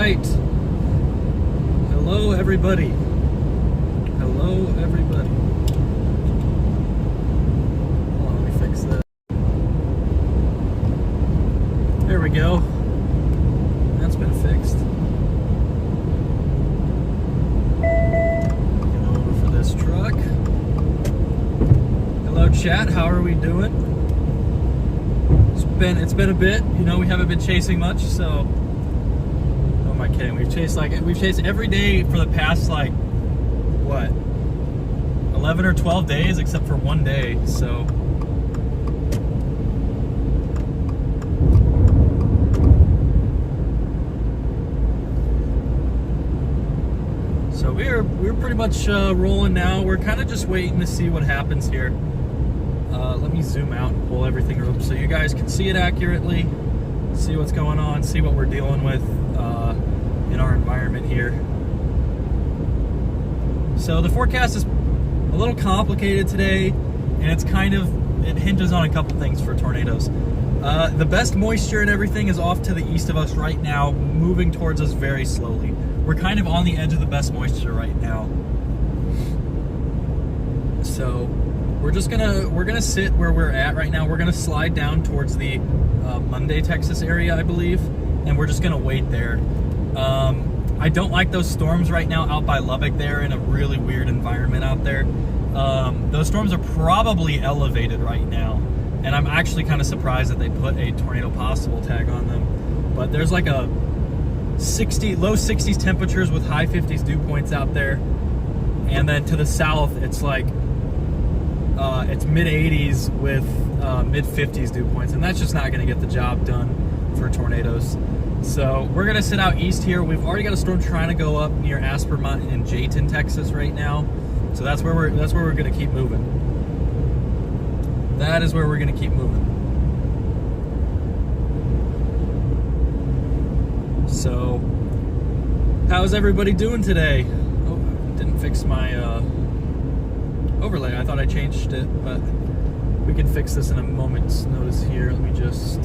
right. Hello, everybody. Hello, everybody. Hold on, let me fix that. There we go. That's been fixed. Get over for this truck. Hello, chat. How are we doing? It's been a bit. You know, we haven't been chasing much, so. Oh, am I kidding? We've chased every day for the past what, 11 or 12 days, except for one day. So. So we're pretty much rolling now. We're kind of just waiting to see what happens here. Let me zoom out and pull everything up so you guys can see it accurately, see what's going on, see what we're dealing with in our environment here. So the forecast is a little complicated today, and it hinges on a couple things for tornadoes. The best moisture and everything is off to the east of us right now, moving towards us very slowly. We're kind of on the edge of the best moisture right now. So we're gonna sit where we're at right now. We're gonna slide down towards the Monday, Texas area, I believe, and we're just gonna wait there. I don't like those storms right now out by Lubbock. They're in a really weird environment out there. Those storms are probably elevated right now, and I'm actually kind of surprised that they put a tornado possible tag on them. But there's like a low 60s temperatures with high 50s dew points out there, and then to the south it's like it's mid 80s with mid 50s dew points, and that's just not going to get the job done for tornadoes. So we're going to sit out east here. We've already got a storm trying to go up near Aspermont in Jayton, Texas right now. So that's where we're going to keep moving. That is where we're going to keep moving. So how's everybody doing today? Oh, didn't fix my overlay. I thought I changed it, but we can fix this in a moment's notice here. Let me just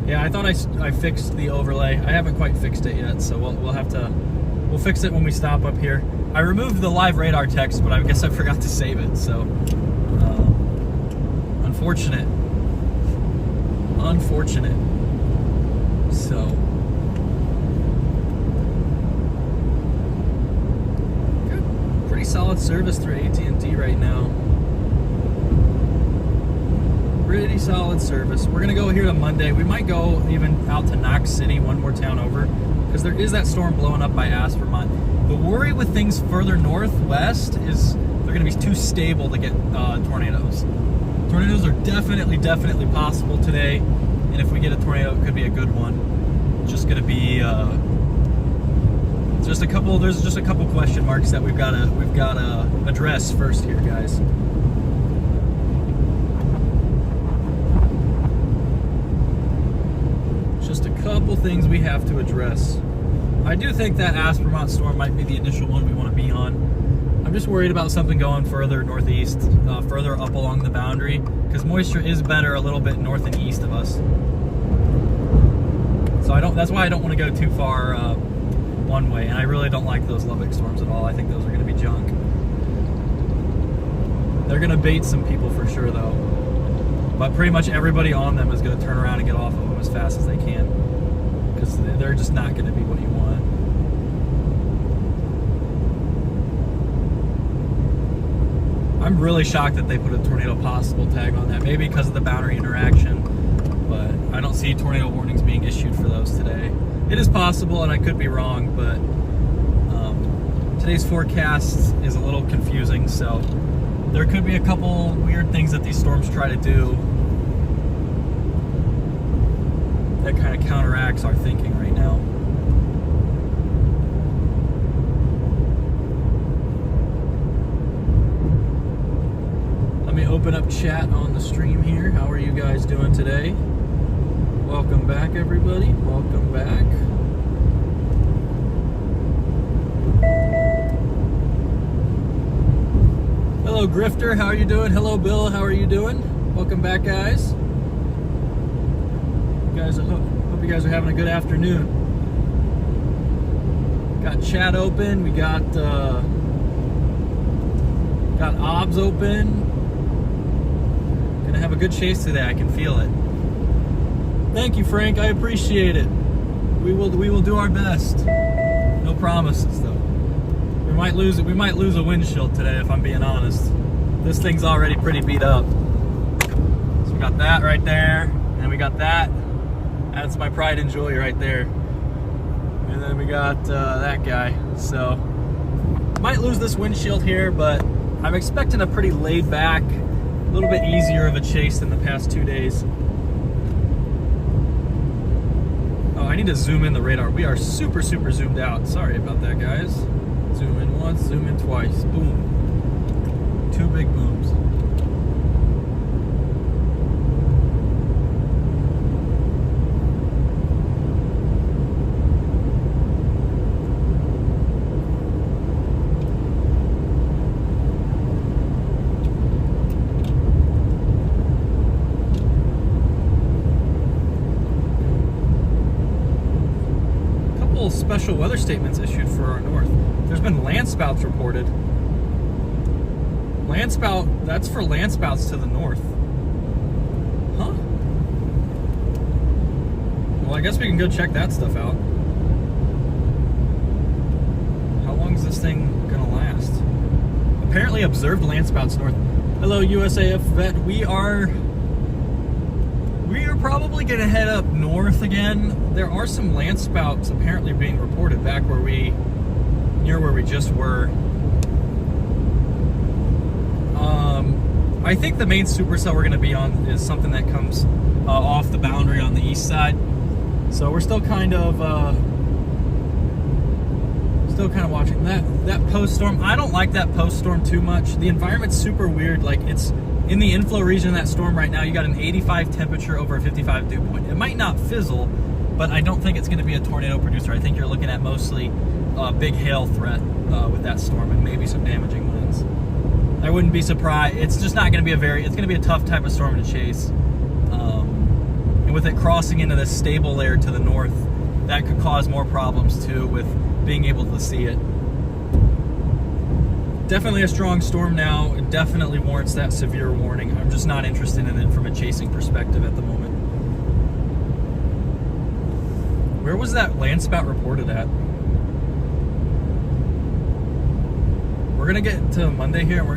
yeah, I thought I fixed the overlay. I haven't quite fixed it yet, so we'll fix it when we stop up here. I removed the live radar text, but I guess I forgot to save it, so unfortunate. So good, pretty solid service through AT&T right now. Pretty solid service. We're gonna go here to Monday. We might go even out to Knox City, one more town over, because there is that storm blowing up by Aspermont. The worry with things further northwest is they're gonna be too stable to get tornadoes. Tornadoes are definitely possible today, and if we get a tornado, it could be a good one. It's just gonna be there's just a couple question marks that we've gotta address first here, guys. Just a couple things we have to address. I do think that Aspermont storm might be the initial one we want to be on. I'm just worried about something going further northeast, further up along the boundary, because moisture is better a little bit north and east of us. So that's why I don't want to go too far one way, and I really don't like those Lubbock storms at all. I think those are going to be junk. They're going to bait some people for sure, though. But pretty much everybody on them is going to turn around and get off of them as fast as they can, because they're just not going to be what you want. I'm really shocked that they put a tornado possible tag on that, maybe because of the boundary interaction, but I don't see tornado warnings being issued for those today. It is possible, and I could be wrong, but today's forecast is a little confusing, so there could be a couple weird things that these storms try to do that kind of counteracts our thinking right now. Let me open up chat on the stream here. How are you guys doing today? Welcome back, everybody. Welcome back. Hello, Grifter. How are you doing? Hello, Bill. How are you doing? Welcome back, guys. You guys, I hope you guys are having a good afternoon. Got chat open. We got OBS open. Gonna have a good chase today. I can feel it. Thank you, Frank. I appreciate it. We will do our best. No promises though. We might lose a windshield today if I'm being honest. This thing's already pretty beat up. So we got that right there, and we got that. That's my pride and joy right there. And then we got that guy. So might lose this windshield here, but I'm expecting a pretty laid back, a little bit easier of a chase than the past 2 days. Oh, I need to zoom in the radar. We are super zoomed out. Sorry about that, guys. Zoom in once, zoom in twice. Boom. 2 big booms. Special weather statements issued for our north. There's been land spouts reported. Land spout, that's for land spouts to the north. Huh? Well, I guess we can go check that stuff out. How long is this thing gonna last? Apparently observed land spouts north. Hello, USAF vet. We are probably gonna head up north again. There are some land spouts apparently being reported back near where we just were. I think the main supercell we're gonna be on is something that comes off the boundary on the east side. So we're still kind of watching that post storm. I don't like that post storm too much. The environment's super weird. Like, it's in the inflow region of that storm right now. You got an 85 temperature over a 55 dew point. It might not fizzle, but I don't think it's going to be a tornado producer. I think you're looking at mostly a big hail threat with that storm and maybe some damaging winds. I wouldn't be surprised. It's just not going to be it's going to be a tough type of storm to chase. And with it crossing into this stable layer to the north, that could cause more problems too with being able to see it. Definitely a strong storm now. It definitely warrants that severe warning. I'm just not interested in it from a chasing perspective at the moment. Where was that land spout reported at? We're gonna get to Monday here, and we're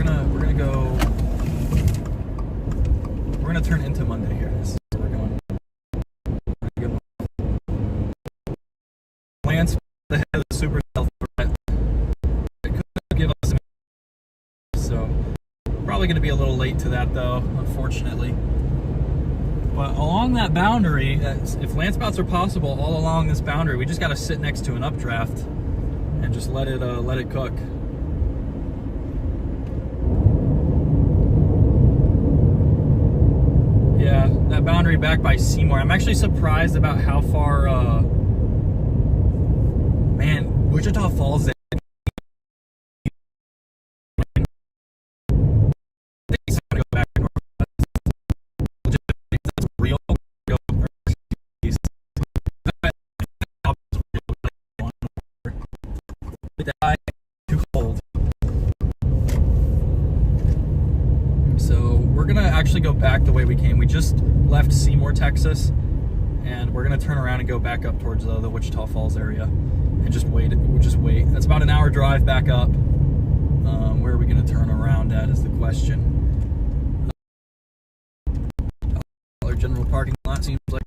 gonna turn into Monday here. This is where we're going. Land spout ahead of the Supercell threat. It could give us some. So probably going to be a little late to that though, unfortunately. But along that boundary, if land spouts are possible all along this boundary, we just got to sit next to an updraft and just let it cook. Yeah, that boundary back by Seymour. I'm actually surprised about how far. Man, Wichita Falls. Too cold. So we're gonna actually go back the way we came. We just left Seymour, Texas, and we're gonna turn around and go back up towards the Wichita Falls area and just wait. We'll just wait. That's about an hour drive back up. Where are we gonna turn around at is the question. Our general parking lot seems like.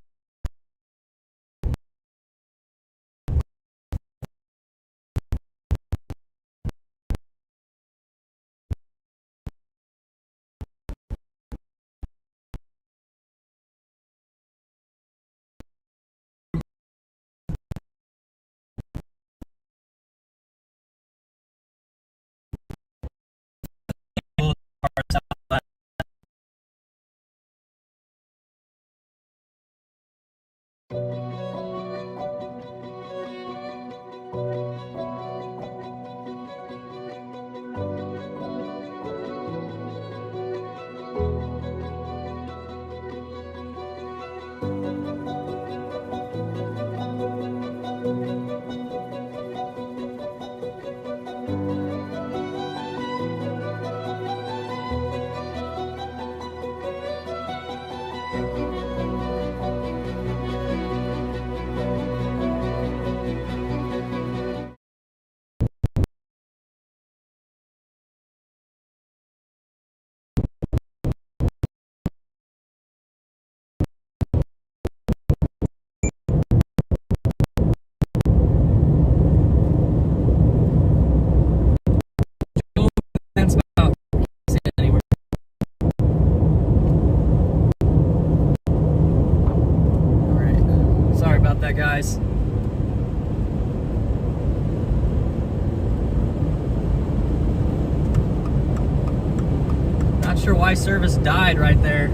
sure why service died right there.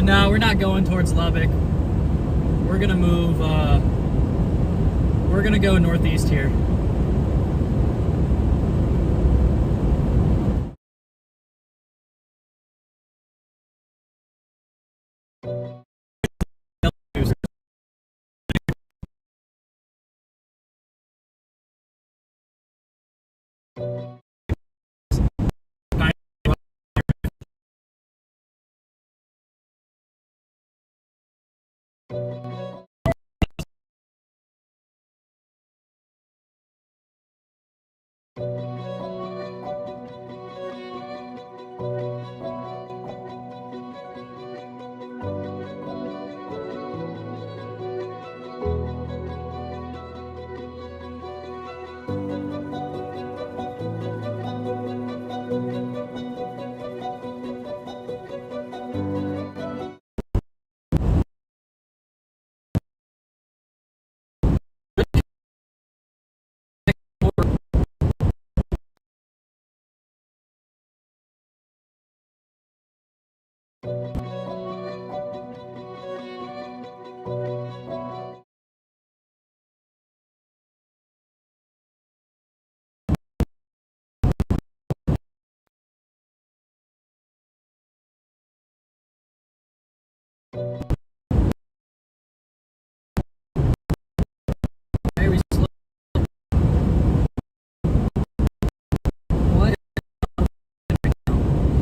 No, we're not going towards Lubbock. We're gonna move, we're gonna go northeast here.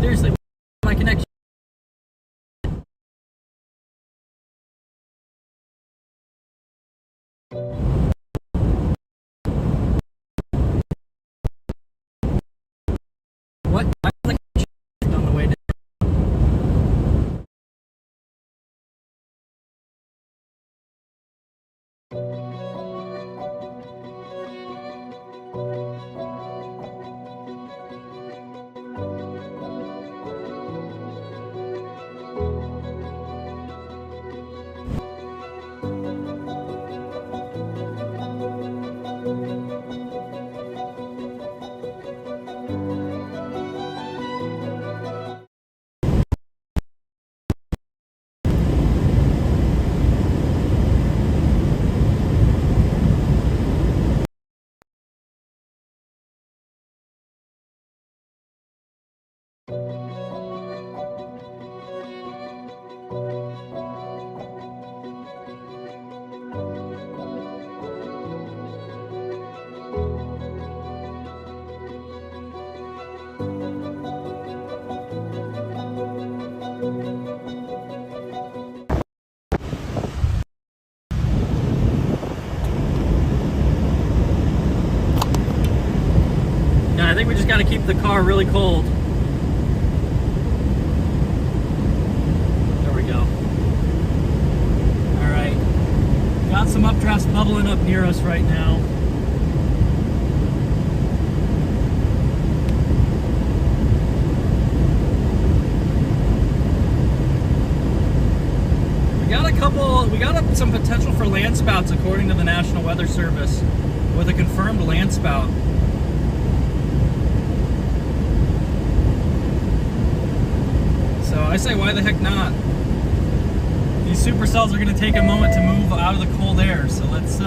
Seriously, my connection. What? I was like on the way down. Yeah, I think we just got to keep the car really cold. There we go. All right. Got some updrafts bubbling up near us right now. We got some potential for land spouts according to the National Weather Service with a confirmed land spout. So I say, why the heck not? These supercells are going to take a moment to move out of the cold air. So let's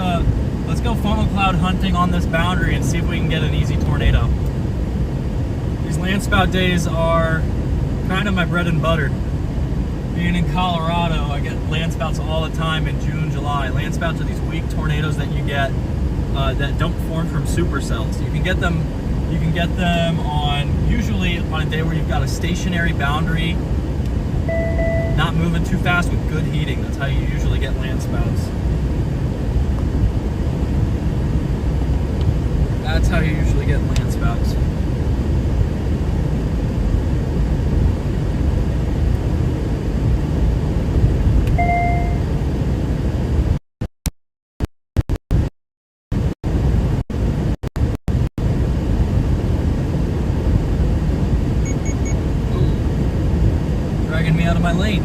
go funnel cloud hunting on this boundary and see if we can get an easy tornado. These land spout days are kind of my bread and butter. Being in Colorado, I get land spouts all the time in June, July. Land spouts are these weak tornadoes that you get that don't form from supercells. You can get them usually on a day where you've got a stationary boundary, not moving too fast with good heating. That's how you usually get land spouts. That's how you usually get land spouts. Dragging me out of my lane.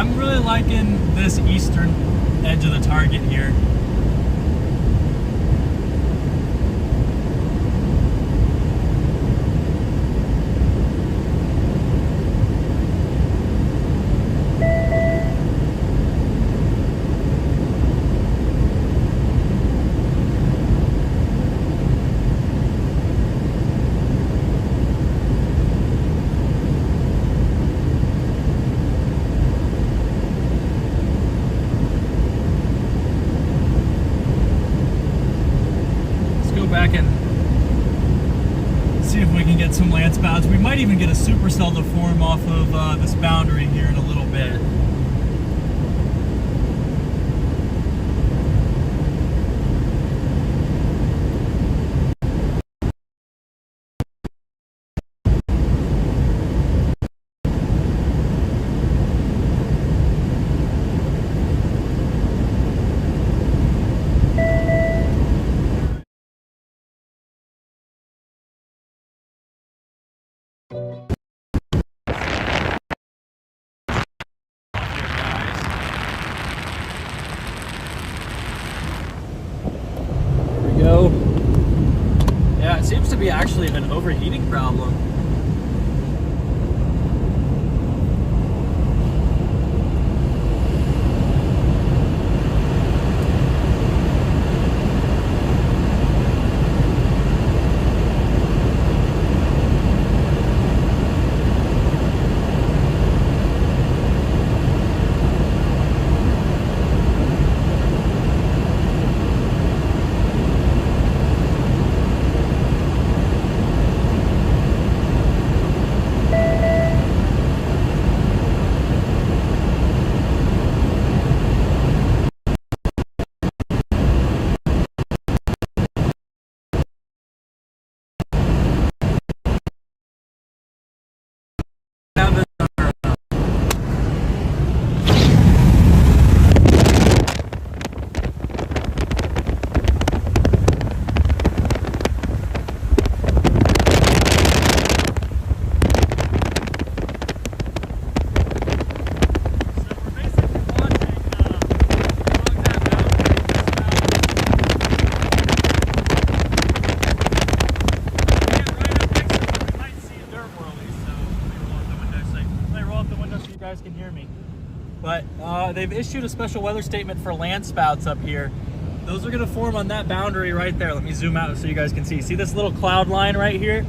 I'm really liking this eastern edge of the target here. Back and see if we can get some land spouts. We might even get a supercell to form off of this boundary here in a little bit. Go. Yeah, it seems to be actually an overheating problem. Can hear me, but they've issued a special weather statement for land spouts up here. Those are going to form on that boundary right there. Let me zoom out so you guys can see. See this little cloud line right here?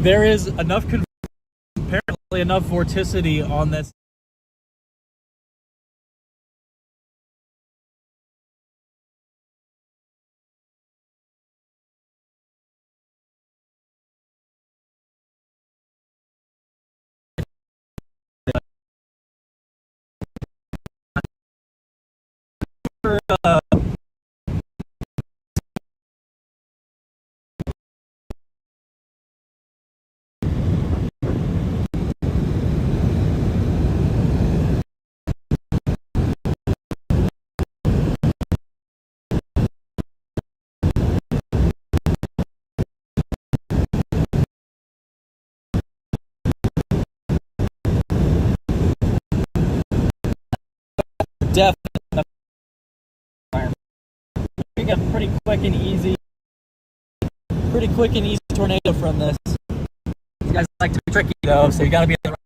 There is enough, apparently enough vorticity on this definite environment. We get a pretty quick and easy tornado from this. These guys like to be tricky though, so you gotta be on the right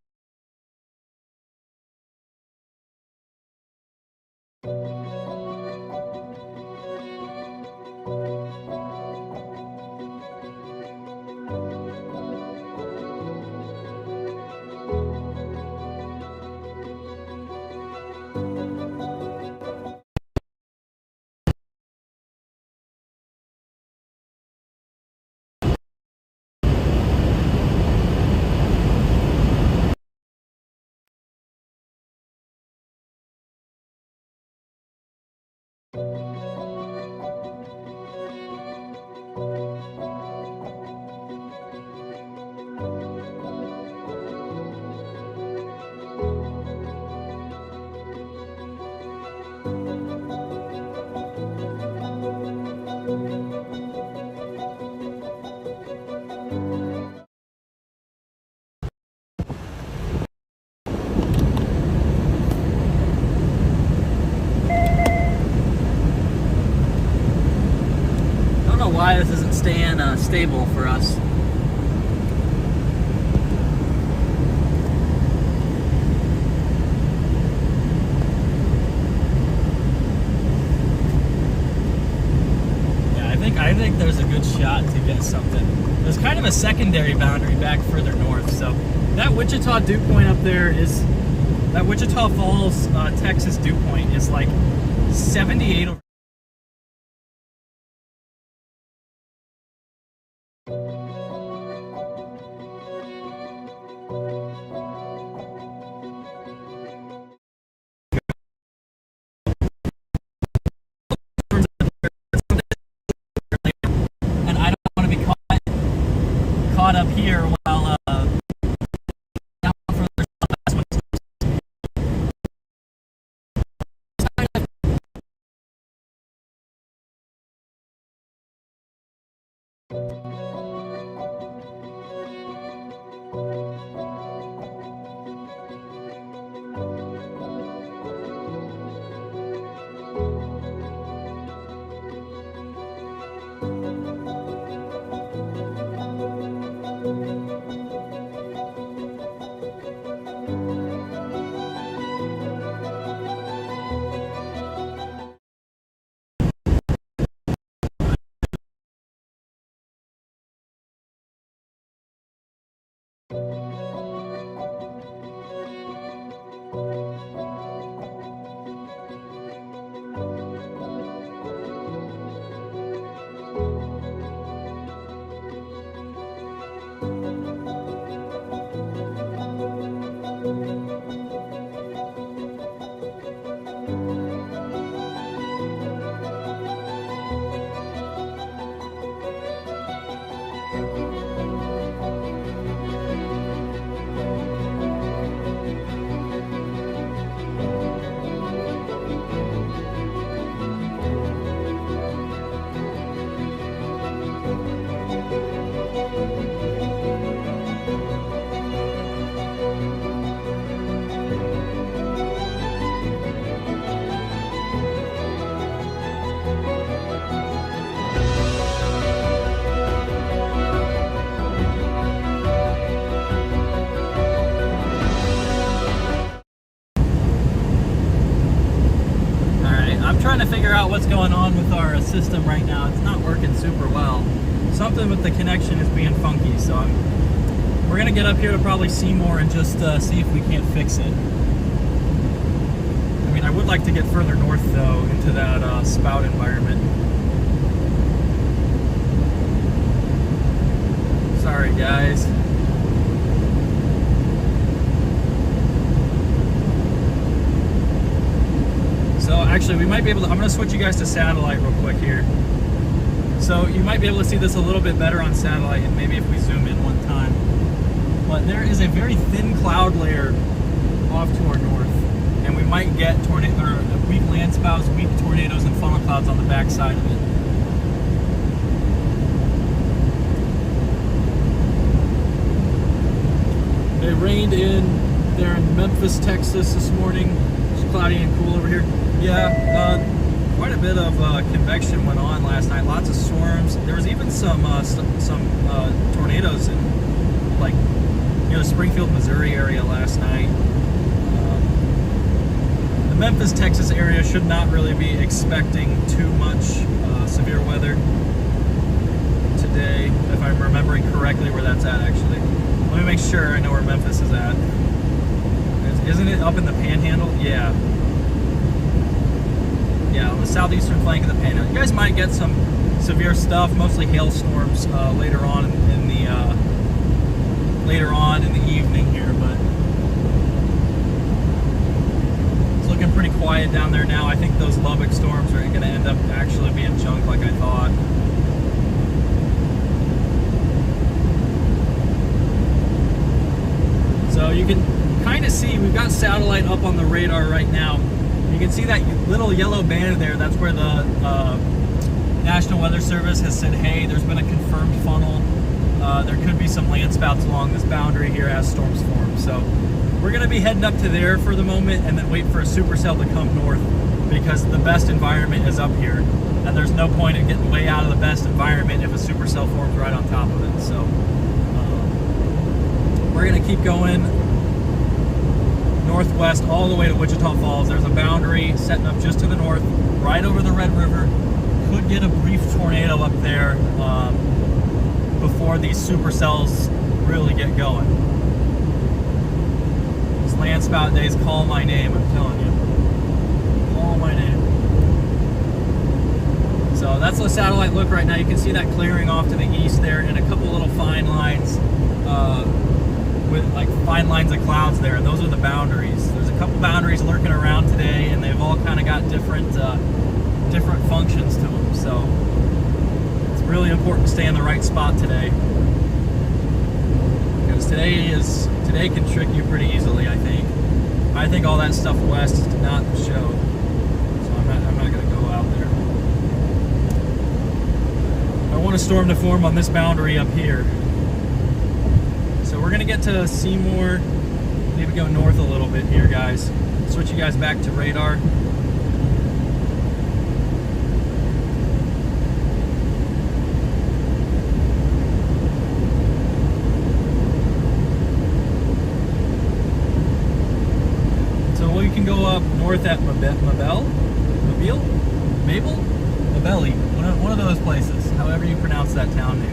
been stable for us. I think there's a good shot to get something. There's kind of a secondary boundary back further north. So that Wichita dew point up there is, that Wichita Falls, Texas dew point is like 78 over. Up here while down further southwest. Trying to figure out what's going on with our system right now. It's not working super well. Something with the connection is being funky, so we're gonna get up here to probably Seymour and just see if we can't fix it. I mean, I would like to get further north though, into that spout environment. Sorry guys. So actually we might be able to, I'm going to switch you guys to satellite real quick here. So you might be able to see this a little bit better on satellite, and maybe if we zoom in one time. But there is a very thin cloud layer off to our north, and we might get weak land spouts, weak tornadoes, and funnel clouds on the back side of it. It rained there in Memphis, Texas this morning. It's cloudy and cool over here. Yeah, quite a bit of convection went on last night. Lots of storms. There was even some tornadoes in, like, the Springfield, Missouri area last night. The Memphis, Texas area should not really be expecting too much severe weather today, if I'm remembering correctly where that's at. Actually, let me make sure I know where Memphis is at. Isn't it up in the Panhandle? Yeah. Yeah, on the southeastern flank of the Panhandle. You guys might get some severe stuff, mostly hailstorms later on in the evening here, but it's looking pretty quiet down there now. I think those Lubbock storms are going to end up actually being junk like I thought. So you can kind of see, we've got satellite up on the radar right now. You can see that little yellow band there. That's where the National Weather Service has said, hey, there's been a confirmed funnel. There could be some land spouts along this boundary here as storms form. So we're going to be heading up to there for the moment and then wait for a supercell to come north, because the best environment is up here. and there's no point in getting way out of the best environment if a supercell forms right on top of it. So we're gonna keep going northwest all the way to Wichita Falls. There's a boundary setting up just to the north, right over the Red River. Could get a brief tornado up there before these supercells really get going. These land spout days call my name, I'm telling you. Call my name. So that's the satellite look right now. You can see that clearing off to the east there, and a couple little fine lines with like fine lines of clouds there, and those are the boundaries. There's a couple boundaries lurking around today, and they've all kind of got different functions to them. So it's really important to stay in the right spot today, because today can trick you pretty easily. I think all that stuff west is not the show, so I'm not going to go out there. I want a storm to form on this boundary up here. So we're gonna get to Seymour, maybe go north a little bit here, guys. Switch you guys back to radar. So we can go up north at Mabel, one of those places, however you pronounce that town name.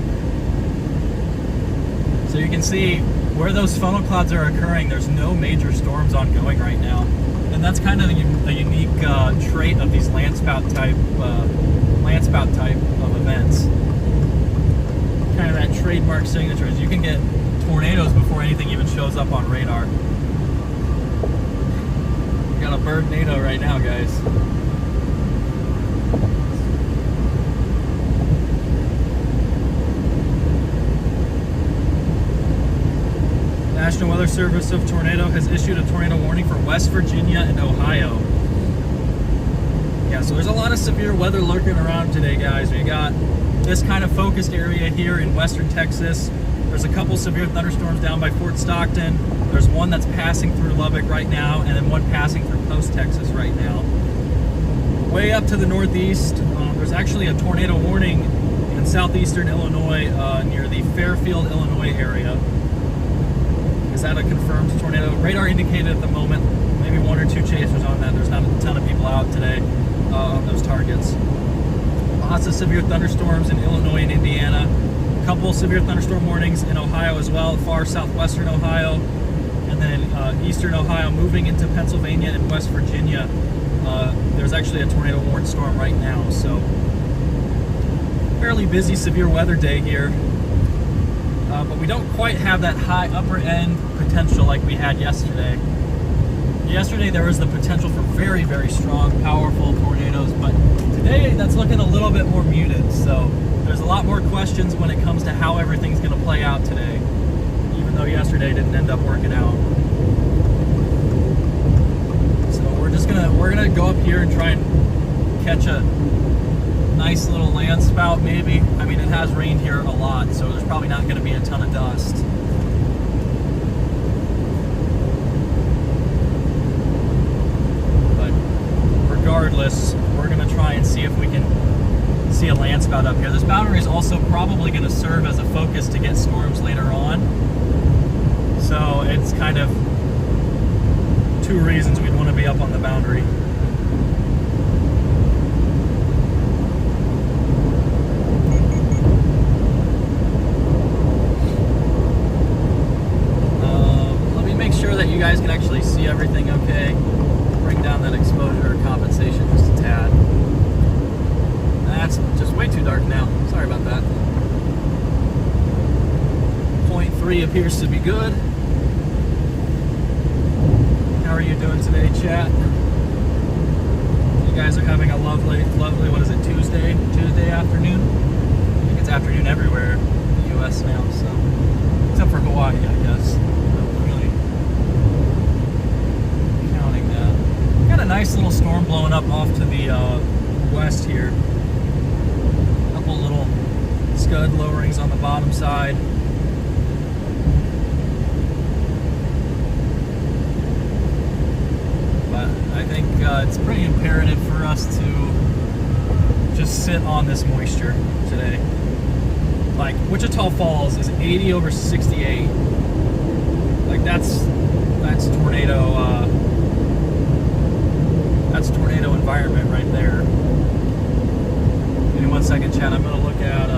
So you can see where those funnel clouds are occurring, there's no major storms ongoing right now. And that's kind of a unique trait of these land spout type of events. Kind of that trademark signature is you can get tornadoes before anything even shows up on radar. We got a bird-nado right now, guys. National Weather Service of Tornado has issued a tornado warning for West Virginia and Ohio. Yeah, so there's a lot of severe weather lurking around today, guys. We got this kind of focused area here in western Texas. There's a couple severe thunderstorms down by Fort Stockton. There's one that's passing through Lubbock right now, and then one passing through Post, Texas right now. Way up to the northeast, there's actually a tornado warning in southeastern Illinois near the Fairfield, Illinois area. Is that a confirmed tornado? Radar indicated at the moment, maybe one or two chasers on that. There's not a ton of people out today on those targets. Lots of severe thunderstorms in Illinois and Indiana. A couple severe thunderstorm warnings in Ohio as well, far southwestern Ohio. And then eastern Ohio moving into Pennsylvania and West Virginia. There's actually a tornado warned storm right now. So fairly busy severe weather day here. But we don't quite have that high upper end potential like we had yesterday. Yesterday there was the potential for very, very strong, powerful tornadoes, but today that's looking a little bit more muted. So there's a lot more questions when it comes to how everything's going to play out today, even though yesterday didn't end up working out. So we're gonna go up here and try and catch a nice little land spout, maybe. I mean, it has rained here a lot, so there's probably not going to be a ton of dust. But regardless, we're going to try and see if we can see a land spout up here. This boundary is also probably going to serve as a focus to get storms later on. So it's kind of two reasons we'd want to be up on the boundary. You guys can actually see everything okay. Bring down that exposure compensation just a tad. That's just way too dark now. Sorry about that. 0.3 appears to be good. How are you doing today, chat? You guys are having a lovely, what is it, Tuesday afternoon? I think it's afternoon everywhere in the US now, so. Except for Hawaii, I guess. Got a nice little storm blowing up off to the west here. A couple little scud lowerings on the bottom side. But I think it's pretty imperative for us to just sit on this moisture today. Like Wichita Falls is 80 over 68. Like that's tornado. That's tornado environment right there. In 1 second, Chad. I'm gonna look at.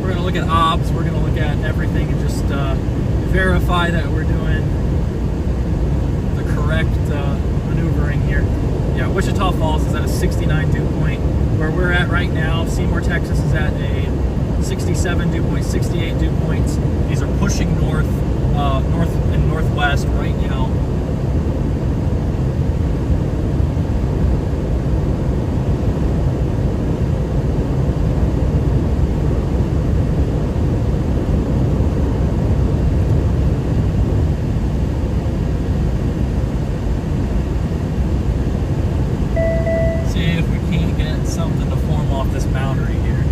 We're gonna look at obs. We're gonna look at everything and just verify that we're doing the correct maneuvering here. Yeah, Wichita Falls is at a 69 dew point. Where we're at right now, Seymour, Texas is at a 67 dew point, 68 dew points. These are pushing north and northwest right now. Something to form off this boundary here.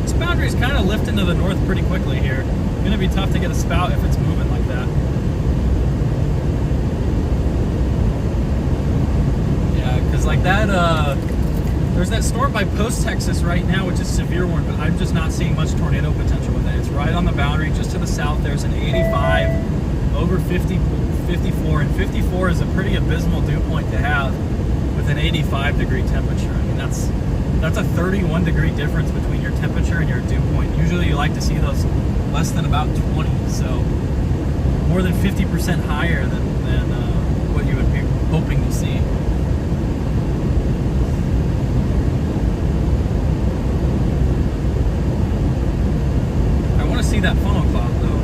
This boundary is kind of lifting to the north pretty quickly here. It's going to be tough to get a spout if it's moving like that. Like that, there's that storm by Post, Texas right now, which is severe warning, but I'm just not seeing much tornado potential with it. It's right on the boundary, just to the south. There's an 85 over 50, 54, and 54 is a pretty abysmal dew point to have with an 85 degree temperature. I mean, that's a 31 degree difference between your temperature and your dew point. Usually you like to see those less than about 20, so more than 50% higher than what you would be hoping to see. See that funnel cloud though.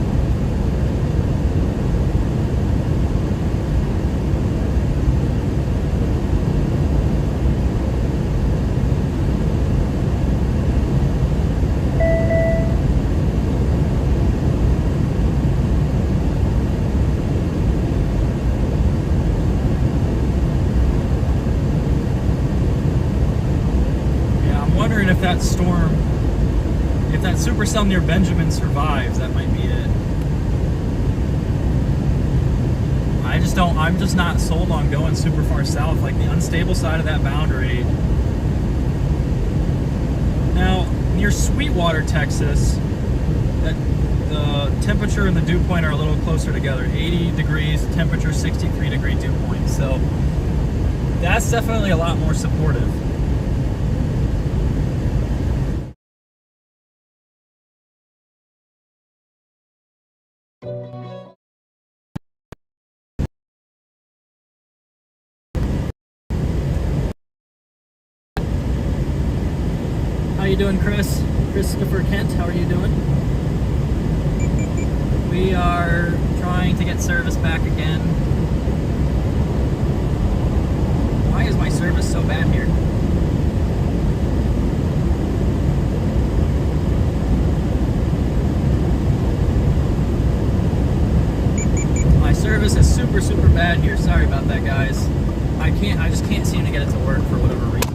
Yeah, I'm wondering if that storm, if that supercell near Benjamin survives, that might be it. I'm just not sold on going super far south, like the unstable side of that boundary. Now, near Sweetwater, Texas, that the temperature and the dew point are a little closer together. 80 degrees, temperature 63 degree dew point. So that's definitely a lot more supportive. How you doing, Chris? Christopher Kent, how are you doing? We are trying to get service back again. Why is my service so bad here? My service is super bad here. Sorry about that, guys. I just can't seem to get it to work for whatever reason.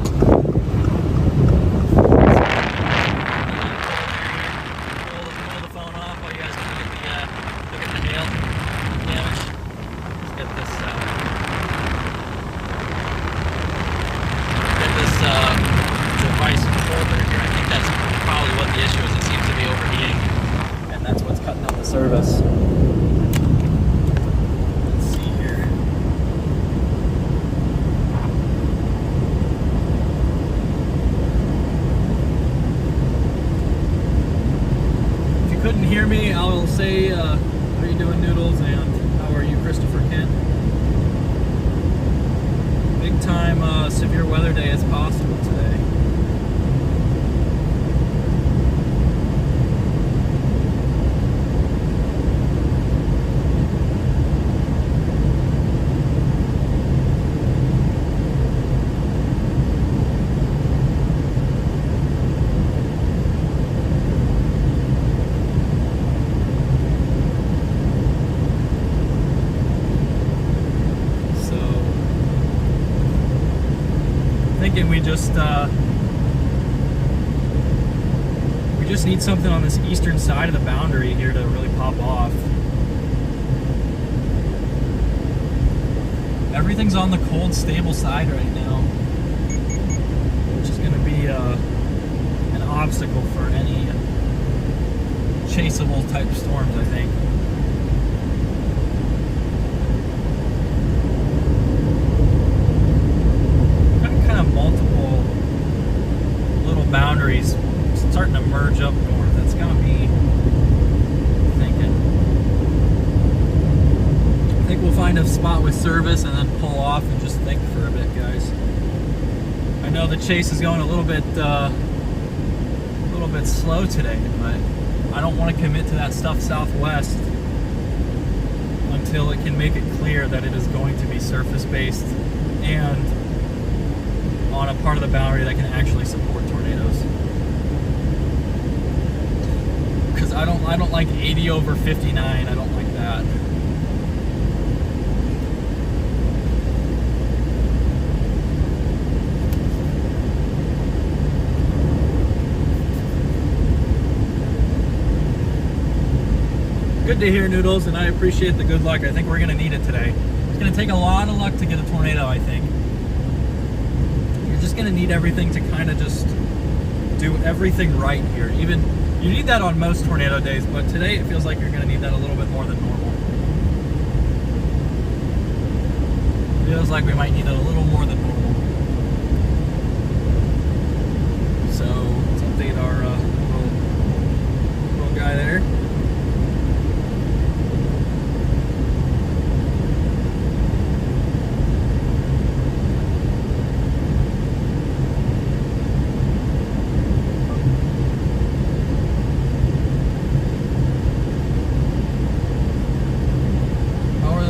Service. Let's see here. If you couldn't hear me, I'll say, how are you doing, Noodles? And how are you, Christopher Kent? Big time severe weather day is possible today. just need something on this eastern side of the boundary here to really pop off. Everything's on the cold, stable side right now, which is going to be an obstacle for any chaseable type storms, I think. Kind of multiple little boundaries starting to merge up north. That's got me thinking. I think we'll find a spot with service and then pull off and just think for a bit, guys. I know the chase is going a little bit slow today, but I don't want to commit to that stuff southwest until it can make it clear that it is going to be surface-based and on a part of the boundary that can actually support tornadoes. Because I don't like 80 over 59. I don't like that. Good to hear, Noodles, and I appreciate the good luck. I think we're going to need it today. It's going to take a lot of luck to get a tornado, I think. You're just going to need everything to kind of just do everything right here. Even you need that on most tornado days, but today it feels like you're going to need that a little bit more than normal. It feels like we might need it a little more than normal. So let's update our little guy there.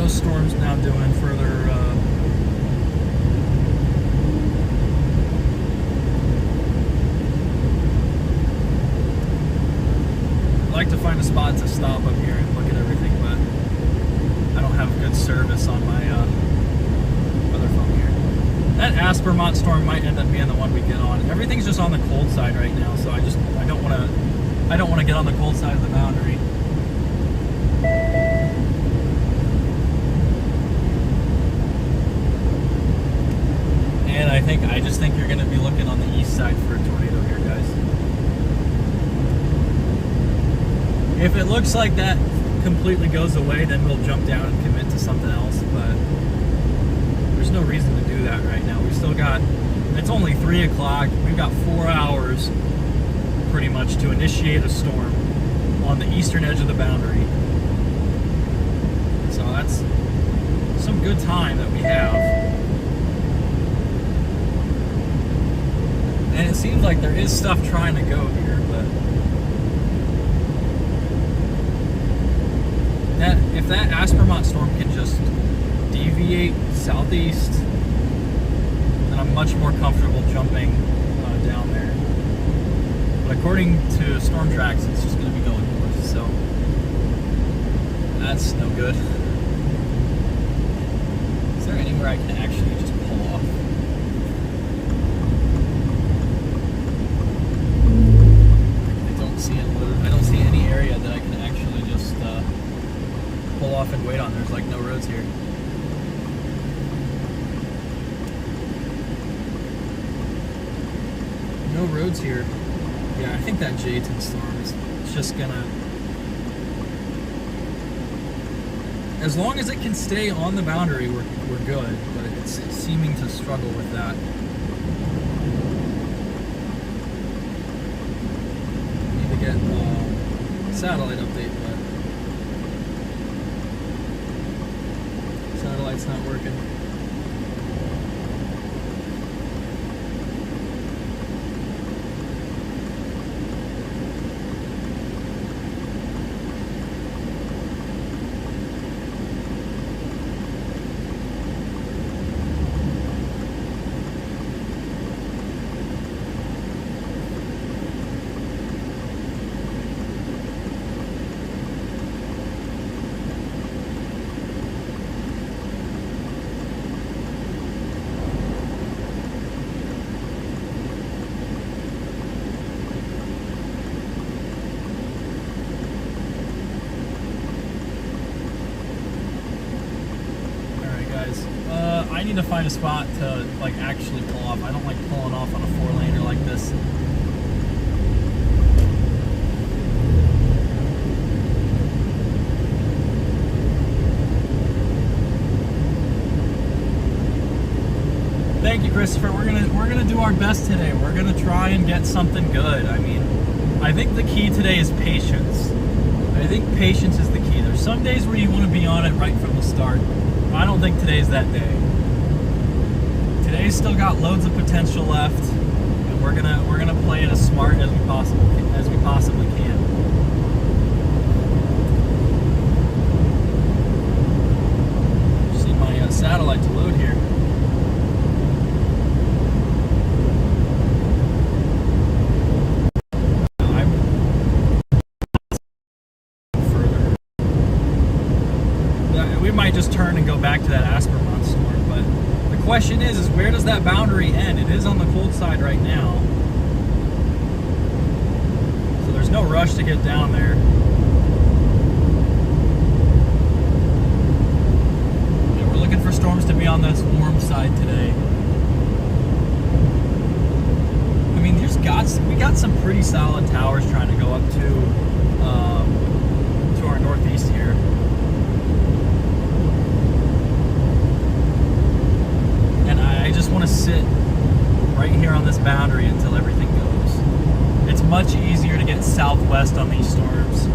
Storms now doing further I'd like to find a spot to stop up here and look at everything, but I don't have good service on my other phone here. That Aspermont storm might end up being the one we get on. Everything's just on the cold side right now, so I don't want to get on the cold side of the boundary. And I just think you're going to be looking on the east side for a tornado here, guys. If it looks like that completely goes away, then we'll jump down and commit to something else, but there's no reason to do that right now. We've still got, it's only 3 o'clock. We've got 4 hours pretty much to initiate a storm on the eastern edge of the boundary. So that's some good time that we have. And it seems like there is stuff trying to go here, but if that Aspermont storm can just deviate southeast, then I'm much more comfortable jumping down there. But according to storm tracks, it's just going to be going north, so that's no good. Is there anywhere I can actually just pull off? I don't see any area that I can actually just pull off and wait on. There's like no roads here. No roads here. Yeah, I think that Jayton storm is just gonna... As long as it can stay on the boundary, we're good, but it's seeming to struggle with that. Get satellite update, but satellite's not working. I need to find a spot to like actually pull off. I don't like pulling off on a 4-laner like this. Thank you, Christopher. We're gonna do our best today. We're gonna try and get something good. I mean, I think the key today is patience. I think patience is the key. There's some days where you want to be on it right from the start. I don't think today's that day. Today's still got loads of potential left, and we're gonna play it as smart as we possibly can. Just need my satellite to load here. We might just turn and go back to that Aspermont storm, but the question is where does that boundary end? It is on the cold side right now, so there's no rush to get down there. Yeah, we're looking for storms to be on this warm side today. I mean, we got some pretty solid towers trying to go up to our northeast here. I just want to sit right here on this boundary until everything goes. It's much easier to get southwest on these storms.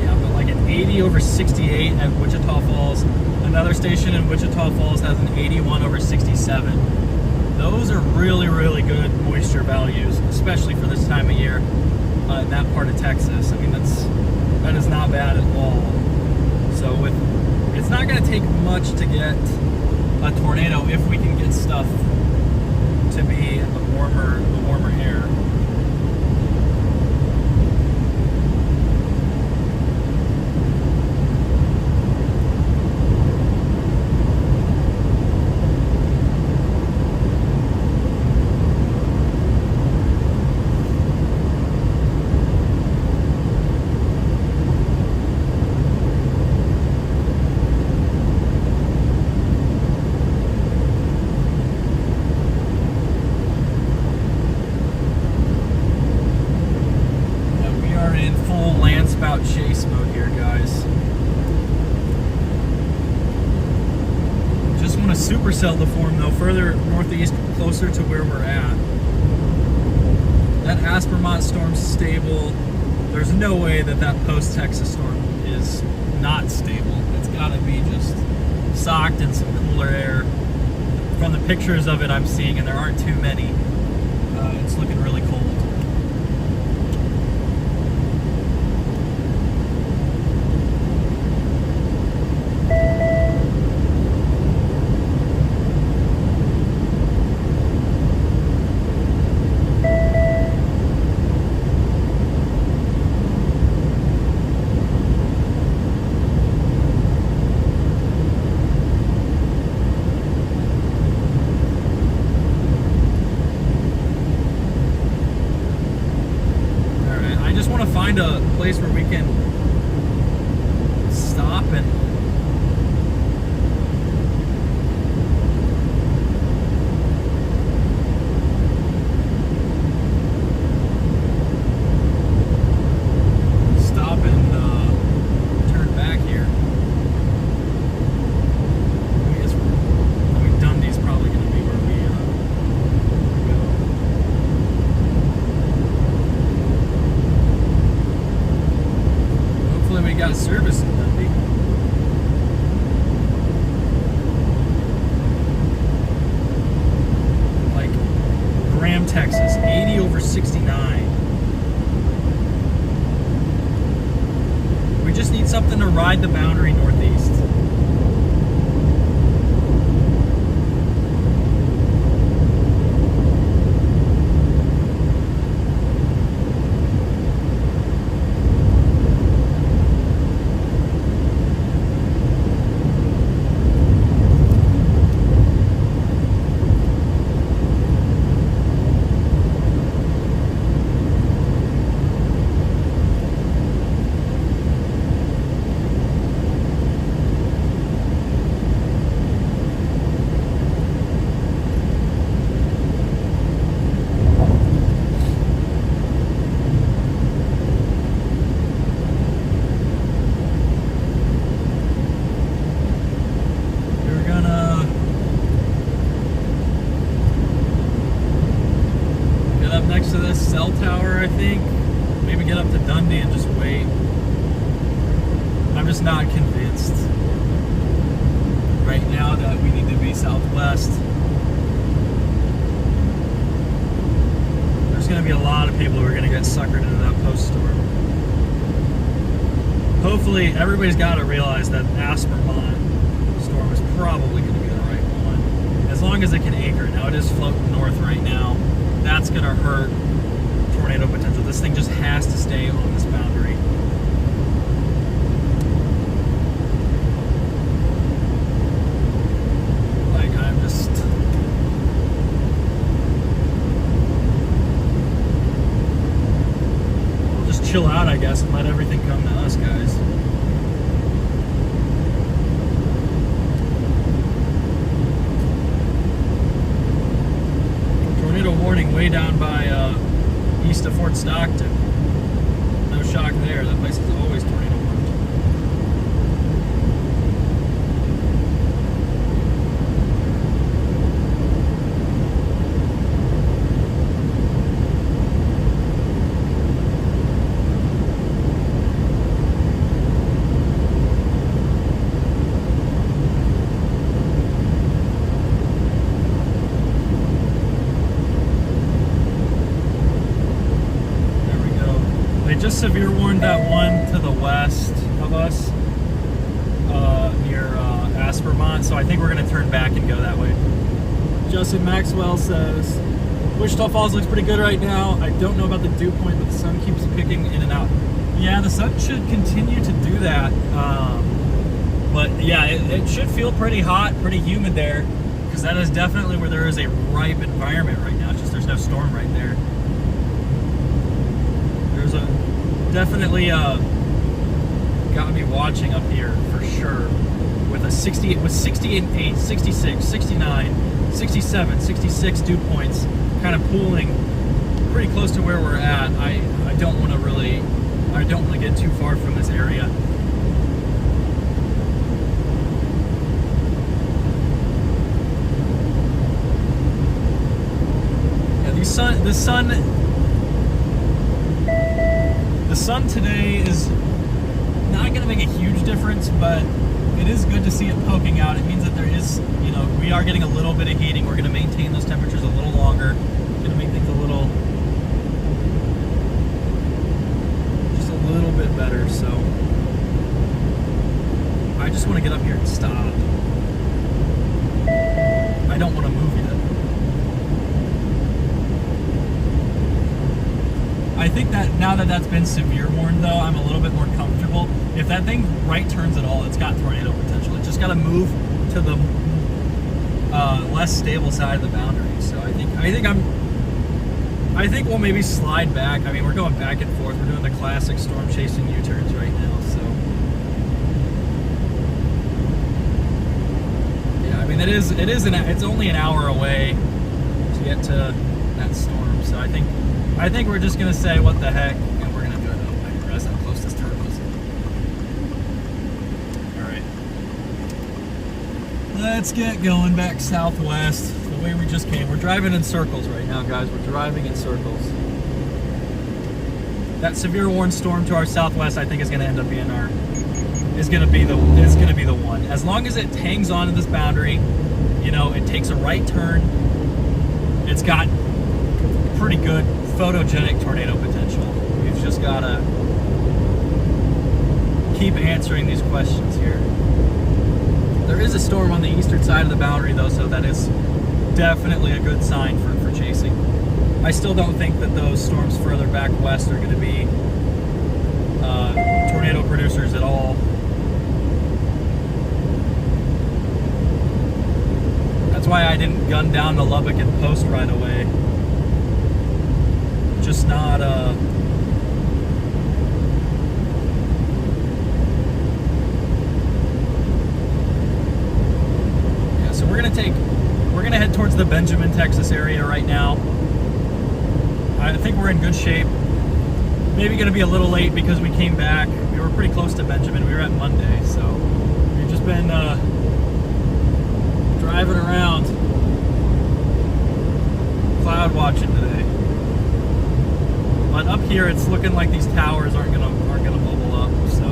Yeah, but like an 80 over 68 at Wichita Falls. Another station in Wichita Falls has an 81 over 67. Those are really, really good moisture values, especially for this time of year in that part of Texas. I mean, that is not bad at all. So it's not going to take much to get a tornado if we can get stuff to be the warmer air. Spout chase mode here, guys. Just want to supercell the form though, further northeast, closer to where we're at. That Aspermont storm's stable. There's no way that post-Texas storm is not stable. It's got to be just socked in some cooler air. From the pictures of it I'm seeing, and there aren't too many, it's looking really cold. Find a place where we can stop and turn back here. I guess Dundee's probably going to be where we we got service in Dundee. Like Graham, Texas, 80 over 69. We just need something to ride the boundary northeast. Get up next to this cell tower, I think. Maybe get up to Dundee and just wait. I'm just not convinced right now that we need to be southwest. There's going to be a lot of people who are going to get suckered into that post-storm. Hopefully, everybody's got to realize that Aspermont storm is probably going to be the right one. As long as it can anchor. Now, it is floating north right now. That's going to hurt tornado potential. This thing just has to stay on this boundary. Like, I'm just... We'll just chill out, I guess, and let everything come to us, guys. Tornado warning way down by east of Fort Stockton. No shock there. That place is always tornado warned. Just severe warned that one to the west of us near Aspermont, so I think we're going to turn back and go that way. Justin Maxwell says Wichita Falls looks pretty good right now. I don't know about the dew point, but the sun keeps picking in and out. Yeah, the sun should continue to do that, but yeah, it should feel pretty hot, pretty humid there, because that is definitely where there is a ripe environment right now. It's just there's no storm right there. There's a definitely got me watching up here for sure with a 68, 66, 69, 67, 66 dew points kind of pooling pretty close to where we're at. I don't want to get too far from this area. Yeah, the sun today is not going to make a huge difference, but it is good to see it poking out. It means that there is, we are getting a little bit of heating. We're going to maintain those temperatures a little longer. Going to make things just a little bit better. So I just want to get up here and stop. I don't want to move yet. I think that now that that's been severe warned, though, I'm a little bit more comfortable. If that thing right turns at all, it's got tornado potential. It's just got to move to the less stable side of the boundary. So I think we'll maybe slide back. I mean, we're going back and forth. We're doing the classic storm chasing U-turns right now. So yeah, I mean, it's only an hour away to get to that storm. So I think we're just going to say, what the heck, and we're going to do it. Oh, I didn't realize how close this turn was. Alright. Let's get going back southwest, the way we just came. We're driving in circles right now, guys. We're driving in circles. That severe warned storm to our southwest, I think, is going to end up being is going to be the one. As long as it hangs on to this boundary, it takes a right turn. It's got pretty good photogenic tornado potential. We've just got to keep answering these questions here. There is a storm on the eastern side of the boundary, though, so that is definitely a good sign for chasing. I still don't think that those storms further back west are going to be tornado producers at all. That's why I didn't gun down the Lubbock and Post right away. Just not yeah, so we're gonna head towards the Benjamin, Texas area right now. I think we're in good shape. Maybe gonna be a little late because we came back. We were pretty close to Benjamin. We were at Monday, so we've just been driving around, cloud watching today. But up here, it's looking like these towers aren't gonna bubble up. So,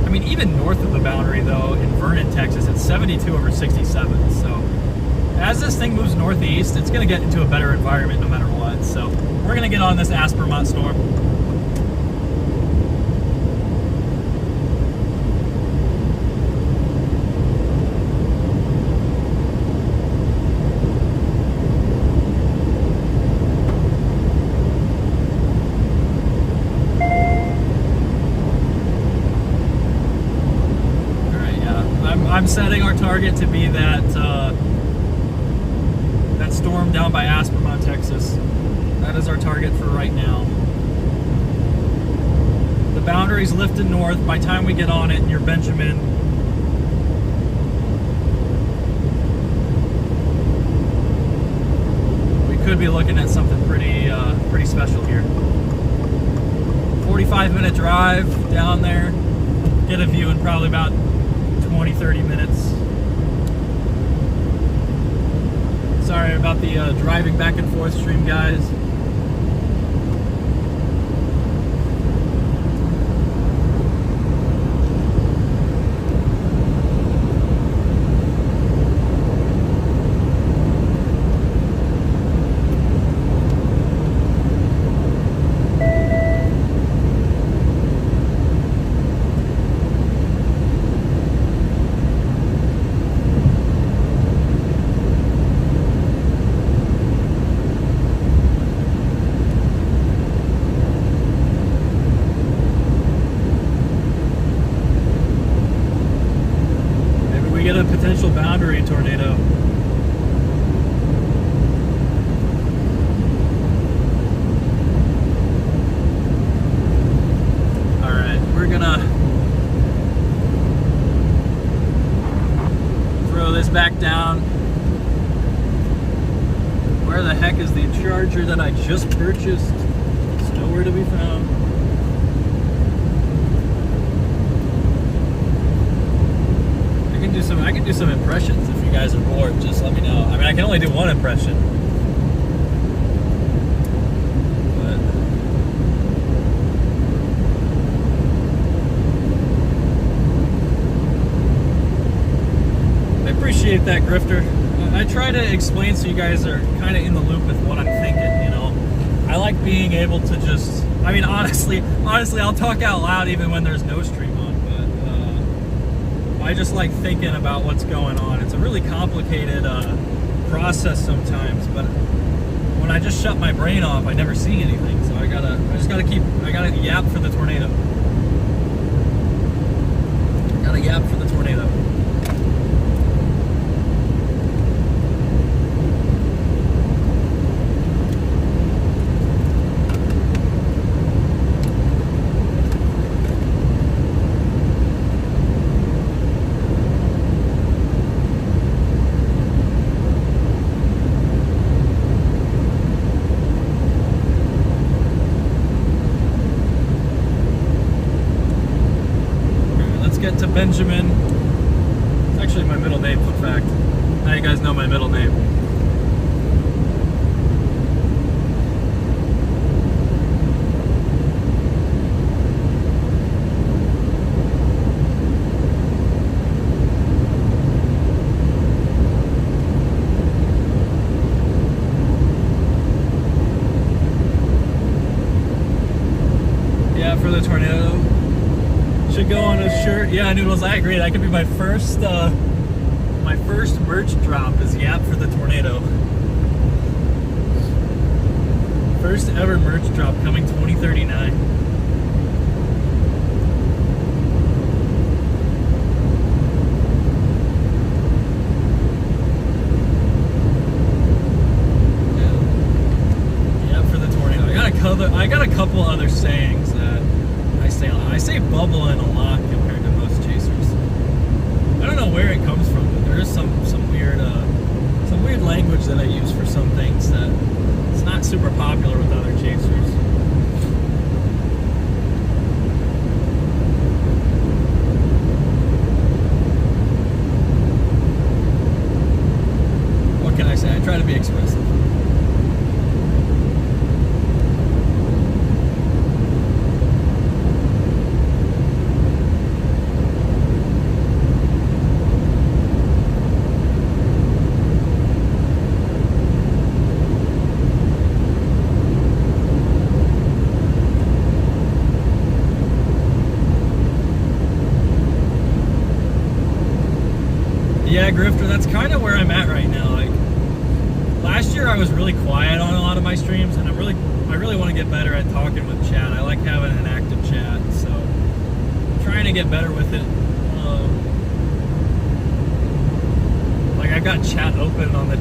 I mean, even north of the boundary though, in Vernon, Texas, it's 72 over 67. So, as this thing moves northeast, it's gonna get into a better environment no matter what. So, we're gonna get on this Aspermont storm. I'm setting our target to be that that storm down by Aspermont, Texas. That is our target for right now. The boundary's lifted north. By the time we get on it near Benjamin, we could be looking at something pretty special here. 45-minute drive down there. Get a view in probably about 20-30 minutes. Sorry about the driving back and forth stream, guys. Boundary tornado. All right, we're gonna throw this back down. Where the heck is the charger that I just purchased? It's nowhere to be found. I can do some impressions if you guys are bored. Just let me know. I mean, I can only do one impression. But I appreciate that, Grifter. I try to explain so you guys are kind of in the loop with what I'm thinking, you know. I like being able to just, I mean, honestly, I'll talk out loud even when there's no stream on. I just like thinking about what's going on. It's a really complicated process sometimes, but when I just shut my brain off, I never see anything. So I gotta yap for the tornado. Gotta yap for the tornado. To Benjamin. It's actually my middle name, fun fact. Now you guys know my middle name. Yeah, for the tornado. Should go on a shirt. Yeah, Noodles, I agree. That could be my first merch drop is Yap for the Tornado. First ever merch drop coming 2039. Yeah, for the tornado. I got a couple other sayings that I say bubbling a lot compared to most chasers. I don't know where it comes from, but there is some weird language that I use for some things that it's not super popular with other chasers. What can I say? I try to be expressive. Yeah, Grifter, that's kind of where I'm at right now. Like, last year I was really quiet on a lot of my streams, and I really want to get better at talking with chat. I like having an active chat, so I'm trying to get better with it. Like, I've got chat open on the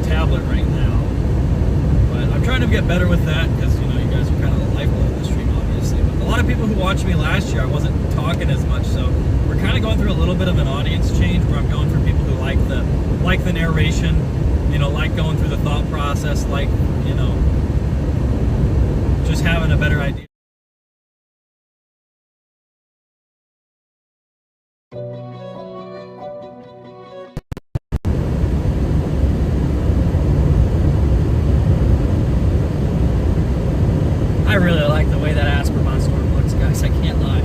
tablet right now, but I'm trying to get better with that because, you know, you guys are kind of the lifeblood of the stream, obviously. But a lot of people who watched me last year, I wasn't talking as much, so we're kind of going through a little bit of an audience change where I'm going for people who like the narration, you know, like going through the thought process, like, you know, just having a better idea. I really like the way that Aspermont storm looks, guys. I can't lie.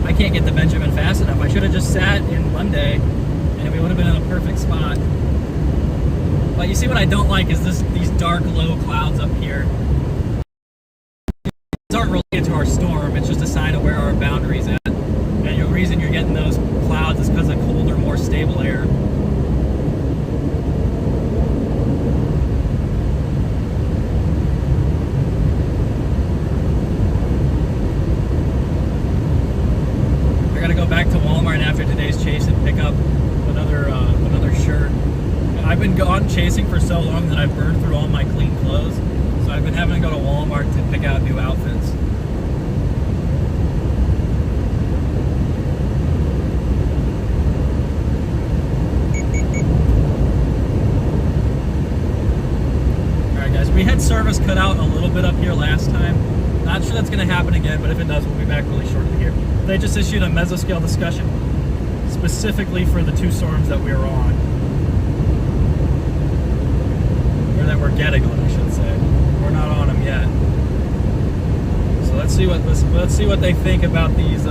I can't get the Benjamin fast enough. I should have just sat in Monday, and we would have been in a perfect spot. But you see, what I don't like is these dark, low clouds up here. These aren't related to our storm. It's just a sign of where our boundary's at. And the reason you're getting those clouds is because of colder, more stable air. Back to Walmart after today's chase and pick up another shirt. I've been gone chasing for so long that I've burned through all my clean clothes, so I've been having to go to Walmart to pick out new outfits. Alright guys, we had service cut out a little bit up here last time. Not sure that's going to happen again, but if it does, we'll be back really shortly here. They just issued a mesoscale discussion specifically for the two storms that we were on. Or that we're getting on, I should say. We're not on them yet. So let's see what they think about these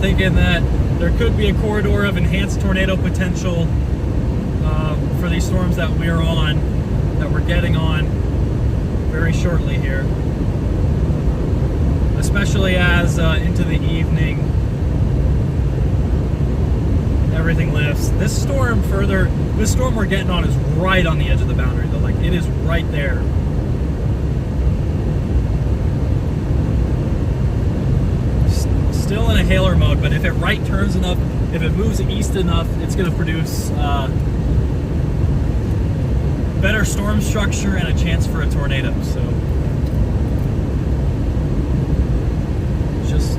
thinking that there could be a corridor of enhanced tornado potential for these storms that we're on, that we're getting on very shortly here. Especially as into the evening, everything lifts. This storm we're getting on is right on the edge of the boundary though, like it is right there. Still in a hailer mode, but if it right turns enough, if it moves east enough, it's going to produce better storm structure and a chance for a tornado. So just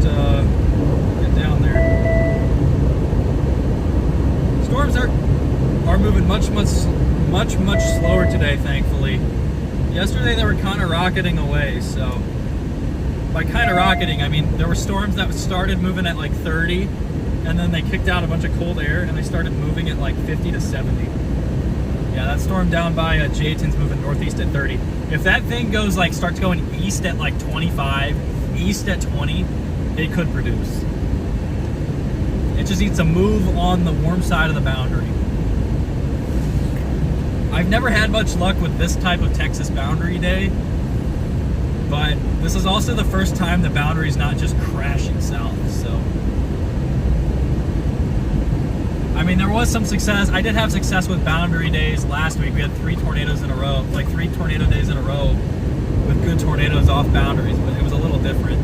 get down there. Storms are moving much slower today, thankfully. Yesterday they were kind of rocketing away, so by kind of rocketing, I mean there were storms that started moving at like 30, and then they kicked out a bunch of cold air and they started moving at like 50 to 70. Yeah, that storm down by Jayton's moving northeast at 30. If that thing goes like starts going east at like 25, east at 20, it could produce. It just needs to move on the warm side of the boundary. I've never had much luck with this type of Texas boundary day, but this is also the first time the boundary's not just crashing south, so. I mean, there was some success. I did have success with boundary days last week. We had 3 tornadoes in a row, like 3 tornado days in a row with good tornadoes off boundaries, but it was a little different.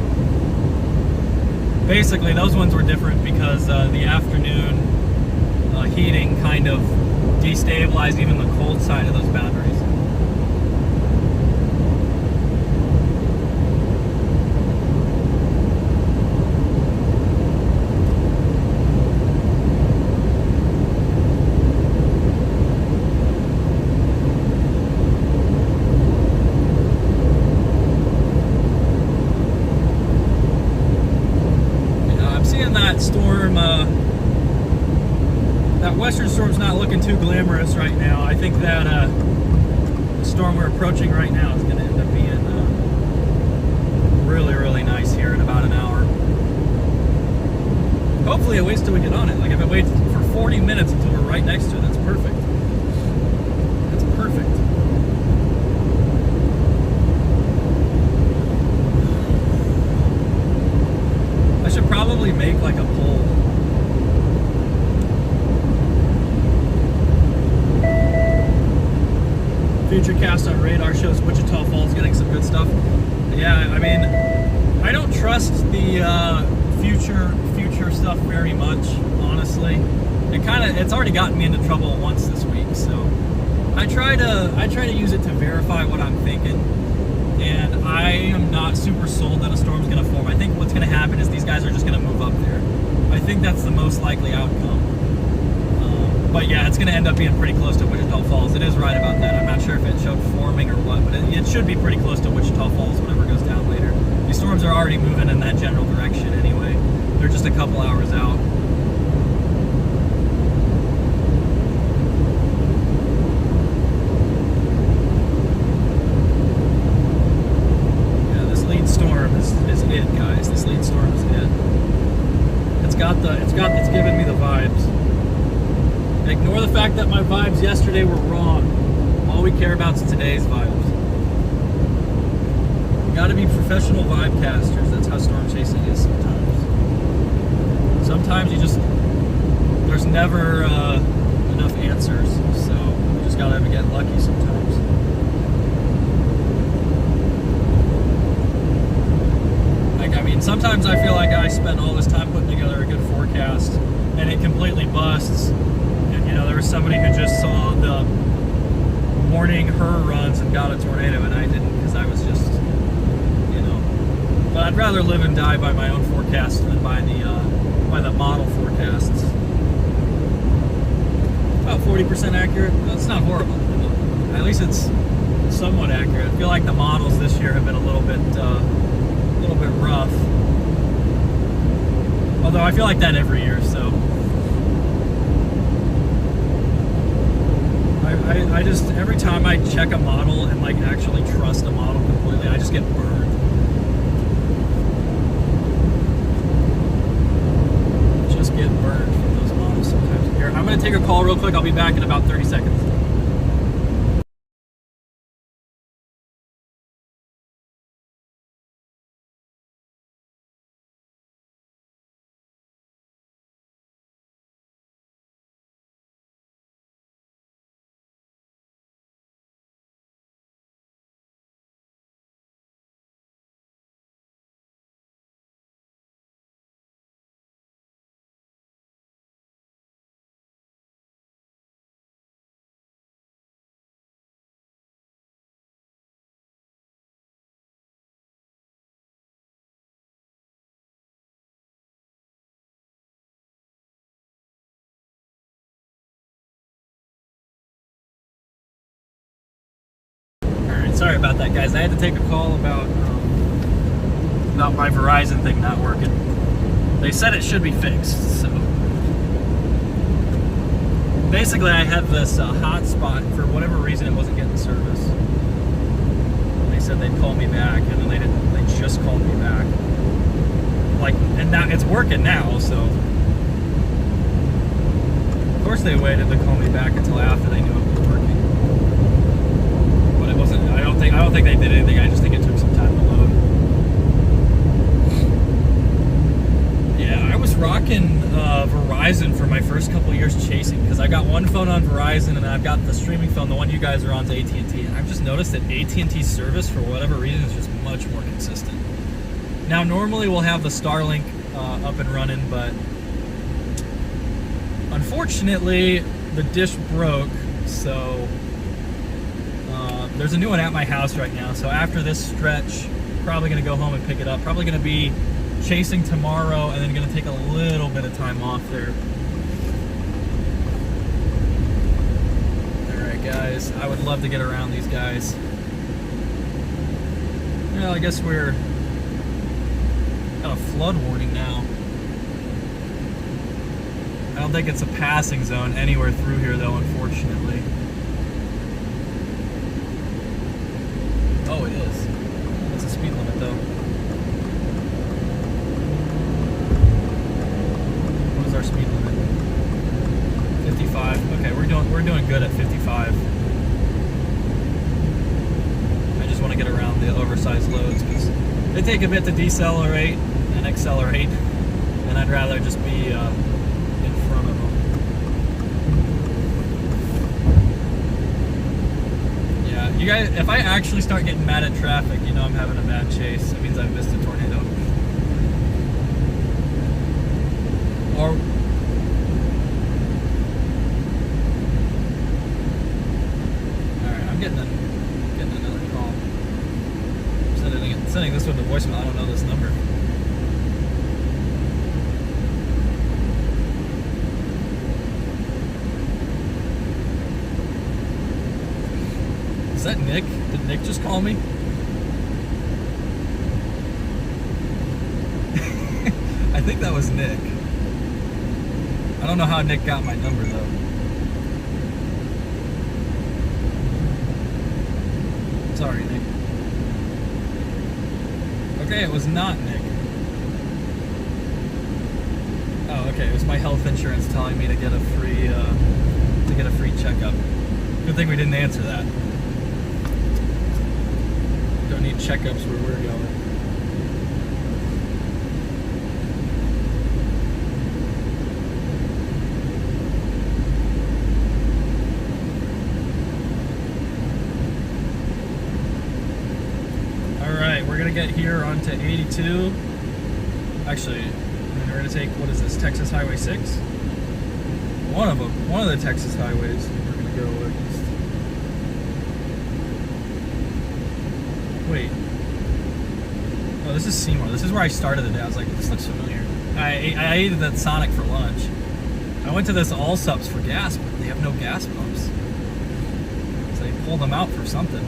Basically, those ones were different because the afternoon heating kind of destabilized even the cold side of those boundaries. I'm seeing that storm too glamorous right now. I think that the storm we're approaching right now is going to end up being really, really nice here in about an hour. Hopefully it waits till we get on it. Like if it waits for 40 minutes until we're right next to it, that's perfect. That's perfect. I should probably make like a poll. Future cast on radar shows Wichita Falls getting some good stuff. Yeah, I mean, I don't trust the future stuff very much, honestly. It's already gotten me into trouble once this week, so I try to use it to verify what I'm thinking, and I am not super sold that a storm's gonna form. I think what's gonna happen is these guys are just gonna move up there. I think that's the most likely outcome. But yeah, it's gonna end up being pretty close to Wichita Falls. It is right about that. I'm not sure if it showed forming or what, but it should be pretty close to Wichita Falls whenever it goes down later. These storms are already moving in that general direction anyway. They're just a couple hours out. Yeah, this lead storm is it, guys. This lead storm is it. It's giving me the vibes. Ignore the fact that my vibes yesterday were wrong. All we care about is today's vibes. You gotta be professional vibe casters. That's how storm chasing is sometimes. Sometimes there's never enough answers, so you just gotta get lucky sometimes. Like, I mean, sometimes I feel like I spent all this time putting together a good forecast and it completely busts. You know, there was somebody who just saw the morning her runs and got a tornado, and I didn't because I was just, you know. But I'd rather live and die by my own forecast than by the model forecasts. About 40% accurate. That's not horrible. At least it's somewhat accurate. I feel like the models this year have been a little bit rough. Although I feel like that every year, so. I just, every time I check a model and like actually trust a model completely, I just get burned. Just get burned from those models sometimes. Here, I'm going to take a call real quick. I'll be back in about 30 seconds. Sorry about that, guys. I had to take a call about my Verizon thing not working. They said it should be fixed, so basically I had this hotspot, for whatever reason it wasn't getting service. They said they'd call me back, and then they didn't. They just called me back. Like, and now it's working now, so of course they waited to call me back until after they knew it was working. But it wasn't. I don't think they did anything. I just think it took some time to load. Yeah, I was rocking Verizon for my first couple years chasing, because I got one phone on Verizon and I've got the streaming phone, the one you guys are on, to AT&T, and I've just noticed that AT&T service, for whatever reason, is just much more consistent. Now, normally we'll have the Starlink up and running, but unfortunately the dish broke, so there's a new one at my house right now. So after this stretch, probably going to go home and pick it up. Probably going to be chasing tomorrow, and then going to take a little bit of time off there. Alright guys, I would love to get around these guys. Well, I guess we're got a flood warning now. I don't think it's a passing zone anywhere through here, though, unfortunately. Oh, it is. That's a speed limit, though. What is our speed limit? 55. Okay, we're doing good at 55. I just want to get around the oversized loads because they take a bit to decelerate and accelerate, and I'd rather just be in front of them. Yeah, you guys, if I actually start getting mad at traffic, you know I'm having a bad chase. It means I've missed a tornado. Or I'm getting another call. I'm sending this one to voicemail. I don't know this number. Is that Nick? Did Nick just call me? I think that was Nick. I don't know how Nick got my number though. Sorry, Nick. Okay, it was not Nick. Oh, okay, it was my health insurance telling me to get a free checkup. Good thing we didn't answer that. Don't need checkups where we're going. We're gonna get here onto 82. Actually, we're gonna take, what is this, Texas Highway 6? One of the Texas highways. We're gonna go east. Wait. Oh, this is Seymour. This is where I started the day. I was like, this looks familiar. I ate at Sonic for lunch. I went to this Allsups for gas, but they have no gas pumps. So they pulled them out for something.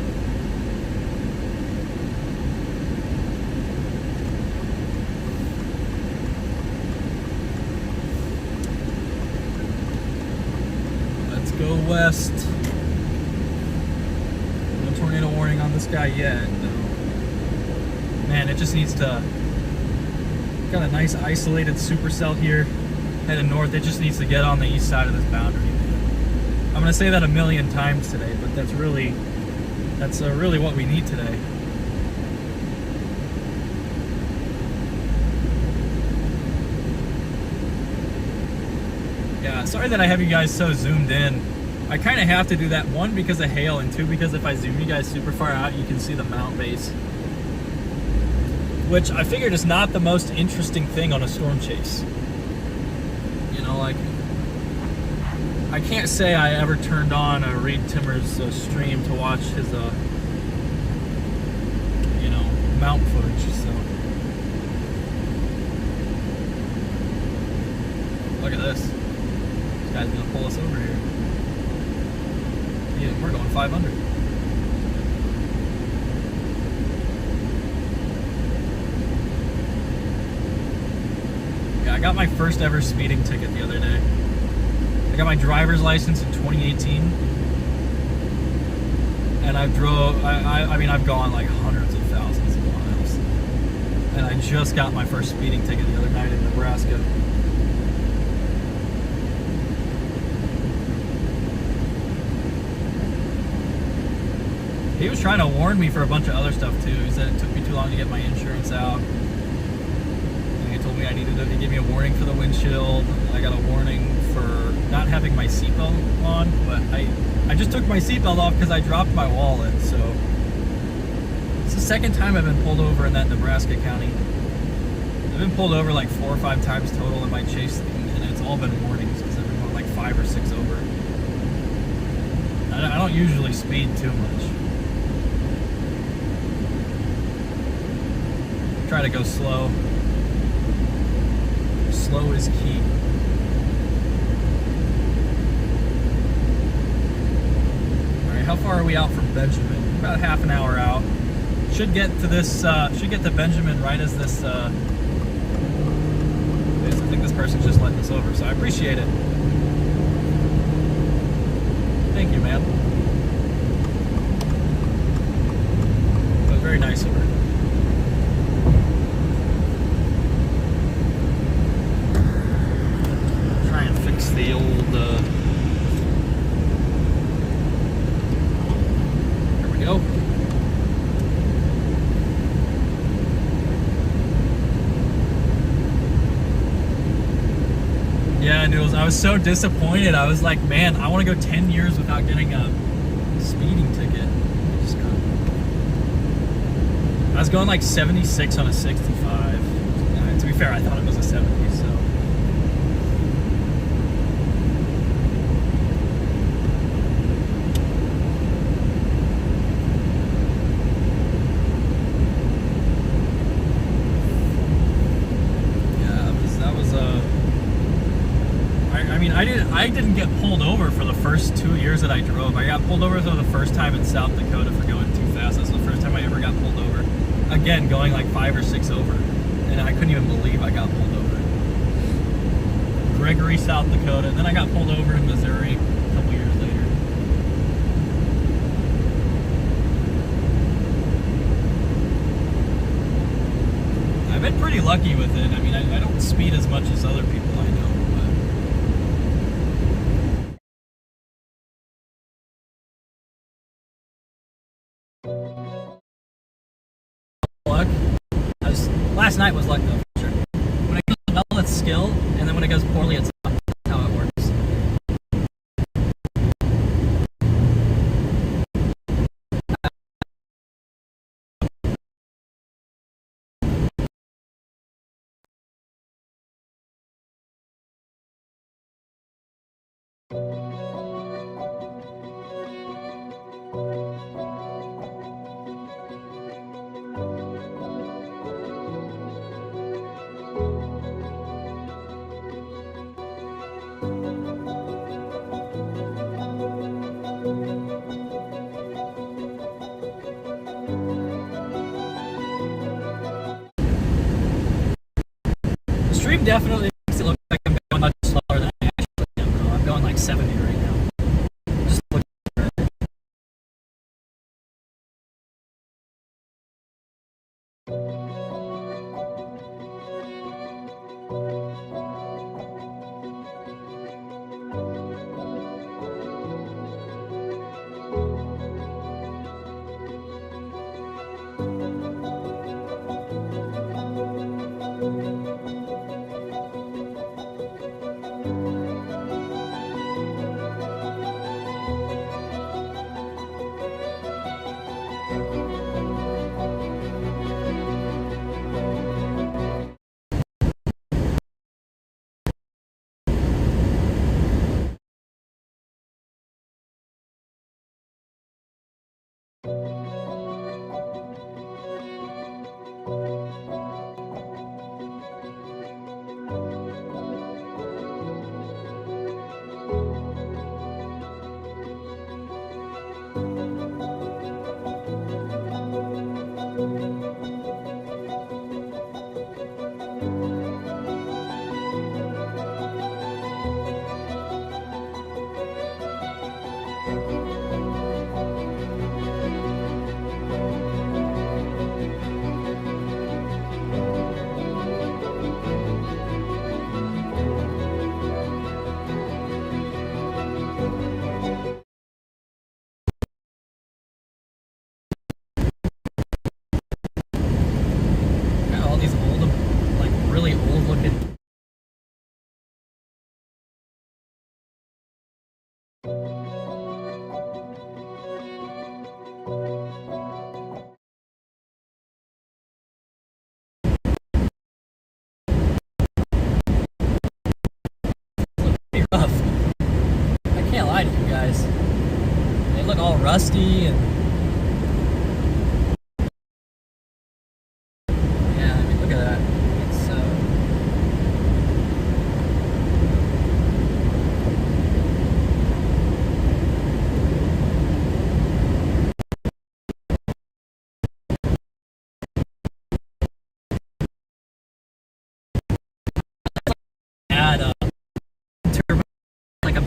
Go west. No tornado warning on this guy yet, though. Man, it just needs to. Got a nice isolated supercell here, heading north. It just needs to get on the east side of this boundary. I'm gonna say that a million times today, but that's really what we need today. Yeah, sorry that I have you guys so zoomed in. I kind of have to do that, one, because of hail, and two, because if I zoom you guys super far out, you can see the mount base. Which I figured is not the most interesting thing on a storm chase. You know, like, I can't say I ever turned on a Reed Timmer's stream to watch his, you know, mount footage, so. Look at this. This guy's gonna pull us over here. Yeah, we're going 500. Yeah, I got my first ever speeding ticket the other day. I got my driver's license in 2018. And I mean, I've gone like hundreds of thousands of miles. And I just got my first speeding ticket the other night in Nebraska. He was trying to warn me for a bunch of other stuff too. He said it took me too long to get my insurance out. And he told me I needed to, he gave me a warning for the windshield. I got a warning for not having my seatbelt on, but I just took my seatbelt off because I dropped my wallet. So it's the second time I've been pulled over in that Nebraska county. I've been pulled over like 4 or 5 times total in my chase, and it's all been warnings because I've been going like 5 or 6 over. I don't usually speed too much. Try to go slow. Slow is key. Alright, how far are we out from Benjamin? About half an hour out. Should get to this, should get to Benjamin right as this, I think this person's just letting us over, so I appreciate it. Thank you, man. That was very nice of her. Try and fix the old, there we go. Yeah, Noodles, I was so disappointed. I was like, man, I want to go 10 years without getting a speeding ticket. I just couldn't. I was going like 76 on a 65. To be fair, I thought it was a 70, so. I didn't get pulled over for the first 2 years that I drove. I got pulled over for the first time in South Dakota for going too fast. That's the first time I ever got pulled over. Again, going like 5 or 6 over. And I couldn't even believe I got pulled over. Gregory, South Dakota. Then I got pulled over in Missouri a couple years later. I've been pretty lucky with it. I mean, I don't speed as much as other people I know. Last night was luck though, for sure. When it goes well, it's skill, and then when it goes poorly, it's luck. That's how it works. Definitely makes it look like I'm going much slower than I actually am, though. I'm going like 70 right now. Just look at it. all rusty and yeah, I mean look at that. It's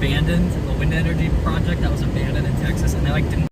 abandoned, the wind energy project that was abandoned in Texas, and they like didn't.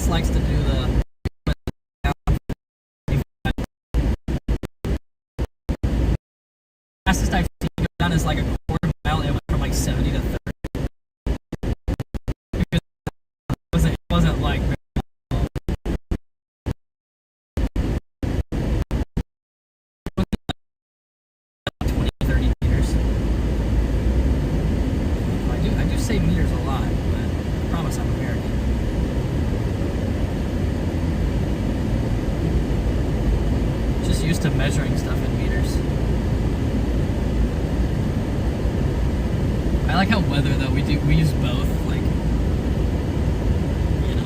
Likes to do the fastest I've seen go down is like a quarter mile. It went from like 70 to 30. It wasn't like 20, 30 meters. I do say meters a lot, but I promise I'm American. Used to measuring stuff in meters. I like how weather though, we use both, like, you know,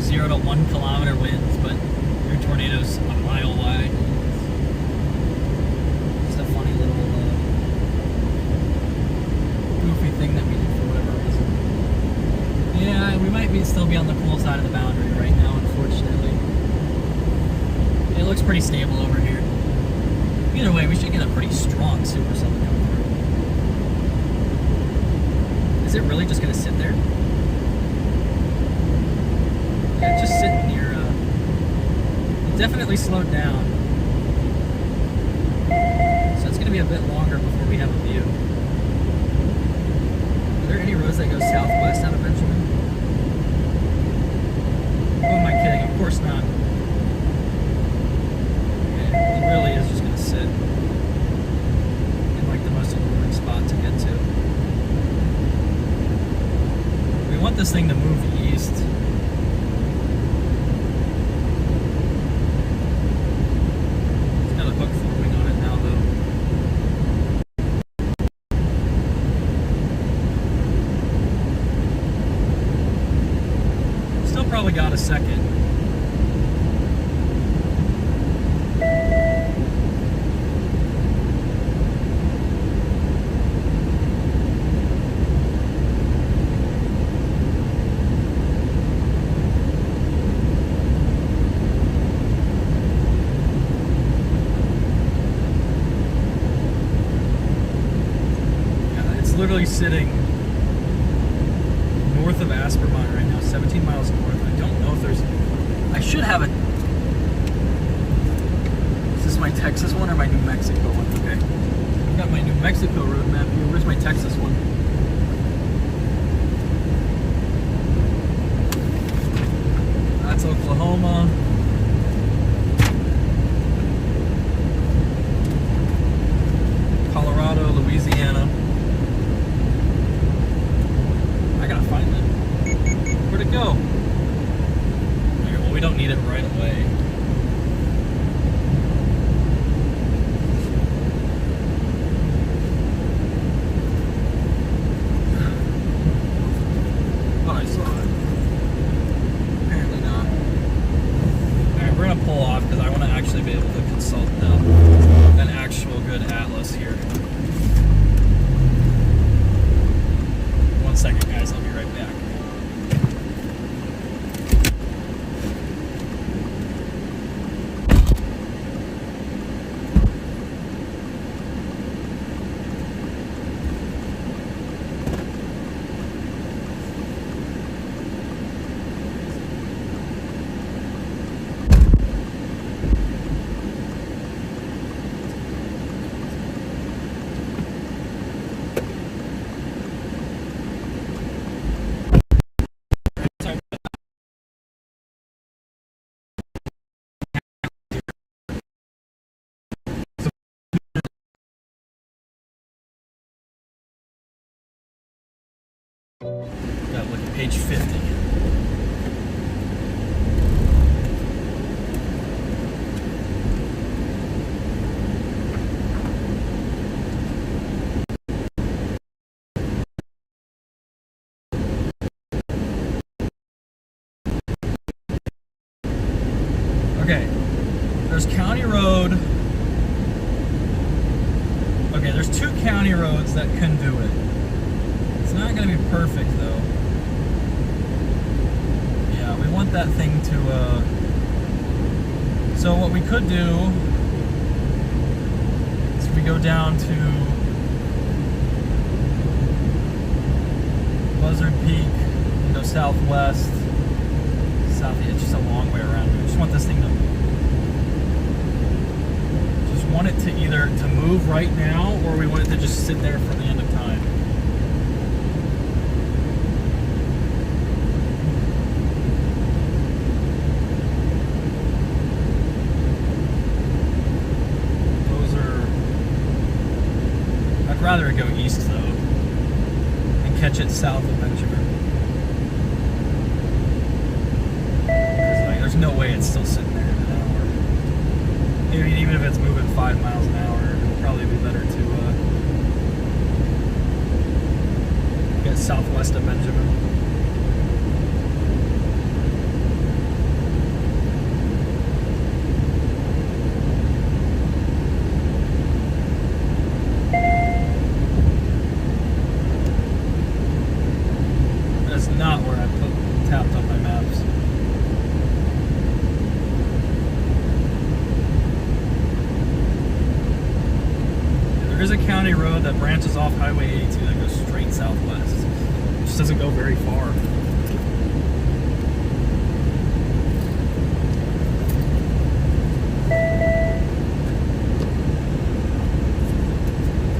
0 to 1 kilometer winds, but your tornado's a mile wide. It's just a funny little goofy thing that we do for whatever reason. Yeah, we might still be on the cool side of the boundary right now, unfortunately. It looks pretty stable over here. Either way, we should get a pretty strong supercell to come through. Is it really just going to sit there? Yeah, it's just sitting near, it definitely slowed down. So it's going to be a bit longer before we have a view. Are there any roads that go southwest out of Benjamin? Who am I kidding? Of course not. It really is just going to sit in like the most alluring spot to get to. We want this thing to move east. It's got a hook forming on it now though. Still probably got a second. Literally sitting north of Aspermont right now, 17 miles north. I don't know if there's... I should have a... Is this my Texas one or my New Mexico one? Okay. I've got my New Mexico road map here. Where's my Texas one? That's Oklahoma. Colorado, Louisiana. Find it. Where'd it go? Okay, well, we don't need it right away. Thought I saw it. Apparently not. Alright, we're gonna pull off because I want to actually be able to consult an actual good atlas here. One second, guys. I'll be right back. Gotta look at page 50. Okay, there's County Road. Okay, there's 2 county roads that can do it. It's not going to be perfect though. Yeah, we want that thing to, so what we could do is we go down to Buzzard Peak, and go southwest. It's just a long way around. We just want this thing to, just want it to either to move right now, or we want it to just sit there for the end of time. I'd rather it go east though, and catch it south of Benjamin. There's no way it's still sitting there in an hour. I mean, even if it's moving 5 miles an hour, it'll probably be better to get southwest of Benjamin. That's not where I tapped on my maps. There is a county road that branches off Highway 82 that goes straight southwest. It just doesn't go very far.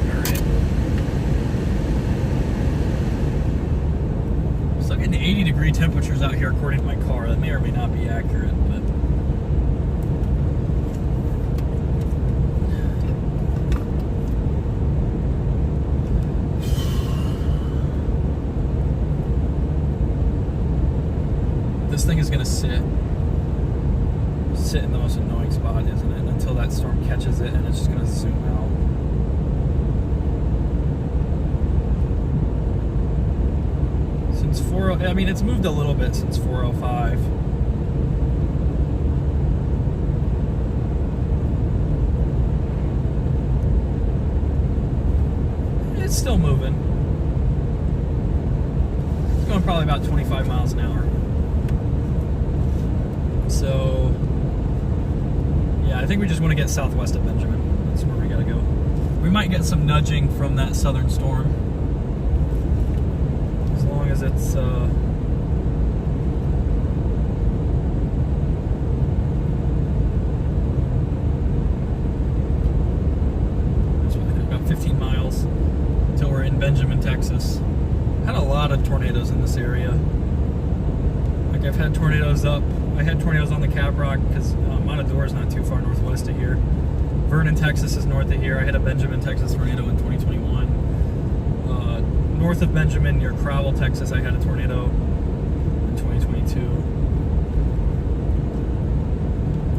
Alright. Still getting 80-degree temperatures out here according to my car. That may or may not be accurate, but this thing is going to sit in the most annoying spot, isn't it? Until that storm catches it, and it's just going to zoom out. Since 4, I mean, it's moved a little bit since 405. It's still moving. It's going probably about 25 miles an hour. So, yeah, I think we just want to get southwest of Benjamin. That's where we gotta go. We might get some nudging from that southern storm, as long as it's about 15 miles until we're in Benjamin, Texas. Had a lot of tornadoes in this area. Like, I've had tornadoes up. I had tornadoes on the Caprock because Matador is not too far northwest of here. Vernon, Texas is north of here. I had a Benjamin, Texas tornado in 2021. North of Benjamin, near Crowell, Texas, I had a tornado in 2022.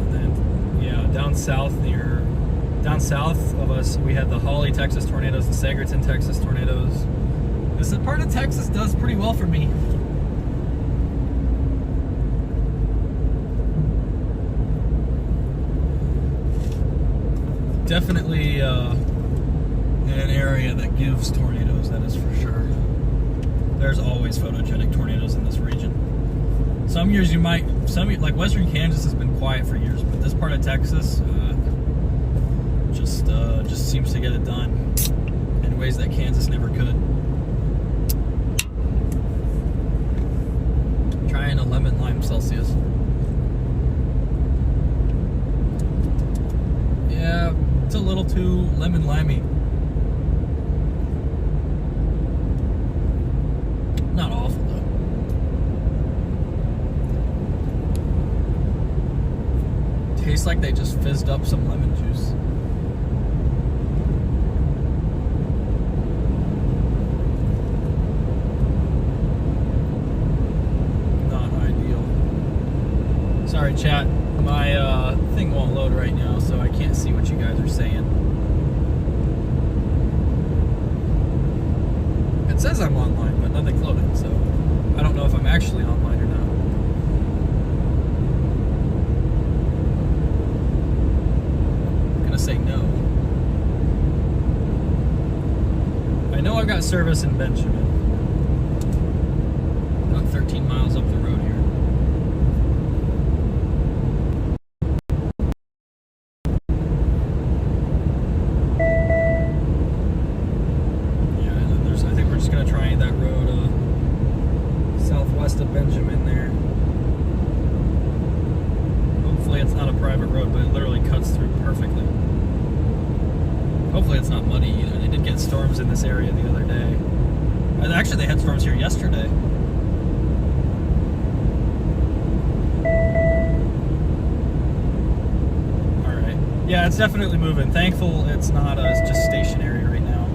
And then, yeah, down south of us, we had the Hawley, Texas tornadoes, the Sagerton, Texas tornadoes. This part of Texas does pretty well for me. Definitely in an area that gives tornadoes, that is for sure. There's always photogenic tornadoes in this region. Some years you might, like western Kansas has been quiet for years, but this part of Texas just seems to get it done in ways that Kansas never could. Trying a lemon lime Celsius. Yeah, it's a little too lemon limey. Not awful though. Tastes like they just fizzed up some lemon juice. Sorry, chat. My thing won't load right now, so I can't see what you guys are saying. It says I'm online, but nothing's loading, so I don't know if I'm actually online or not. I'm gonna say no. I know I've got service in Benjamin. About 13 miles up the road here. Of Benjamin there. Hopefully it's not a private road, but it literally cuts through perfectly. Hopefully it's not muddy either. They did get storms in this area the other day. Actually, they had storms here yesterday. Alright. Yeah, it's definitely moving. Thankful it's not just stationary right now.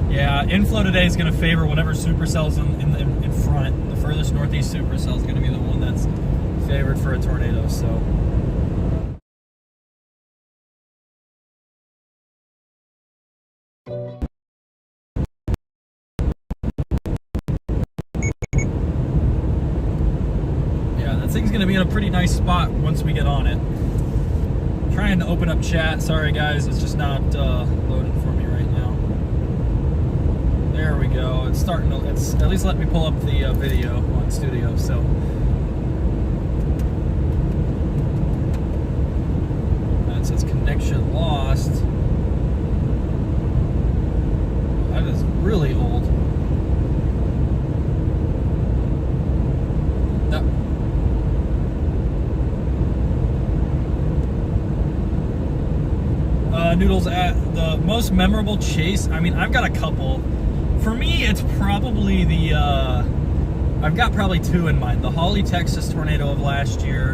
Yeah, inflow today is going to favor whatever supercell's in front. The furthest northeast supercell is going to be the one that's favored for a tornado, so. Yeah, that thing's going to be in a pretty nice spot once we get on it. Trying to open up chat. Sorry guys, it's just not loading for me right now. There we go. It's starting to, it's at least let me pull up the video on Studio, so. That says connection lost. That is really old. Noodles, at the most memorable chase, I mean, I've got a couple. For me, it's probably the, I've got probably two in mind. The Holly, Texas tornado of last year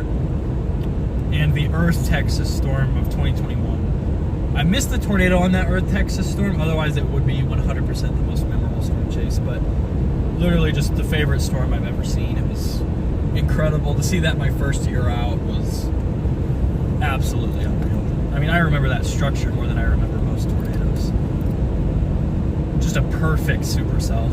and the Earth, Texas storm of 2021. I missed the tornado on that Earth, Texas storm. Otherwise, it would be 100% the most memorable storm chase. But literally just the favorite storm I've ever seen. It was incredible. To see that my first year out was absolutely unreal. I mean, I remember that structure more than I remember most tornadoes. Just a perfect supercell.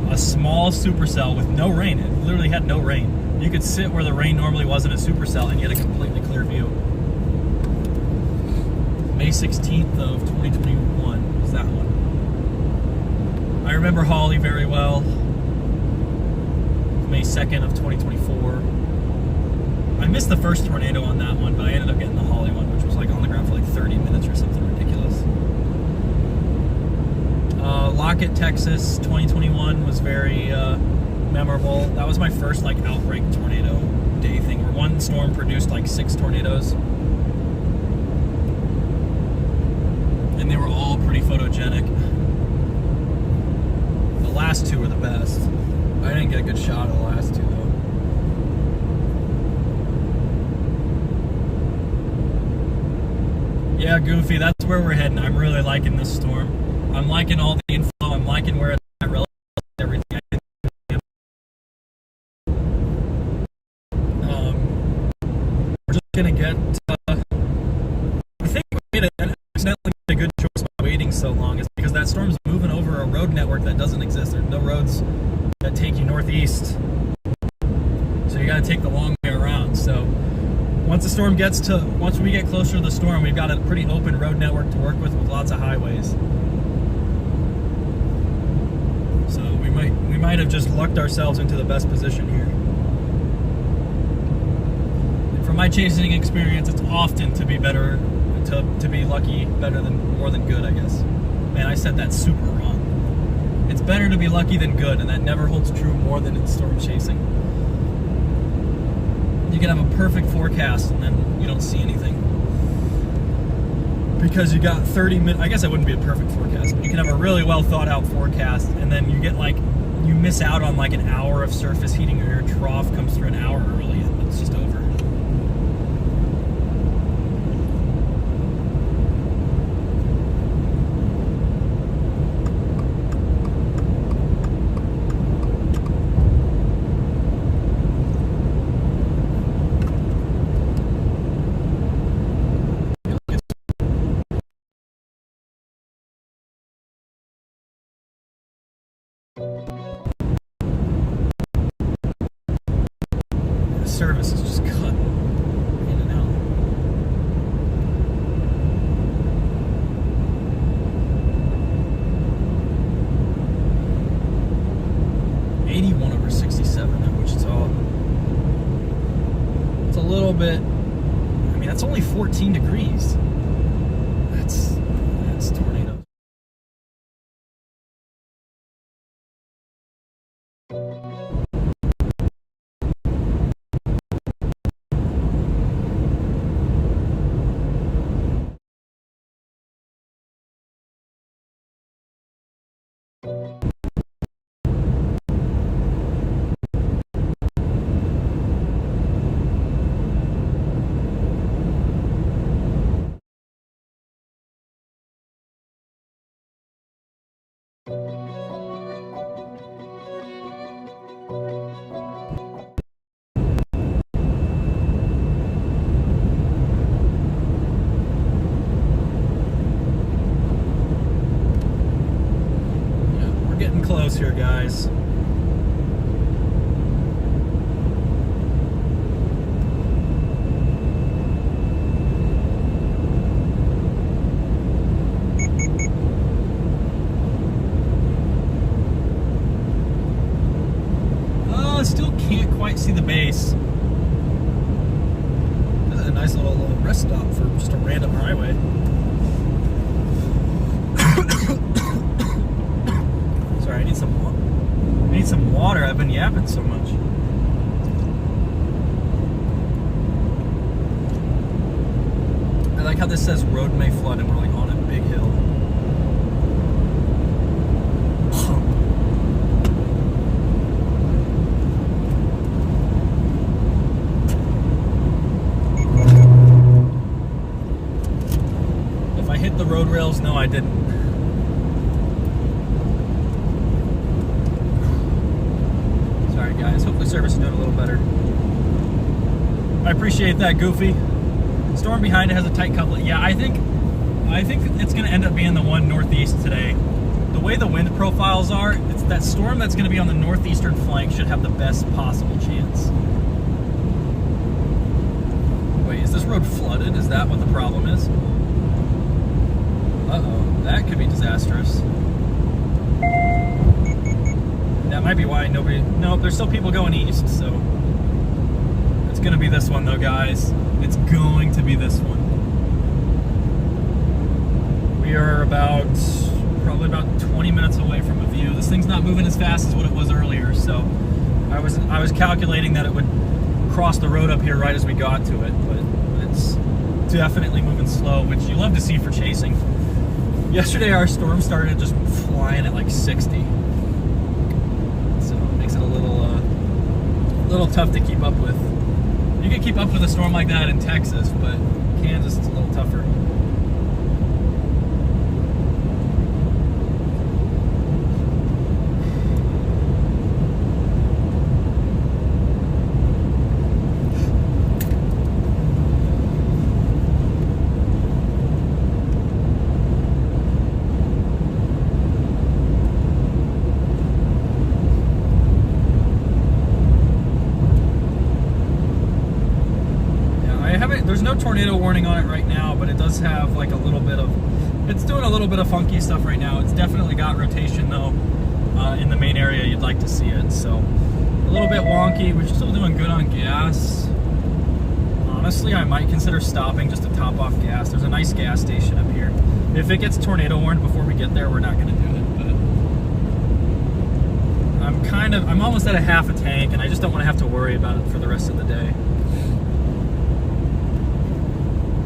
A small supercell with no rain. It literally had no rain. You could sit where the rain normally was in a supercell and you had a completely clear view. May 16th of 2021 was that one. I remember Holly very well. May 2nd of 2024. I missed the first tornado on that one, but I ended up getting the Holly one, which was like on the ground for like 30 minutes or something ridiculous. Lockett, Texas, 2021 was very memorable. That was my first like outbreak tornado day thing, where one storm produced like 6 tornadoes. And they were all pretty photogenic. The last 2 were the best. I didn't get a good shot of the last 2 though. Yeah, Goofy, that's where we're heading. I'm really liking this storm. I'm liking all the info. I'm liking where it's at relative to everything. We're just gonna get. I think we made accidentally made a good choice by waiting so long, is because that storm's moving over a road network that doesn't exist. There's no roads that take you northeast, so you got to take the long way around. So once we get closer to the storm, we've got a pretty open road network to work with lots of highways. So we might have just lucked ourselves into the best position here. And from my chasing experience, it's often to be better, to be lucky more than good, I guess. Man, I said that super wrong. It's better to be lucky than good, and that never holds true more than in storm chasing. You can have a perfect forecast and then you don't see anything. Because you got 30 minutes, I guess it wouldn't be a perfect forecast, but you can have a really well thought out forecast and then you get you miss out on like an hour of surface heating, or your trough comes through an hour early and it's just over. The service is just cut in and out. .67 at Wichita. It's a little bit. I mean, that's only 14 degrees. That's tornado. Close here, guys. Still can't quite see the base. This is a nice little rest stop for just a random highway. Sorry, I need some water. I've been yapping so much. I like how this says road may flood and we're like on a big hill. If I hit the road rails, no, I didn't. Guys, hopefully service is doing a little better. I appreciate that, Goofy. Storm behind it has a tight coupling. Yeah, I think it's going to end up being the one northeast today. The way the wind profiles are, it's that storm that's going to be on the northeastern flank should have the best possible chance. Wait, is this road flooded? Is that what the problem is? Uh-oh, that could be disastrous. That might be why nobody... Nope, there's still people going east, so... It's going to be this one, though, guys. It's going to be this one. We are probably about 20 minutes away from a view. This thing's not moving as fast as what it was earlier, so... I was calculating that it would cross the road up here right as we got to it, but it's definitely moving slow, which you love to see for chasing. Yesterday, our storm started just flying at like 60. A little tough to keep up with. You can keep up with a storm like that in Texas, but Kansas it's a little tougher. There's no tornado warning on it right now, but it does have like a little bit of, it's doing a little bit of funky stuff right now. It's definitely got rotation though in the main area you'd like to see it. So a little bit wonky. We're still doing good on gas. Honestly, I might consider stopping just to top off gas. There's a nice gas station up here. If it gets tornado warned before we get there, we're not going to do it. But I'm almost at a half a tank, and I just don't want to have to worry about it for the rest of the day.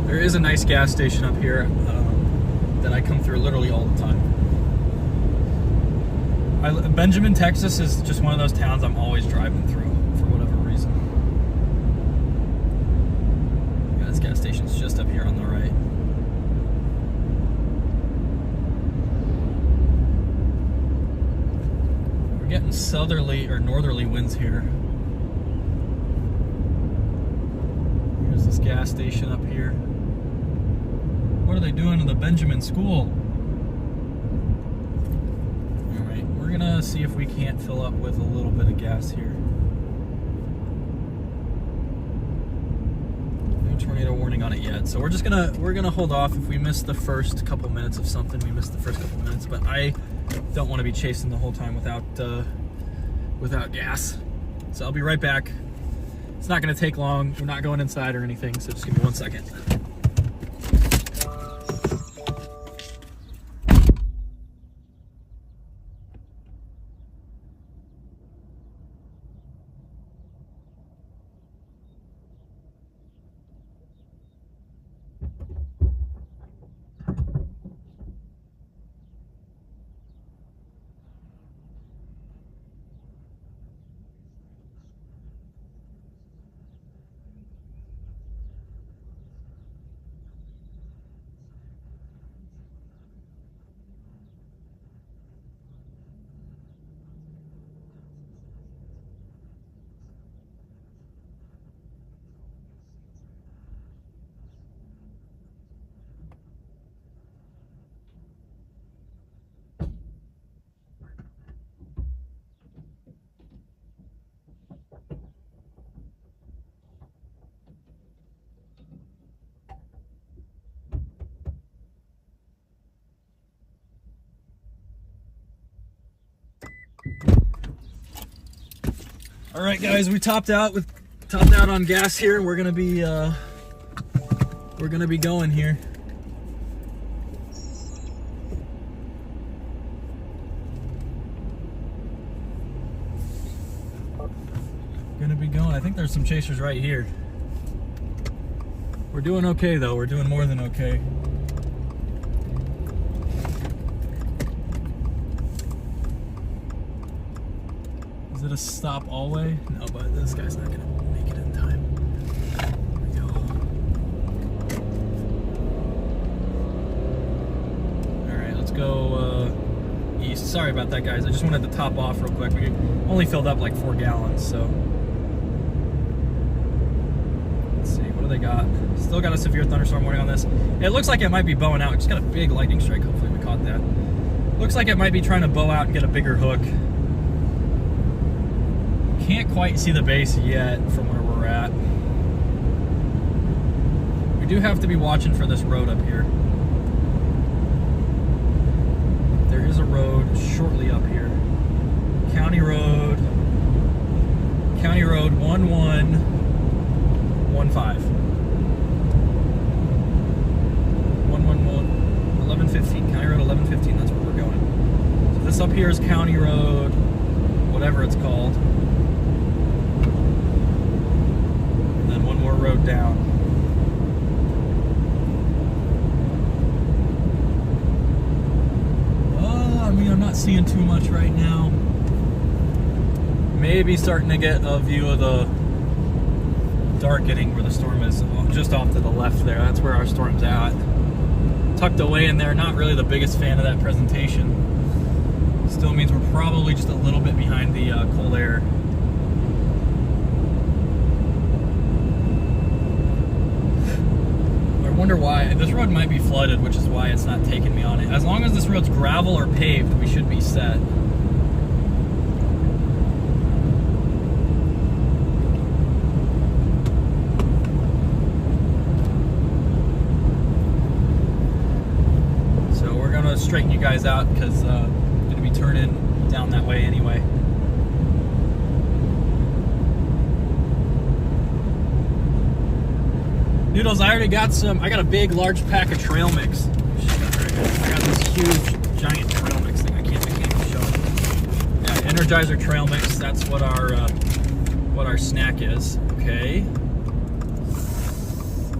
There is a nice gas station up here that I come through literally all the time. Benjamin, Texas is just one of those towns I'm always driving through for whatever reason. Yeah, this gas station's just up here on the right. We're getting southerly or northerly winds here. Here's this gas station up here. What are they doing to the Benjamin school? Alright, we're gonna gonna see if we can't fill up with a little bit of gas here. No tornado warning on it yet, so we're gonna hold off. If we miss the first couple minutes of something, we missed the first couple minutes. But I don't want to be chasing the whole time without gas. So I'll be right back. It's not gonna take long. We're not going inside or anything, so just give me 1 second. All right, guys, we topped out on gas here, and we're gonna be going here. I think there's some chasers right here. We're doing okay though. We're doing more than okay. Is it a stop all way? No, but this guy's not gonna make it in time. There we go. All right, let's go east. Sorry about that, guys. I just wanted to top off real quick. We only filled up like 4 gallons, so. Let's see, what do they got? Still got a severe thunderstorm warning on this. It looks like it might be bowing out. It just got a big lightning strike. Hopefully we caught that. Looks like it might be trying to bow out and get a bigger hook. Can't quite see the base yet from where we're at. We do have to be watching for this road up here. There is a road shortly up here. County Road 1115. 1115, County Road 1115, that's where we're going. So this up here is County Road, whatever it's called. And then one more road down. I mean, I'm not seeing too much right now. Maybe starting to get a view of the darkening where the storm is, just off to the left there. That's where our storm's at. Tucked away in there, not really the biggest fan of that presentation. Still means we're probably just a little bit behind the cold air. I wonder why. This road might be flooded, which is why it's not taking me on it. As long as this road's gravel or paved, we should be set. Straighten you guys out because I'm going to be turning down that way anyway. Noodles, I already got I got a big, large pack of trail mix. I got this huge, giant trail mix thing. I can't even show it. Yeah, Energizer trail mix. That's what our snack is. Okay.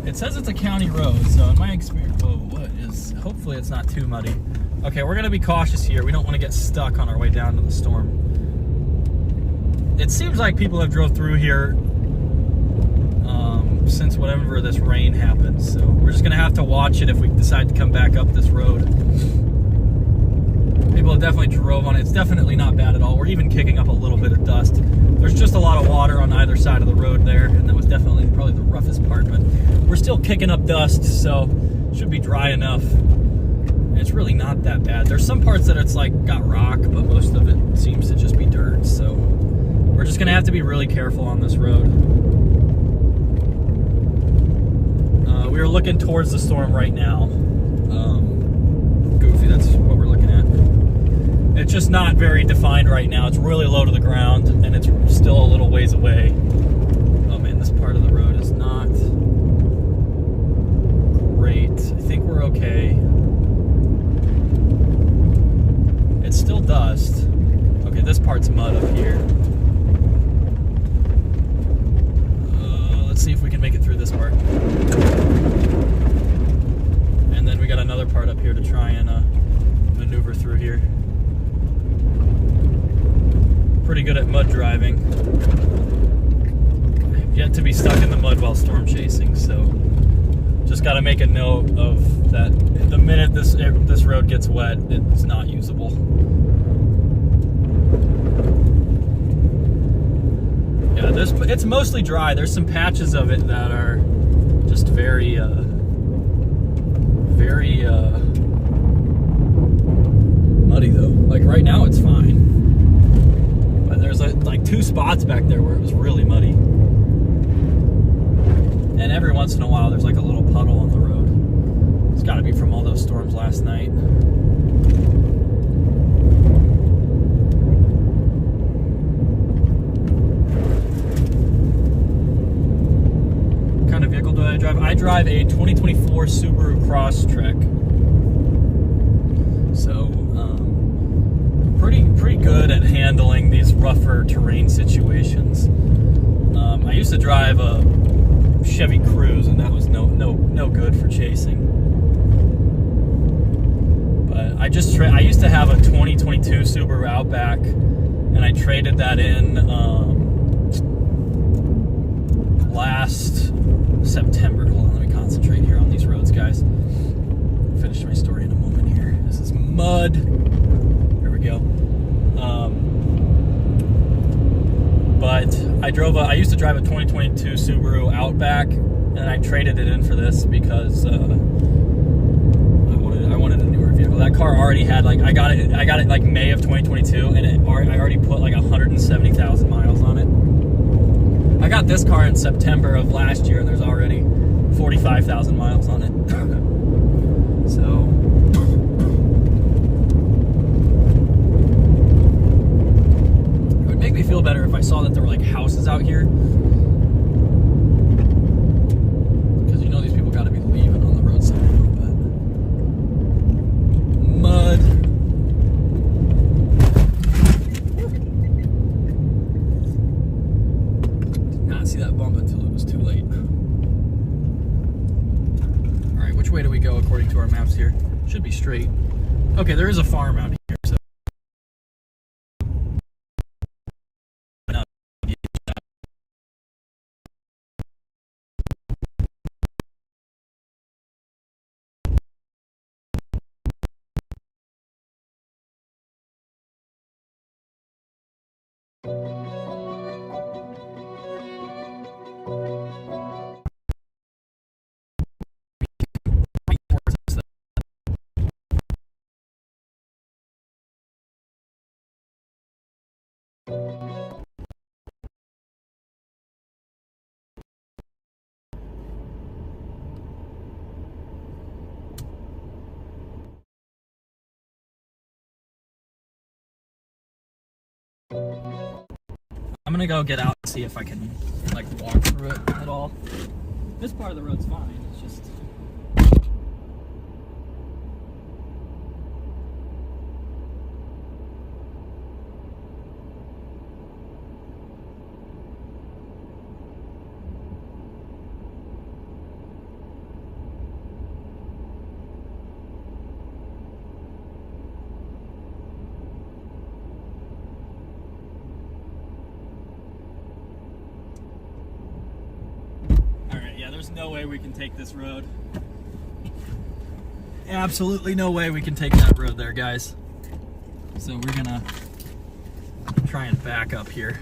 It says it's a county road, so in my experience, hopefully it's not too muddy. Okay, we're gonna be cautious here. We don't want to get stuck on our way down to the storm. It seems like people have drove through here since whatever this rain happened, so we're just gonna have to watch it if we decide to come back up this road. People have definitely drove on it. It's definitely not bad at all. We're even kicking up a little bit of dust. There's just a lot of water on either side of the road there, and that was definitely probably the roughest part, but we're still kicking up dust, so it should be dry enough. It's really not that bad. There's some parts that it's like got rock, but most of it seems to just be dirt. So we're just gonna have to be really careful on this road. We are looking towards the storm right now. Goofy, that's what we're looking at. It's just not very defined right now. It's really low to the ground, and it's still a little ways away. Oh man, this part of the road is not great. I think we're okay. It's still dust. Okay, this part's mud up here. Let's see if we can make it through this part. And then we got another part up here to try and maneuver through here. Pretty good at mud driving. I've yet to be stuck in the mud while storm chasing, so just got to make a note of that. The minute this road gets wet, it's not usable. Yeah, it's mostly dry. There's some patches of it that are just very muddy though. Like right now, it's fine. But there's like 2 spots back there where it was really muddy. And every once in a while, there's like a little puddle on the road. It's got to be from all those storms last night. What kind of vehicle do I drive? I drive a 2024 Subaru Crosstrek. So, pretty good at handling these rougher terrain situations. I used to drive a Chevy Cruze, and that was no good for chasing. But I used to have a 2022 Subaru Outback, and I traded that in last September. Hold on, let me concentrate here on these roads, guys. I'll finish my story in a moment here. This is mud. Here we go. But I used to drive a 2022 Subaru Outback, and I traded it in for this because I wanted a newer vehicle. That car already had I got it like May of 2022, and I already put like 170,000 miles on it. I got this car in September of last year, and there's already 45,000 miles on it. So. Make me feel better if I saw that there were like houses out here, because you know these people got to be leaving on the roadside. But mud. Did not see that bump until it was too late. All right, which way do we go according to our maps here? Should be straight. Okay, there is a farm out here. So. I'm gonna go get out and see if I can like walk through it at all. This part of the road's fine. It's just there's no way we can take this road. Absolutely no way we can take that road there, guys. So we're gonna try and back up here.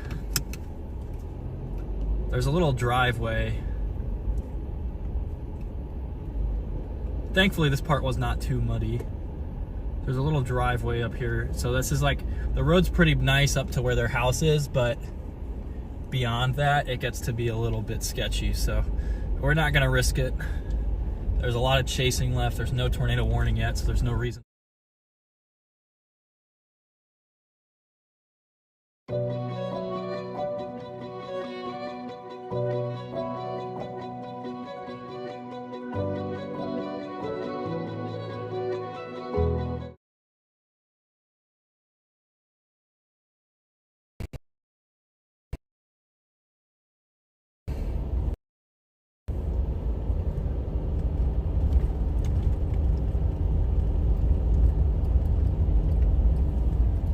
There's a little driveway. Thankfully, this part was not too muddy. There's a little driveway up here. So this is like, the road's pretty nice up to where their house is, but beyond that, it gets to be a little bit sketchy. So we're not gonna risk it. There's a lot of chasing left. There's no tornado warning yet, so there's no reason.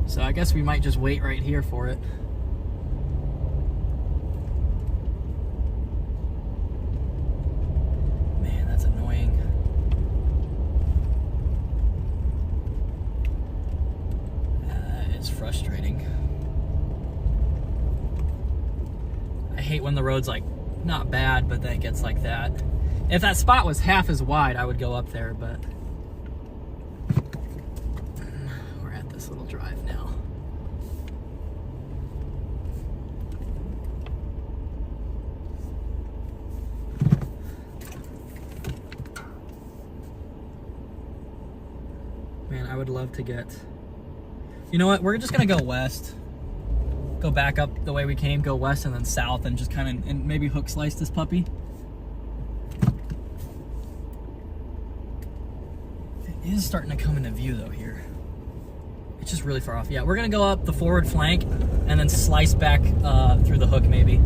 So I guess we might just wait right here for it. Man, that's annoying. It's frustrating. I hate when the road's like not bad, but then it gets like that. If that spot was half as wide, I would go up there, but we're at this little drive now. Man, I would love to get... You know what? We're just gonna go west. Go back up the way we came, go west and then south, and just kind of, and maybe hook slice this puppy. It is starting to come into view though here. It's just really far off. Yeah, we're gonna go up the forward flank and then slice back through the hook maybe.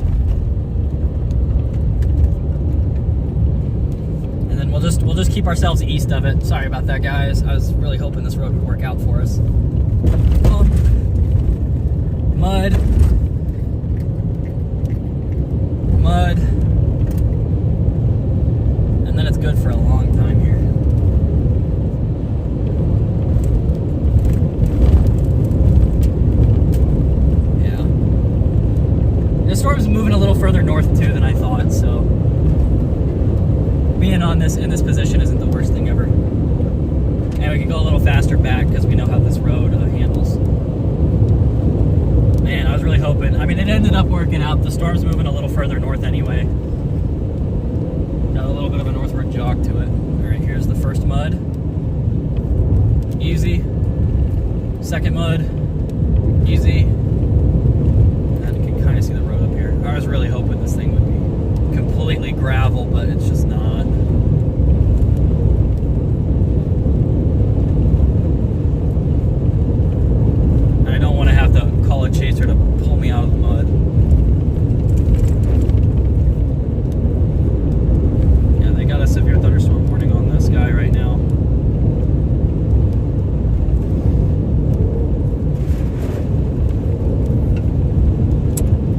And then we'll just keep ourselves east of it. Sorry about that, guys. I was really hoping this road would work out for us. Oh. Mud. Mud. And then it's good for a long time here. Yeah. The storm's moving a little further north too than I thought, so being on this in this position isn't the worst thing ever. And we can go a little faster back because we know how this road handles. Man, I was really hoping. I mean, it ended up working out. The storm's moving a little further north anyway. Got a little bit of a northward jog to it. All right, here's the first mud. Easy. Second mud. Easy. And you can kind of see the road up here. I was really hoping this thing would be completely gravel, but it's just not. I don't want to have to call a chaser to pull me out of the mud. Yeah, they got a severe thunderstorm warning on this guy right now.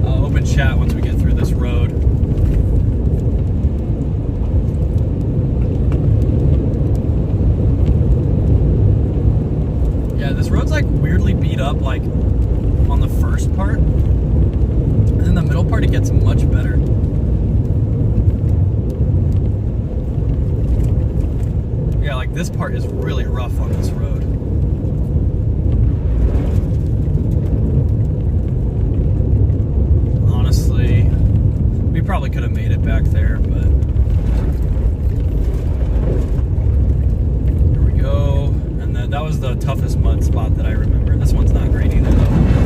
I'll open chat once we get through this road. Yeah, this road's like weirdly beat up, like on the first part, and then the middle part it gets much better. Yeah, like this part is really rough on this road. Honestly, we probably could have made it back there, but here we go. And that was the toughest mud spot that I remember. This one's not great either though.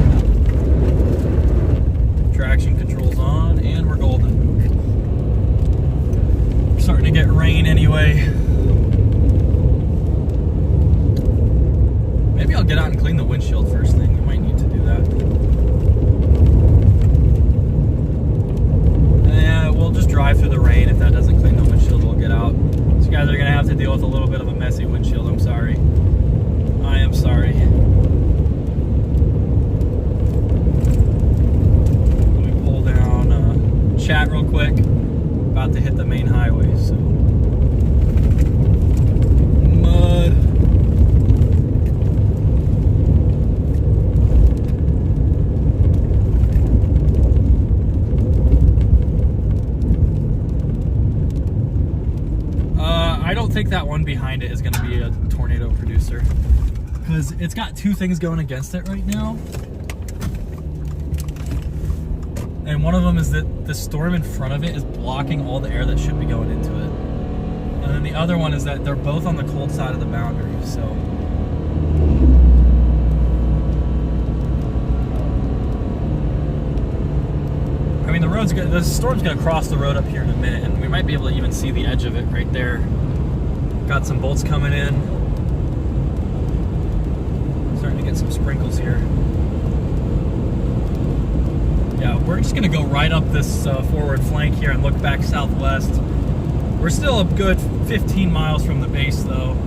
Traction control's on, and we're golden. Starting to get rain anyway. Maybe I'll get out and clean the windshield first thing. We might need to do that. Yeah, we'll just drive through the rain. If that doesn't clean the windshield, we'll get out. So you guys are gonna have to deal with a little bit of a messy windshield. I'm sorry. I am sorry. Chat real quick. About to hit the main highway, so mud. I don't think that one behind it is going to be a tornado producer. because it's got two things going against it right now. And one of them is that the storm in front of it is blocking all the air that should be going into it. And then the other one is that they're both on the cold side of the boundary, so. I mean, the storm's gonna cross the road up here in a minute, and we might be able to even see the edge of it right there. Got some bolts coming in. Starting to get some sprinkles here. Yeah, we're just gonna go right up this forward flank here and look back southwest. We're still a good 15 miles from the base though.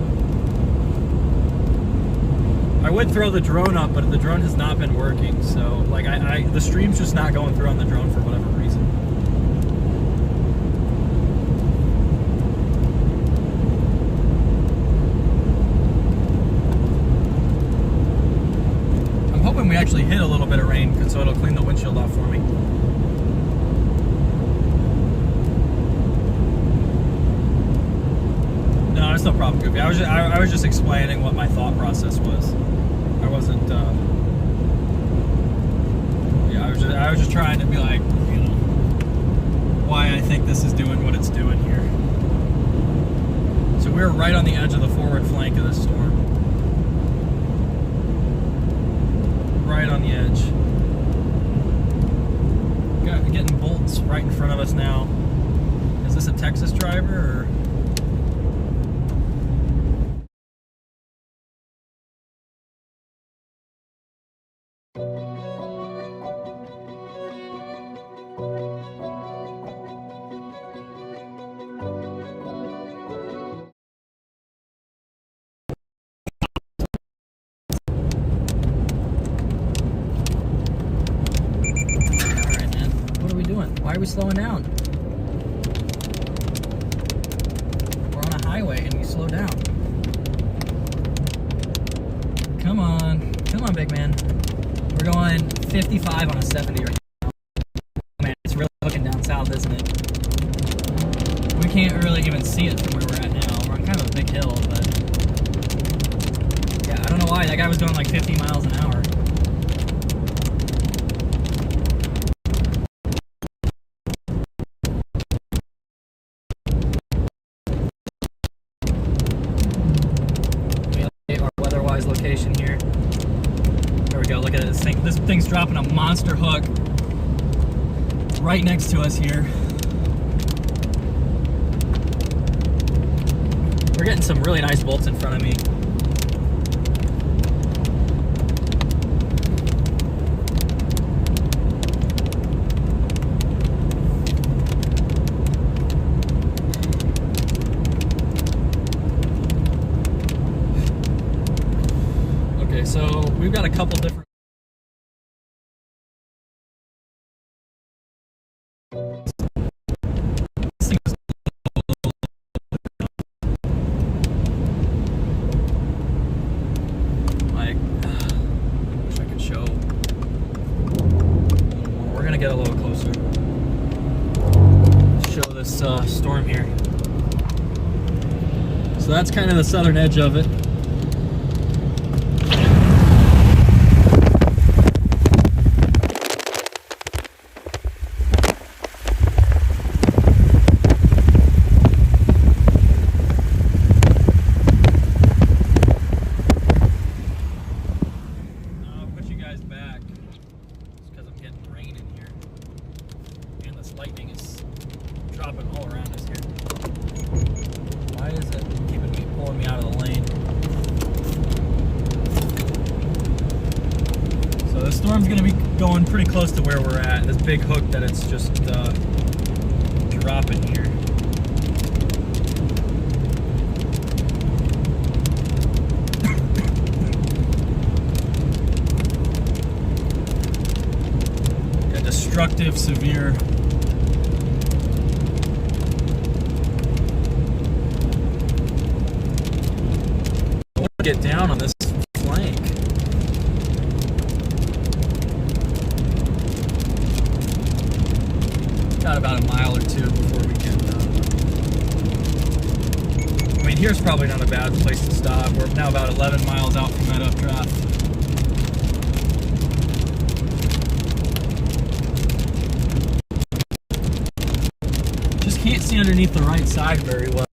I would throw the drone up, but the drone has not been working, so like the stream's just not going through on the drone for whatever reason. I'm hoping we actually hit a little bit of rain, so it'll clean the windshield off for me. No, it's no problem, Goofy. I was just explaining what my thought process was. I wasn't. Yeah, I was just trying to be like, you know, why I think this is doing what it's doing here. So we're right on the edge of the forward flank of this storm. Right on the edge. Getting bolts right in front of us now. Is this a Texas driver or? Why are we slowing down? We're on a highway and we slow down. Come on, big man. We're going 55 on a 70 right now. Man, it's really looking down south, isn't it? We can't really even see it from where we're at now. We're on kind of a big hill, but yeah, I don't know why. That guy was going like 50 miles an hour. Location here. There we go. Look at this thing. This thing's dropping a monster hook right next to us here. We're getting some really nice bolts in front of me. So we've got a couple different. Like, wish I could show. We're gonna get a little closer. Show this storm here. So that's kind of the southern edge of it. Lightning is dropping all around us here. Why is it pulling me out of the lane? So the storm's going to be going pretty close to where we're at. This big hook that it's just dropping here. Yeah, destructive, severe. Get down on this flank. Got about a mile or two before we can. I mean, here's probably not a bad place to stop. We're now about 11 miles out from that updraft. Just can't see underneath the right side very well.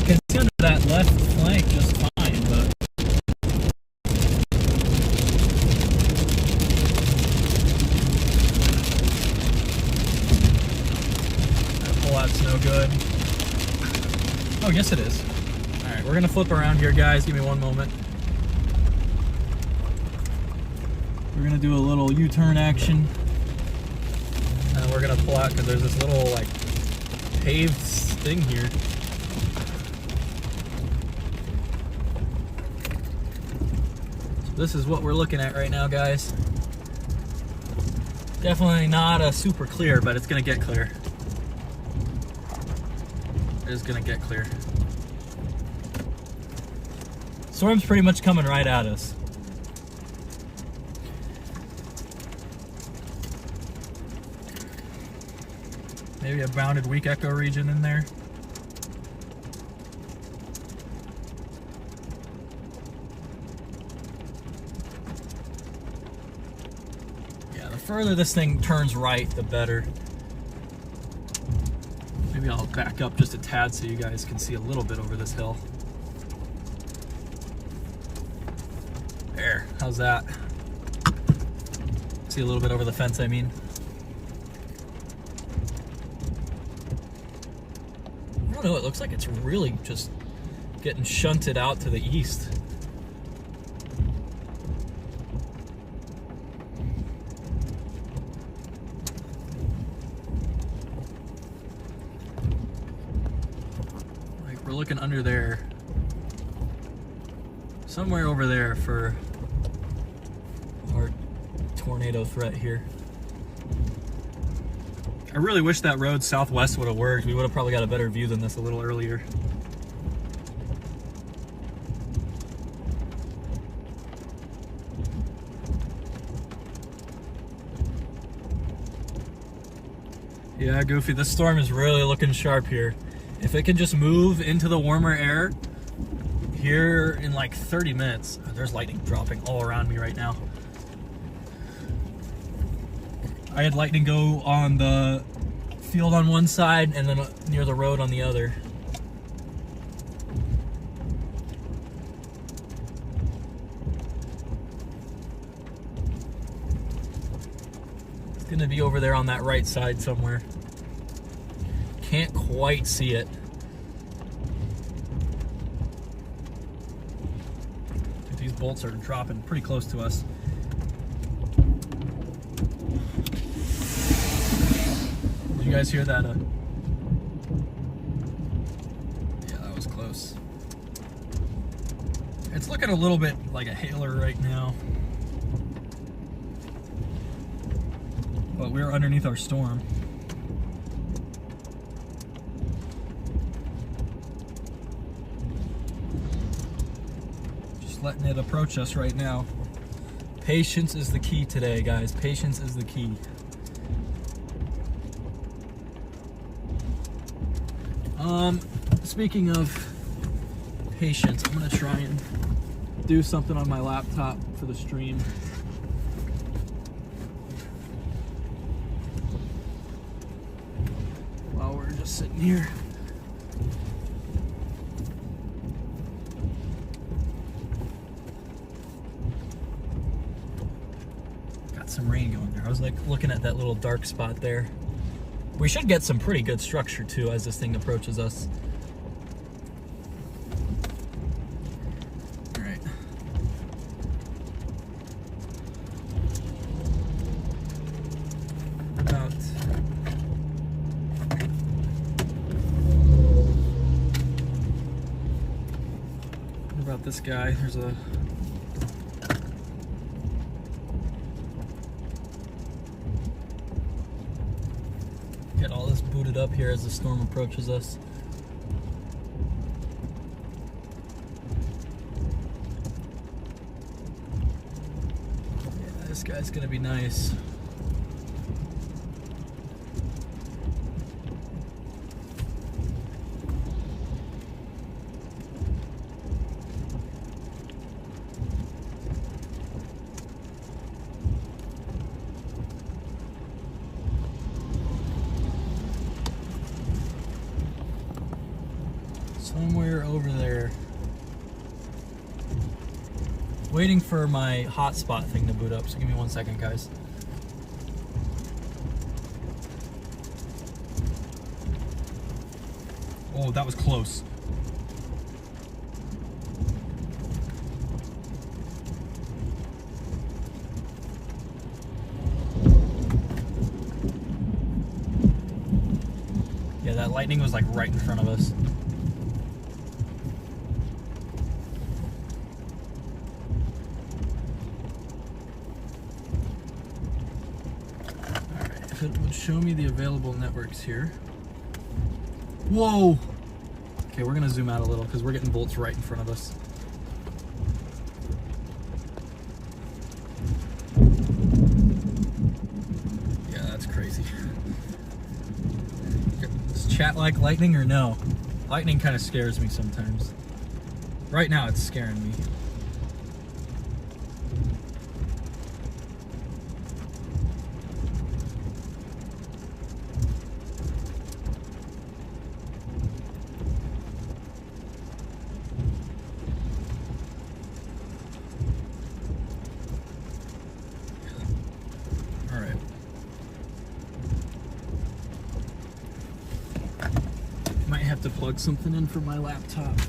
Can see under that left flank just fine, but that pull out's no good. Oh, yes it is. Alright, we're gonna flip around here, guys. Give me one moment. We're gonna do a little U-turn action. And we're gonna pull out because there's this little like paved thing here. This is what we're looking at right now, guys. Definitely not a super clear, but it's gonna get clear. It is gonna get clear. Storm's pretty much coming right at us. Maybe a bounded weak echo region in there. The further this thing turns right, the better. Maybe I'll back up just a tad so you guys can see a little bit over this hill. There, how's that? See a little bit over the fence, I mean. I don't know, it looks like it's really just getting shunted out to the east. We're looking under there, somewhere over there for our tornado threat here. I really wish that road southwest would have worked. We would have probably got a better view than this a little earlier. Yeah, Goofy, this storm is really looking sharp here. If it can just move into the warmer air here in like 30 minutes. There's lightning dropping all around me right now. I had lightning go on the field on one side and then near the road on the other. It's gonna be over there on that right side somewhere. Can't quite see it. Dude, these bolts are dropping pretty close to us. Did you guys hear that? Yeah, that was close. It's looking a little bit like a hailer right now. But we're underneath our storm. Letting it approach us right now. Patience is the key today, guys. Patience is the key. Speaking of patience, I'm gonna try and do something on my laptop for the stream. While we're just sitting here. Some rain going there. I was like looking at that little dark spot there. We should get some pretty good structure too as this thing approaches us. All right. What about this guy? There's a booted up here as the storm approaches us. Yeah, this guy's gonna be nice. Waiting for my hotspot thing to boot up, so give me 1 second, guys. Oh, that was close. Yeah, that lightning was like right in front of us. Alright, if it would show me the available networks here. Whoa! Okay, we're gonna zoom out a little because we're getting bolts right in front of us. Yeah, that's crazy. Does chat like lightning or no? Lightning kind of scares me sometimes. Right now it's scaring me. To plug something in for my laptop.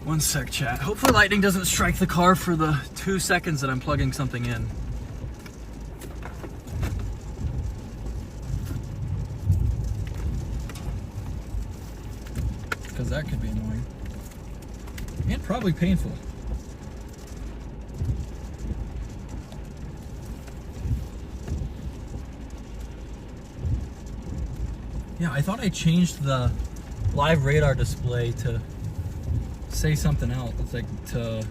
One sec, chat. Hopefully lightning doesn't strike the car for the 2 seconds that I'm plugging something in. Because that could be annoying. And probably painful. Yeah, I thought I changed the live radar display to say something else. It's like to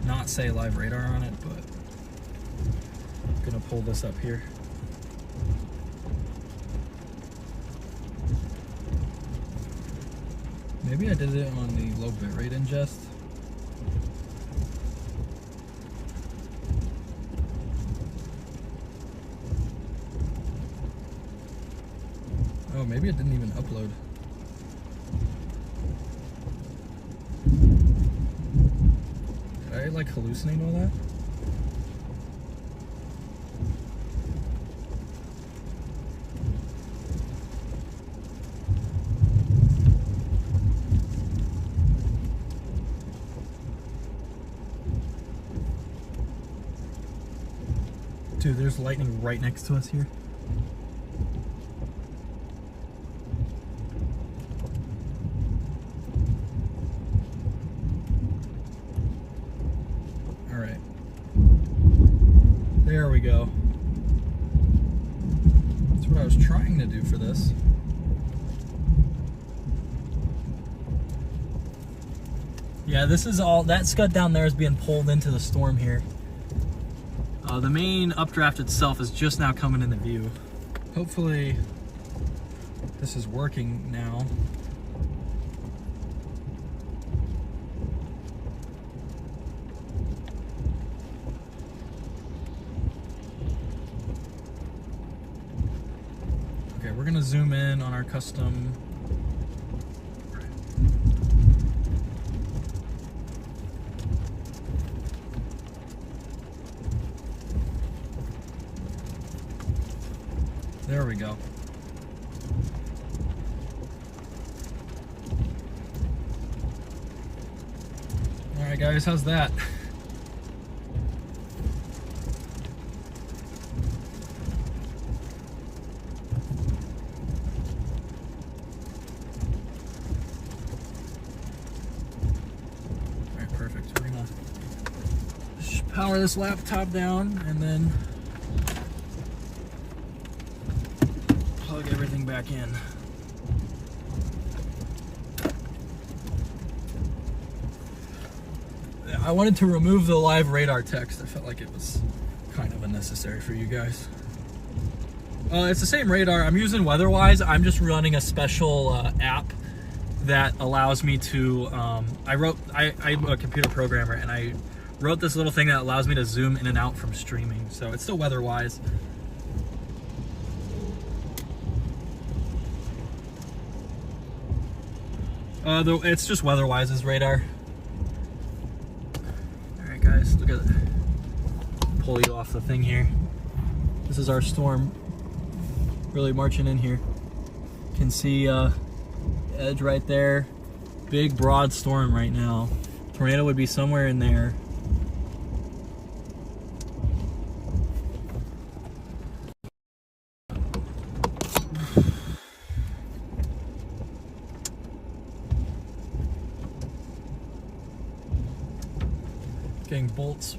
not say live radar on it, but I'm gonna pull this up here. Maybe I did it on the low bitrate ingest. Oh, maybe it didn't even upload. Did I like hallucinate all that? Dude, there's lightning right next to us here. There we go. That's what I was trying to do for this. Yeah, this is all, that scud down there is being pulled into the storm here. The main updraft itself is just now coming into view. Hopefully this is working now. Okay, we're gonna zoom in on our custom. There we go. All right, guys, how's that? Power this laptop down and then plug everything back in. I wanted to remove the live radar text. I felt like it was kind of unnecessary for you guys. It's the same radar. I'm using WeatherWise. I'm just running a special app that allows me to, I'm a computer programmer and I wrote this little thing that allows me to zoom in and out from streaming. So it's still WeatherWise. It's just WeatherWise's radar. All right, guys, look at it. Pull you off the thing here. This is our storm really marching in here. You can see edge right there. Big, broad storm right now. Tornado would be somewhere in there. Getting bolts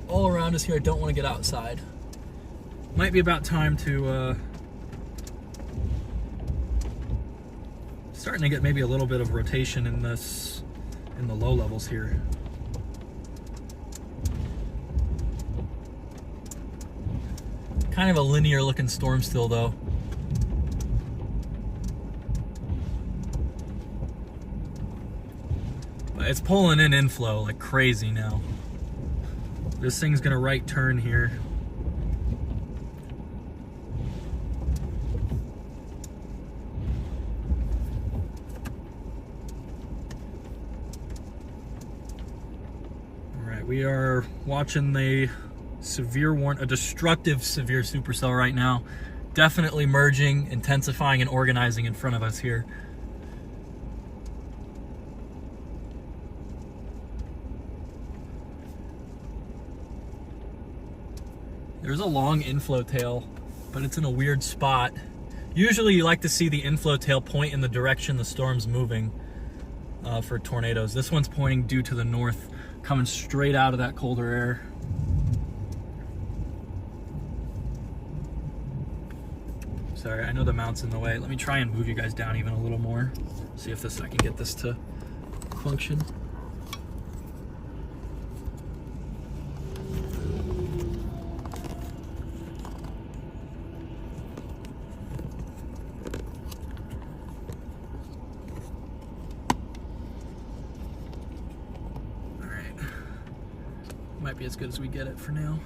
all around us here. I don't want to get outside. Might be about time to starting to get maybe a little bit of rotation in this, in the low levels here. Kind of a linear looking storm still though. But it's pulling in inflow like crazy now. This thing's gonna right turn here. All right, we are watching the a destructive severe supercell right now. Definitely merging, intensifying, and organizing in front of us here. There's a long inflow tail, but it's in a weird spot. Usually you like to see the inflow tail point in the direction the storm's moving for tornadoes. This one's pointing due to the north, coming straight out of that colder air. Sorry, I know the mount's in the way. Let me try and move you guys down even a little more. See if I can get this to function. Might be as good as we get it for now.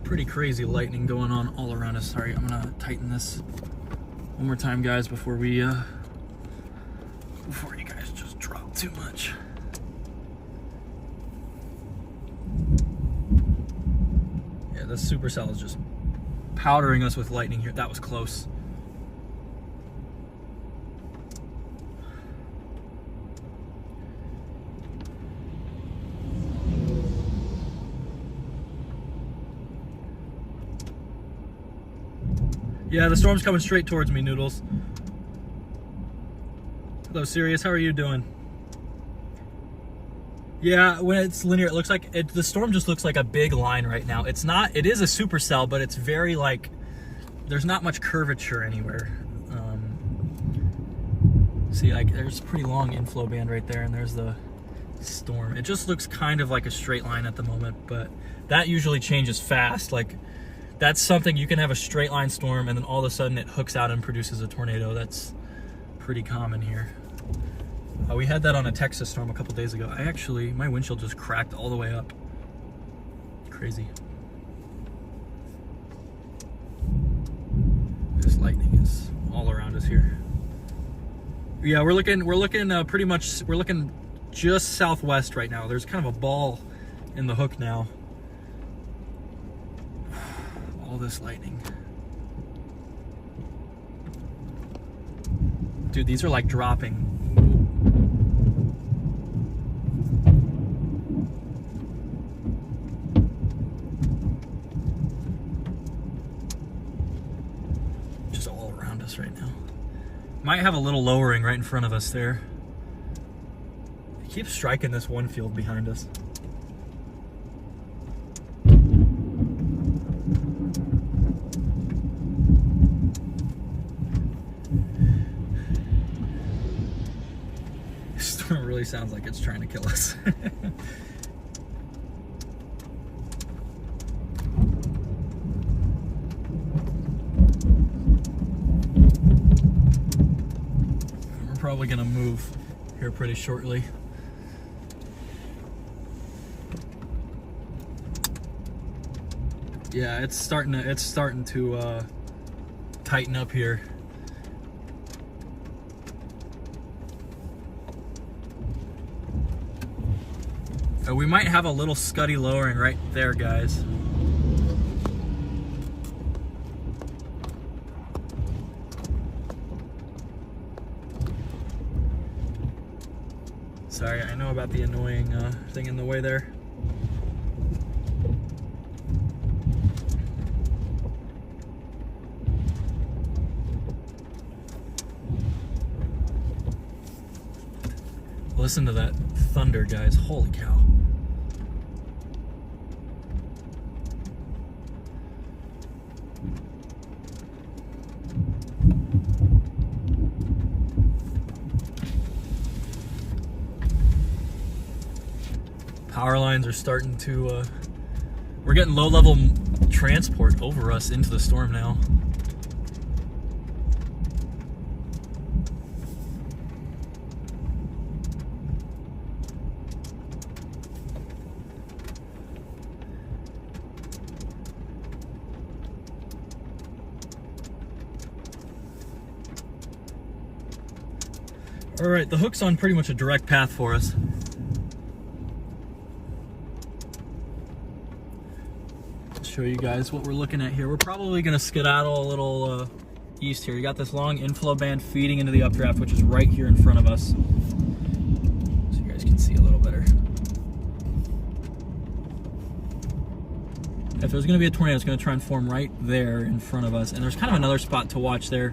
Pretty crazy lightning going on all around us. Sorry, I'm gonna tighten this one more time, guys, before you guys just drop too much. Yeah, this supercell is just powdering us with lightning here. That was close. Yeah, the storm's coming straight towards me, Noodles. Hello, Sirius. How are you doing? Yeah, when it's linear, it looks like the storm just looks like a big line right now. It's not. It is a supercell, but it's very like there's not much curvature anywhere. See, like there's a pretty long inflow band right there, and there's the storm. It just looks kind of like a straight line at the moment, but that usually changes fast. Like, that's something you can have a straight line storm and then all of a sudden it hooks out and produces a tornado. That's pretty common here. We had that on a Texas storm a couple days ago. My windshield just cracked all the way up. Crazy. This lightning is all around us here. Yeah, we're looking pretty much, we're looking just southwest right now. There's kind of a ball in the hook now. All this lightning. Dude, these are like dropping. Just all around us right now. Might have a little lowering right in front of us there. It keeps striking this one field behind us. It really sounds like it's trying to kill us. We're probably gonna move here pretty shortly. Yeah, it's starting to tighten up here. We might have a little scuddy lowering right there, guys. Sorry, I know about the annoying thing in the way there. Listen to that thunder, guys. Holy cow. Power lines are starting to, we're getting low-level transport over us into the storm now. All right, the hook's on pretty much a direct path for us. Show you guys what we're looking at here. We're probably gonna skedaddle a little east here. You got this long inflow band feeding into the updraft, which is right here in front of us. So you guys can see a little better. If there's gonna be a tornado, it's gonna try and form right there in front of us. And there's kind of another spot to watch there.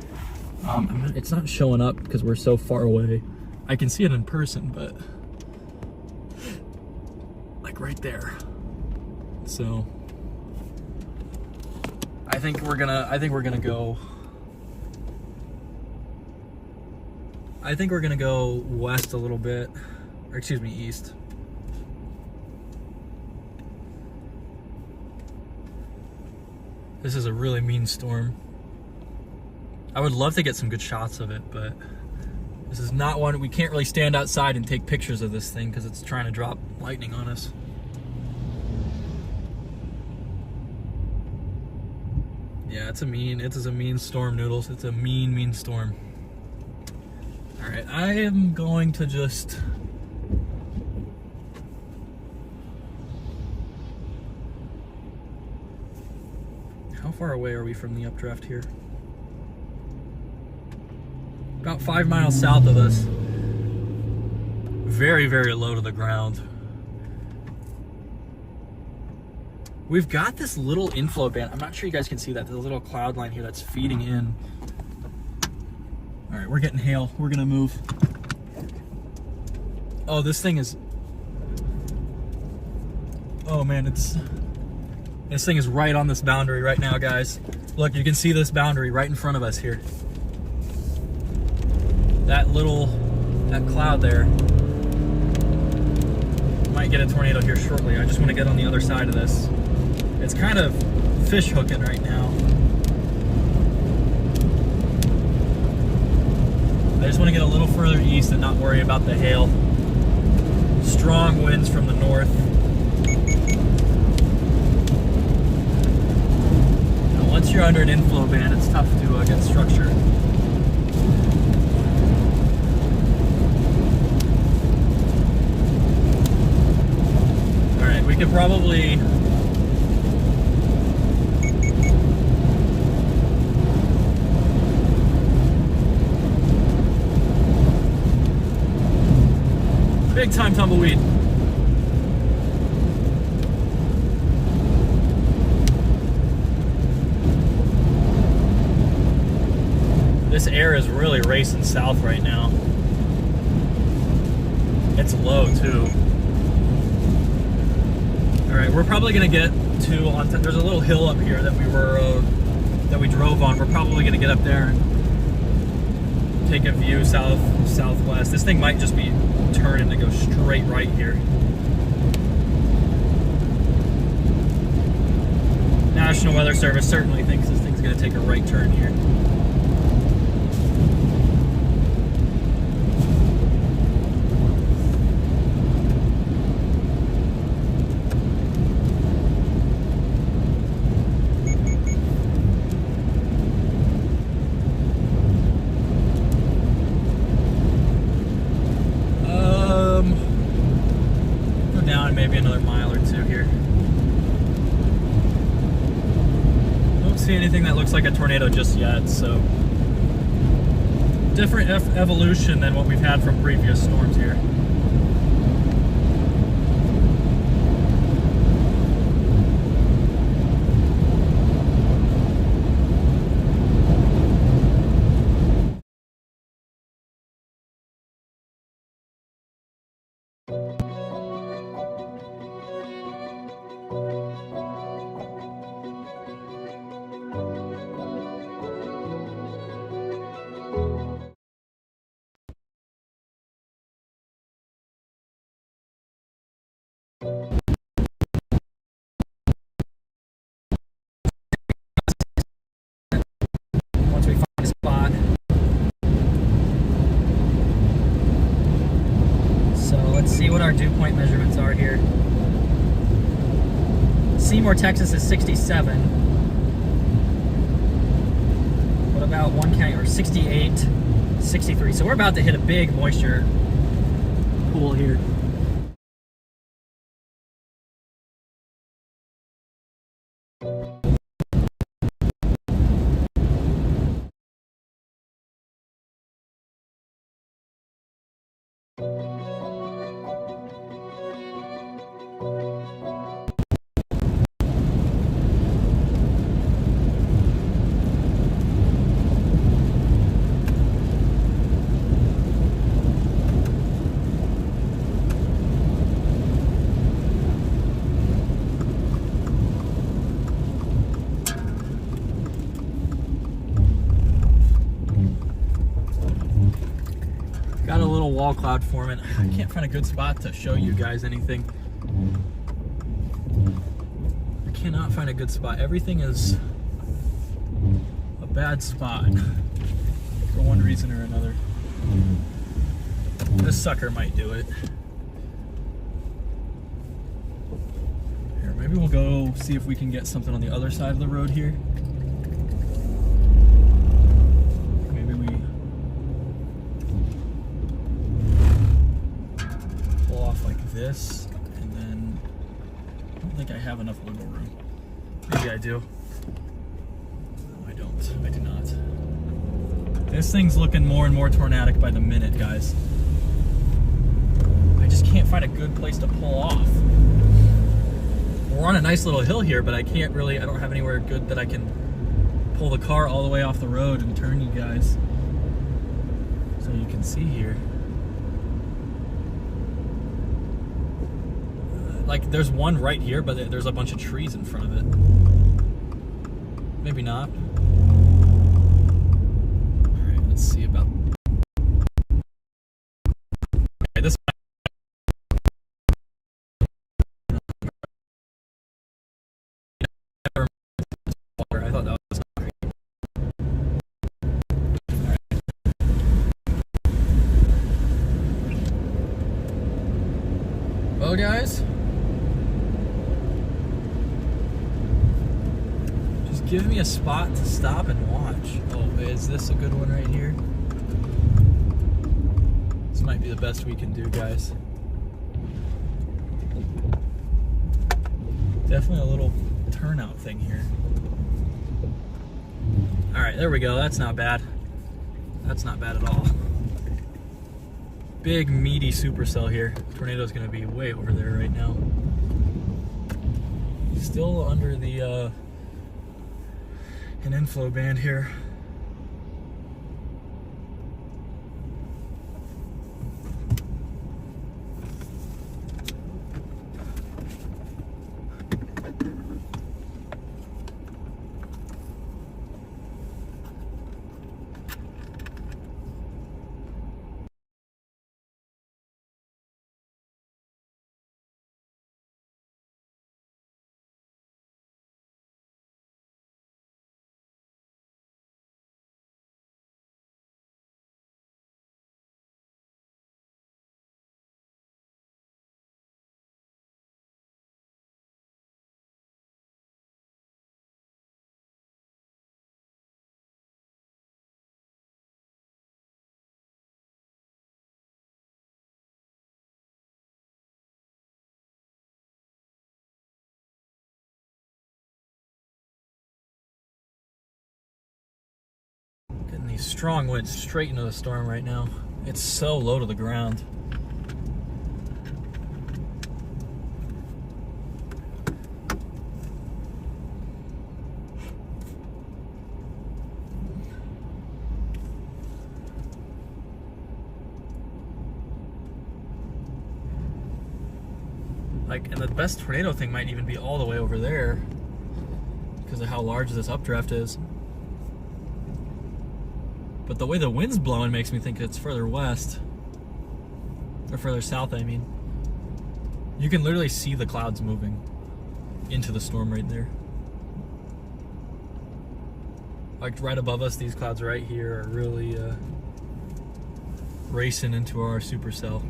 It's not showing up because we're so far away. I can see it in person, but like right there. So I think we're gonna go west a little bit, or excuse me, east. This is a really mean storm. I would love to get some good shots of it, but this is not one. We can't really stand outside and take pictures of this thing because it's trying to drop lightning on us. Yeah, it is a mean storm, Noodles. It's a mean storm. All right, I am going to just how far away are we from the updraft here? About 5 miles south of us. Very, very low to the ground. We've got this little inflow band. I'm not sure you guys can see that. There's a little cloud line here that's feeding in. All right, we're getting hail. We're gonna move. Oh, this thing is, oh man, this thing is right on this boundary right now, guys. Look, you can see this boundary right in front of us here. That cloud there. Might get a tornado here shortly. I just want to get on the other side of this. It's kind of fish hooking right now. I just want to get a little further east and not worry about the hail. Strong winds from the north. Now, once you're under an inflow band, it's tough to get structure. All right, we could probably big time tumbleweed. This air is really racing south right now. It's low too. All right, we're probably gonna get to there's a little hill up here that we drove on. We're probably gonna get up there and take a view southwest. This thing might just be turning to go straight right here. National Weather Service certainly thinks this thing's gonna take a right turn here. see anything that looks like a tornado just yet, so different evolution than what we've had from previous storms here. Once we find a spot. So let's see what our dew point measurements are here. Seymour, Texas is 67. What about one county, or 68, 63. So we're about to hit a big moisture pool here. Got a little wall cloud forming. I can't find a good spot to show you guys anything. I cannot find a good spot. Everything is a bad spot for one reason or another. This sucker might do it. Here, maybe we'll go see if we can get something on the other side of the road here. This, and then I don't think I have enough wiggle room. Maybe I do. No, I don't. I do not. This thing's looking more and more tornadic by the minute, guys. I just can't find a good place to pull off. We're on a nice little hill here, but I can't really, I don't have anywhere good that I can pull the car all the way off the road and turn you guys so you can see here. Like, there's one right here, but there's a bunch of trees in front of it. Maybe not. Alright, let's see about... Okay, this... I thought that was not great. Alright. Well, guys... give me a spot to stop and watch. Oh, is this a good one right here? This might be the best we can do, guys. Definitely a little turnout thing here. Alright, there we go. That's not bad. That's not bad at all. Big, meaty supercell here. Tornado's going to be way over there right now. Still under the... an inflow band here. these strong winds straight into the storm right now. It's so low to the ground. Like, and the best tornado thing might even be all the way over there because of how large this updraft is. But the way the wind's blowing makes me think it's further west. Or further south, I mean. You can literally see the clouds moving into the storm right there. Like right above us, these clouds right here are really racing into our supercell.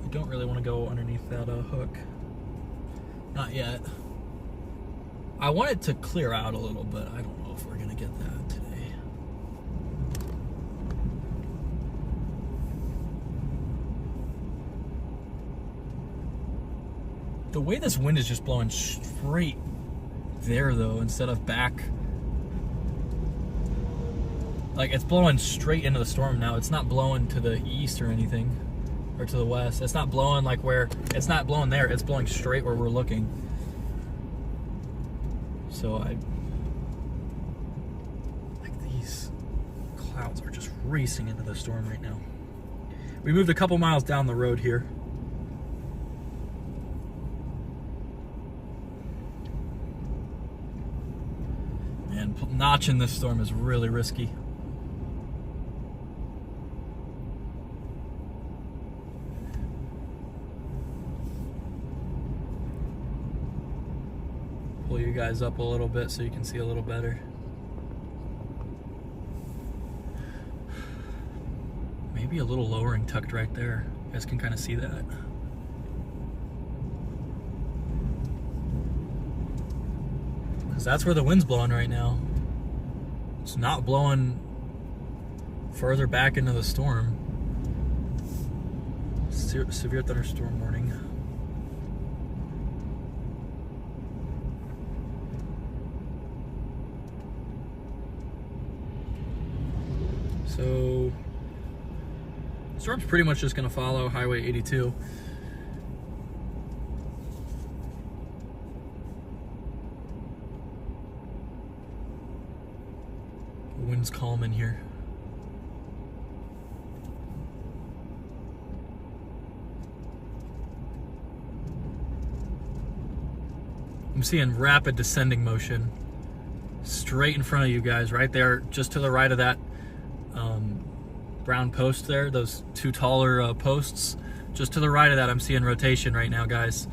You don't really want to go underneath that hook. Not yet. I want it to clear out a little bit. I don't know if we're going to get that today. The way this wind is just blowing straight there though, instead of back. Like, it's blowing straight into the storm now. It's not blowing to the east or anything. Or to the west. It's not blowing like where, it's not blowing there, it's blowing straight where we're looking. So like these clouds are just racing into the storm right now. We moved a couple miles down the road here. And notching this storm is really risky. Pull you guys up a little bit so you can see a little better. Maybe a little lowering tucked right there. You guys can kind of see that. Because that's where the wind's blowing right now. It's not blowing further back into the storm. Severe thunderstorm warning. So, the storm's pretty much just going to follow Highway 82. The wind's calm in here. I'm seeing rapid descending motion straight in front of you guys, right there, just to the right of that brown post there, those two taller posts. Just to the right of that, I'm seeing rotation right now, guys.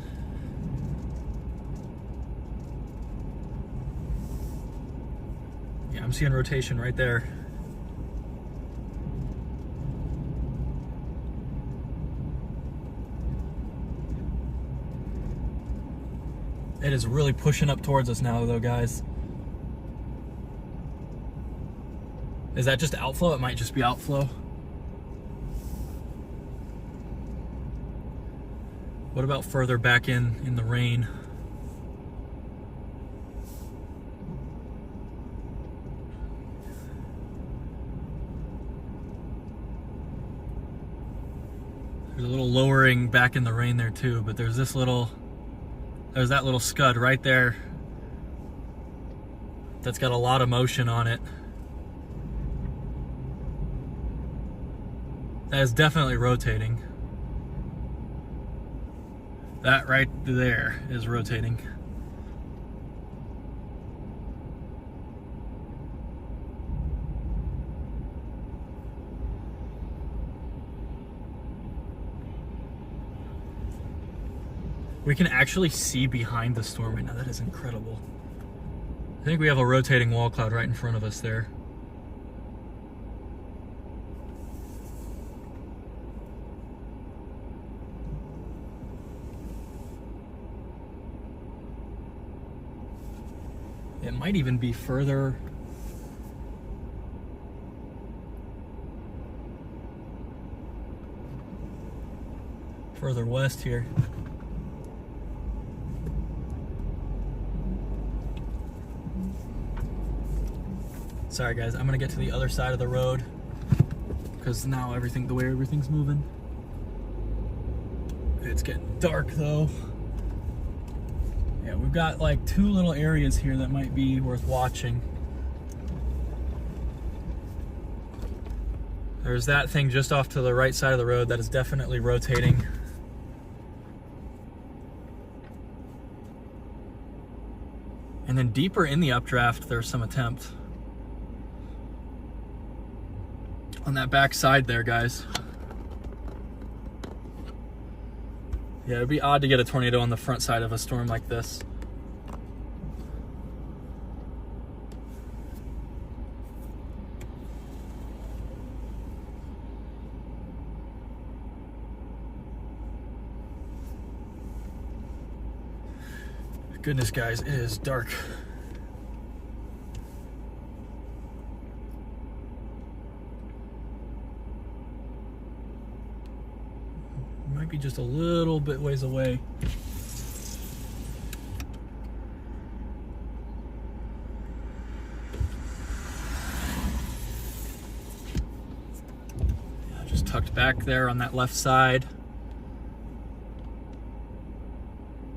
Yeah, I'm seeing rotation right there. It is really pushing up towards us now, though, guys. Is that just outflow? It might just be outflow. What about further back in the rain? There's a little lowering back in the rain there too, but there's that little scud right there that's got a lot of motion on it. That is definitely rotating. That right there is rotating. We can actually see behind the storm right now. That is incredible. I think we have a rotating wall cloud right in front of us there. It might even be further west here. Sorry guys, I'm gonna get to the other side of the road because now the way everything's moving. It's getting dark though. Yeah, we've got like 2 little areas here that might be worth watching. There's that thing just off to the right side of the road that is definitely rotating. And then deeper in the updraft, there's some attempt. On that back side there, guys. Yeah, it'd be odd to get a tornado on the front side of a storm like this. Goodness, guys, it is dark. Might be just a little bit ways away. Yeah, just tucked back there on that left side.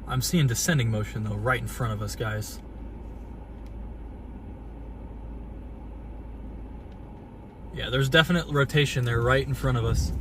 I'm seeing descending motion though, right in front of us, guys. Yeah, there's definite rotation there right in front of us.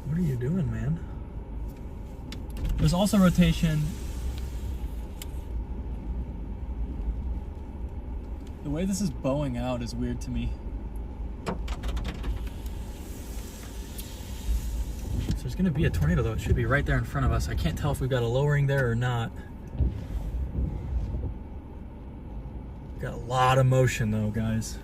What are you doing, man? There's also rotation. The way this is bowing out is weird to me. So there's gonna be a tornado though. It should be right there in front of us. I can't tell if we've got a lowering there or not. Got a lot of motion though, guys.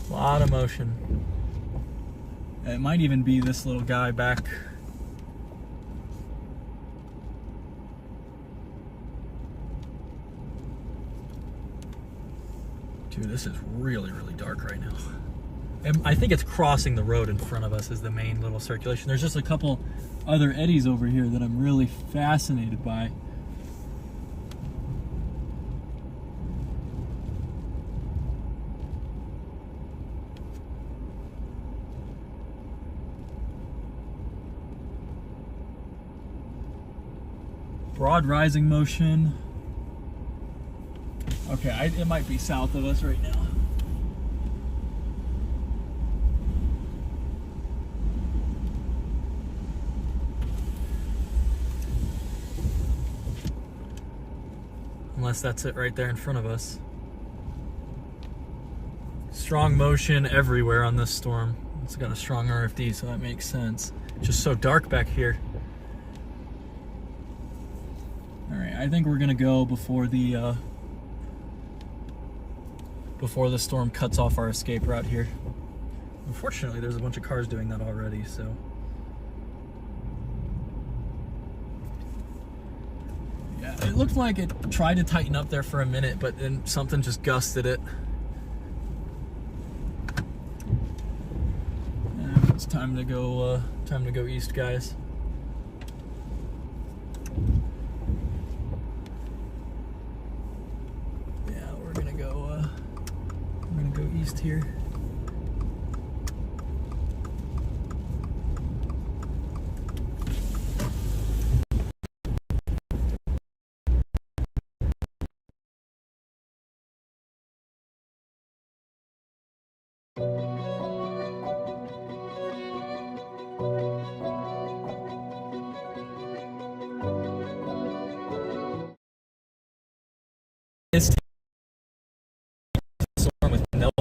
A lot of motion. It might even be this little guy back. Dude, this is really, really dark right now. And I think it's crossing the road in front of us is the main little circulation. There's just a couple other eddies over here that I'm really fascinated by. Broad rising motion. Okay, it might be south of us right now. Unless that's it right there in front of us. Strong motion everywhere on this storm. It's got a strong RFD, so that makes sense. It's just so dark back here. Alright, I think we're gonna go before the storm cuts off our escape route here. Unfortunately, there's a bunch of cars doing that already, so. Yeah, it looked like it tried to tighten up there for a minute, but then something just gusted it. And it's time to go east, guys. East here. This storm with no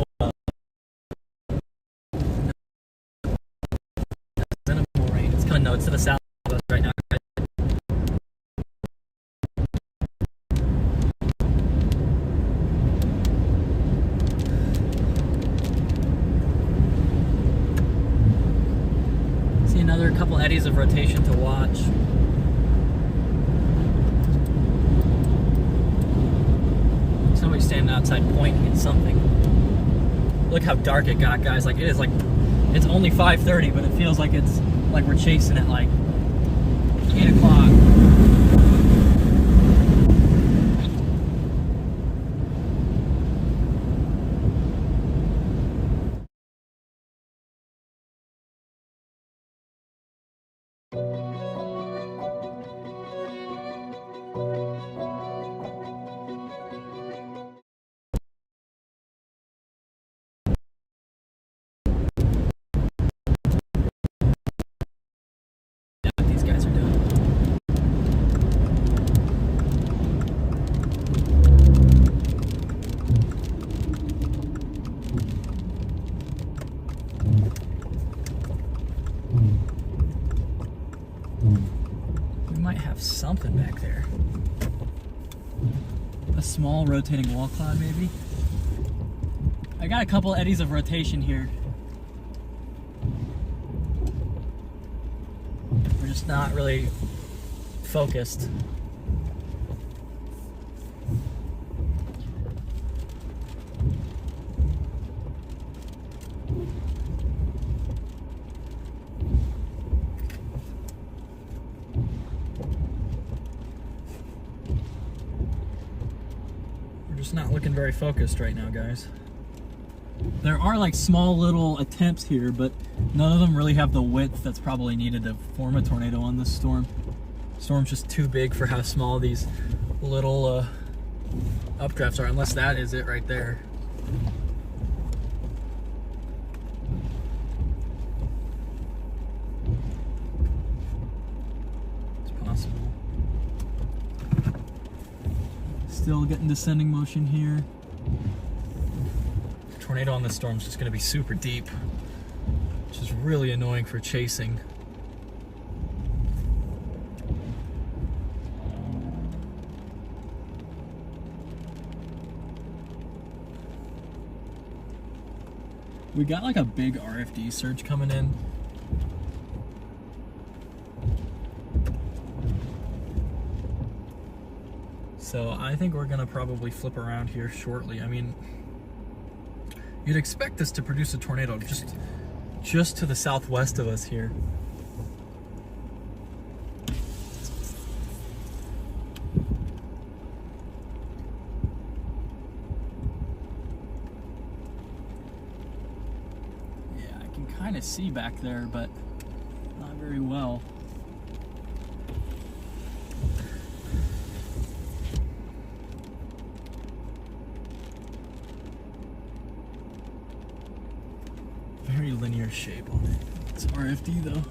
minimal rain. It's coming. No, it's to the south of us right now. See another couple eddies of rotation to watch. Somebody standing outside pointing at something. Look how dark it got, guys. Like, it is like, it's only 5:30, but it feels like it's like we're chasing at like 8 o'clock. Something back there. A small rotating wall cloud, maybe. I got a couple eddies of rotation here. We're just not really focused. Just not looking very focused right now, guys. There are like small little attempts here, but none of them really have the width that's probably needed to form a tornado on this storm. Storm's just too big for how small these little updrafts are, unless that is it right there. It's possible. Still getting descending motion here. Tornado on this storm is just going to be super deep, which is really annoying for chasing. We got like a big RFD surge coming in. So I think we're gonna probably flip around here shortly. I mean, you'd expect this to produce a tornado just to the southwest of us here. Yeah, I can kind of see back there, but not very well. Very linear shape on it. It's RFD though.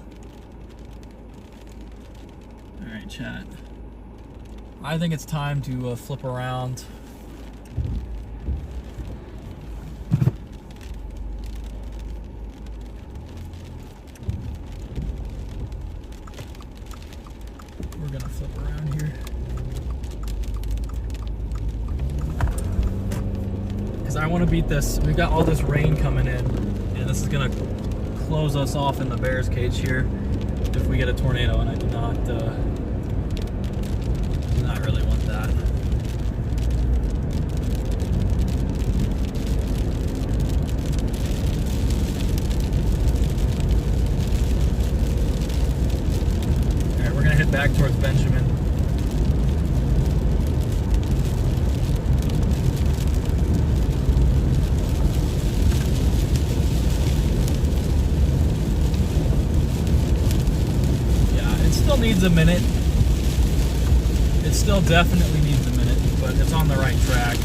Alright, chat. I think it's time to flip around. We're gonna flip around here. Because I want to beat this. We've got all this rain coming in. This is going to close us off in the bear's cage here if we get a tornado, and I do not really want that. All right, we're going to head back towards Benjamin. Needs a minute. It still definitely needs a minute, but it's on the right track.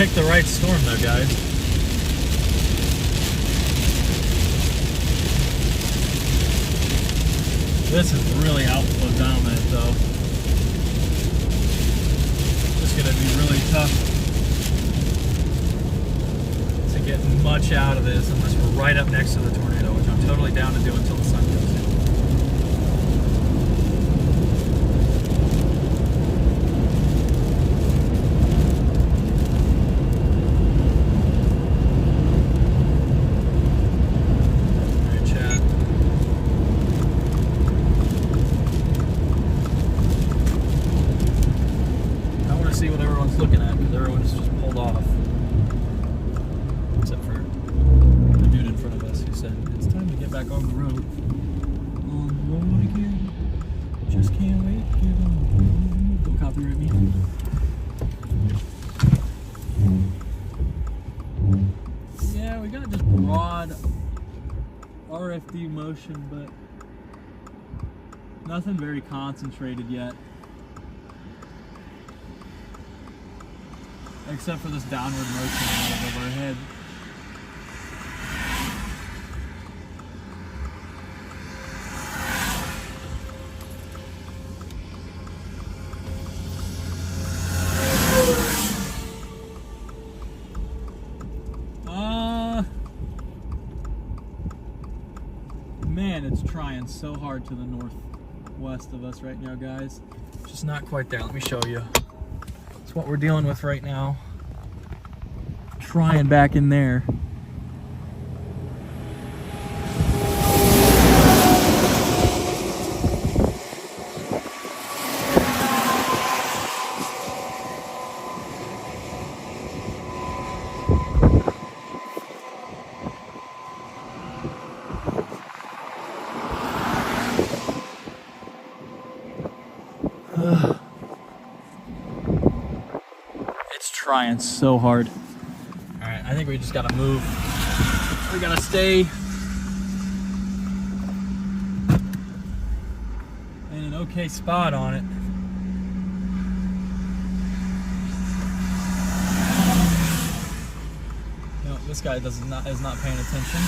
picked the right storm though, guys. This is really outflow dominant though. It's gonna be really tough to get much out of this unless we're right up next to the tornado, which I'm totally down to do until the sun goes down. See what everyone's looking at because everyone's just pulled off. Except for the dude in front of us who said, it's time to get back on the road. On the road again. Just can't wait to get on the road. Don't copyright me. Yeah, we got just broad RFD motion, but nothing very concentrated yet. Except for this downward motion above our head. Man, it's trying so hard to the northwest of us right now, guys. Just not quite there. Let me show you. That's what we're dealing with right now. Trying back in there. Trying so hard. All right, I think we just gotta move. We gotta stay in an okay spot on it. No, this guy is not paying attention.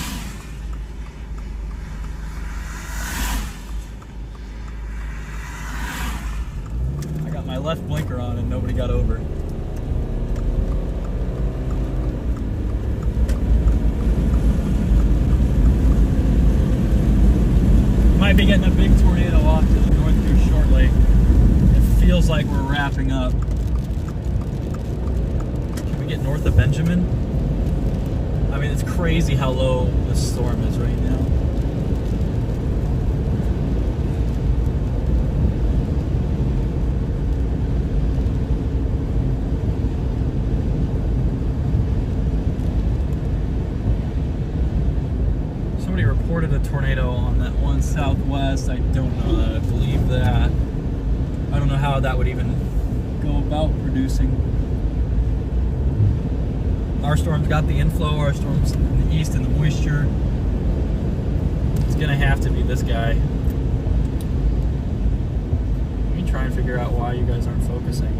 I got my left blinker on and nobody got over. Might be getting a big tornado off to the north here shortly. It feels like we're wrapping up. Can we get north of Benjamin? I mean, it's crazy how low this storm is right now. Somebody reported a tornado on that one southwest. I don't know that I believe that. I don't know how that would even go about producing. Our storm's got the inflow, our storm's in the east and the moisture. It's gonna have to be this guy. Let me try and figure out why you guys aren't focusing.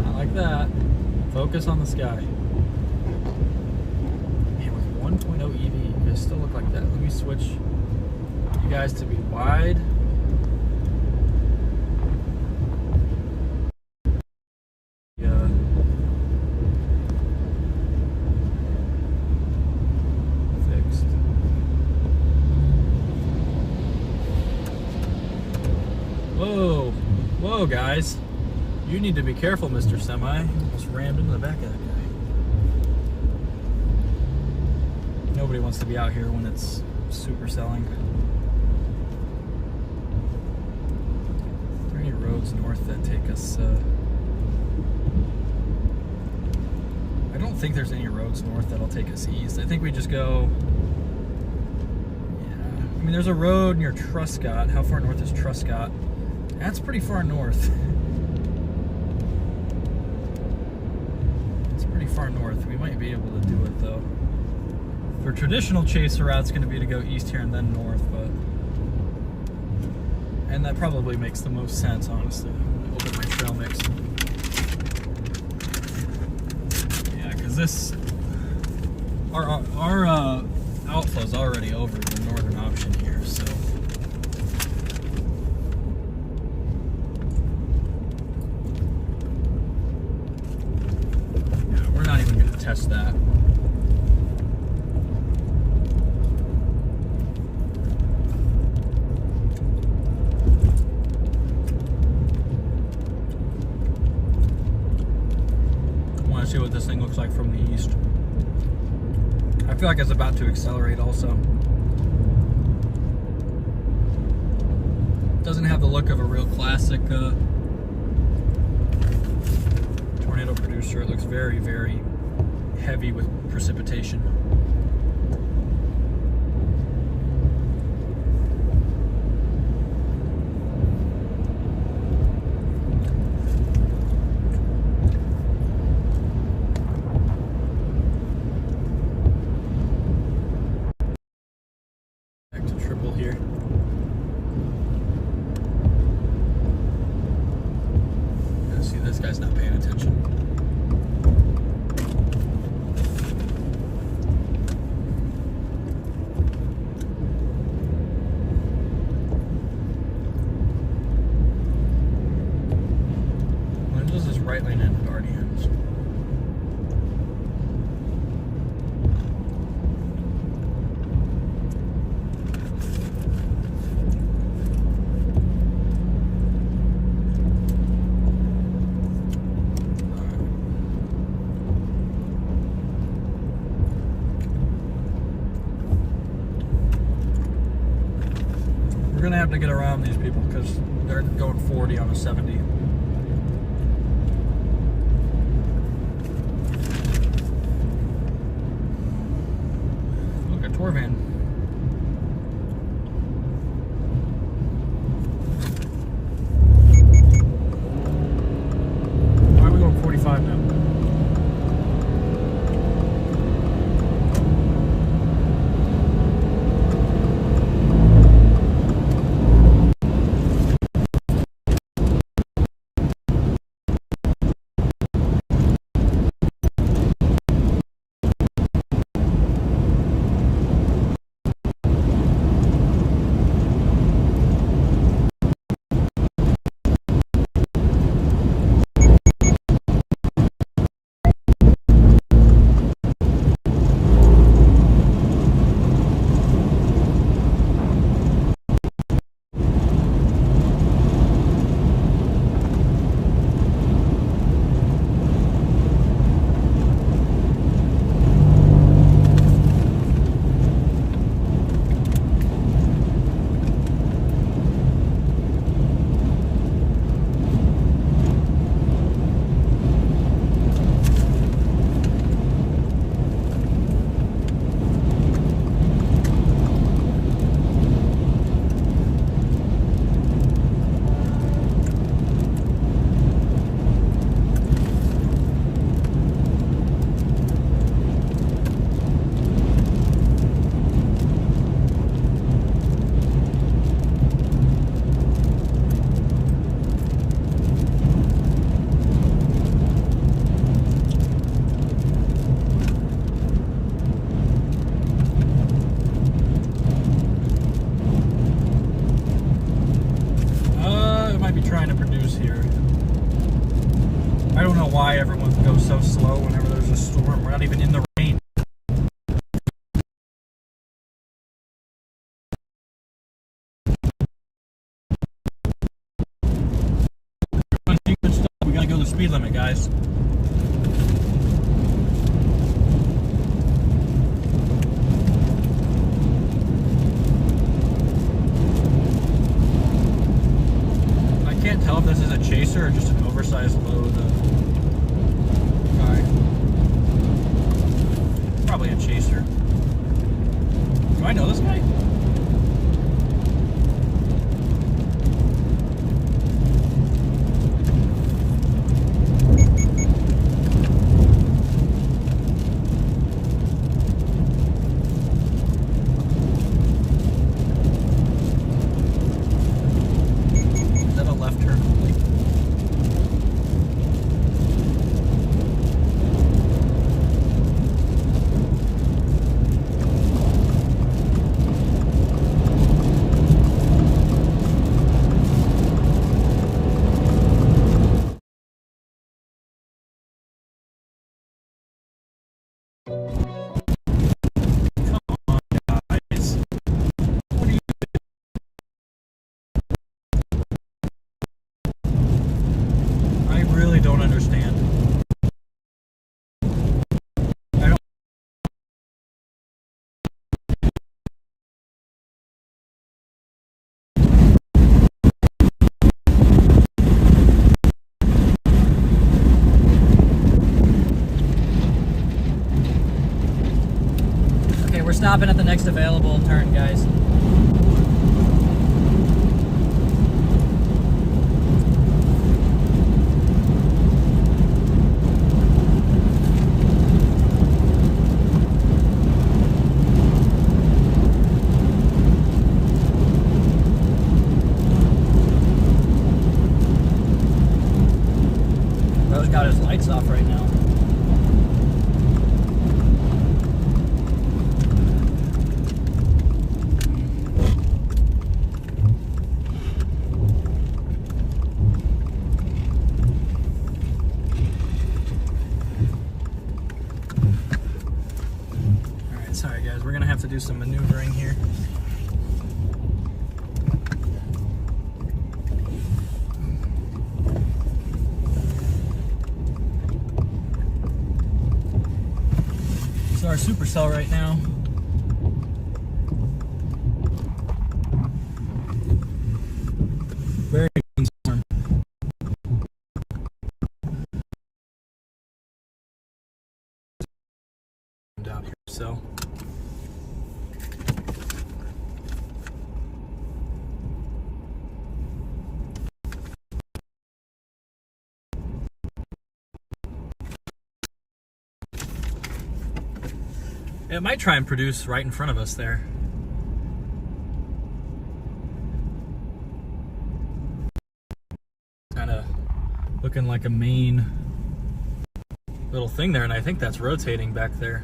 Not like that. Focus on the sky. 1.0 EV, you guys still look like that. Let me switch you guys to be wide. Yeah. Fixed. Whoa. Whoa, guys. You need to be careful, Mr. Semi. Almost rammed into the back of that guy. Nobody wants to be out here when it's supercelling. Are there any roads north that take us? I don't think there's any roads north that'll take us east. I think we just go. Yeah, I mean, there's a road near Truscott. How far north is Truscott? That's pretty far north. It's pretty far north. We might be able to do it though. For traditional chaser route's going to be to go east here and then north, but and that probably makes the most sense, honestly. Look at my trail mix. this our outflow's already over the northern option here, so yeah, we're not even going to test that. See what this thing looks like from the east. I feel like it's about to accelerate also. Doesn't have the look of a real classic tornado producer. It looks very, very heavy with precipitation. Here. See, this guy's not paying attention. When does this right lane end? It already ends. We're gonna have to get around these people because they're going 40 on a 70. Look, a tour van. Why are we going 45 now? Trying to produce here. I don't know why everyone goes so slow whenever there's a storm. We're not even in the rain. We gotta go the speed limit, guys. I can't tell if this is a chaser or just an oversized load guy. Probably a chaser. Do I know this guy? stopping at the next available turn, guys. Bro's got his lights off right now. Sorry guys, we're gonna have to do some maneuvering here. It's our Supercell right now. Very storm. Out here, so. It might try and produce right in front of us there. Kind of looking like a main little thing there, and I think that's rotating back there.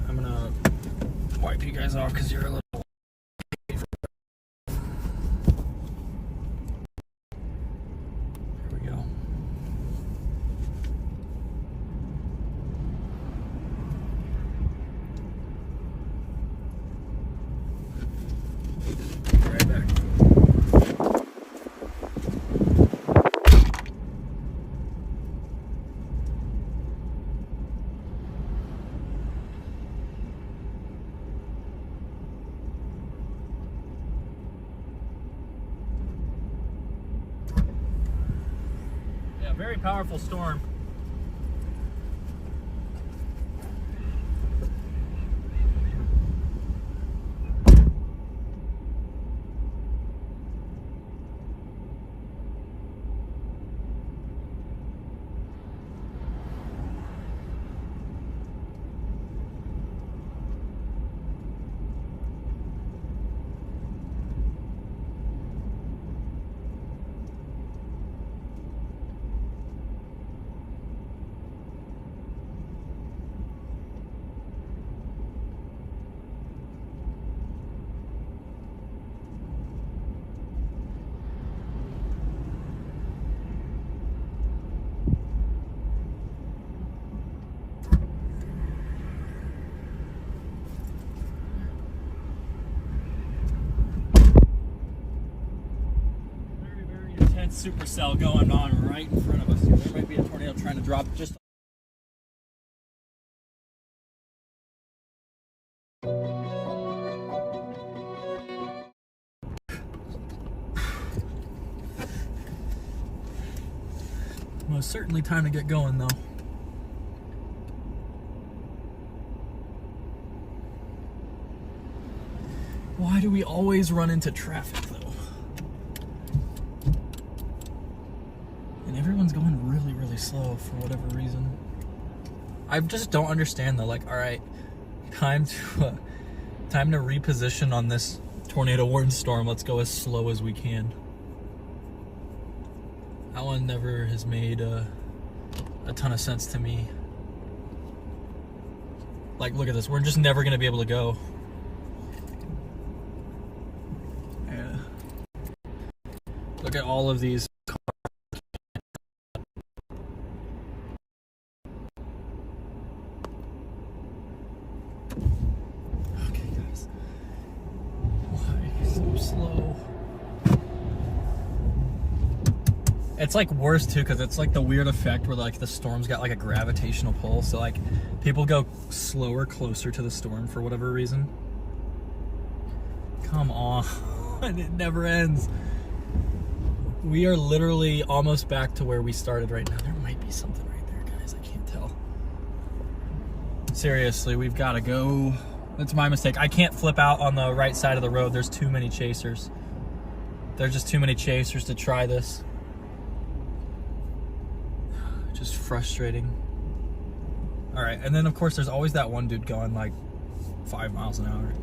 I'm gonna wipe you guys off because you're a little. There we go. Right back. Yeah, very powerful storm. Supercell going on right in front of us here. There might be a tornado trying to drop just. Most certainly time to get going though. Why do we always run into traffic though? And everyone's going really, really slow for whatever reason. I just don't understand though. Like, all right, time to reposition on this tornado warning storm. Let's go as slow as we can. That one never has made a ton of sense to me. Like, look at this. We're just never gonna be able to go. Yeah. Look at all of these. Slow. It's like worse too because it's like the weird effect where like the storm's got like a gravitational pull, so like people go slower closer to the storm for whatever reason. Come on. It never ends. We are literally almost back to where we started right now. There might be something right there, guys. I can't tell. Seriously, we've got to go. That's my mistake. I can't flip out on the right side of the road. There's too many chasers. There's just too many chasers to try this. Just frustrating. All right, and then of course there's always that one dude going like 5 miles an hour.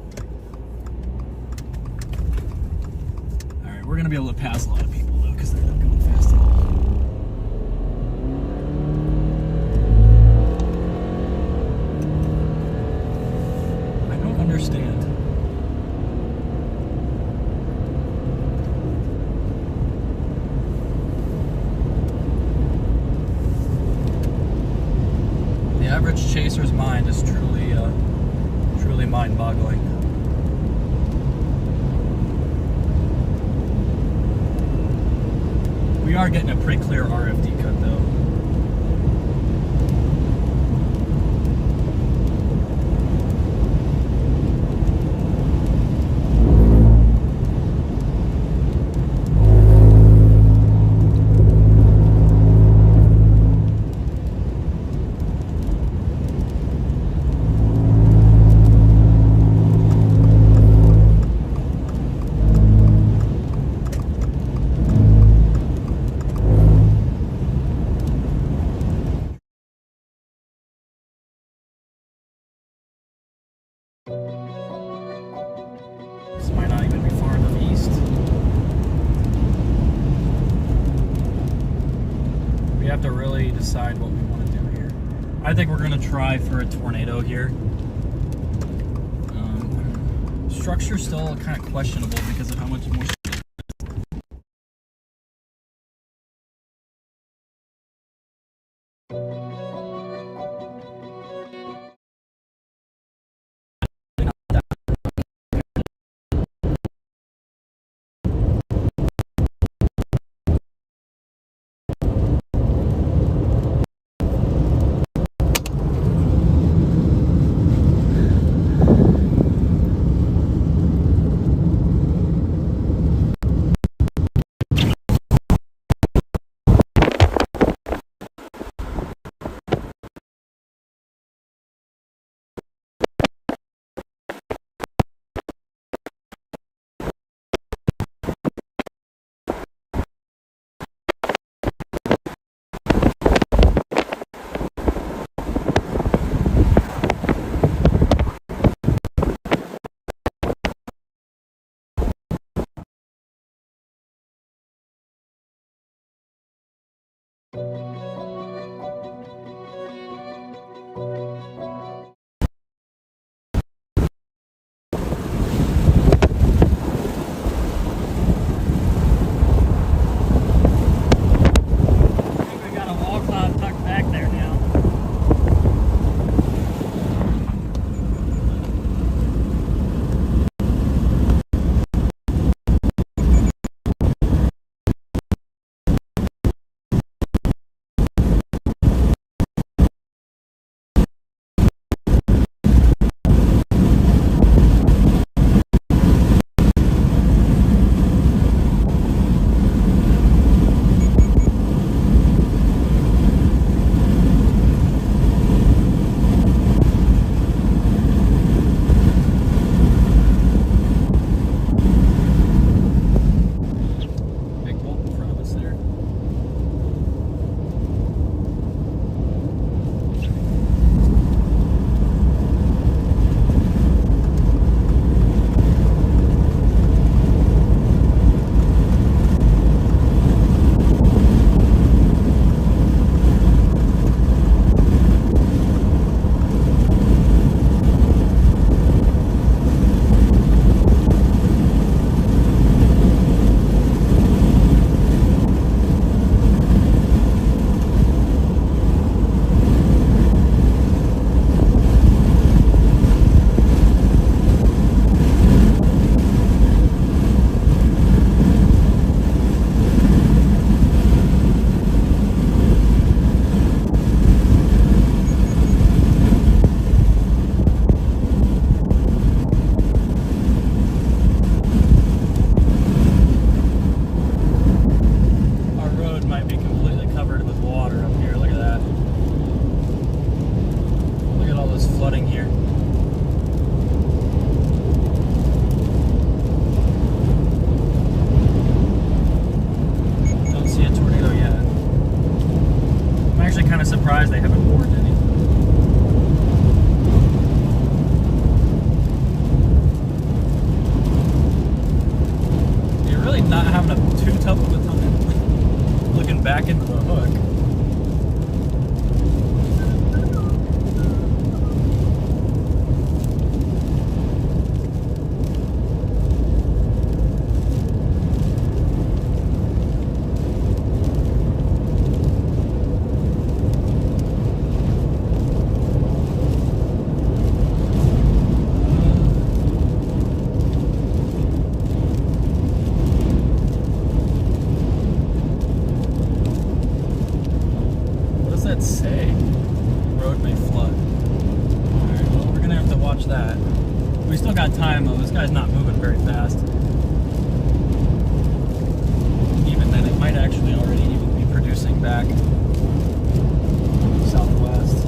All right, we're gonna be able to pass a lot of people though because they're not going fast at all. I don't understand. The average chaser's mind is truly mind-boggling. We are getting a pretty clear RFD cut though. This might not even be far enough east. We have to really decide what we want to do here. I think we're going to try for a tornado here. Structure's still kind of questionable because of how much more. watch that. We still got time though. This guy's not moving very fast. Even then, it might actually already even be producing back southwest.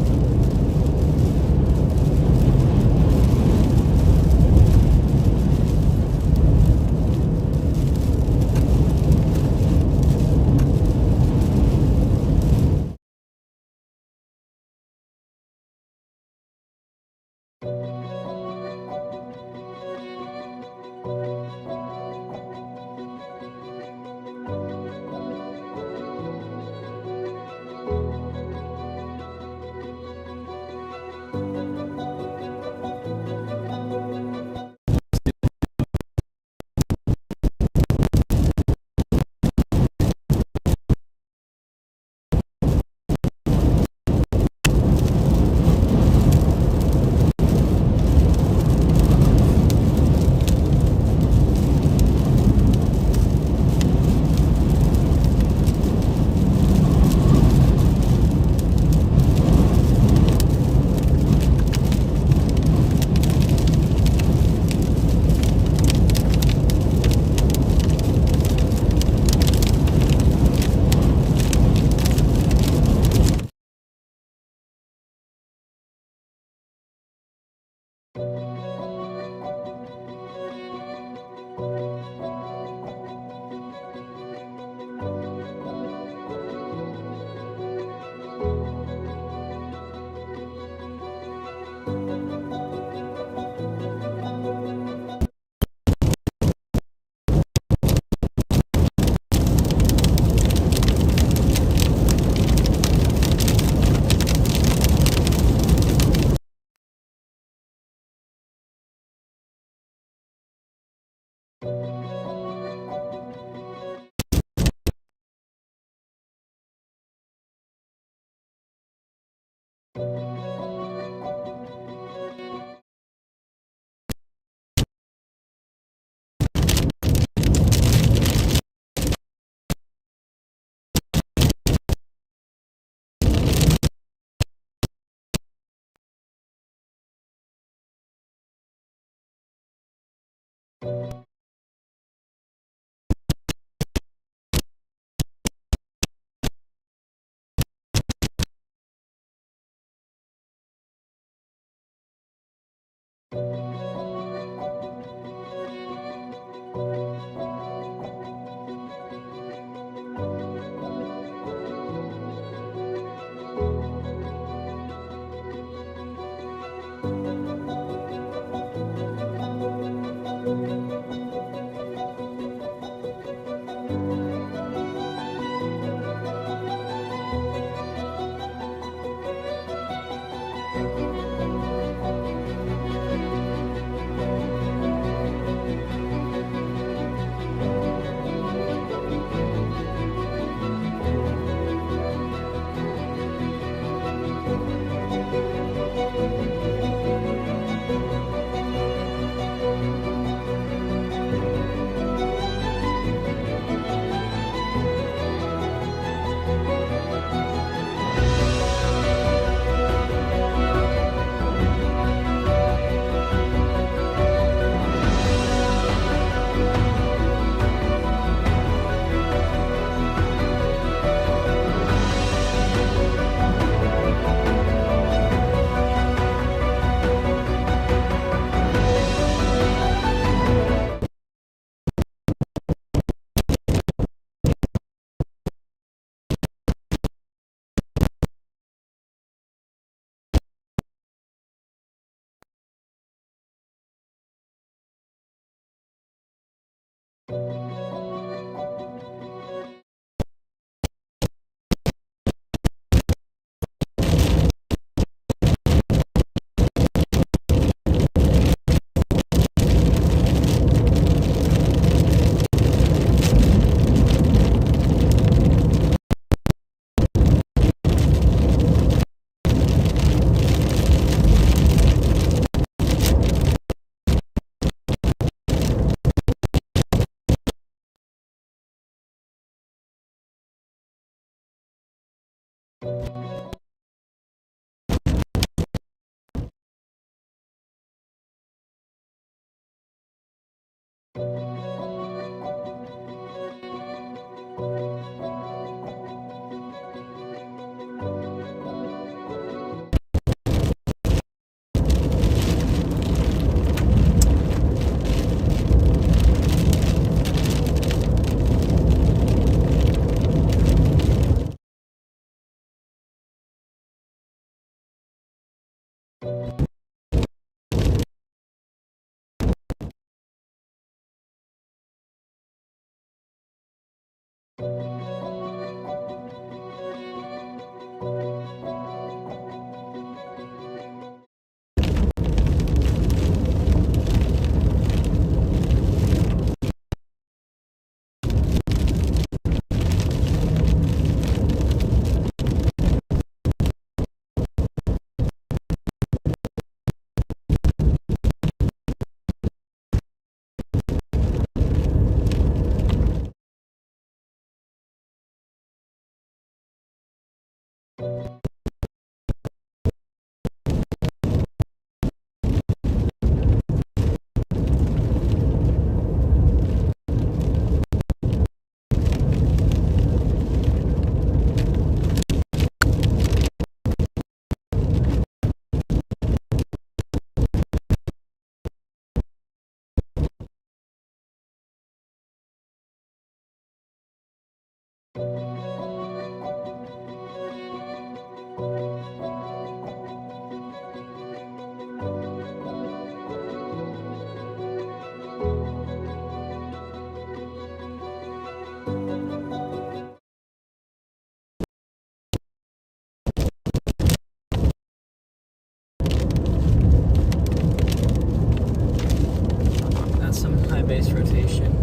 That's some high base rotation.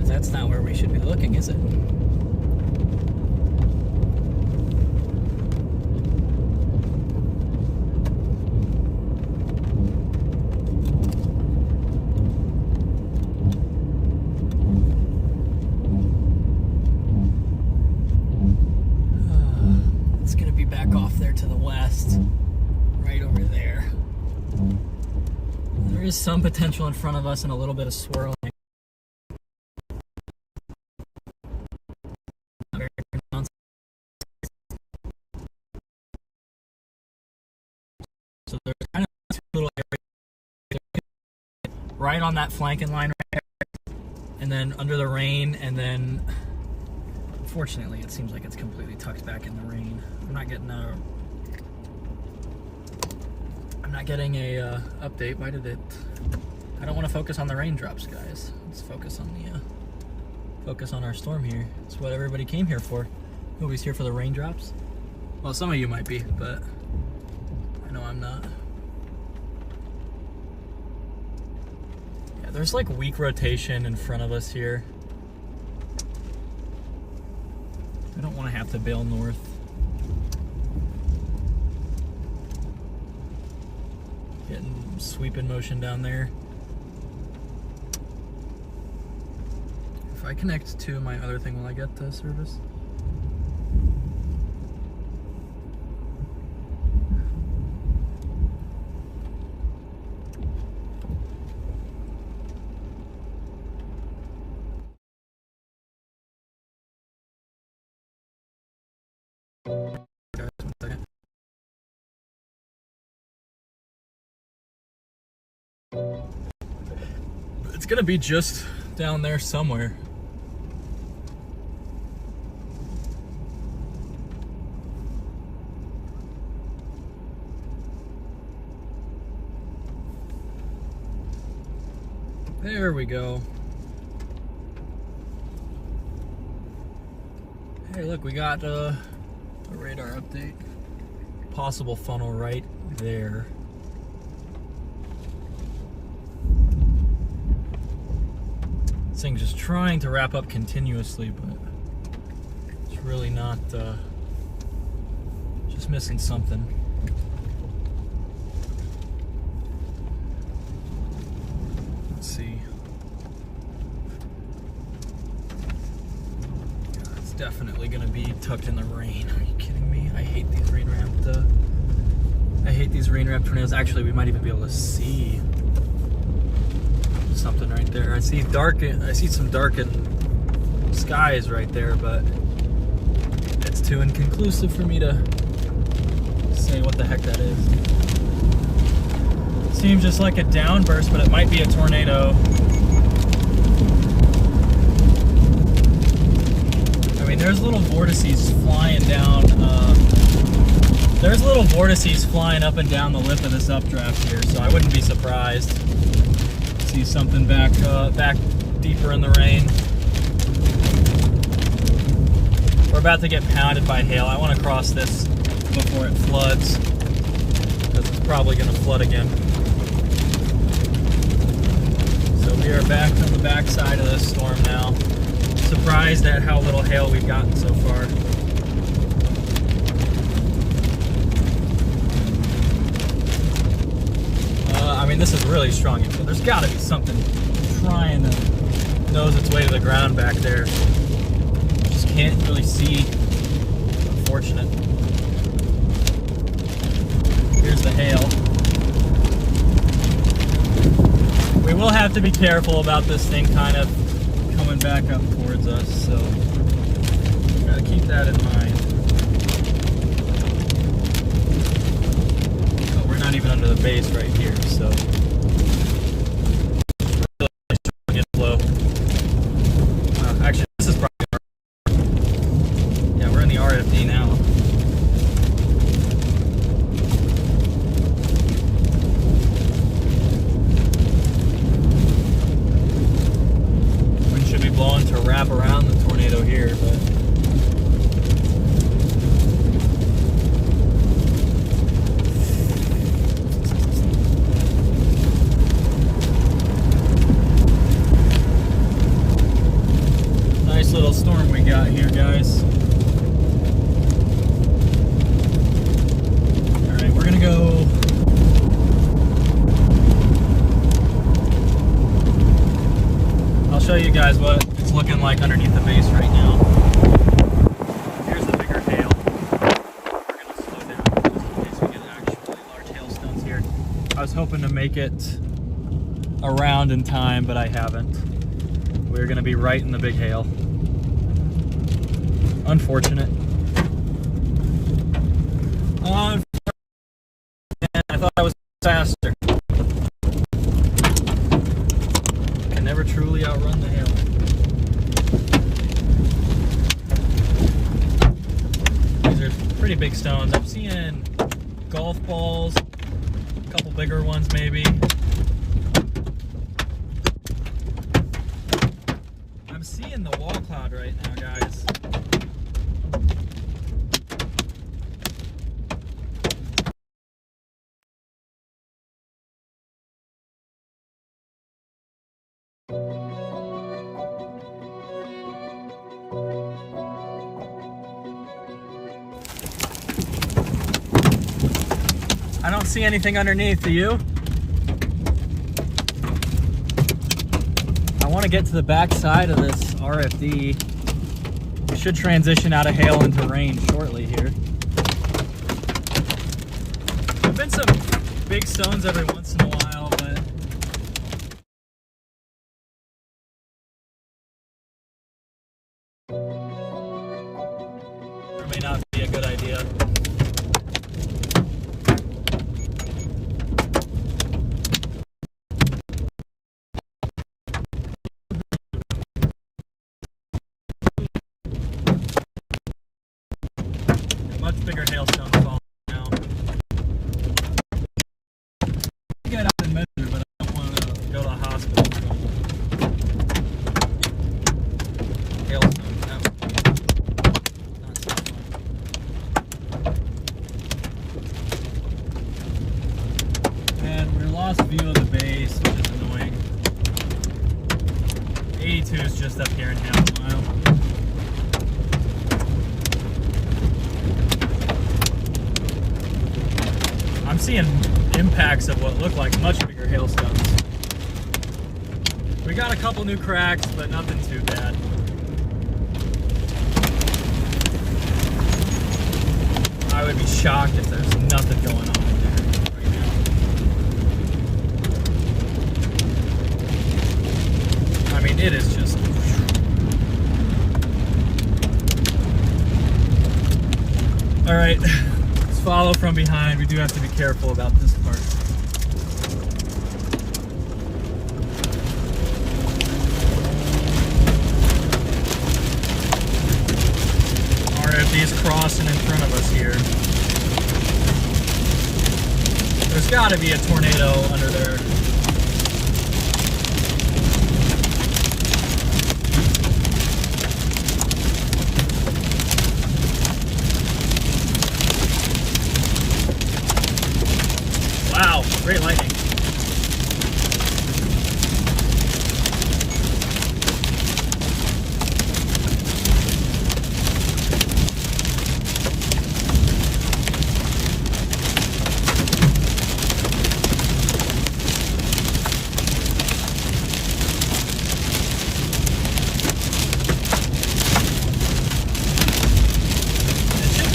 That's not where we should be looking, is it? It's gonna be back off there to the west, right over there. There is some potential in front of us and a little bit of swirling. So there's kind of two little areas right on that flanking line right there, and then under the rain, and then unfortunately it seems like it's completely tucked back in the rain. I'm not getting a update. Why did it? I don't want to focus on the raindrops, guys. Let's focus on our storm here. It's what everybody came here for. Nobody's here for the raindrops. Well, some of you might be, but I know I'm not. Yeah, there's like weak rotation in front of us here. I don't want to have to bail north. Getting sweeping motion down there. If I connect to my other thing, will I get the service? Guys, 1 second. It's gonna be just down there somewhere. There we go. Hey, look, we got a radar update. Possible funnel right there. This thing's just trying to wrap up continuously, but it's really not, just missing something. Let's see. God, it's definitely gonna be tucked in the rain. Are you kidding me? I hate these rain wrapped, I hate these rain wrapped tornadoes. Actually, we might even be able to see something right there. I see some darkened skies right there, but it's too inconclusive for me to say what the heck that is. Seems just like a downburst, but it might be a tornado. I mean, there's little vortices flying down. There's little vortices flying up and down the lip of this updraft here, so I wouldn't be surprised to see something back deeper in the rain. We're about to get pounded by hail. I want to cross this before it floods, because it's probably going to flood again. So we are back on the back side of this storm now. Surprised at how little hail we've gotten so far. I mean, this is really strong. So there's got to be something trying to nose its way to the ground back there. Just can't really see. Unfortunate. Here's the hail. We will have to be careful about this thing kind of coming back up towards us, so gotta keep that in mind. But we're not even under the base right here, so really strong inflow. Actually, this is probably, yeah, we're in the RFD now. Wind should be blowing to wrap around the tornado here, but nice little storm we got here, guys. Alright, we're gonna go. I'll show you guys what it's looking like underneath the base right now. Here's the bigger hail. We're gonna slow down just in case we get actually large hailstones here. I was hoping to make it around in time, but I haven't. We're gonna be right in the big hail. Unfortunate. I thought I was faster. Can never truly outrun the hail. These are pretty big stones. I'm seeing golf balls, a couple bigger ones maybe. I'm seeing the wall cloud right now, guys. I don't see anything underneath, do you? I want to get to the back side of this RFD. We should transition out of hail into rain shortly here. There have been some big stones every once in a while, but it may not be a good idea. Much bigger hailstones falling now. I get out and measure, but I don't want to go to the hospital. Hailstones, that would be not so fun. And we lost view of the base, which is annoying. 82 is just up here in half a mile. I'm seeing impacts of what look like much bigger hailstones. We got a couple new cracks, but nothing too bad. I would be shocked if there's nothing going on in there right now. I mean, it is just... All right, let's follow from behind. We do have to be careful about this part. RFD's crossing in front of us here. There's got to be a tornado under there. Wow, great lightning.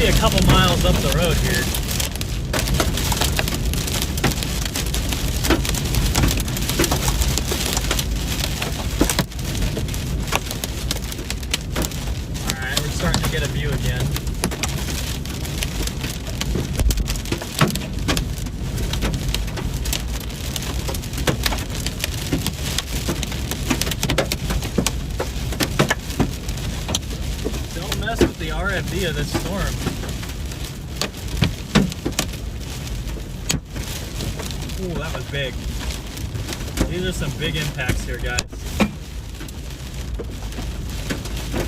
A couple miles up the road here. Alright, we're starting to get a view again. Don't mess with the RFD of this storm. Ooh, that was big. These are some big impacts here, guys.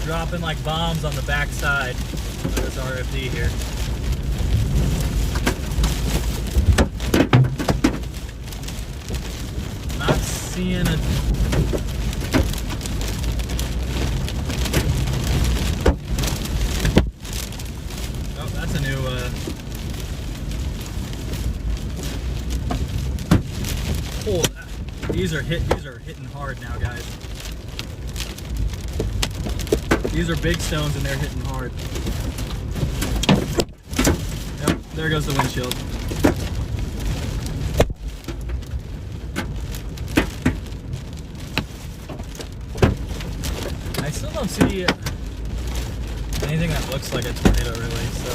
Dropping like bombs on the back side of this RFD here. Not seeing a... Oh, that's a new... Oh, these are hitting hard now, guys. These are big stones and they're hitting hard. Yep, there goes the windshield. I still don't see anything that looks like a tornado really, so.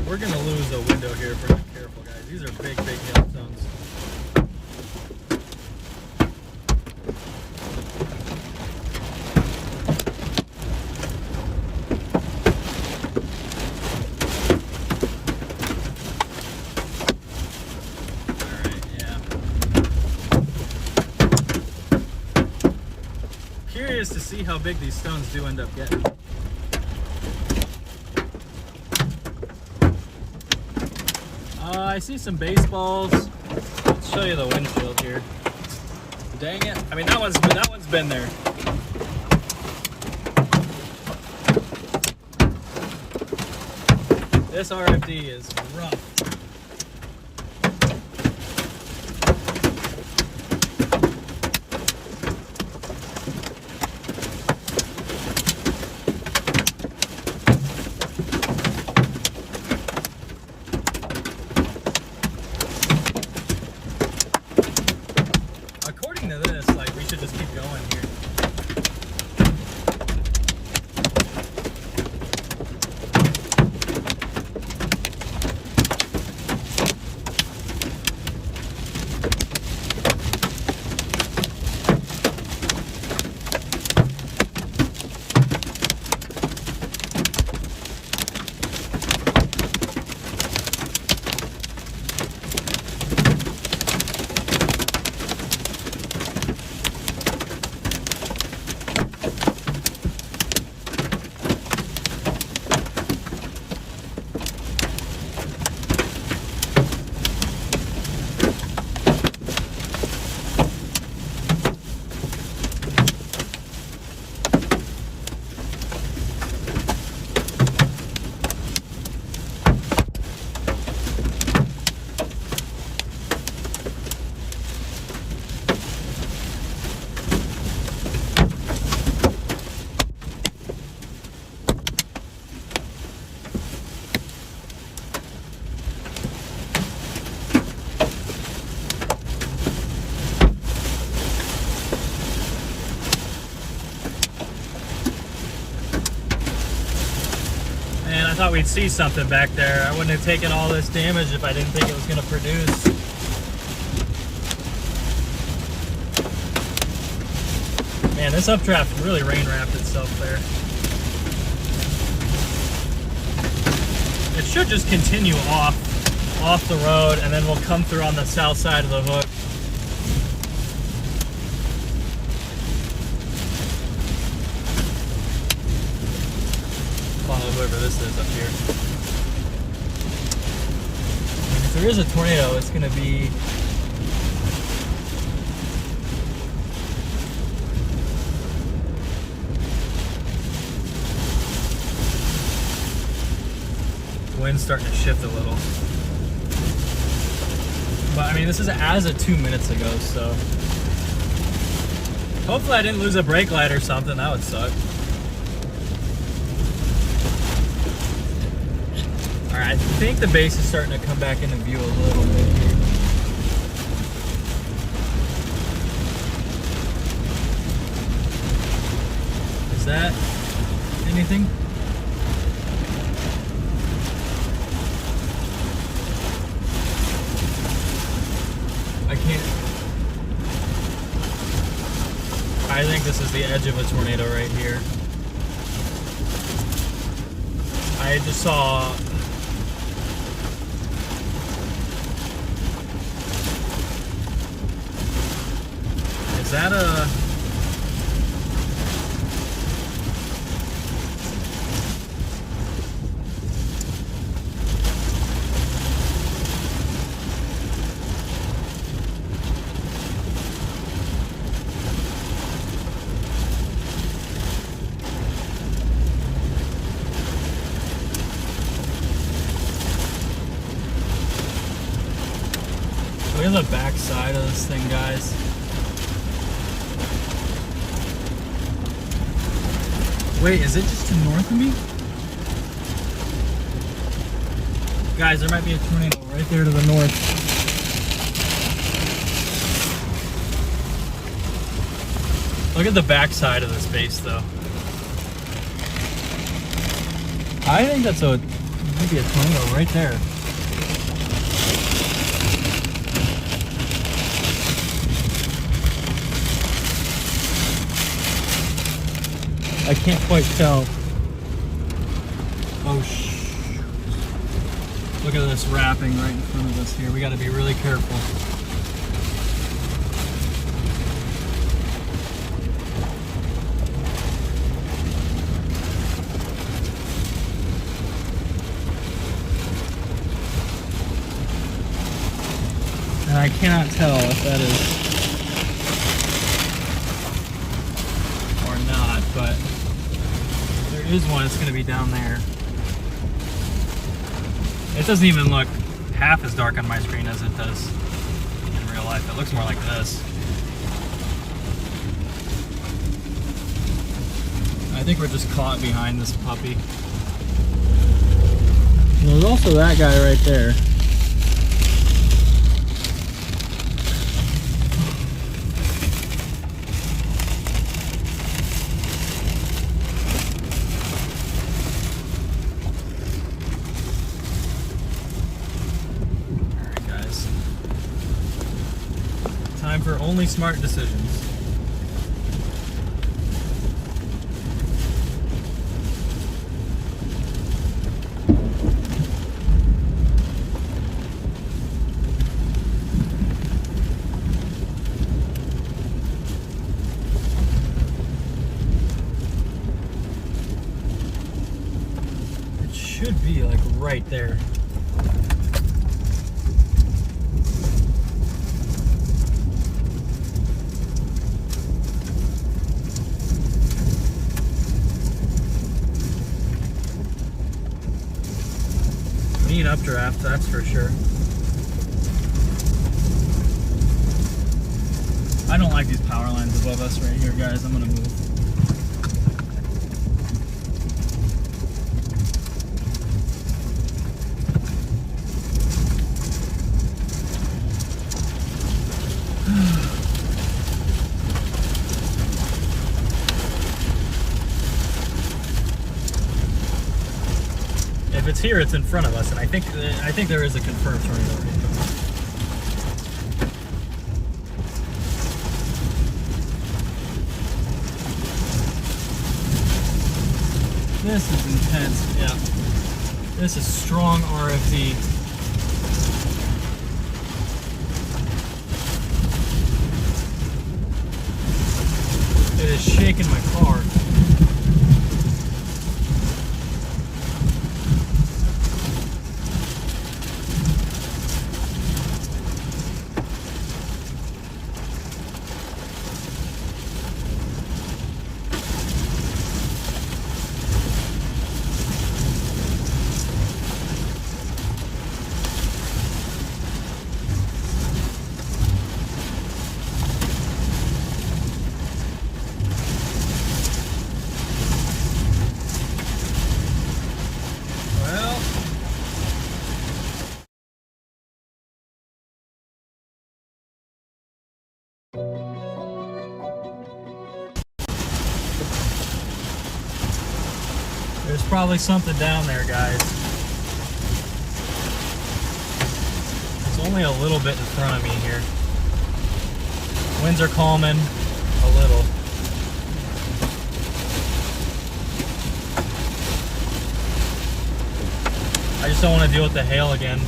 We're gonna lose a window here if we're not careful, guys. These are big, big hailstones. Alright, yeah. Curious to see how big these stones do end up getting. I see some baseballs. Let's show you the windshield here. Dang it! I mean, that one's been there. This RFD is rough. Just keep going here. thought we'd see something back there. I wouldn't have taken all this damage if I didn't think it was going to produce. Man, this updraft really rain wrapped itself there. It should just continue off the road, and then we'll come through on the south side of the hook. Follow whoever this is up here. And if there is a tornado, it's going to be wind's starting to shift a little. But I mean, this is as of 2 minutes ago, so hopefully I didn't lose a brake light or something. That would suck. Alright, I think the base is starting to come back into view a little bit here. Is that anything? I can't. I think this is the edge of a tornado right here. I just saw. Is that a? Look at the back side of this thing, guys. Wait, is it just to north of me? Guys, there might be a tornado right there to the north. Look at the back side of this base, though. I think that's maybe a tornado right there. I can't quite tell. Oh, look at this wrapping right in front of us here. We got to be really careful. And I cannot tell if that is or not, but there is one. It's going to be down there. It doesn't even look half as dark on my screen as it does in real life. It looks more like this. I think we're just caught behind this puppy. And there's also that guy right there. Time for only smart decisions. It should be like right there. Neat updraft, that's for sure. I don't like these power lines above us right here, guys. I'm gonna move. It here, it's in front of us, and I think there is a confirmed tornado right now. This is intense. Yeah. This is strong RFD. It is shaking my car. There's probably something down there, guys. It's only a little bit in front of me here. Winds are calming a little. I just don't want to deal with the hail again.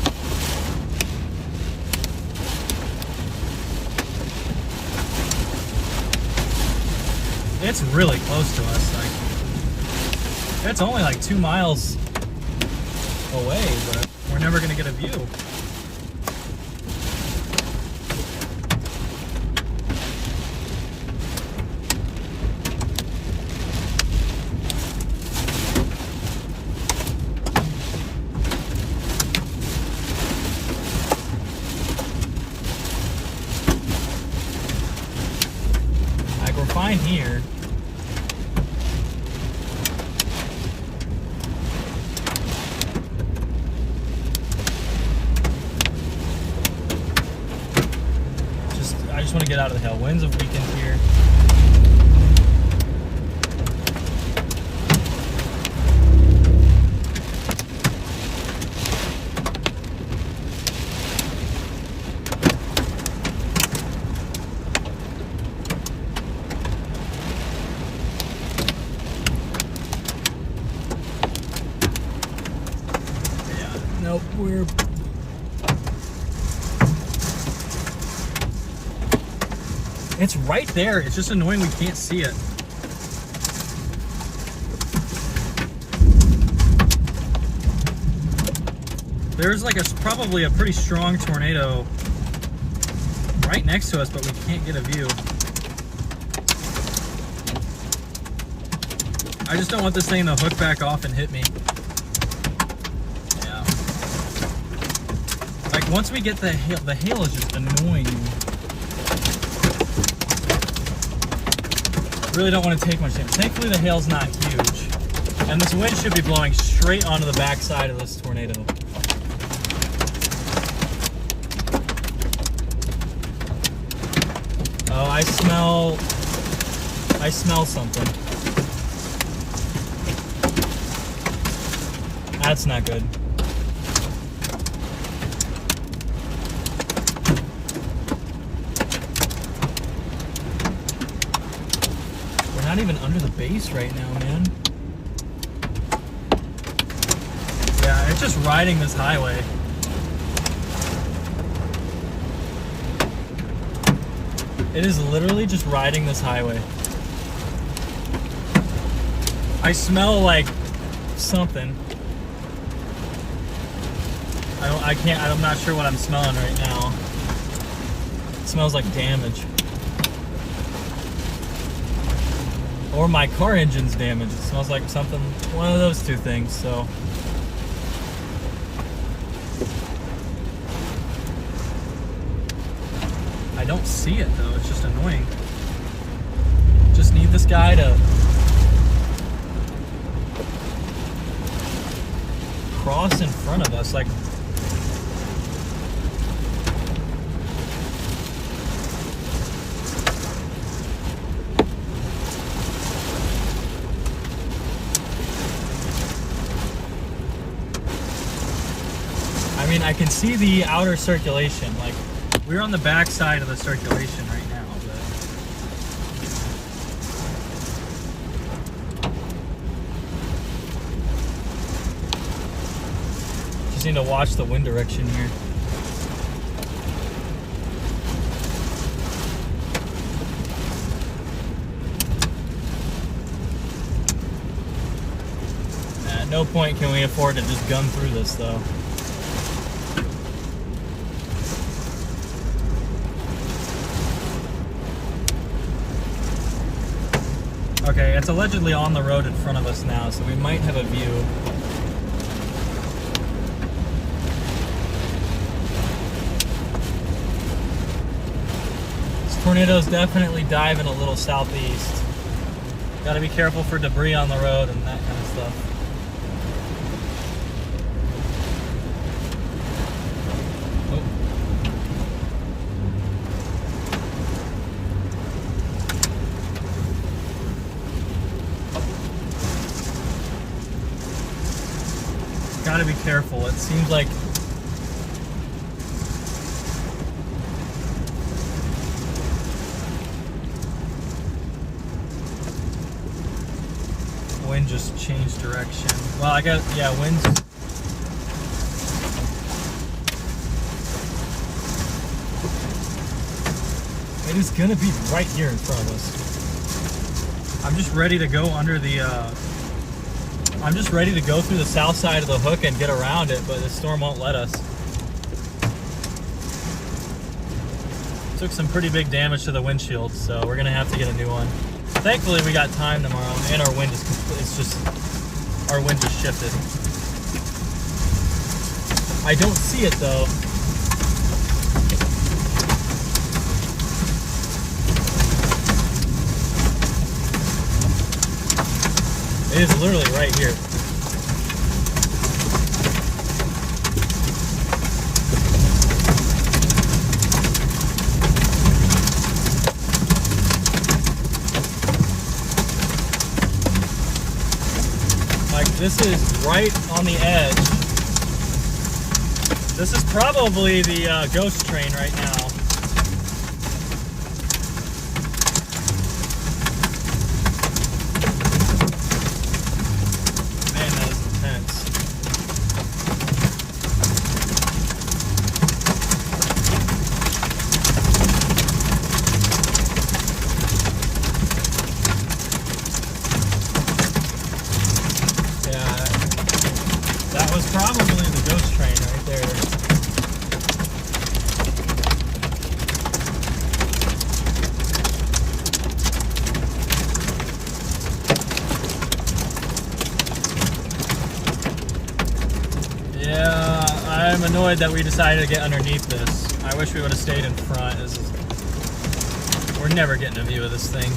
It's really close to us. Like, it's only like 2 miles away, but we're never going to get a view. Like, we're fine here. I just want to get out of the hail. Winds have weakened here. Yeah, nope, we're... It's right there. It's just annoying we can't see it. There's like probably a pretty strong tornado right next to us, but we can't get a view. I just don't want this thing to hook back off and hit me. Yeah. Like, once we get the hail is just annoying. Really don't want to take much damage. Thankfully the hail's not huge. And this wind should be blowing straight onto the back side of this tornado. Oh, I smell something. That's not good. Not even under the base right now, man. Yeah, it's just riding this highway. It is literally just riding this highway. I smell like something. I'm not sure what I'm smelling right now. It smells like damage. Or my car engine's damaged. It smells like something, one of those two things, so. I don't see it though, it's just annoying. Just need this guy to cross in front of us, like. can see the outer circulation. Like, we're on the back side of the circulation right now. But just need to watch the wind direction here. At no point can we afford to just gun through this, though. Okay, it's allegedly on the road in front of us now, so we might have a view. This tornado's definitely diving a little southeast. Gotta be careful for debris on the road and that kind of stuff. Gotta be careful. It seems like wind just changed direction. Well, I guess, yeah, wind's it is gonna be right here in front of us. I'm just ready to go under the I'm just ready to go through the south side of the hook and get around it, but the storm won't let us. Took some pretty big damage to the windshield, so we're gonna have to get a new one. Thankfully, we got time tomorrow, and our wind our wind just shifted. I don't see it though. It is literally right here. Like, this is right on the edge. This is probably the ghost train right now. Probably the ghost train right there. Yeah, I'm annoyed that we decided to get underneath this. I wish we would have stayed in front. We're never getting a view of this thing.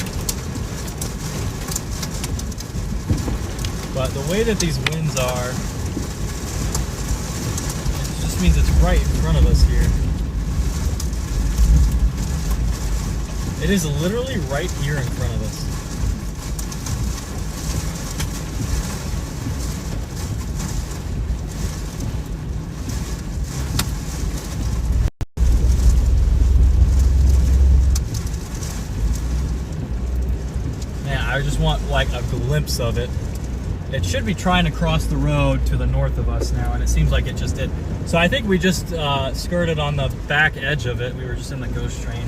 But the way that these winds are, means it's right in front of us here. It is literally right here in front of us. Man, I just want like a glimpse of it. It should be trying to cross the road to the north of us now, and it seems like it just did. So I think we just skirted on the back edge of it. We were just in the ghost train,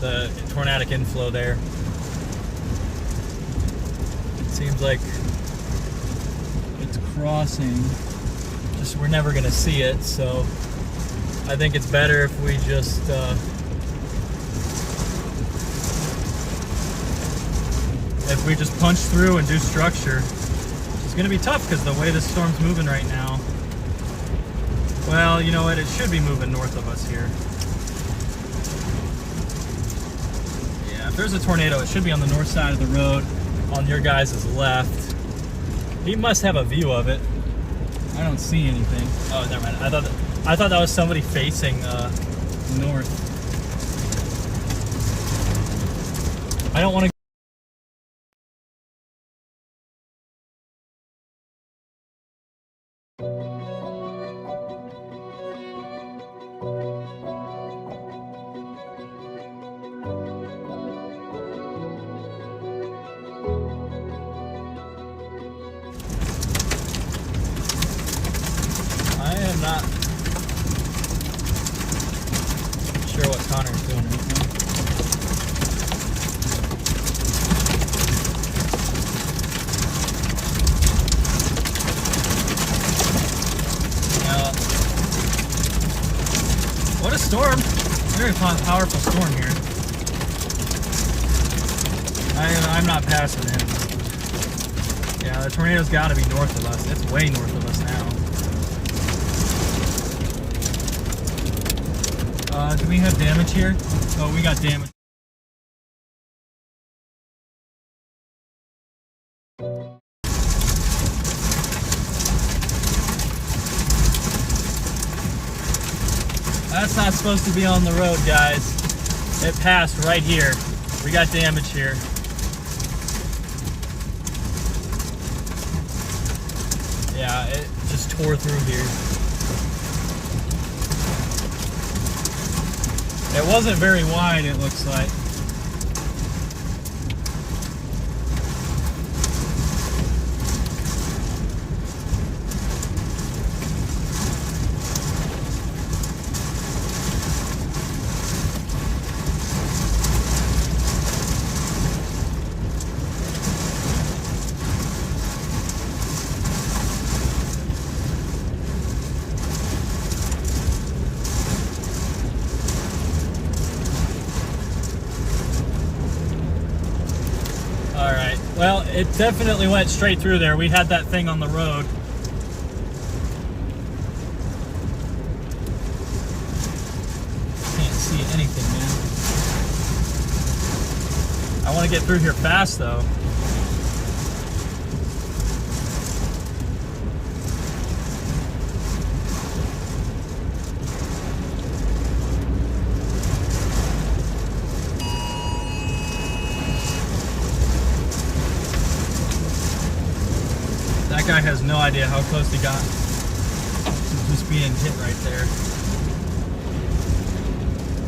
the tornadic inflow there. It seems like it's crossing. Just we're never gonna see it, so I think it's better if we just punch through and do structure. It's gonna be tough because the way the storm's moving right now. Well, you know what? It should be moving north of us here. Yeah, if there's a tornado, it should be on the north side of the road, on your guys' left. He must have a view of it. I don't see anything. Oh, never mind. I thought that was somebody facing north. I don't want to. Connor's doing right now. Yeah. What a storm! Very powerful storm here. I'm not passing him. Yeah, the tornado's got to be north of us. It's way north of us now. Do we have damage here? Oh, we got damage. That's not supposed to be on the road, guys. It passed right here. We got damage here. Yeah, it just tore through here. It wasn't very wide, it looks like. Well, it definitely went straight through there. We had that thing on the road. Can't see anything, man. I want to get through here fast, though. That guy has no idea how close he got to just being hit right there.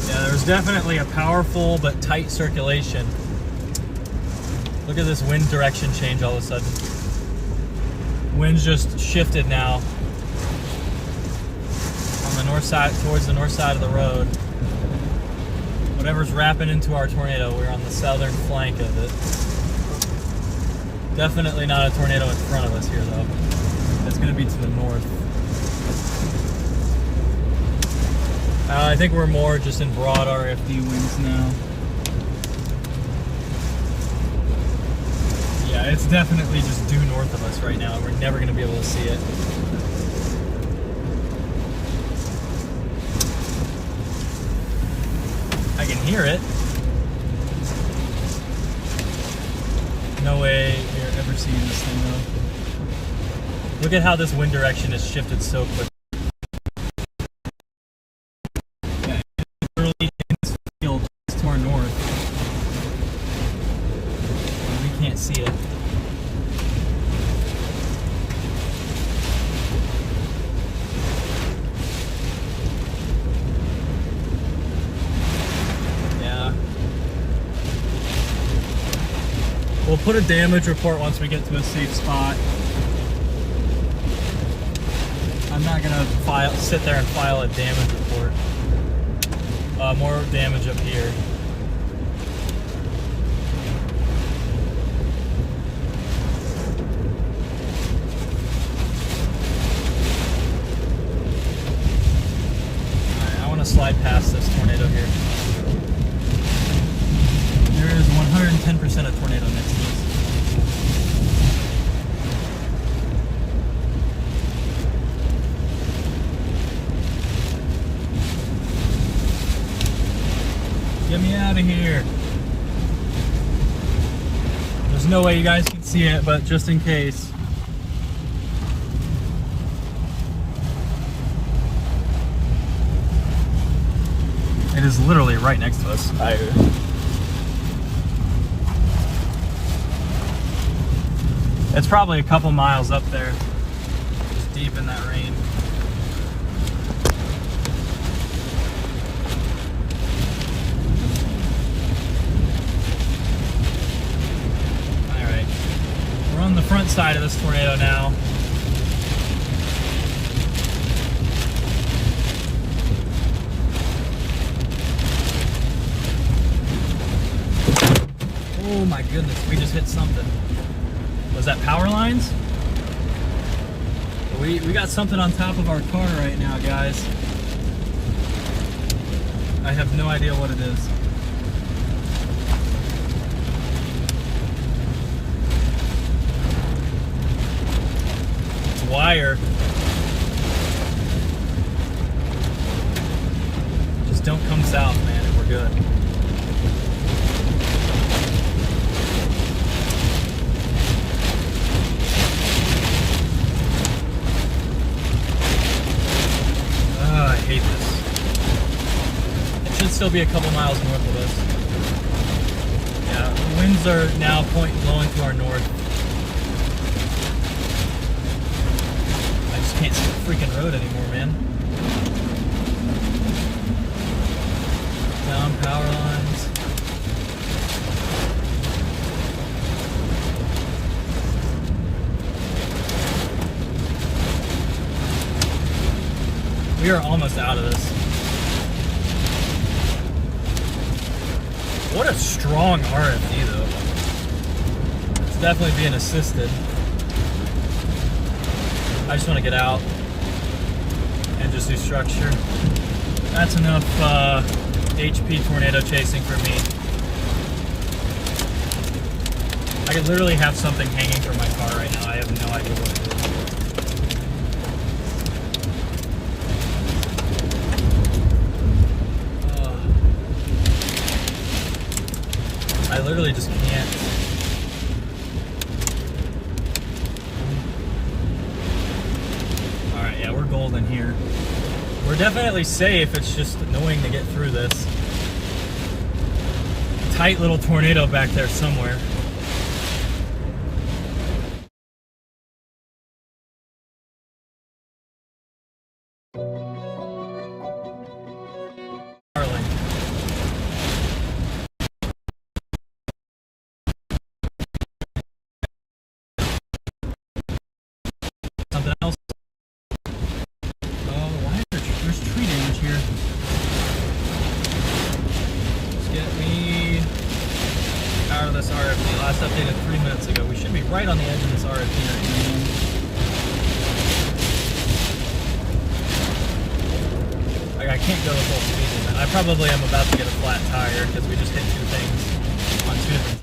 Yeah, there was definitely a powerful but tight circulation. Look at this wind direction change all of a sudden. Wind's just shifted now on the north side, towards the north side of the road. Whatever's wrapping into our tornado, we're on the southern flank of it. Definitely not a tornado in front of us here, though. It's going to be to the north. I think we're more just in broad RFD winds now. Yeah, it's definitely just due north of us right now. We're never going to be able to see it. I can hear it. No way you're ever seeing this thing, though. Look at how this wind direction has shifted so quick. Yeah, it's literally in this field to our north. And we can't see it. Yeah. We'll put a damage report once we get to a safe spot. I'm not gonna sit there and file a damage report. More damage up here. Alright, I want to slide past this tornado here. There is 110% a tornado next to us. Get me out of here. There's no way you guys can see it, but just in case. It is literally right next to us. It's probably a couple miles up there, just deep in that rain. Alright, we're on the front side of this tornado now. Oh my goodness, we just hit something. Was that power lines? We got something on top of our car right now, guys. I have no idea what it is. It's wire. Just don't come south, man, and we're good. I hate this. It should still be a couple miles north of us. Yeah, the winds are now blowing to our north. I just can't see the freaking road anymore, man. Down power lines. We are almost out of this. What a strong RFD though. It's definitely being assisted. I just want to get out and just do structure. That's enough HP tornado chasing for me. I could literally have something hanging from my car right now. I have no idea what it is. I literally just can't. Alright, yeah, we're golden here. We're definitely safe, it's just annoying to get through this. Tight little tornado back there somewhere. Something else. Oh, why there's tree damage here? Just get me out of this RFD. Last updated 3 minutes ago. We should be right on the edge of this RFD right now. Like, I can't go the full speed in that. I probably am about to get a flat tire because we just hit two things on two different.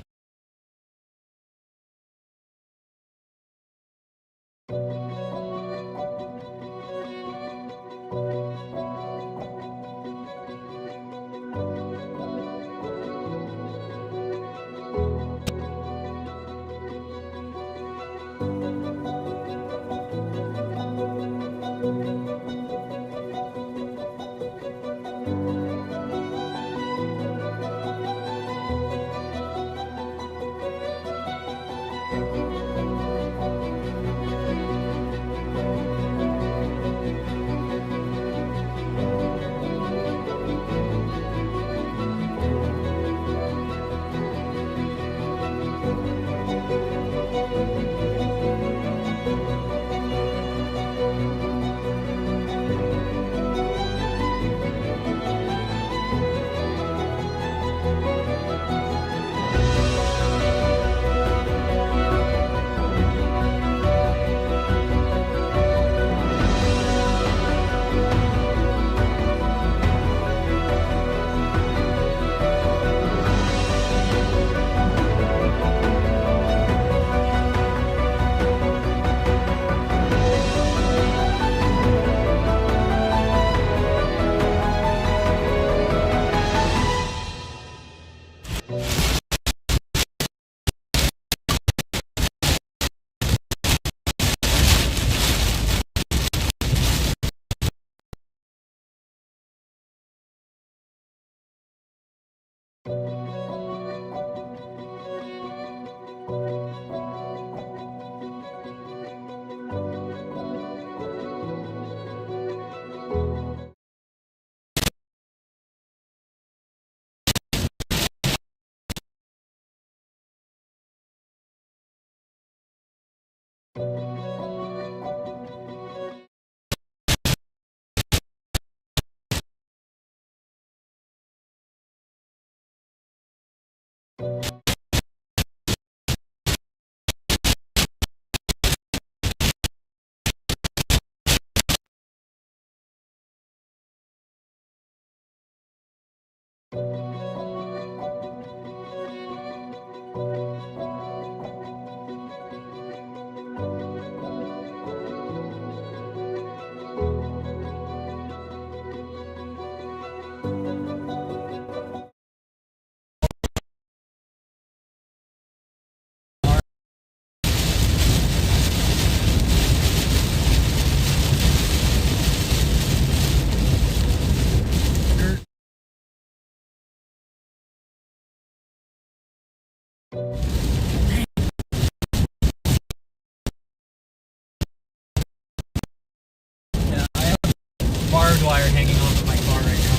barbed wire hanging off of my car right now.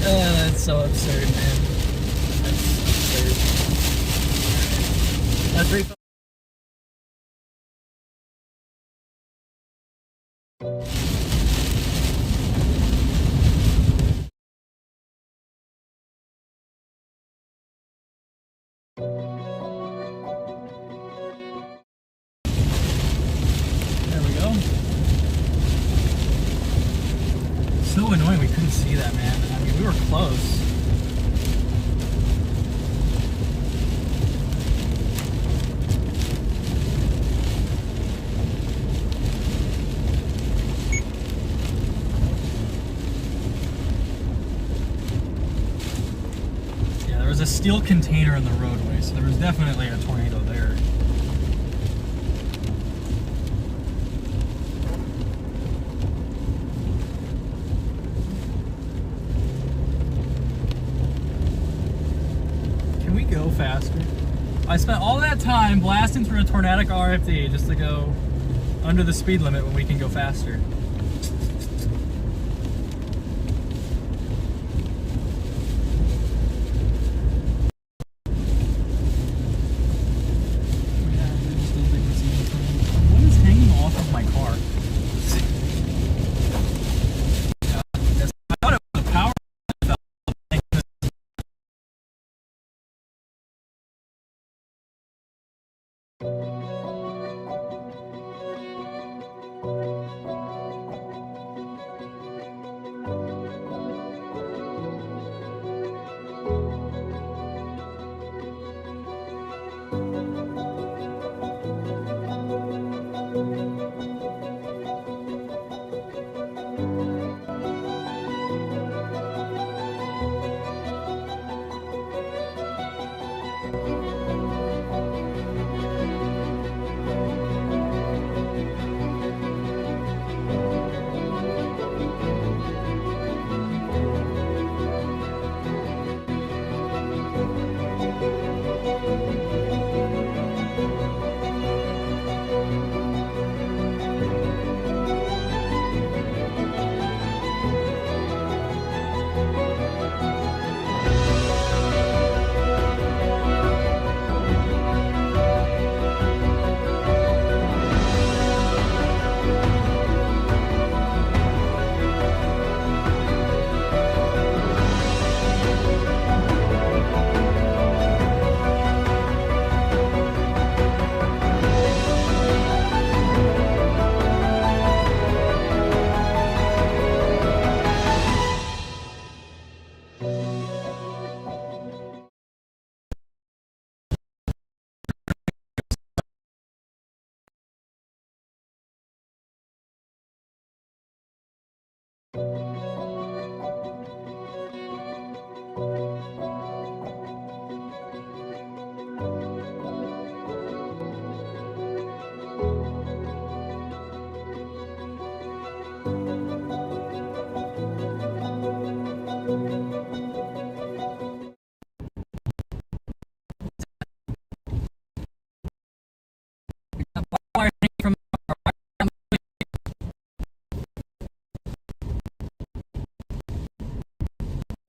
That's so absurd, man. That's absurd. Let's refill. There we go. So annoying we couldn't see that, man. I mean, we were close. Yeah, there was a steel container in the roadway, so there was definitely a tornado there. Go faster. I spent all that time blasting through a tornadic RFD just to go under the speed limit when we can go faster. What is hanging off of my car? I thought it was a power.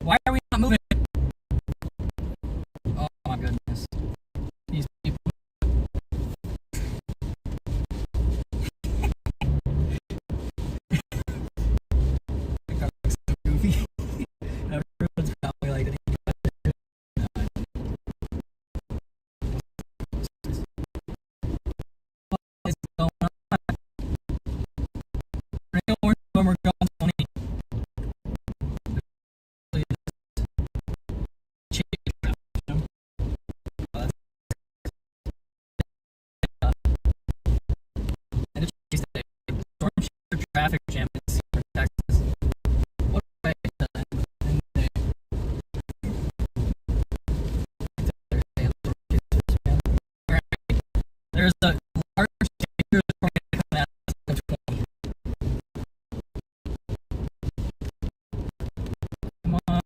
Why are we not moving? Oh my goodness. These people. I'm so goofy. Everyone's probably like, what is going on? We're going 20. Traffic jam in Seymour, Texas. What have I done? There's a large coming out of 20. Come on.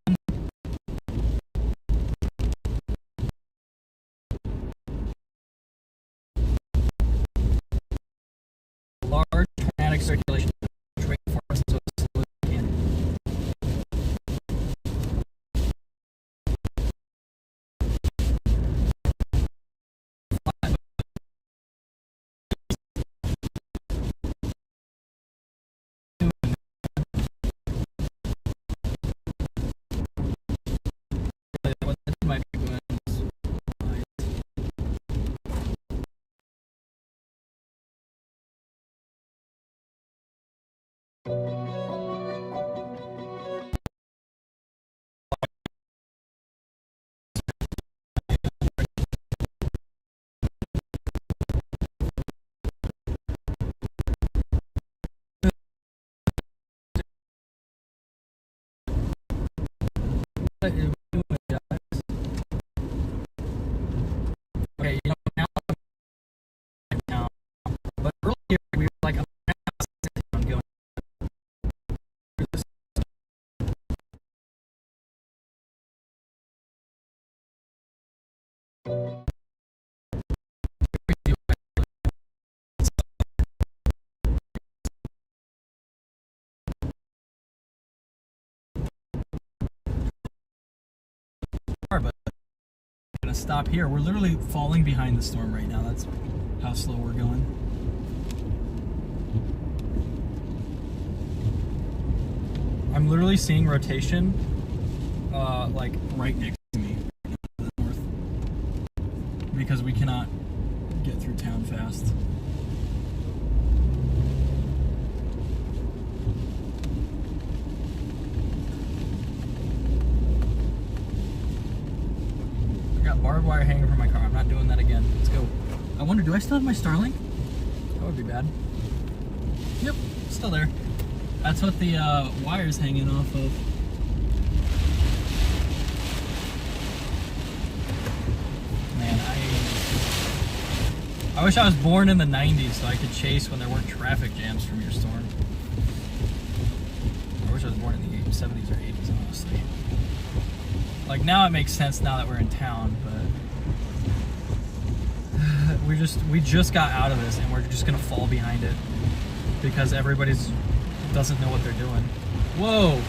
What are we doing, guys? Okay, you know, now, but earlier we were like, I'm going through this. But I'm gonna stop here. We're literally falling behind the storm right now. That's how slow we're going. I'm literally seeing rotation, like right next to me, to the north, because we cannot get through town fast. Barbed wire hanging from my car. I'm not doing that again. Let's go. I wonder, do I still have my Starlink? That would be bad. Yep, still there. That's what the wire's hanging off of. Man, I wish I was born in the 90s so I could chase when there weren't traffic jams from your storm. I wish I was born in the 70s or 80s, honestly. Like, now it makes sense now that we're in town, but we just got out of this and we're just gonna fall behind it because everybody's doesn't know what they're doing. Whoa!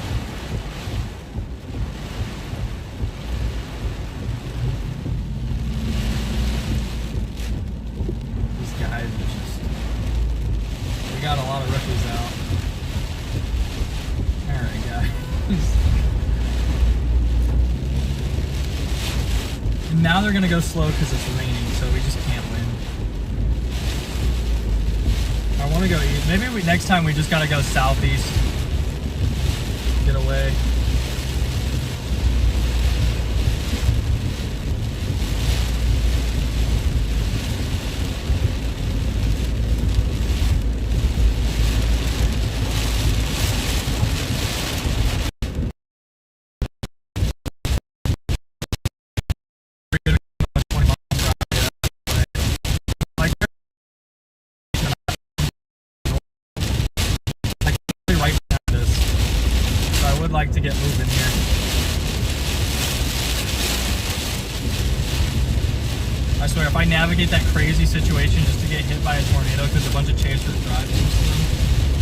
These guys are just, we got a lot of rookies out. Alright, guys. Now they're gonna go slow because it's raining, so we just can't win. I want to go east. Maybe next time we just gotta go southeast. Get away. Like to get moving here. I swear, if I navigate that crazy situation just to get hit by a tornado because a bunch of chasers drive into them,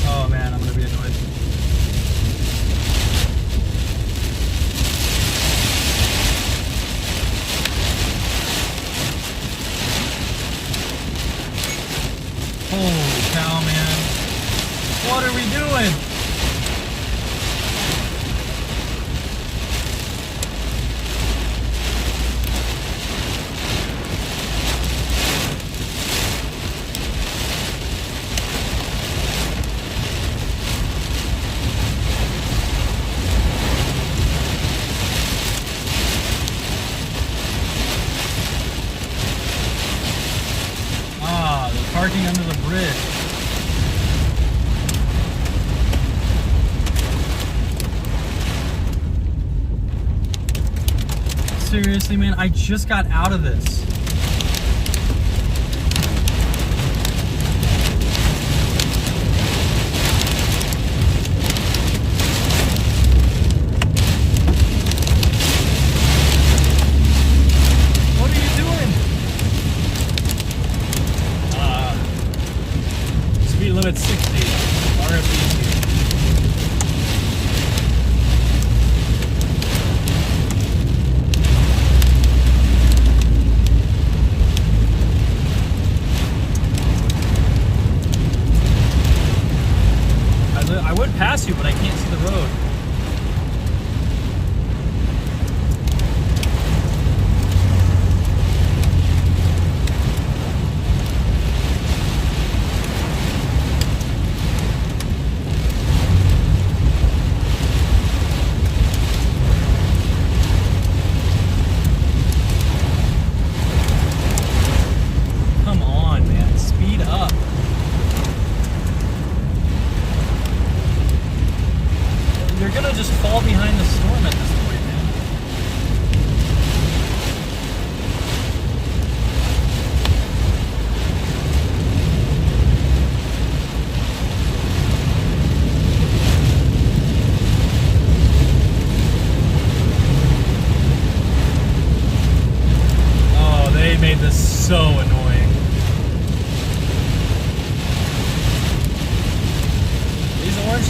oh man, I'm gonna be annoyed. Holy cow, man. What are we doing? Parking under the bridge. Seriously, man, I just got out of this. Limit 60. RFD. I would pass you, but I can't see the road.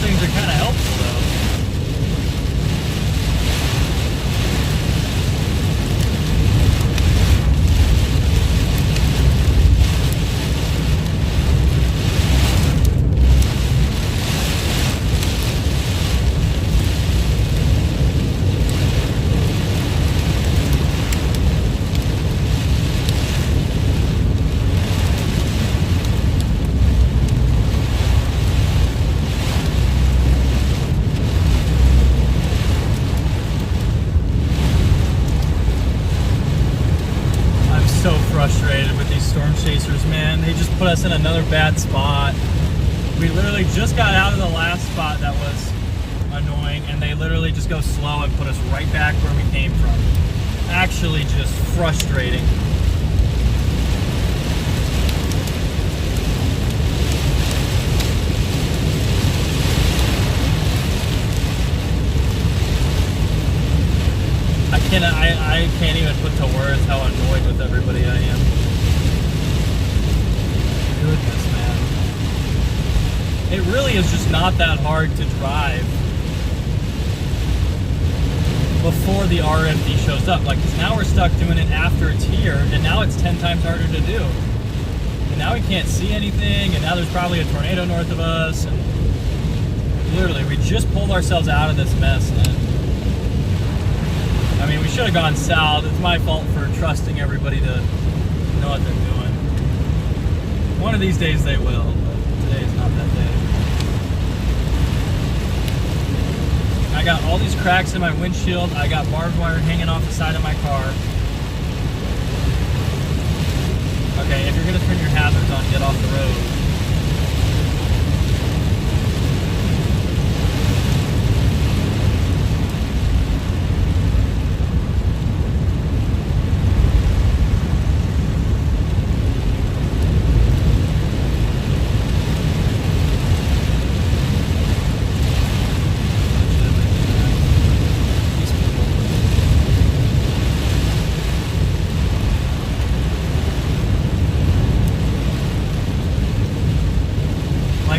things are kind of helpful though. Frustrated with these storm chasers, man. They just put us in another bad spot. We literally just got out of the last spot that was annoying, and they literally just go slow and put us right back where we came from. Actually just frustrating. I can't even put to words how annoyed with everybody I am. Goodness, man. It really is just not that hard to drive before the RFD shows up. Like, 'cause now we're stuck doing it after it's here, and now it's 10 times harder to do. And now we can't see anything, and now there's probably a tornado north of us, and literally, we just pulled ourselves out of this mess, and I mean, we should have gone south. It's my fault for trusting everybody to know what they're doing. One of these days they will, but today's not that day. I got all these cracks in my windshield. I got barbed wire hanging off the side of my car. Okay, if you're gonna turn your hazards on, get off the road.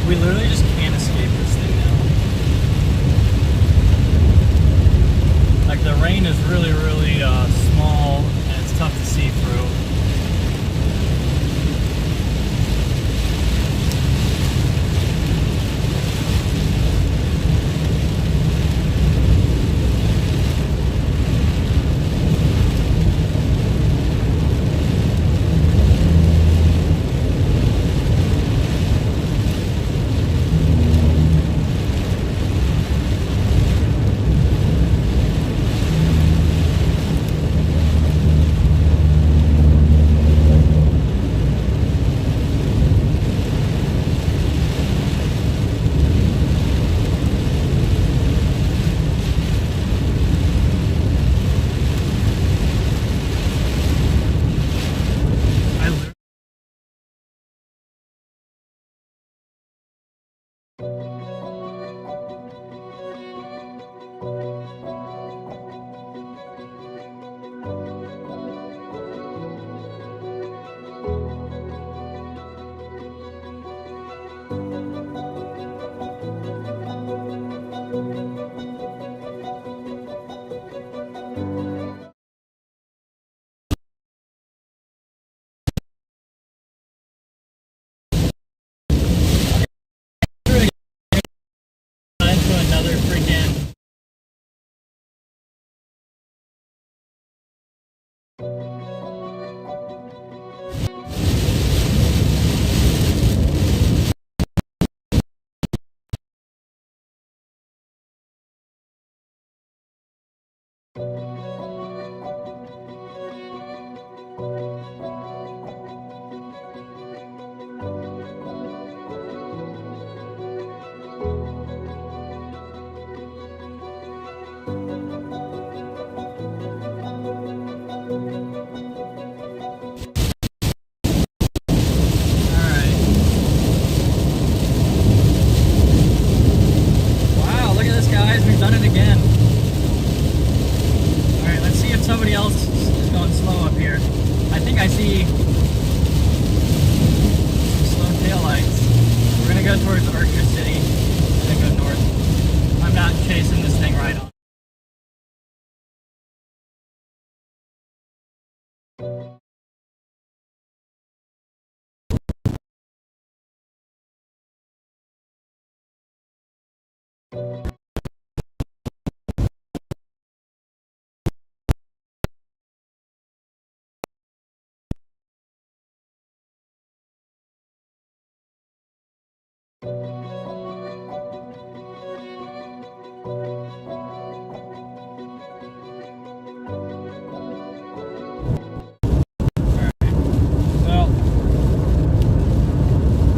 We literally just can't escape this thing now. Like, the rain is really, really small, and it's tough to see through. go towards Archer City and then go north. Well,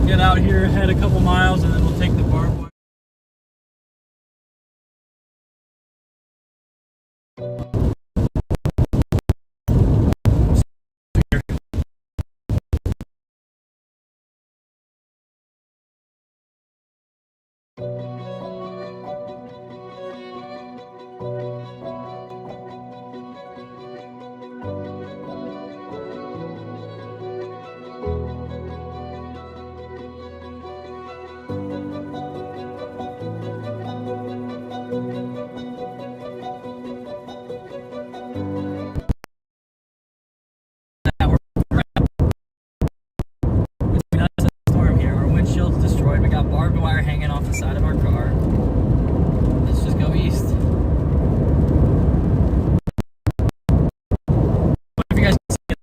get out here, head a couple miles, and then we'll take the barbed wire. Storm here. Our windshield's destroyed. We got barbed wire hanging off the side of our car. Let's just go east. What if you guys see it?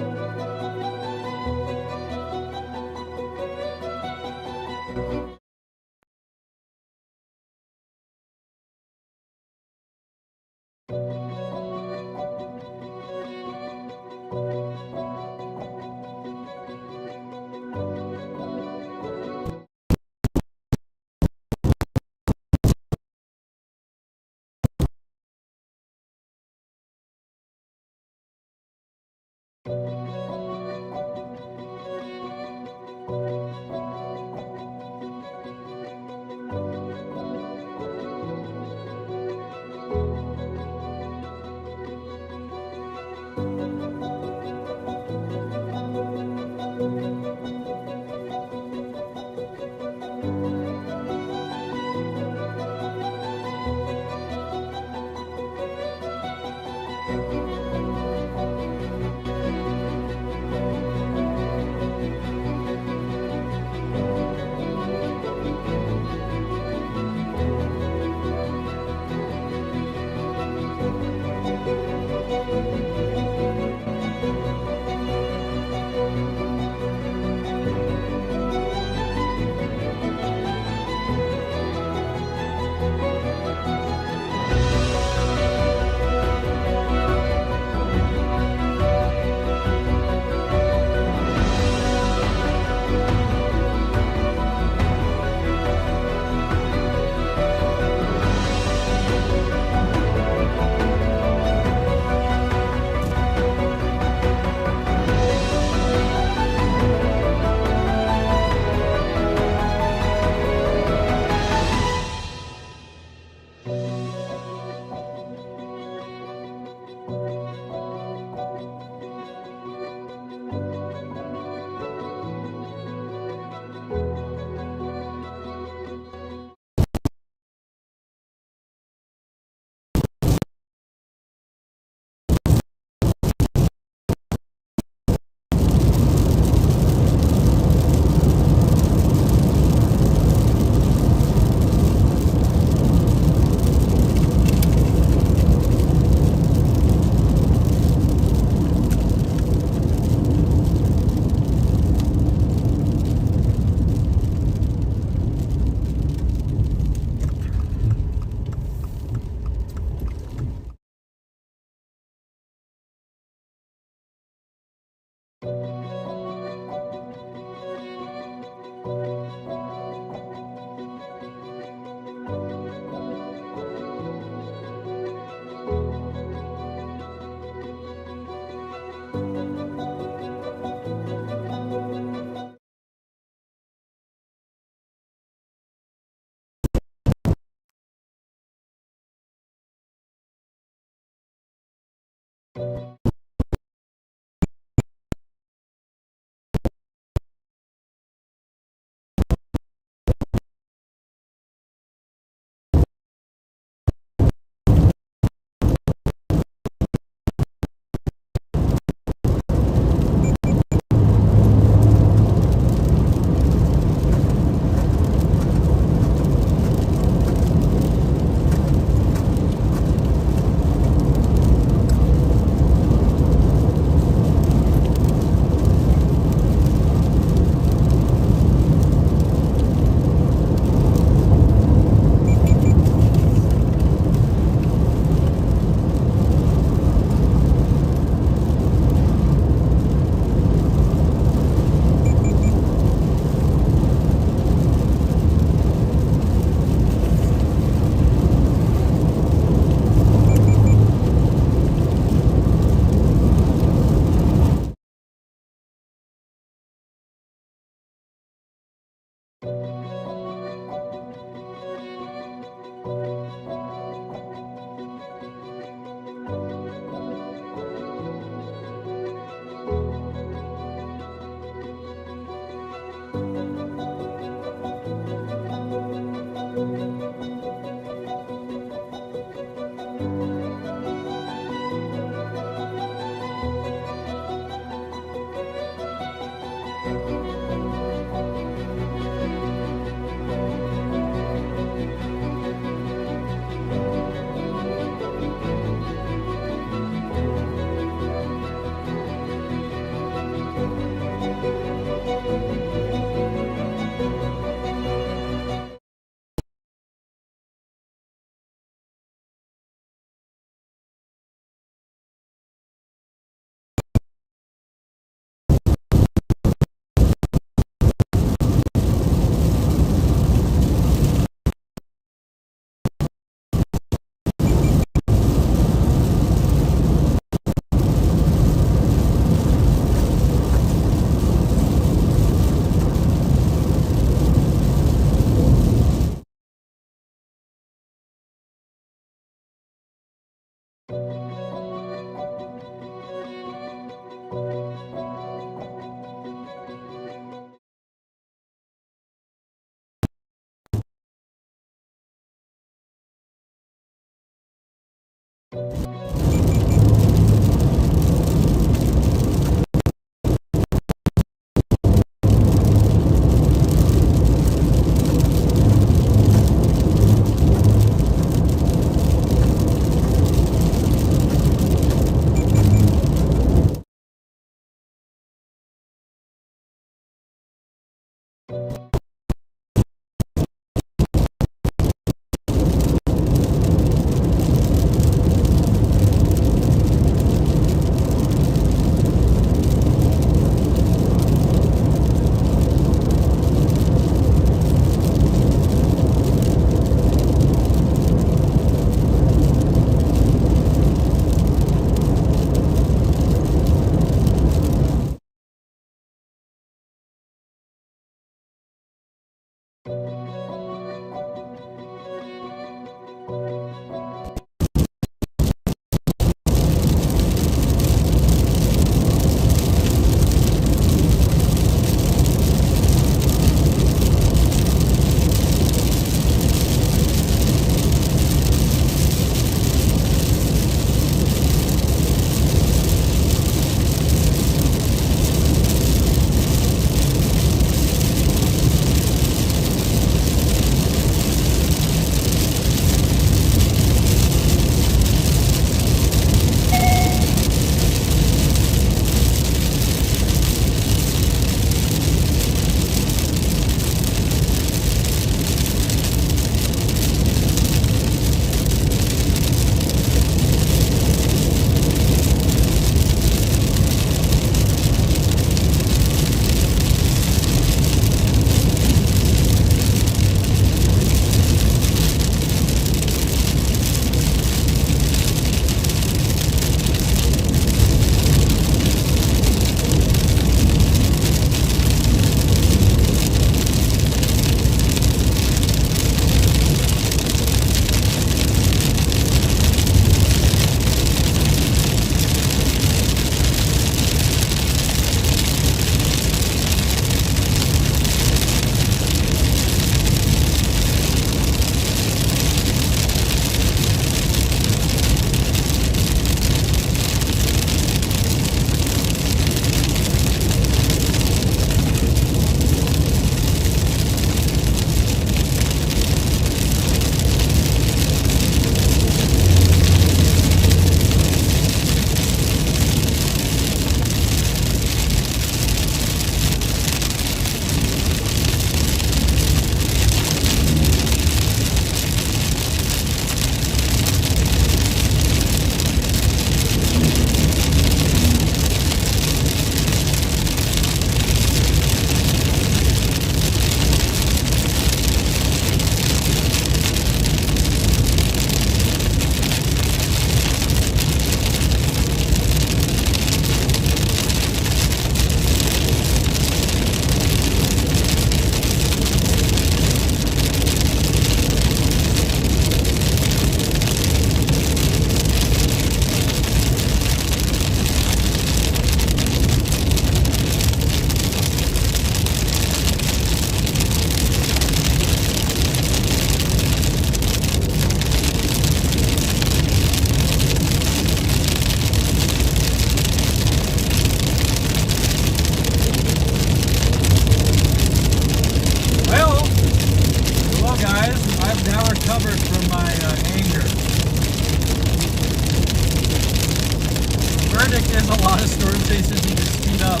verdict is a lot of storm chasers need to speed up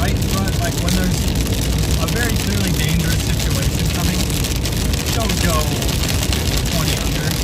right in front, like when there's a very clearly dangerous situation coming. Don't go 20 under.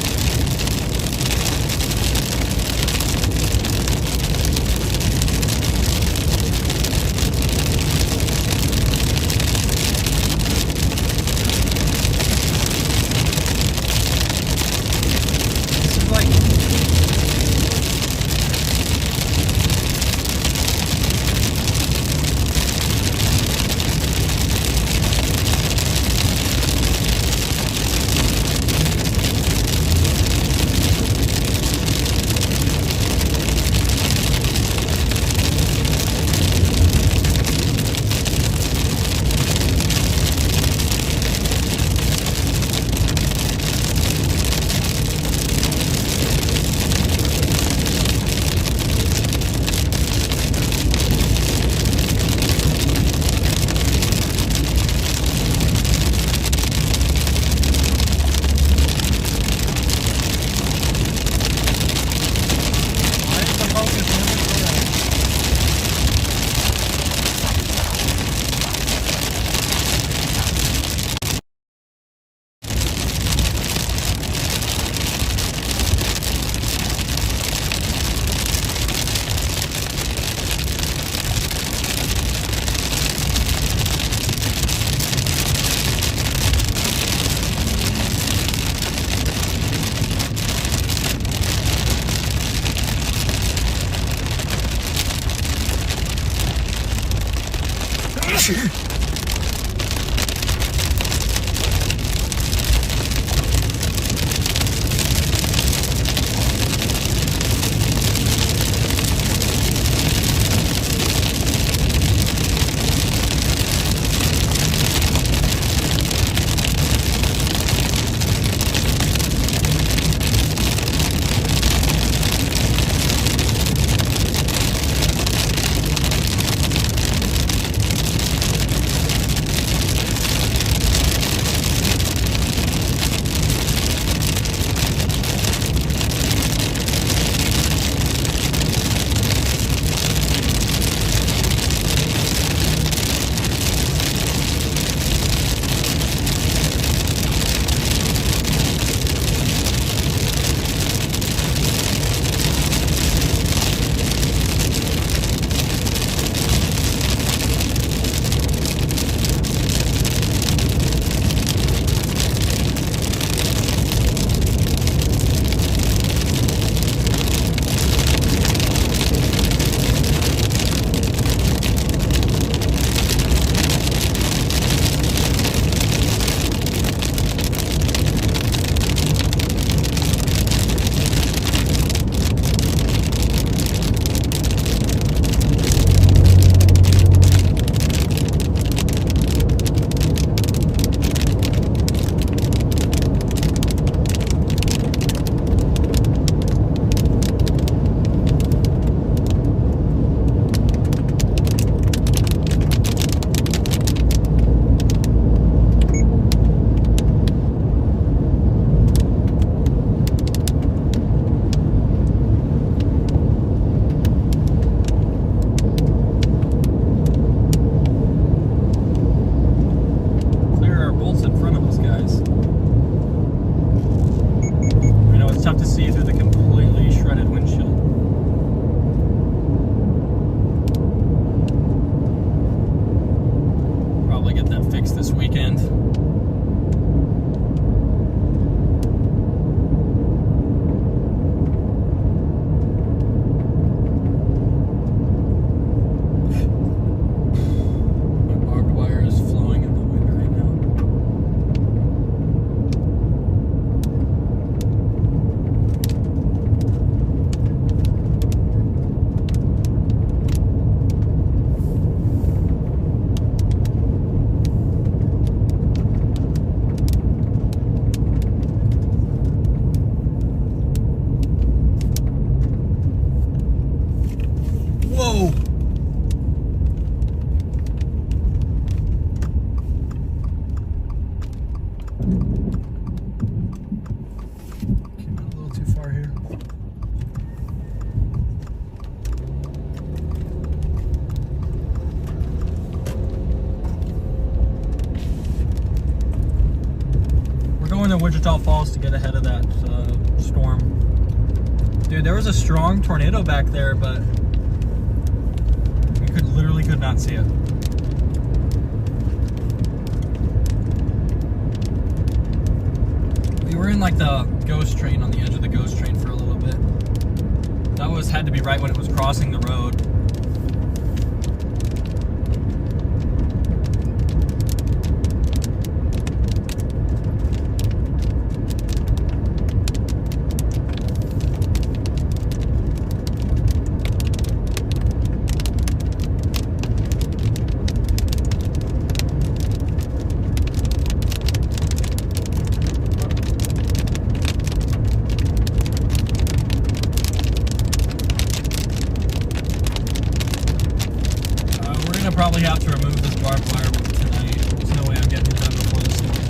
Wichita Falls to get ahead of that storm. Dude, there was a strong tornado back there, but we literally could not see it. We were in like the ghost train, on the edge of the ghost train for a little bit. That had to be right when it was crossing the road. Probably have to remove this barbed wire tonight. There's no way I'm getting it done before the storm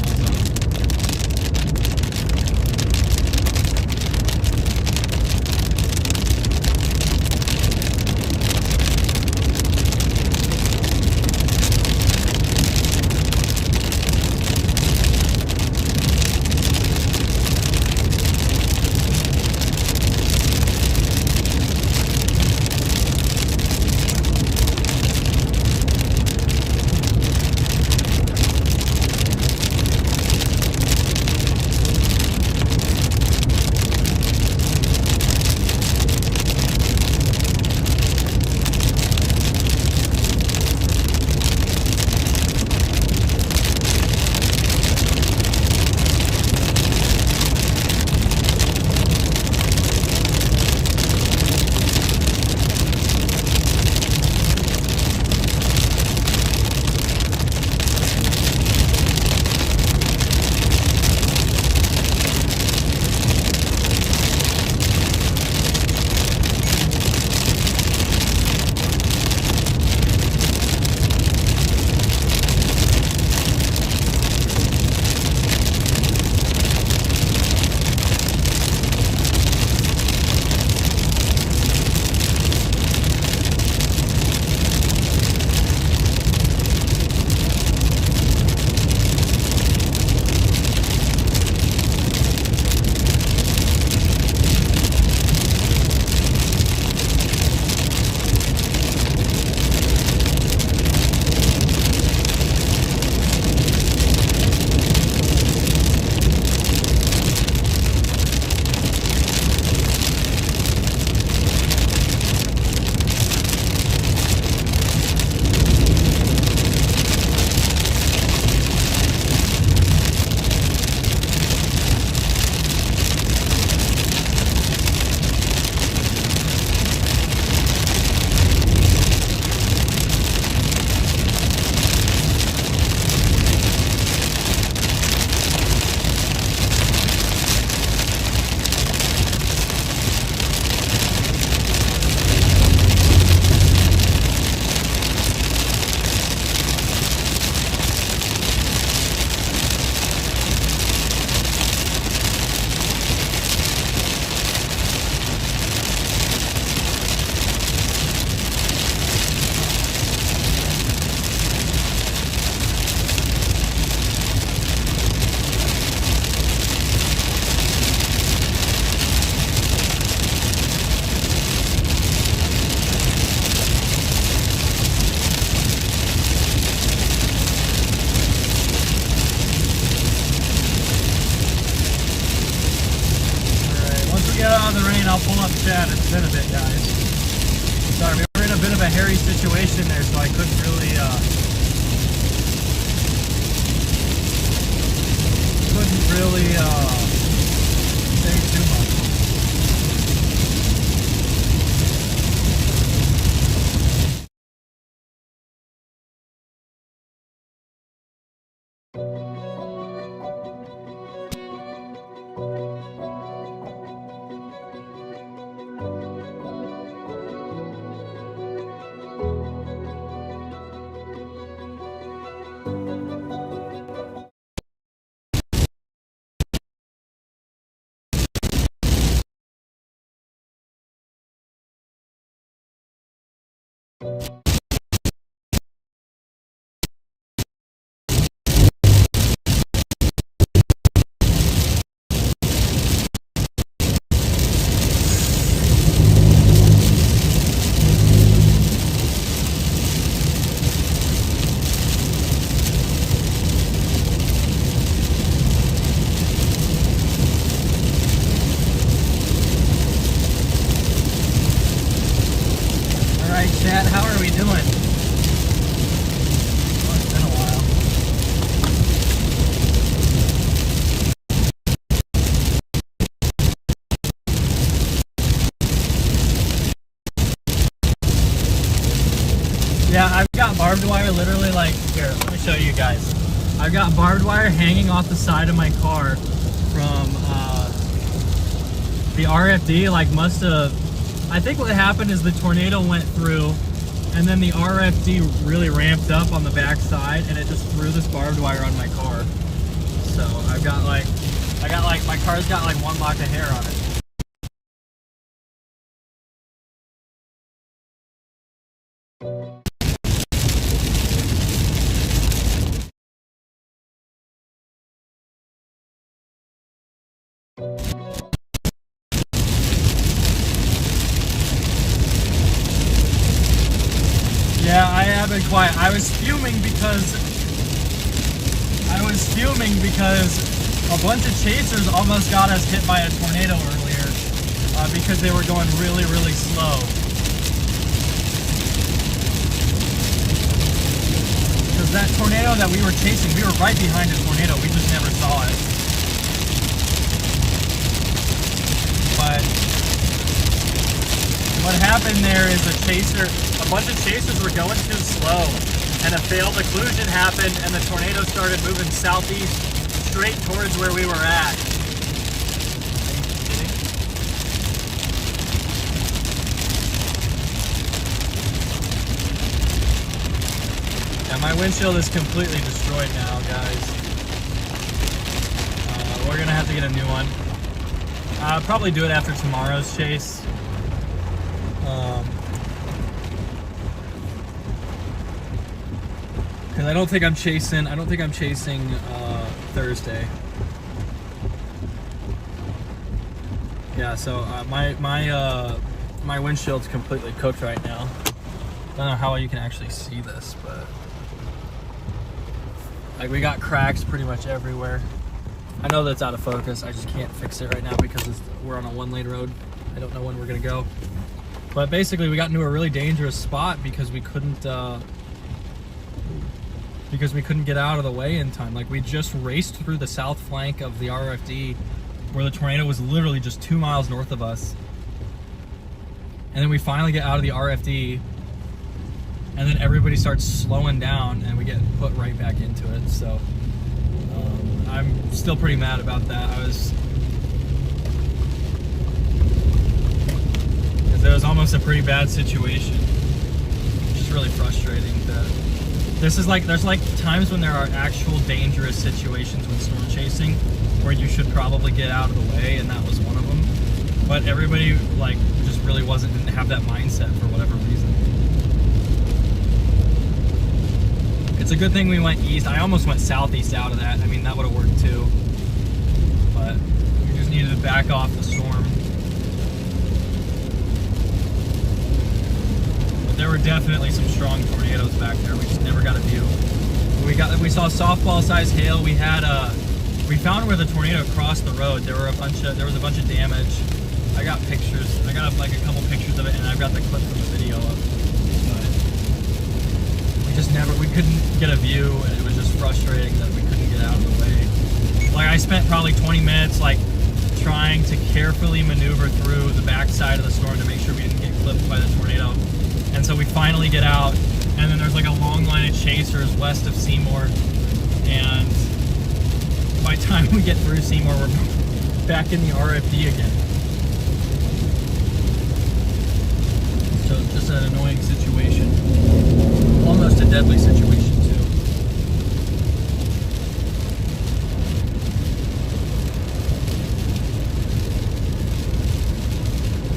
bad. It's been a bit, guys. Sorry, we were in a bit of a hairy situation there, so I couldn't really, say too much. Chat, how are we doing? Oh, it's been a while. Yeah, I've got barbed wire literally like, here, let me show you guys. I've got barbed wire hanging off the side of my car from the RFD, like must have, I think what happened is the tornado went through and then the RFD really ramped up on the back side and it just threw this barbed wire on my car. So I've got like, my car's got like one lock of hair on it. Yeah, I have been quiet. I was fuming because a bunch of chasers almost got us hit by a tornado earlier because they were going really, really slow. Because that tornado that we were chasing, we were right behind a tornado. We just never saw it. But what happened there is a bunch of chasers were going too slow and a failed occlusion happened and the tornado started moving southeast straight towards where we were at. Yeah, my windshield is completely destroyed now, guys. We're gonna have to get a new one. I'll probably do it after tomorrow's chase. Because I don't think I'm chasing Thursday. Yeah, so my windshield's completely cooked right now. I don't know how you can actually see this, but like we got cracks pretty much everywhere. I know that's out of focus. I just can't fix it right now because we're on a one-lane road. I don't know when we're gonna go. But basically, we got into a really dangerous spot because we couldn't get out of the way in time. Like we just raced through the south flank of the RFD where the tornado was literally just 2 miles north of us. And then we finally get out of the RFD and then everybody starts slowing down and we get put right back into it. So I'm still pretty mad about that. It was almost a pretty bad situation. It's just really frustrating that there's like times when there are actual dangerous situations when storm chasing where you should probably get out of the way, and that was one of them. But everybody like just really didn't have that mindset for whatever reason. It's a good thing we went east. I almost went southeast out of that. I mean, that would have worked too. But we just needed to back off the storm. There were definitely some strong tornadoes back there. We just never got a view. We saw softball-sized hail. We found where the tornado crossed the road. There was a bunch of damage. I got pictures. I got like a couple pictures of it, and I've got the clip from the video of. But we couldn't get a view, and it was just frustrating that we couldn't get out of the way. Like I spent probably 20 minutes like trying to carefully maneuver through the backside of the storm to make sure we didn't get clipped by the tornado. And so we finally get out, and then there's like a long line of chasers west of Seymour, and by the time we get through Seymour, we're back in the RFD again. So it's just an annoying situation. Almost a deadly situation too.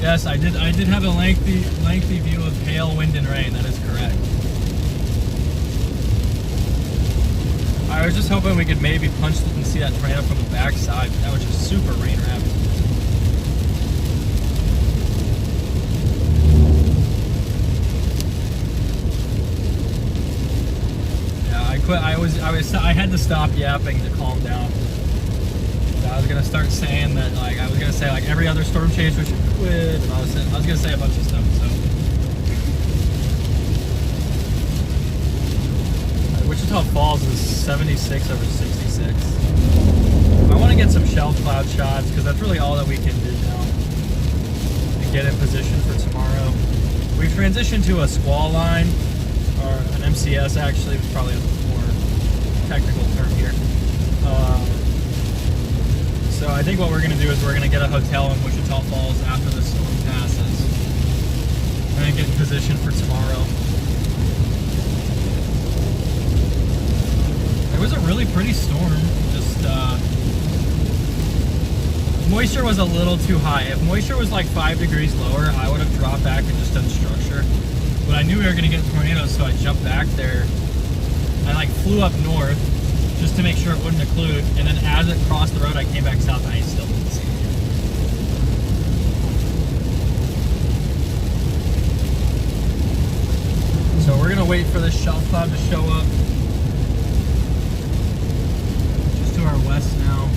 Yes, I did have a lengthy view of hail, wind, and rain. That is correct. I was just hoping we could maybe punch it and see that tornado from the backside. That was just super rain wrapped. I had to stop yapping to calm down. So I was gonna start saying that, like, I was gonna say like every other storm chaser should quit, and I was gonna say a bunch of stuff. So Wichita Falls is 76 over 66. I want to get some shelf cloud shots because that's really all that we can do now and get in position for tomorrow. We've transitioned to a squall line, or an MCS actually, it's probably a more technical term here. So I think what we're going to do is we're going to get a hotel in Wichita Falls after the storm passes and then get in position for tomorrow. It was a really pretty storm, just moisture was a little too high. If moisture was like 5 degrees lower, I would have dropped back and just done structure. But I knew we were going to get tornadoes, so I jumped back there. I like flew up north just to make sure it wouldn't occlude, and then as it crossed the road, I came back south and I still didn't see it. So we're going to wait for this shelf cloud to show up. Just to our west now.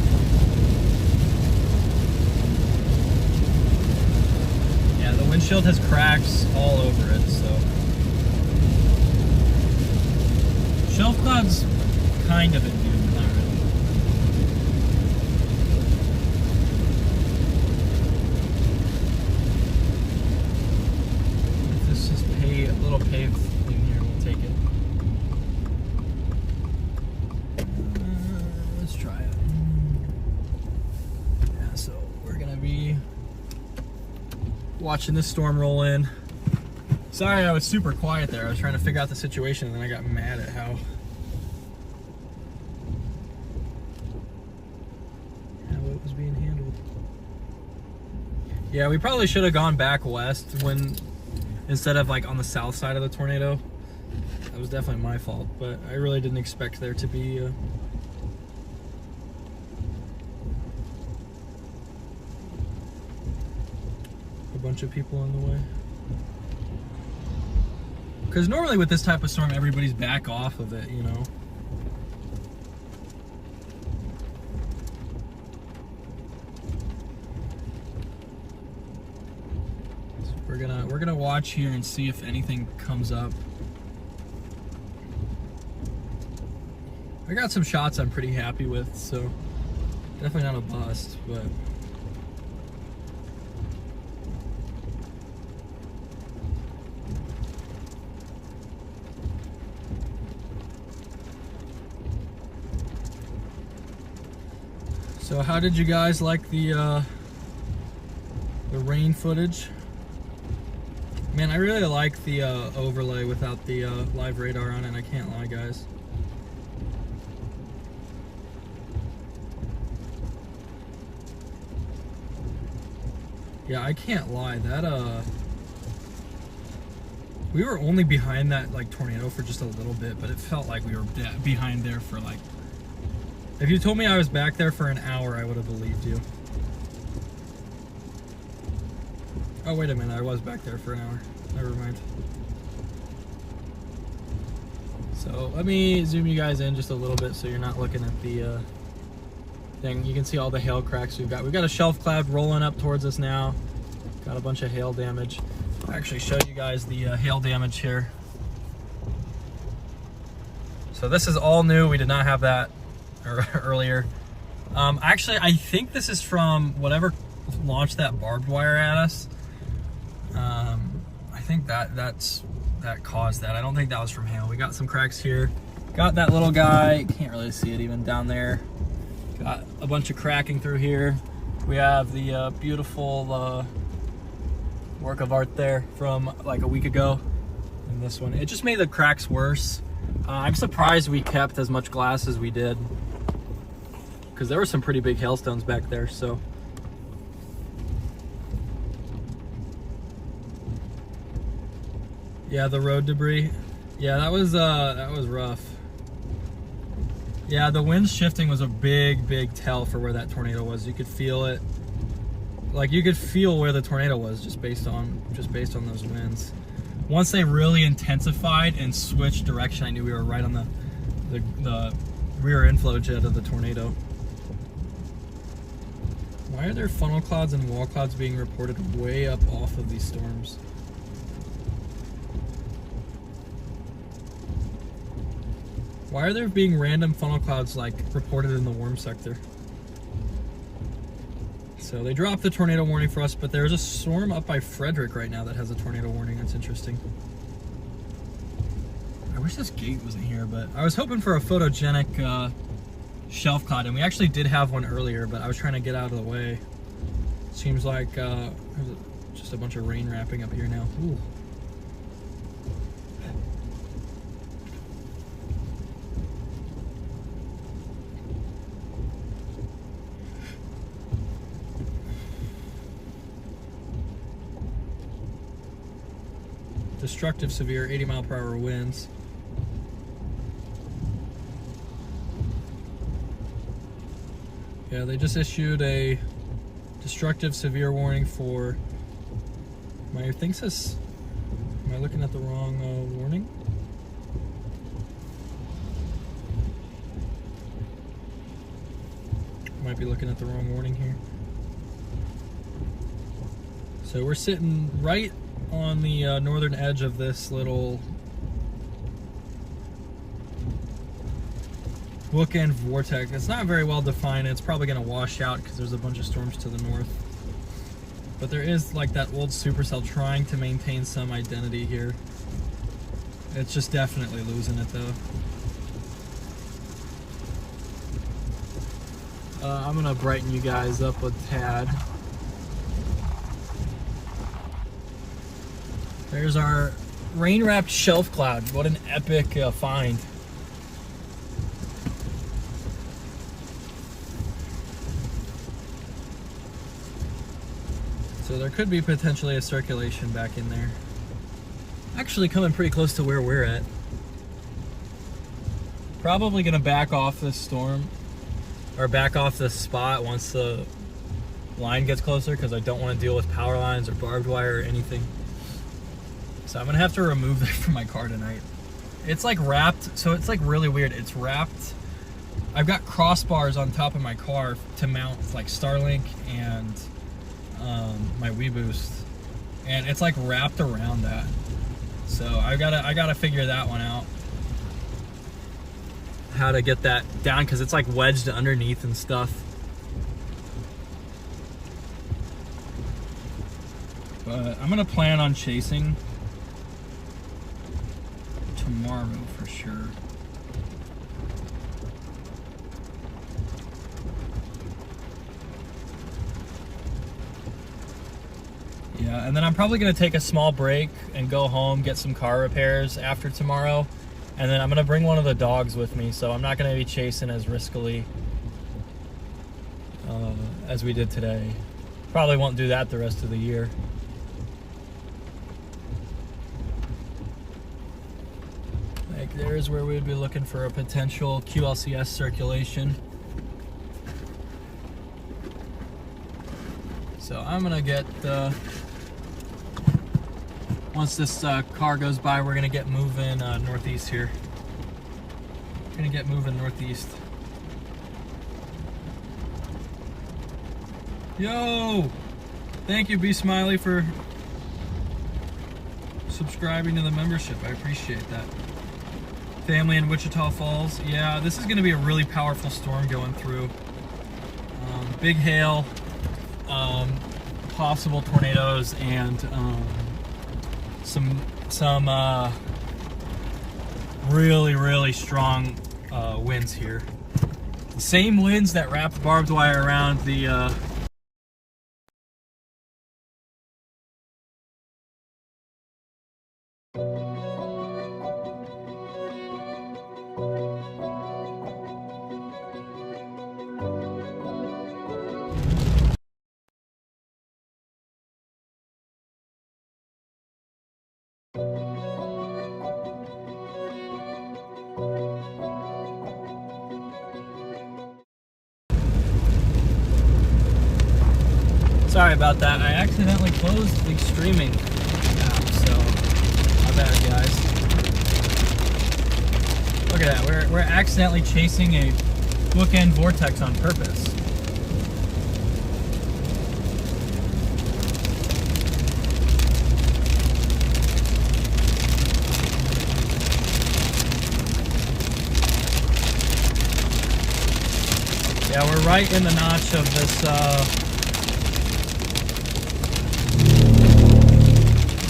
Yeah, the windshield has cracks all over it, so. Shelf clouds kind of in view, not really. If this is a little paved thing here, we'll take it. Let's try it. Yeah, so we're gonna be watching this storm roll in. Sorry, I was super quiet there. I was trying to figure out the situation, and then I got mad at how it was being handled. Yeah, we probably should have gone back west instead of like on the south side of the tornado. That was definitely my fault, but I really didn't expect there to be a bunch of people on the way. Because normally with this type of storm, everybody's back off of it, you know. So we're gonna watch here and see if anything comes up. I got some shots I'm pretty happy with, so definitely not a bust, but. So how did you guys like the rain footage? Man, I really like the overlay without the live radar on it, I can't lie, guys. Yeah, I can't lie, that we were only behind that like tornado for just a little bit, but it felt like we were behind there for like, if you told me I was back there for an hour, I would have believed you. Oh, wait a minute, I was back there for an hour. Never mind. So let me zoom you guys in just a little bit so you're not looking at the thing. You can see all the hail cracks we've got. We've got a shelf cloud rolling up towards us now. Got a bunch of hail damage. I'll actually show you guys the hail damage here. So this is all new. We did not have that earlier. Actually, I think this is from whatever launched that barbed wire at us. I think that caused that. I don't think that was from hail. We got some cracks here. Got that little guy. Can't really see it even down there. Got a bunch of cracking through here. We have the beautiful work of art there from like a week ago. And this one, it just made the cracks worse. I'm surprised we kept as much glass as we did, because there were some pretty big hailstones back there. So yeah, the road debris. Yeah, that was rough. Yeah, the wind shifting was a big tell for where that tornado was. You could feel it. Like, you could feel where the tornado was just based on those winds. Once they really intensified and switched direction, I knew we were right on the rear inflow jet of the tornado. Why are there funnel clouds and wall clouds being reported way up off of these storms? Why are there being random funnel clouds like reported in the warm sector? So they dropped the tornado warning for us, but there's a storm up by Frederick right now that has a tornado warning. That's interesting. I wish this gate wasn't here, but I was hoping for a photogenic shelf cloud, and we actually did have one earlier, but I was trying to get out of the way. Seems like there's just a bunch of rain wrapping up here now. Ooh. Destructive severe 80-mile-per-hour winds. Yeah, they just issued a destructive severe warning for my thing says, am I looking at the wrong warning? Might be looking at the wrong warning here. So we're sitting right on the northern edge of this little bookend vortex. It's not very well defined. It's probably going to wash out because there's a bunch of storms to the north. But there is like that old supercell trying to maintain some identity here. It's just definitely losing it though. I'm going to brighten you guys up a tad. There's our rain-wrapped shelf cloud. What an epic find. So there could be potentially a circulation back in there. Actually coming pretty close to where we're at. Probably gonna back off this storm, or back off this spot once the line gets closer, because I don't want to deal with power lines or barbed wire or anything. So I'm gonna have to remove that from my car tonight. It's like wrapped, so it's like really weird. It's wrapped. I've got crossbars on top of my car to mount like Starlink and my WeBoost, and it's like wrapped around that. So I gotta figure that one out. How to get that down, because it's like wedged underneath and stuff. But I'm gonna plan on chasing tomorrow for sure. Yeah, and then I'm probably gonna take a small break and go home, get some car repairs after tomorrow, and then I'm gonna bring one of the dogs with me, so I'm not gonna be chasing as riskily as we did today. Probably won't do that the rest of the year. There's where we'd be looking for a potential QLCS circulation. So I'm gonna get, once this car goes by, we're gonna get moving northeast here. We're gonna get moving northeast. Yo! Thank you, B Smiley, for subscribing to the membership. I appreciate that. Family in Wichita Falls. Yeah, this is going to be a really powerful storm going through. Big hail, possible tornadoes, and some really strong winds here. The same winds that wrapped barbed wire around the Sorry about that. I accidentally closed the streaming app, so my bad, guys. Look at that. We're accidentally chasing a bookend vortex on purpose. Yeah, we're right in the notch of this.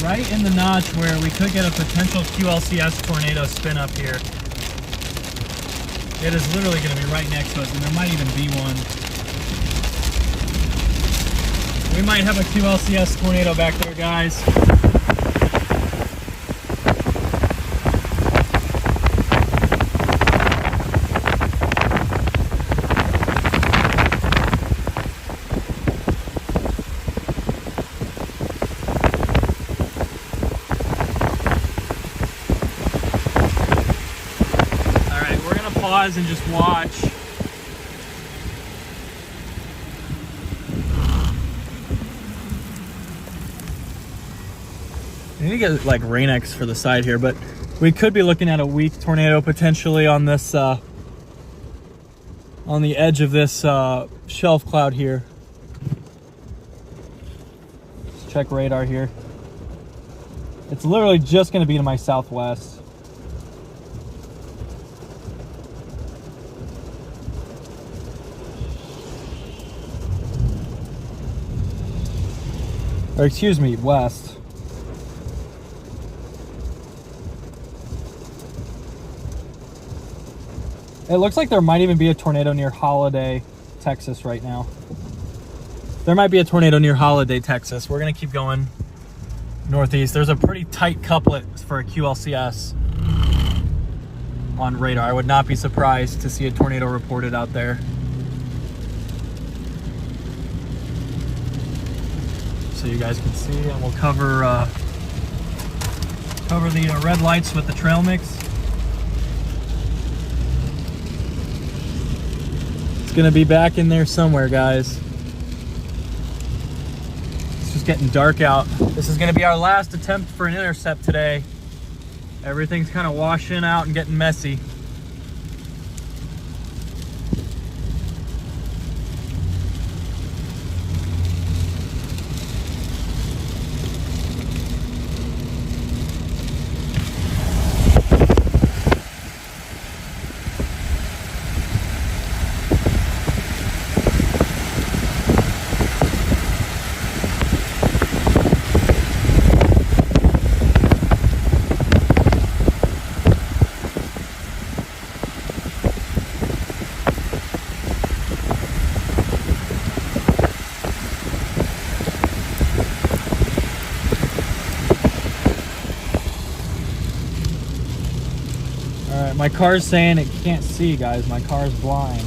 Right in the notch where we could get a potential QLCS tornado spin up here. It is literally going to be right next to us, and there might even be one. We might have a QLCS tornado back there, guys. Pause and just watch. I need to get like Rain-X for the side here, but we could be looking at a weak tornado potentially on this on the edge of this shelf cloud here. Let's check radar here. It's literally just going to be to my southwest. Or excuse me, west. It looks like there might even be a tornado near Holiday, Texas right now. There might be a tornado near Holiday, Texas. We're gonna keep going northeast. There's a pretty tight couplet for a QLCS on radar. I would not be surprised to see a tornado reported out there. So you guys can see, and we'll cover the red lights with the trail mix. It's gonna be back in there somewhere, guys. It's just getting dark out. This is gonna be our last attempt for an intercept today. Everything's kind of washing out and getting messy. My car's saying it can't see, guys. My car's blind.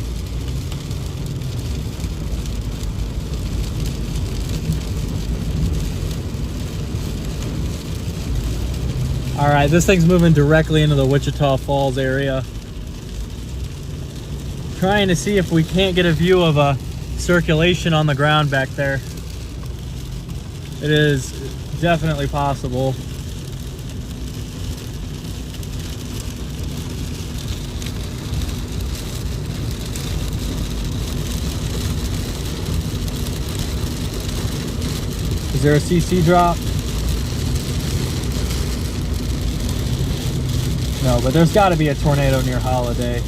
All right, this thing's moving directly into the Wichita Falls area. Trying to see if we can't get a view of a circulation on the ground back there. It is definitely possible. Is there a CC drop? No, but there's got to be a tornado near Holiday.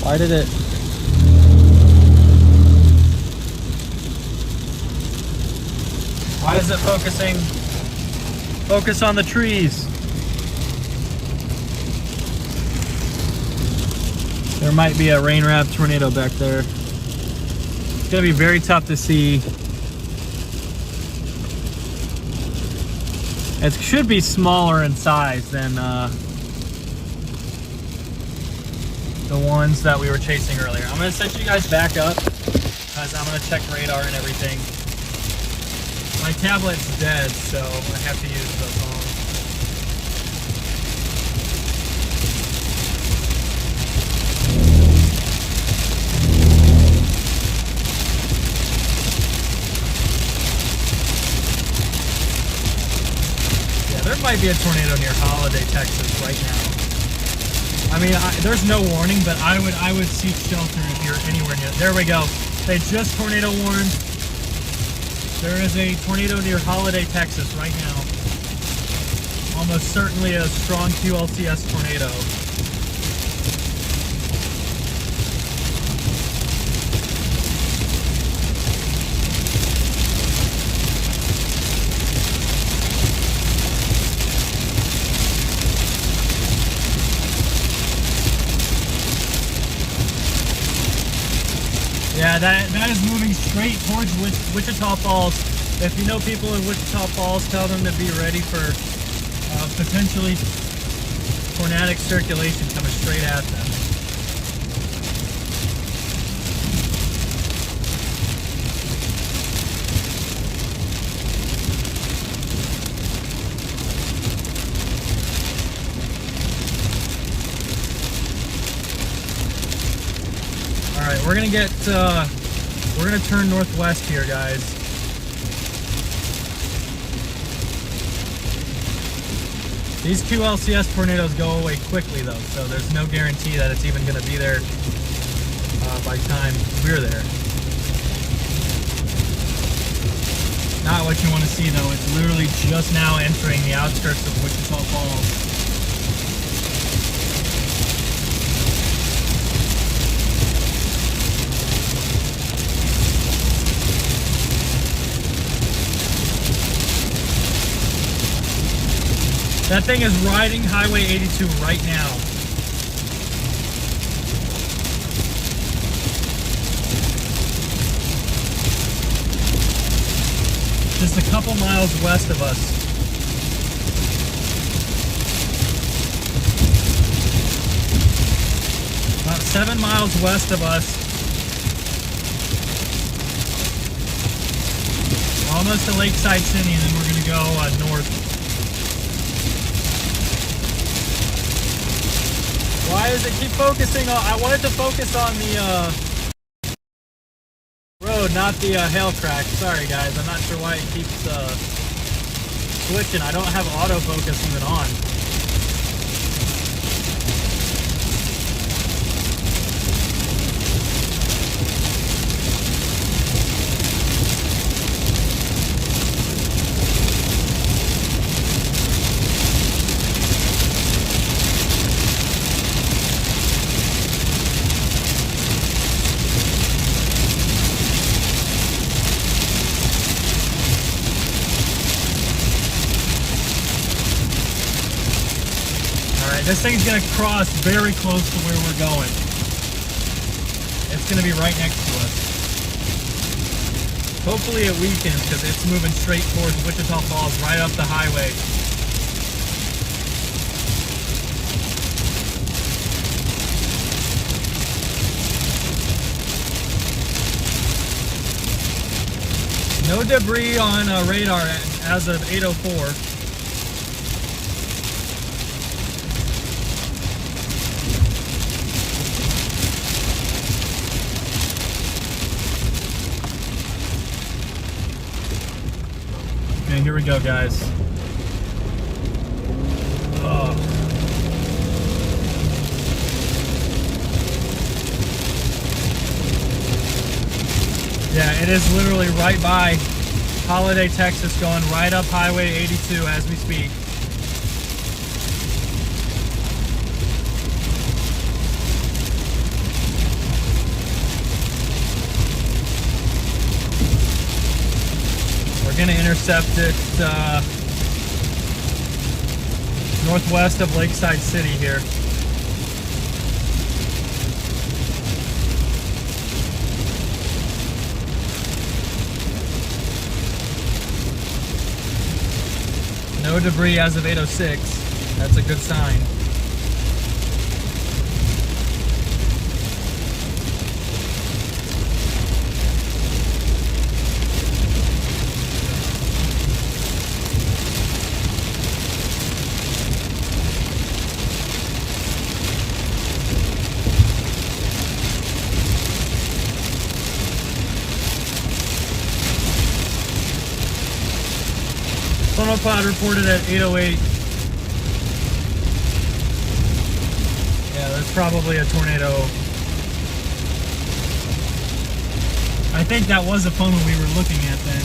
Why did it? Why is it focusing? Focus on the trees. There might be a rain wrap tornado back there. It's gonna be very tough to see. It should be smaller in size than the ones that we were chasing earlier. I'm gonna set you guys back up because I'm gonna check radar and everything. My tablet's dead, so I have to use the phone. Yeah, there might be a tornado near Holiday, Texas right now. I mean, there's no warning, but I would seek shelter if you're anywhere near. There we go. They just tornado warned. There is a tornado near Holiday, Texas right now. Almost certainly a strong QLCS tornado. Yeah, that is moving straight towards Wichita Falls. If you know people in Wichita Falls, tell them to be ready for potentially tornadic circulation coming straight at them. Alright, we're gonna turn northwest here, guys. These QLCS tornadoes go away quickly though, so there's no guarantee that it's even gonna be there by the time we're there. Not what you want to see though, it's literally just now entering the outskirts of Wichita Falls. That thing is riding Highway 82 right now. Just a couple miles west of us. About 7 miles west of us. Almost to Lakeside City, and then we're going to go north. Why does it keep focusing on? I wanted to focus on the road, not the hail crack. Sorry guys, I'm not sure why it keeps glitching. I don't have autofocus even on. This thing's gonna cross very close to where we're going. It's gonna be right next to us. Hopefully it weakens because it's moving straight towards Wichita Falls, right up the highway. No debris on radar as of 8:04. Okay, here we go, guys. Oh. Yeah, It is literally right by Holiday, Texas, going right up Highway 82 as we speak. We're going to intercept it northwest of Lakeside City here. No debris as of 8:06. That's a good sign. Pod reported at 8:08. Yeah, that's probably a tornado. I think that was the funnel we were looking at then.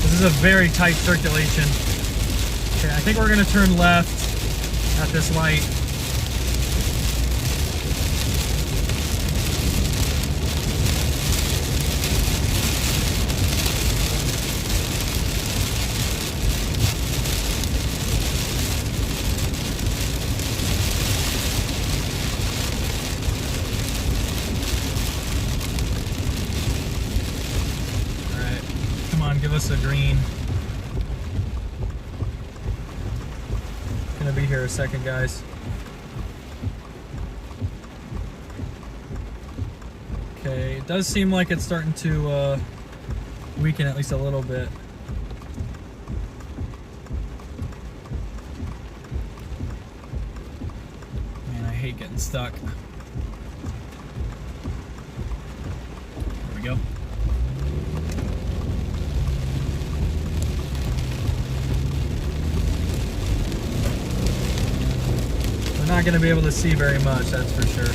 This is a very tight circulation. Okay, I think we're going to turn left at this light. Give us a green. Gonna be here a second, guys. Okay, it does seem like it's starting to weaken at least a little bit. Man, I hate getting stuck. There we go. Not going to be able to see very much, that's for sure.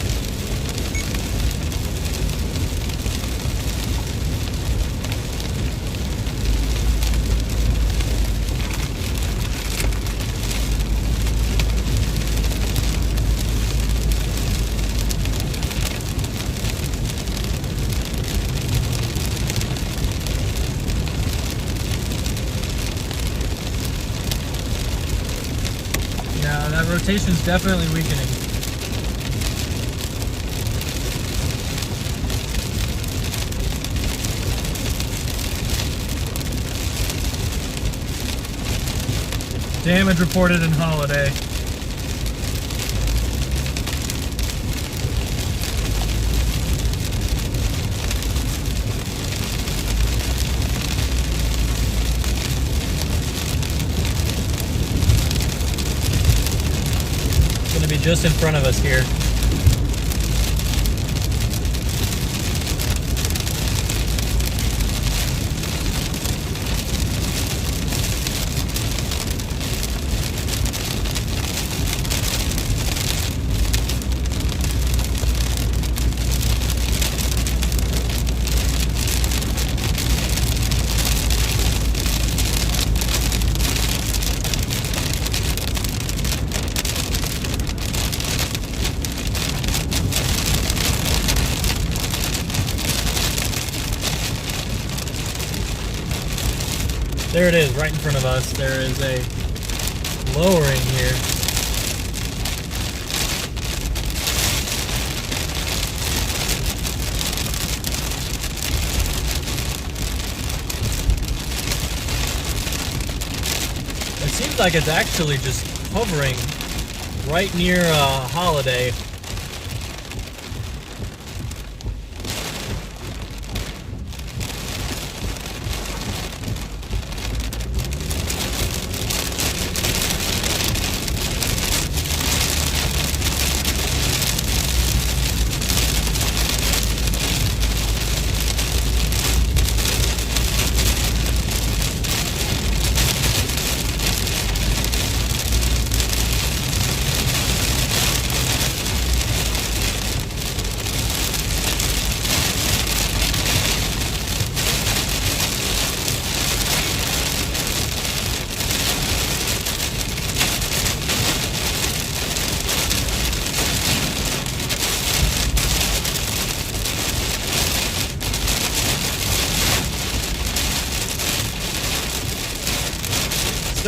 Yeah, that rotation's definitely weakening. Damage reported in Holiday. It's going to be just in front of us here. There it is, right in front of us. There is a lowering here. It seems like it's actually just hovering right near Holiday.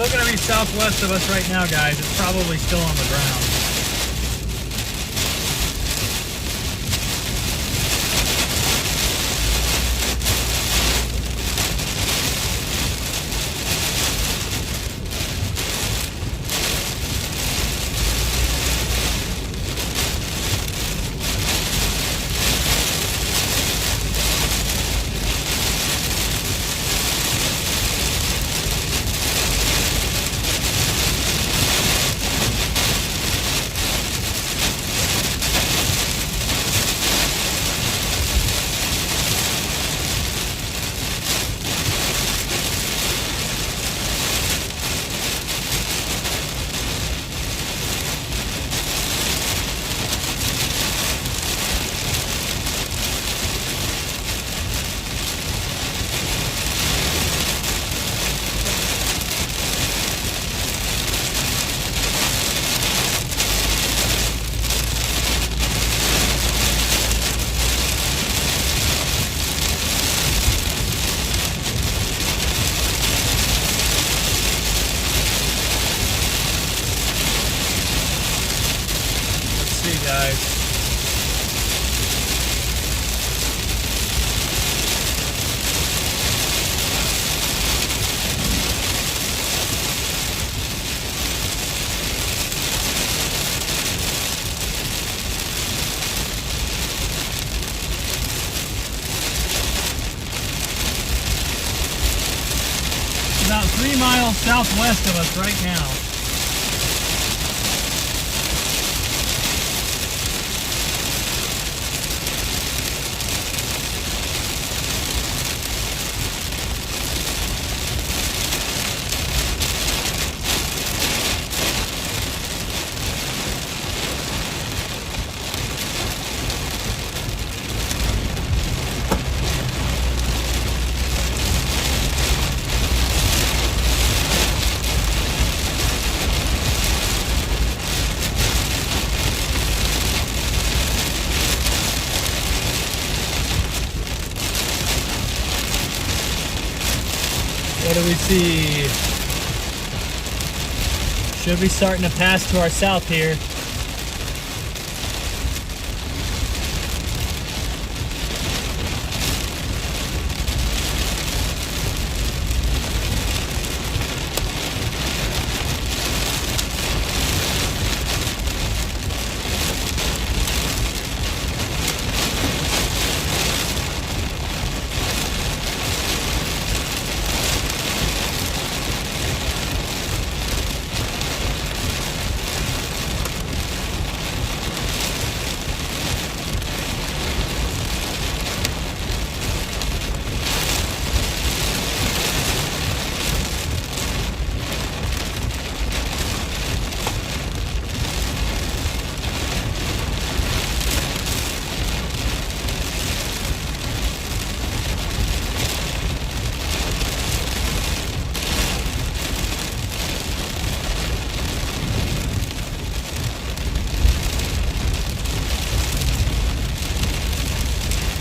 Still gonna be southwest of us right now, guys. It's probably still on the ground. Guys. About 3 miles southwest of us right now. What do we see? Should be starting to pass to our south here.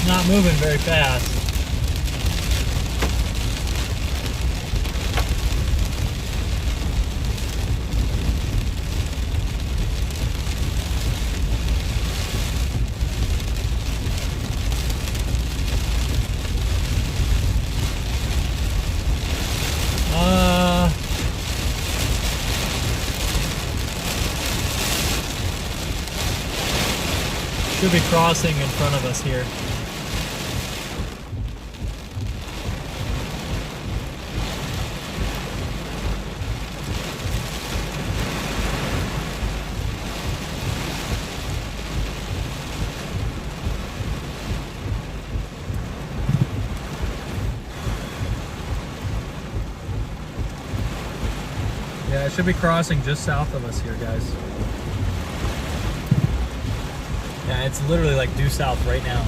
Not moving very fast. Should be crossing in front of us here. Yeah, it should be crossing just south of us here, guys. Yeah, it's literally like due south right now.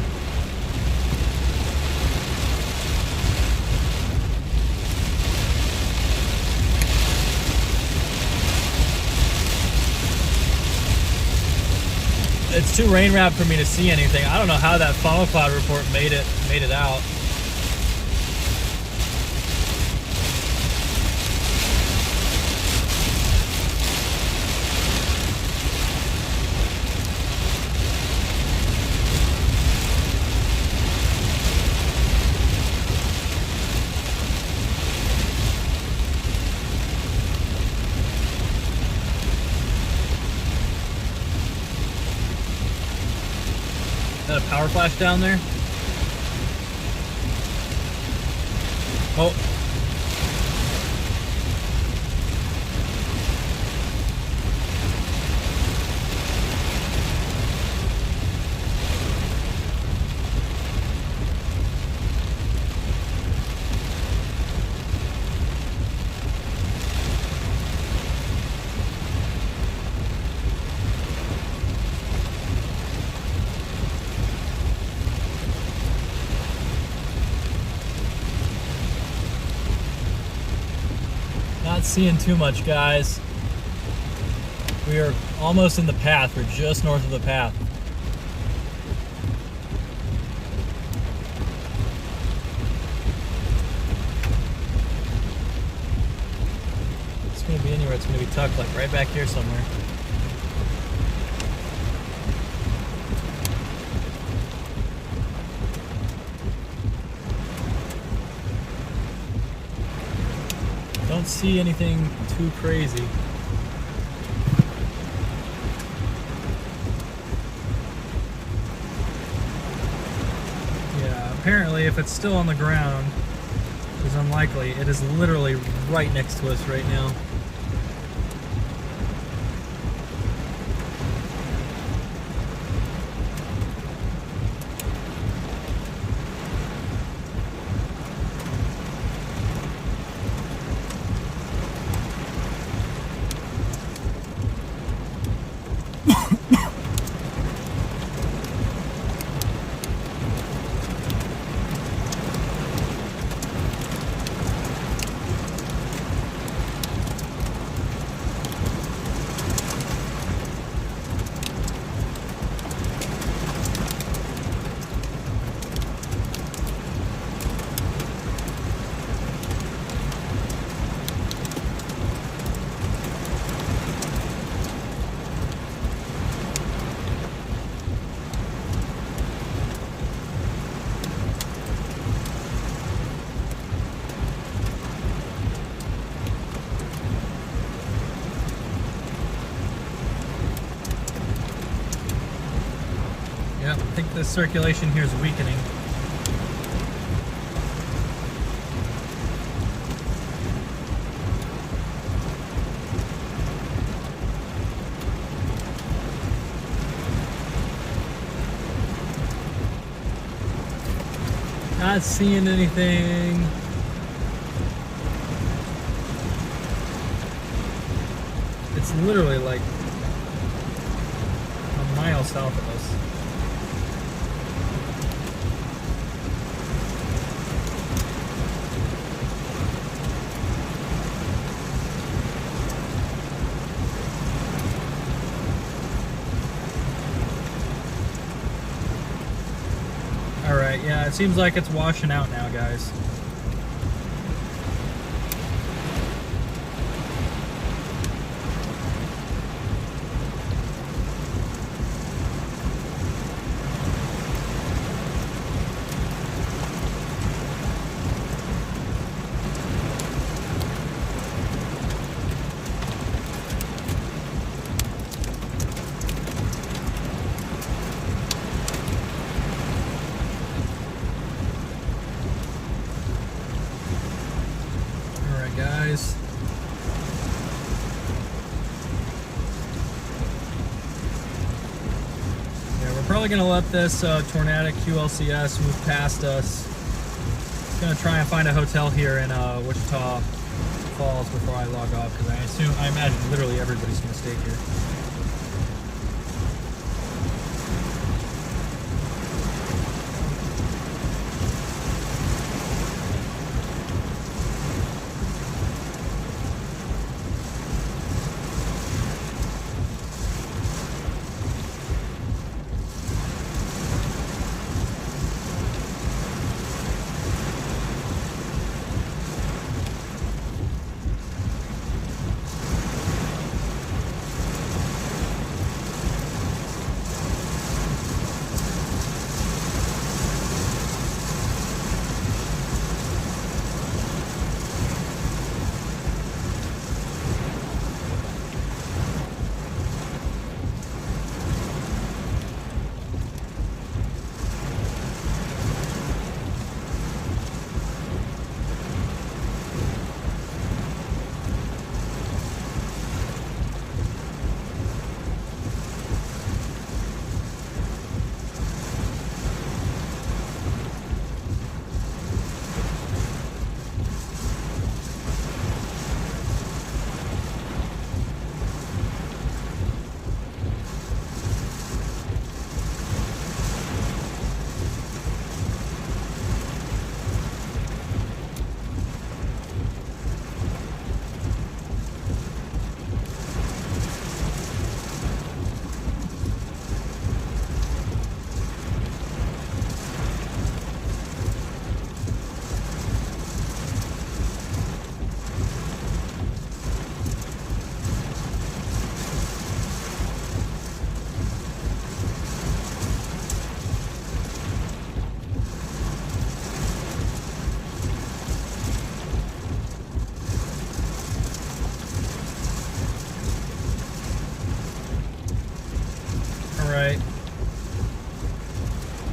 It's too rain wrapped for me to see anything. I don't know how that funnel cloud report made it out. power flash down there. Oh. Not seeing too much, guys. We are almost in the path. We're just north of the path. It's going to be anywhere. It's going to be tucked like right back here somewhere. Don't see anything too crazy. Yeah, apparently if it's still on the ground, which is unlikely, it is literally right next to us right now. Yeah, I think the circulation here is weakening. Not seeing anything. It's literally like a mile south of us. Alright, yeah, it seems like it's washing out now, guys. Guys, yeah, we're probably gonna let this tornadic QLCS move past us. Gonna try and find a hotel here in Wichita Falls before I log off, because I imagine literally everybody's gonna stay here.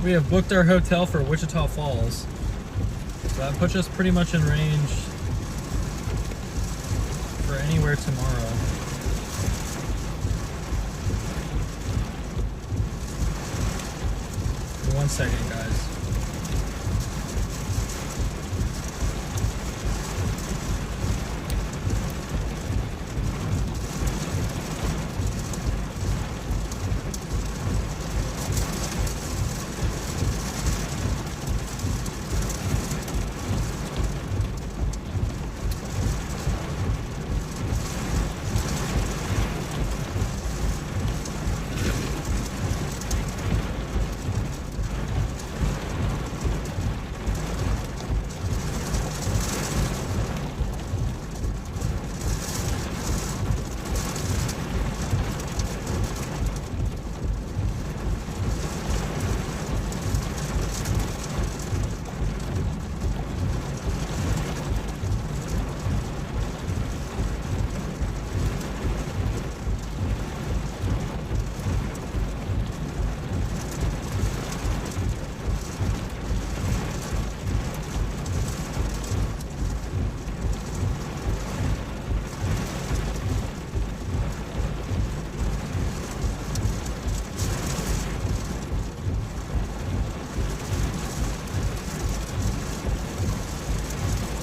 We have booked our hotel for Wichita Falls. So that puts us pretty much in range for anywhere tomorrow. One second, guys.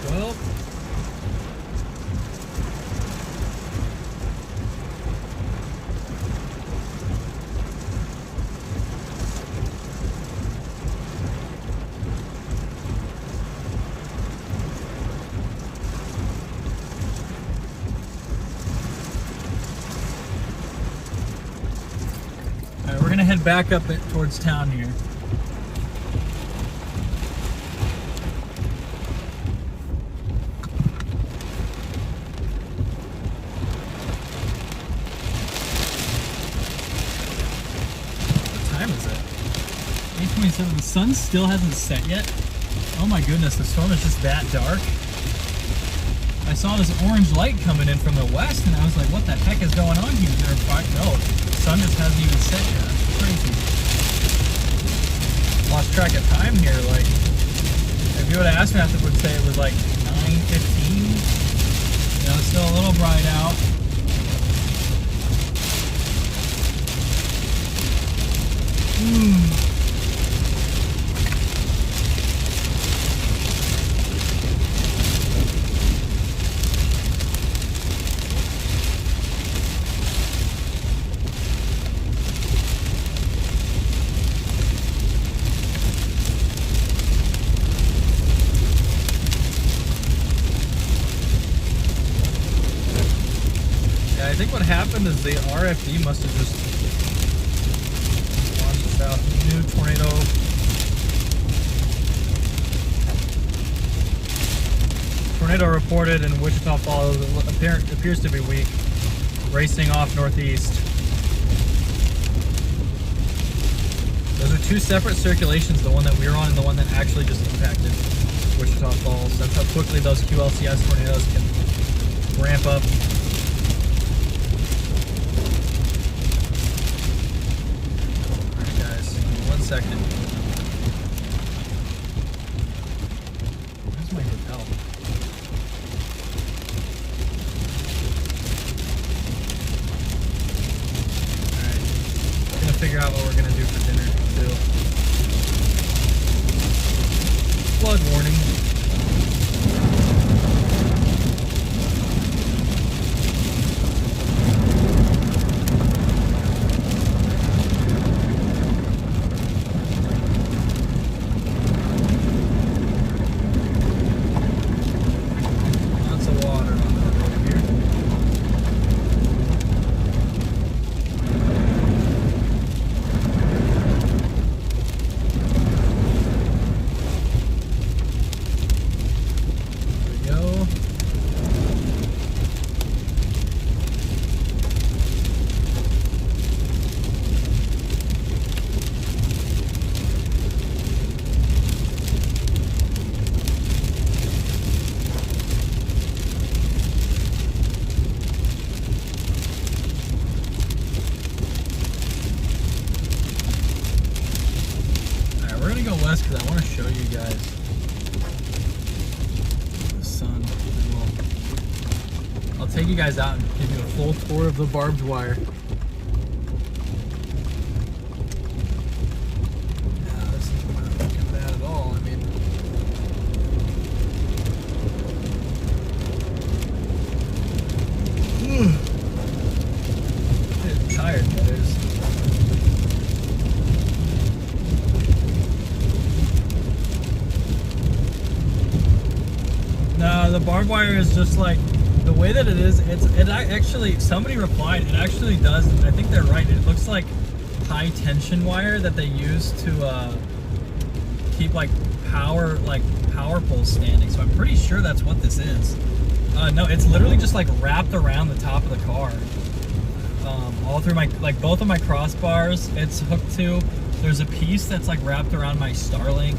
Well, all right, we're gonna head back up towards town here. So the sun still hasn't set yet. Oh my goodness, the storm is just that dark. I saw this orange light coming in from the west and I was like, what the heck is going on here? No, the sun just hasn't even set yet. It's crazy. Lost track of time here. Like, if you would have asked me, I would say it was like 9:15. You know, it's still a little bright out. I think what happened is the RFD must have just launched out new tornado. Tornado reported in Wichita Falls. Appears to be weak, racing off northeast. Those are two separate circulations, the one that we were on and the one that actually just impacted Wichita Falls. That's how quickly those QLCS tornadoes can ramp up. Second. Where's my hotel? Alright. I'm gonna figure out what we're gonna do for dinner too. Flood warning. gonna go west because I want to show you guys the sun. I'll take you guys out and give you a full tour of the barbed wire. Yeah, this is not looking bad at all. I mean, I'm tired, guys. No, the barbed wire is just like the way that it is. It actually, somebody replied, it actually does. I think they're right. It looks like high tension wire that they use to keep like power poles standing. So I'm pretty sure that's what this is. No, it's literally just like wrapped around the top of the car, all through my both of my crossbars. It's hooked to. There's a piece that's like wrapped around my Starlink.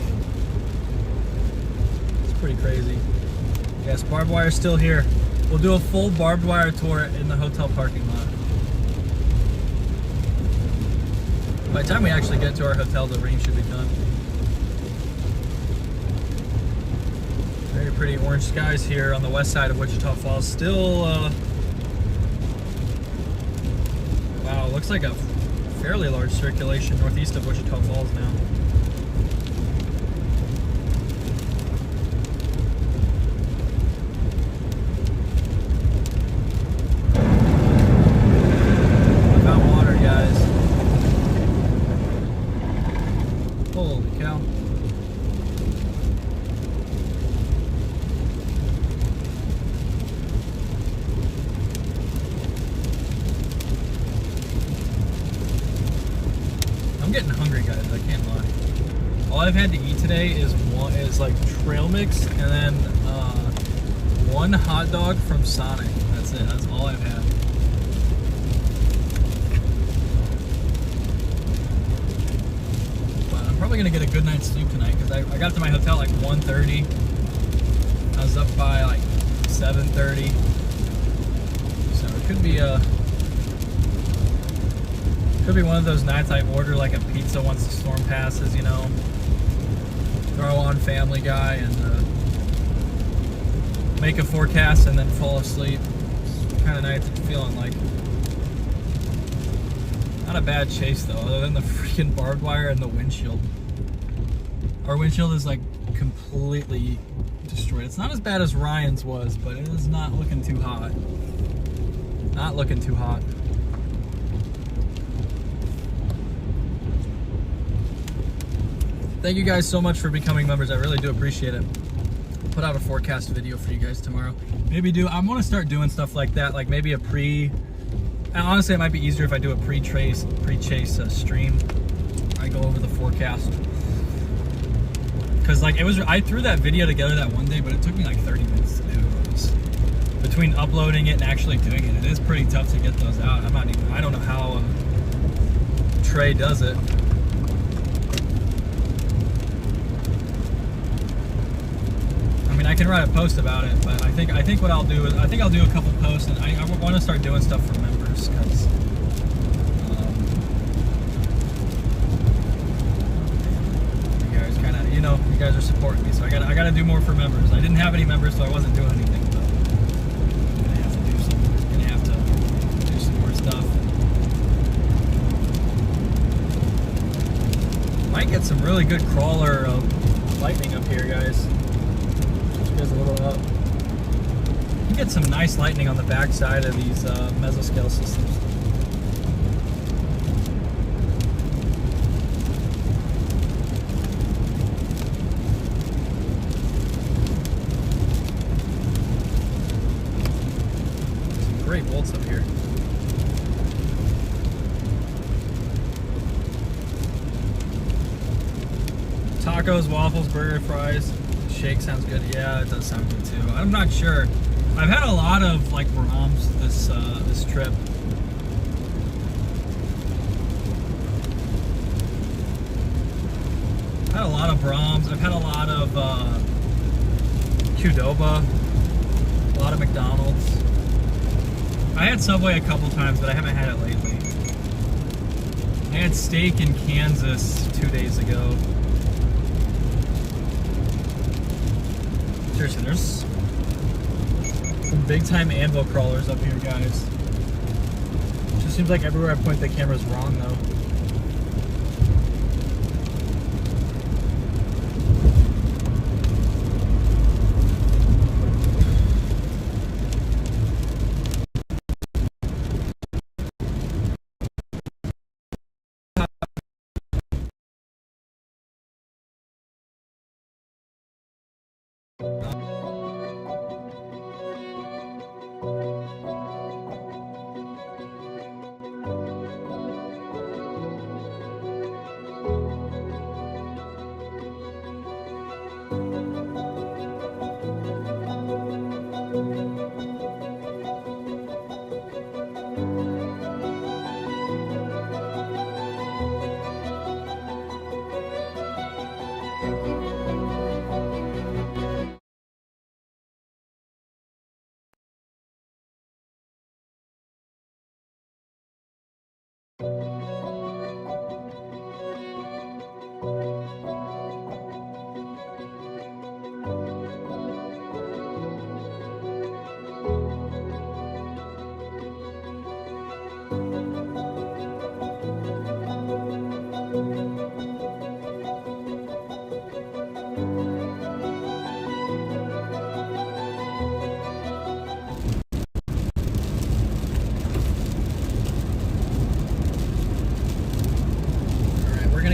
It's pretty crazy. Yes, barbed wire is still here. We'll do a full barbed wire tour in the hotel parking lot. By the time we actually get to our hotel, the rain should be done. Very pretty orange skies here on the west side of Wichita Falls. Still, wow, looks like a fairly large circulation northeast of Wichita Falls now. Holy cow. I'm getting hungry, guys, I can't lie. All I've had to eat today is like trail mix and then one hot dog from Sonic. That's it. That's all I've had. Probably gonna get a good night's sleep tonight because I got to my hotel at like 1:30. I was up by like 7:30, so it could be one of those nights I order like a pizza once the storm passes, you know, throw on Family Guy and make a forecast and then fall asleep. It's kind of night it's feeling like. Not a bad chase though, other than the freaking barbed wire and the windshield. Our windshield is like completely destroyed. It's not as bad as Ryan's was, but it is not looking too hot. Not looking too hot. Thank you guys so much for becoming members. I really do appreciate it. I'll put out a forecast video for you guys tomorrow. I want to start doing stuff like that, like maybe honestly, it might be easier if I do a pre-chase stream. I go over the forecast. Because like I threw that video together that one day, but it took me like 30 minutes to do. Between uploading it and actually doing it, it is pretty tough to get those out. I don't know how Trey does it. I mean, I can write a post about it, but I think what I'll do is I'll do a couple posts, and I want to start doing stuff for members because you guys kind of, you guys are supporting me, so I gotta do more for members. I didn't have any members, so I wasn't doing anything, but I'm gonna have to do some more stuff. Might get some really good crawler lightning up here, guys. A little up. You get some nice lightning on the back side of these mesoscale systems. Some great bolts up here. Tacos, waffles, burger, fries. Shake sounds good. Yeah, it does sound good too. I'm not sure. I've had a lot of like Brahms this trip. I've had a lot of Brahms. I've had a lot of Qdoba, a lot of McDonald's. I had Subway a couple times, but I haven't had it lately. I had steak in Kansas 2 days ago. Seriously, there's some big time anvil crawlers up here, guys. It just seems like everywhere I point the camera's wrong, though.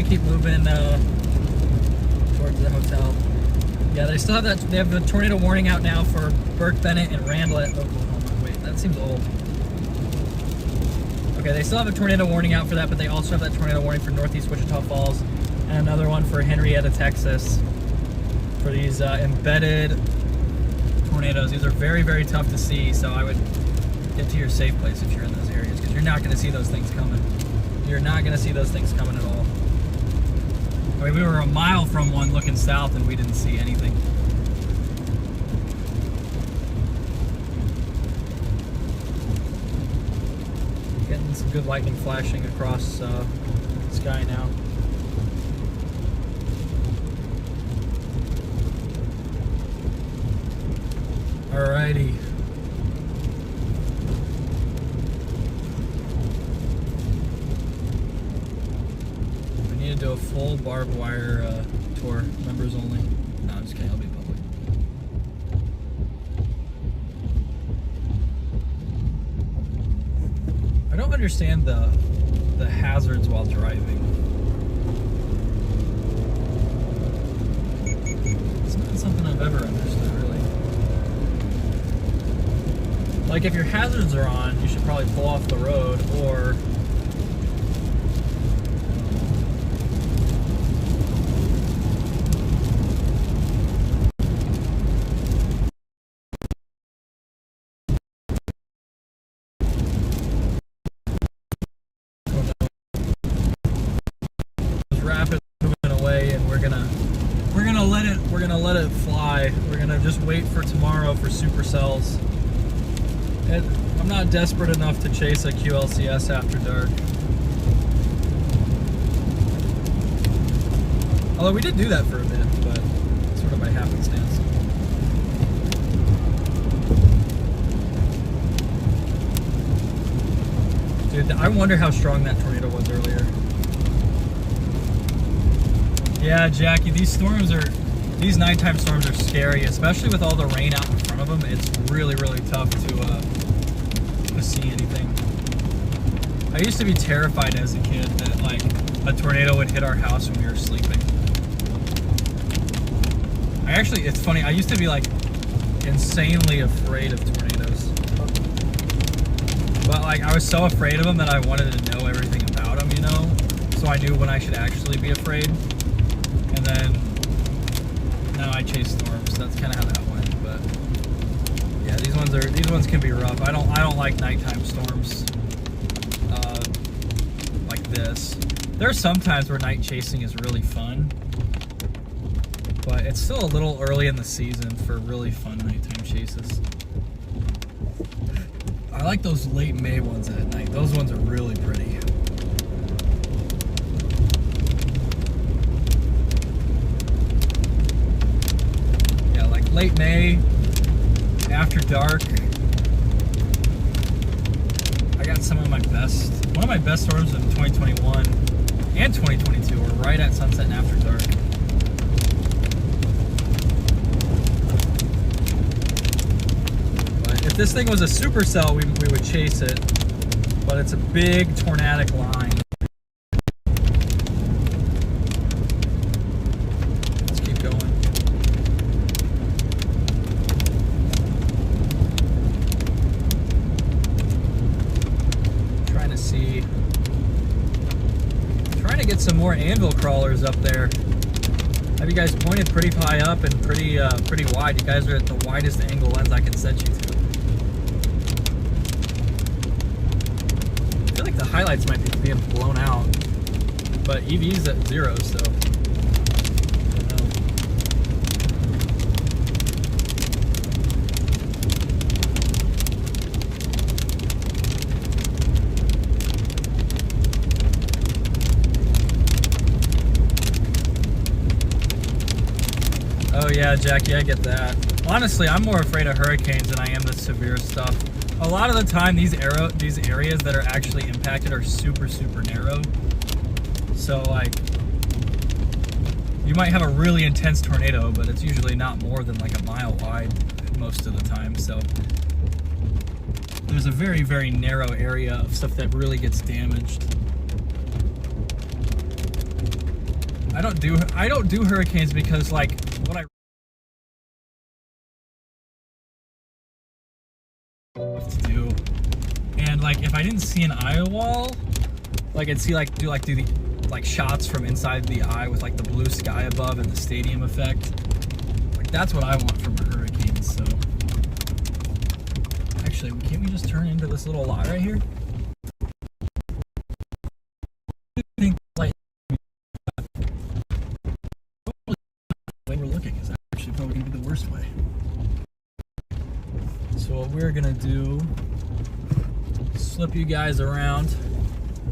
Keep moving towards the hotel. Yeah, they still have that. They have the tornado warning out now for Burke, Bennett, and Randlett, Oklahoma. Wait, that seems old. Okay, they still have a tornado warning out for that, but they also have that tornado warning for Northeast Wichita Falls and another one for Henrietta, Texas, for these embedded tornadoes. These are very, very tough to see, so I would get to your safe place if you're in those areas, because you're not going to see those things coming. You're not going to see those things coming at all. I mean, we were a mile from one looking south and we didn't see anything. Getting some good lightning flashing across the sky now. Alrighty. Do a full barbed wire tour, members only. No, I'm just kidding, I'll be public. I don't understand the hazards while driving. It's not something I've ever understood, really. Like, if your hazards are on, you should probably pull off the road, or let it fly. We're gonna just wait for tomorrow for Supercells. And I'm not desperate enough to chase a QLCS after dark. Although we did do that for a bit, but sort of by happenstance. Dude, I wonder how strong that tornado was earlier. Yeah, Jackie, these nighttime storms are scary, especially with all the rain out in front of them. It's really, really tough to see anything. I used to be terrified as a kid that like a tornado would hit our house when we were sleeping. It's funny, I used to be like insanely afraid of tornadoes. But like I was so afraid of them that I wanted to know everything about them, you know? So I knew when I should actually be afraid. And then now I chase storms. That's kind of how that went. But yeah, these ones can be rough. I don't like nighttime storms like this. There are some times where night chasing is really fun, but it's still a little early in the season for really fun nighttime chases. I like those late May ones at night. Those ones are really pretty. late May, after dark. I got one of my best storms of 2021 and 2022 were right at sunset and after dark. But if this thing was a supercell, we would chase it. But it's a big tornadic line. Let's keep going. Trying to get some more anvil crawlers up there. Have you guys pointed pretty high up and pretty wide? You guys are at the widest angle lens I can set you to. I feel like the highlights might be being blown out, but EV's at 0, so I don't know. Oh yeah, Jackie, I get that. Honestly, I'm more afraid of hurricanes than I am the severe stuff. A lot of the time, these areas that are actually impacted are super, super narrow. So like, you might have a really intense tornado, but it's usually not more than like a mile wide most of the time. So there's a very, very narrow area of stuff that really gets damaged. I don't do hurricanes because like what I have to do, and like if I didn't see an eye wall, like I'd see do the shots from inside the eye with like the blue sky above and the stadium effect. Like that's what I want from a hurricane. So actually, can't we just turn into this little lot right here? I think like the way we're looking is actually probably gonna be the worst way. So what we're gonna do, slip you guys around.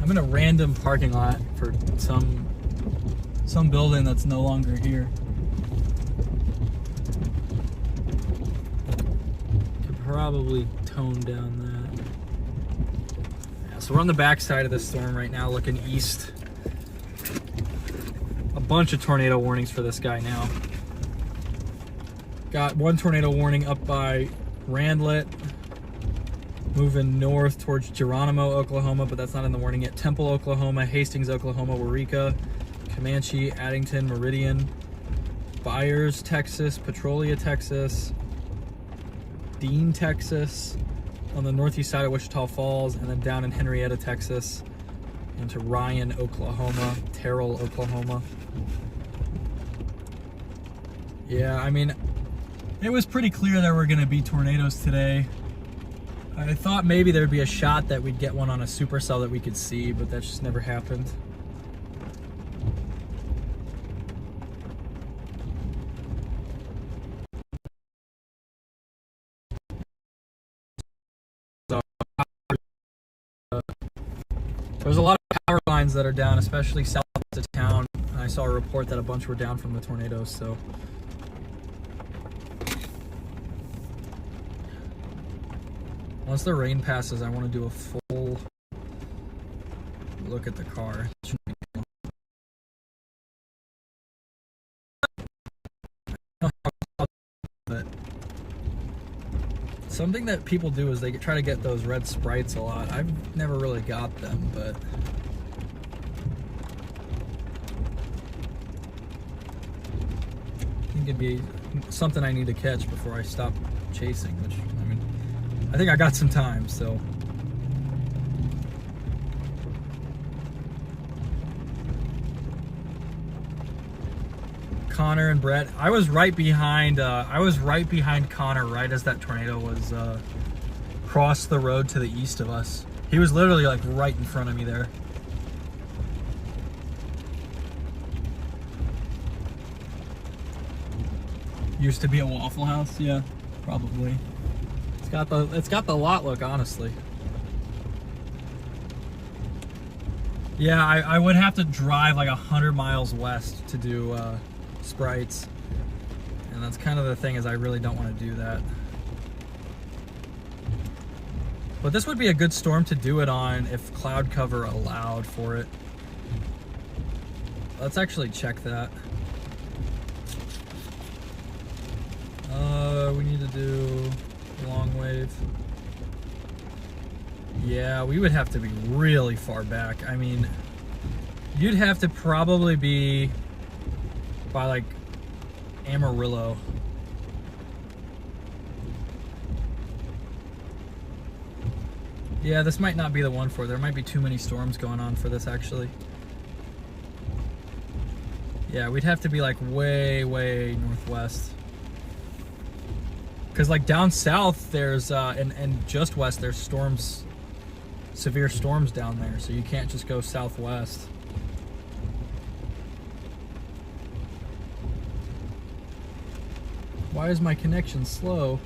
I'm in a random parking lot for some building that's no longer here. Could probably tone down that. Yeah, so we're on the back side of the storm right now, looking east. A bunch of tornado warnings for this guy now. Got one tornado warning up by Randlet, moving north towards Geronimo, Oklahoma, but that's not in the warning yet. Temple, Oklahoma, Hastings, Oklahoma, Waurika, Comanche, Addington, Meridian, Byers, Texas, Petrolia, Texas, Dean, Texas, on the northeast side of Wichita Falls, and then down in Henrietta, Texas, into Ryan, Oklahoma, Terrell, Oklahoma. Yeah, I mean, it was pretty clear there were going to be tornadoes today. I thought maybe there'd be a shot that we'd get one on a supercell that we could see, but that just never happened. So, there's a lot of power lines that are down, especially south of town. I saw a report that a bunch were down from the tornadoes, so. Once the rain passes, I want to do a full look at the car. But something that people do is they try to get those red sprites a lot. I've never really got them, but I think it'd be something I need to catch before I stop chasing, which, I mean, I think I got some time, so. Connor and Brett, I was right behind Connor right as that tornado was crossed the road to the east of us. He was literally like right in front of me there. Used to be a Waffle House, yeah, probably. It's got the lot look, honestly. Yeah, I would have to drive like 100 miles west to do sprites, And that's kind of the thing, is I really don't want to do that. But this would be a good storm to do it on if cloud cover allowed for it. Let's actually check that. We need to do long wave. Yeah, we would have to be really far back. I mean, you'd have to probably be by like Amarillo. Yeah, this might not be the one for it. There might be too many storms going on for this, actually. Yeah, we'd have to be like way, way northwest. Because like down south, there's, and just west, there's storms, severe storms down there. So you can't just go southwest. Why is my connection slow?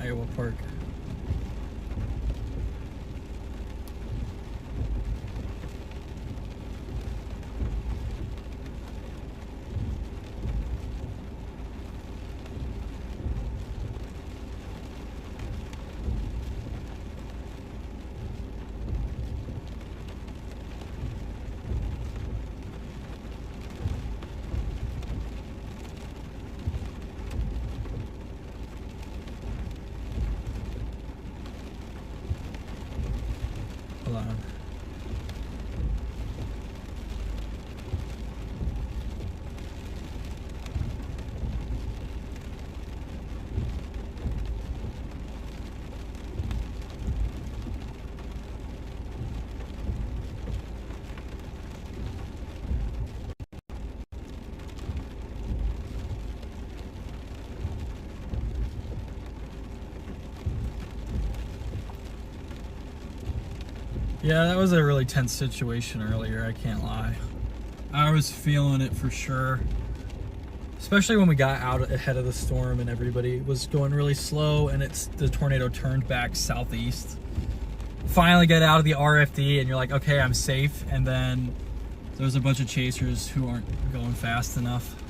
Iowa Park. Hold on. Yeah, that was a really tense situation earlier, I can't lie. I was feeling it for sure. Especially when we got out ahead of the storm and everybody was going really slow and the tornado turned back southeast. Finally get out of the RFD and you're like, okay, I'm safe. And then there's a bunch of chasers who aren't going fast enough.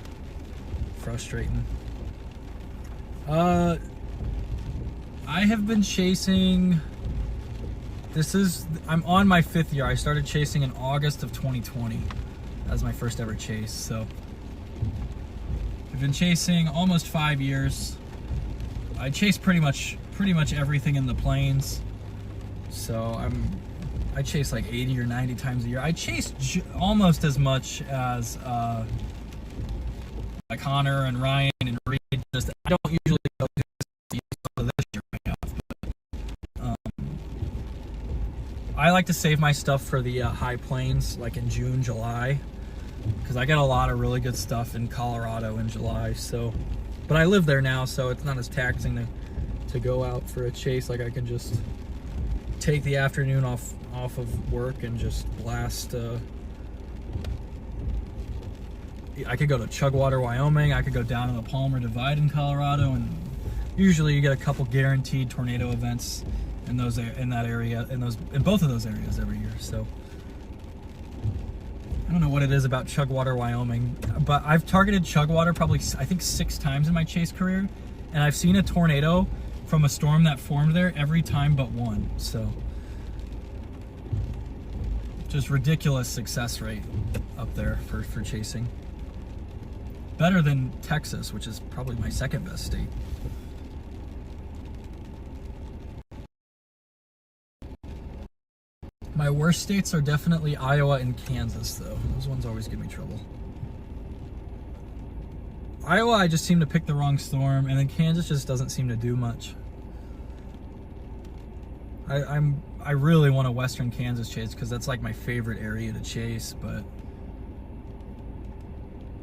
Frustrating. I have been chasing... I'm on my 5th year. I started chasing in August of 2020. That was my first ever chase. So I've been chasing almost 5 years. I chase pretty much everything in the plains. So I chase like 80 or 90 times a year. I chase almost as much as like Connor and Ryan and Reed. Just I don't usually go do this year right now. I like to save my stuff for the high plains, like in June, July, because I get a lot of really good stuff in Colorado in July. So, but I live there now, so it's not as taxing to go out for a chase. Like I can just take the afternoon off of work and just blast. I could go to Chugwater, Wyoming. I could go down to the Palmer Divide in Colorado, and usually you get a couple guaranteed tornado events in both of those areas every year. So I don't know what it is about Chugwater, Wyoming, but I've targeted Chugwater probably I think 6 times in my chase career, and I've seen a tornado from a storm that formed there every time but one. So just ridiculous success rate up there for chasing. Better than Texas, which is probably my 2nd best state. My worst states are definitely Iowa and Kansas, though. Those ones always give me trouble. Iowa, I just seem to pick the wrong storm, and then Kansas just doesn't seem to do much. I really want a Western Kansas chase because that's like my favorite area to chase, but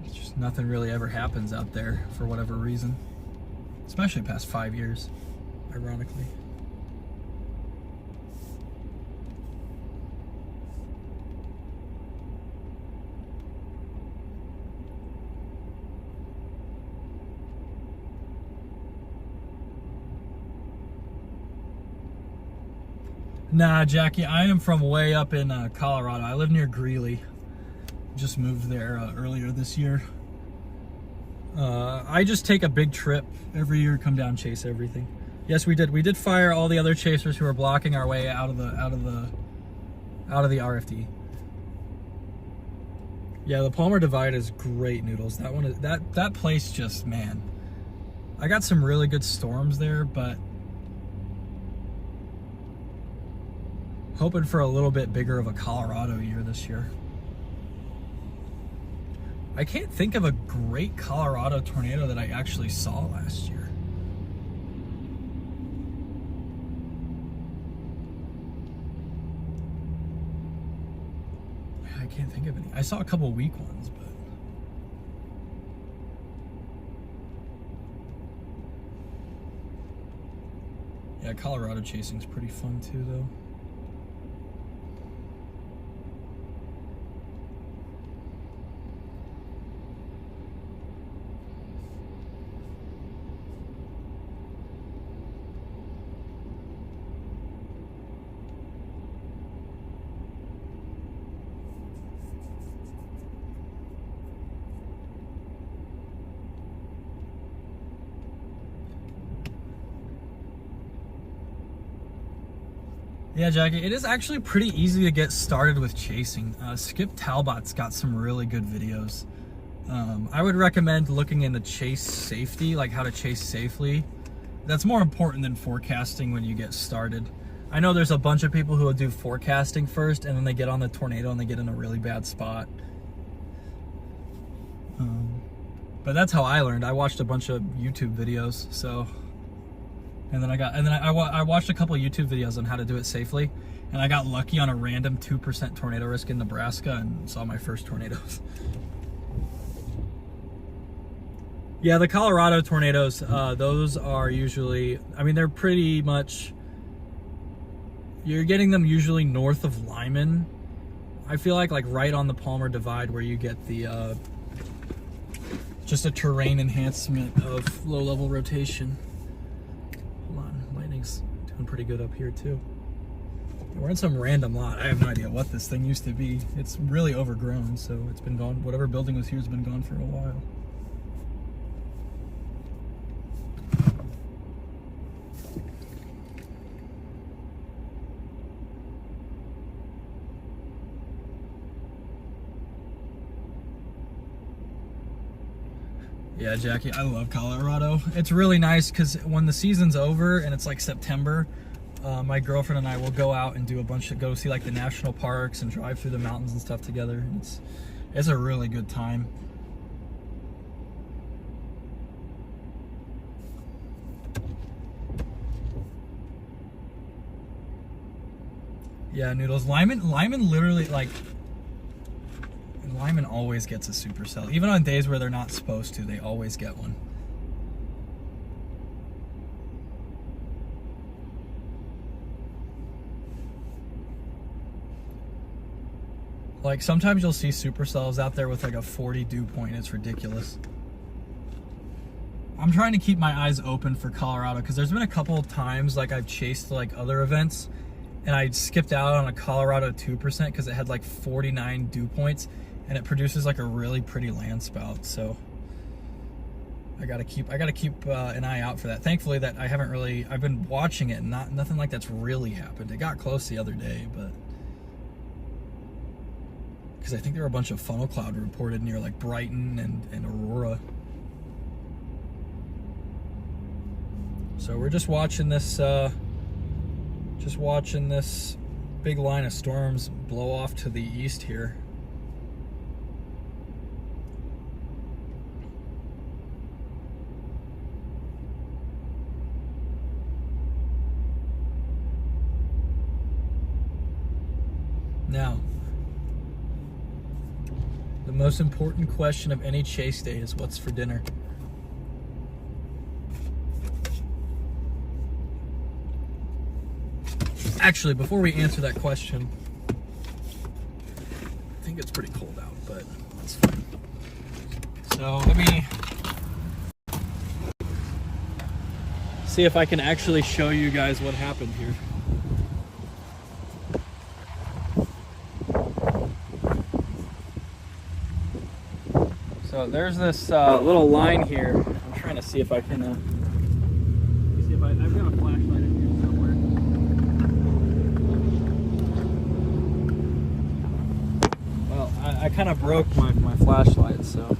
it's just nothing really ever happens out there for whatever reason. Especially past 5 years, ironically. Nah, Jackie, I am from way up in Colorado. I live near Greeley. just moved there earlier this year. I just take a big trip every year, come down, chase everything. Yes, we did. We did fire all the other chasers who were blocking our way out of the RFD. Yeah, the Palmer Divide is great, Noodles. That one is that place just, man. I got some really good storms there, but hoping for a little bit bigger of a Colorado year this year. I can't think of a great Colorado tornado that I actually saw last year. I can't think of any. I saw a couple weak ones, but yeah, Colorado chasing's pretty fun too, though. Yeah, Jackie, it is actually pretty easy to get started with chasing. Skip Talbot's got some really good videos. I would recommend looking into chase safety, like how to chase safely. That's more important than forecasting when you get started. I know there's a bunch of people who will do forecasting first, and then they get on the tornado and they get in a really bad spot. But that's how I learned. I watched a bunch of YouTube videos, so... And then I watched a couple of YouTube videos on how to do it safely, and I got lucky on a random 2% tornado risk in Nebraska and saw my first tornadoes. Yeah, the Colorado tornadoes, those are usually, I mean, they're pretty much, you're getting them usually north of Lyman. I feel like right on the Palmer Divide where you get the, just a terrain enhancement of low-level rotation. Doing pretty good up here too. We're in some random lot. I have no idea what this thing used to be. It's really overgrown, so it's been gone. Whatever building was here has been gone for a while. Yeah, Jackie, I love Colorado. It's really nice because when the season's over and it's like September, my girlfriend and I will go out and do go see like the national parks and drive through the mountains and stuff together. It's a really good time. Yeah, Noodles. Lyman literally, like, Lyman always gets a supercell. Even on days where they're not supposed to, they always get one. Like, sometimes you'll see supercells out there with like a 40 dew point. It's ridiculous. I'm trying to keep my eyes open for Colorado because there's been a couple of times like I've chased like other events and I skipped out on a Colorado 2% because it had like 49 dew points. And it produces like a really pretty land spout, so I gotta keep an eye out for that. Thankfully, that I've been watching it, and nothing like that's really happened. It got close the other day, but because I think there were a bunch of funnel cloud reported near like Brighton and Aurora. So we're just watching this big line of storms blow off to the east here. Now, the most important question of any chase day is what's for dinner? Actually, before we answer that question, I think it's pretty cold out, but that's fine. So let me see if I can actually show you guys what happened here. So there's this little line here. I'm trying to see if I can. See if I've got a flashlight in here somewhere. Well, I kind of broke my flashlight, so.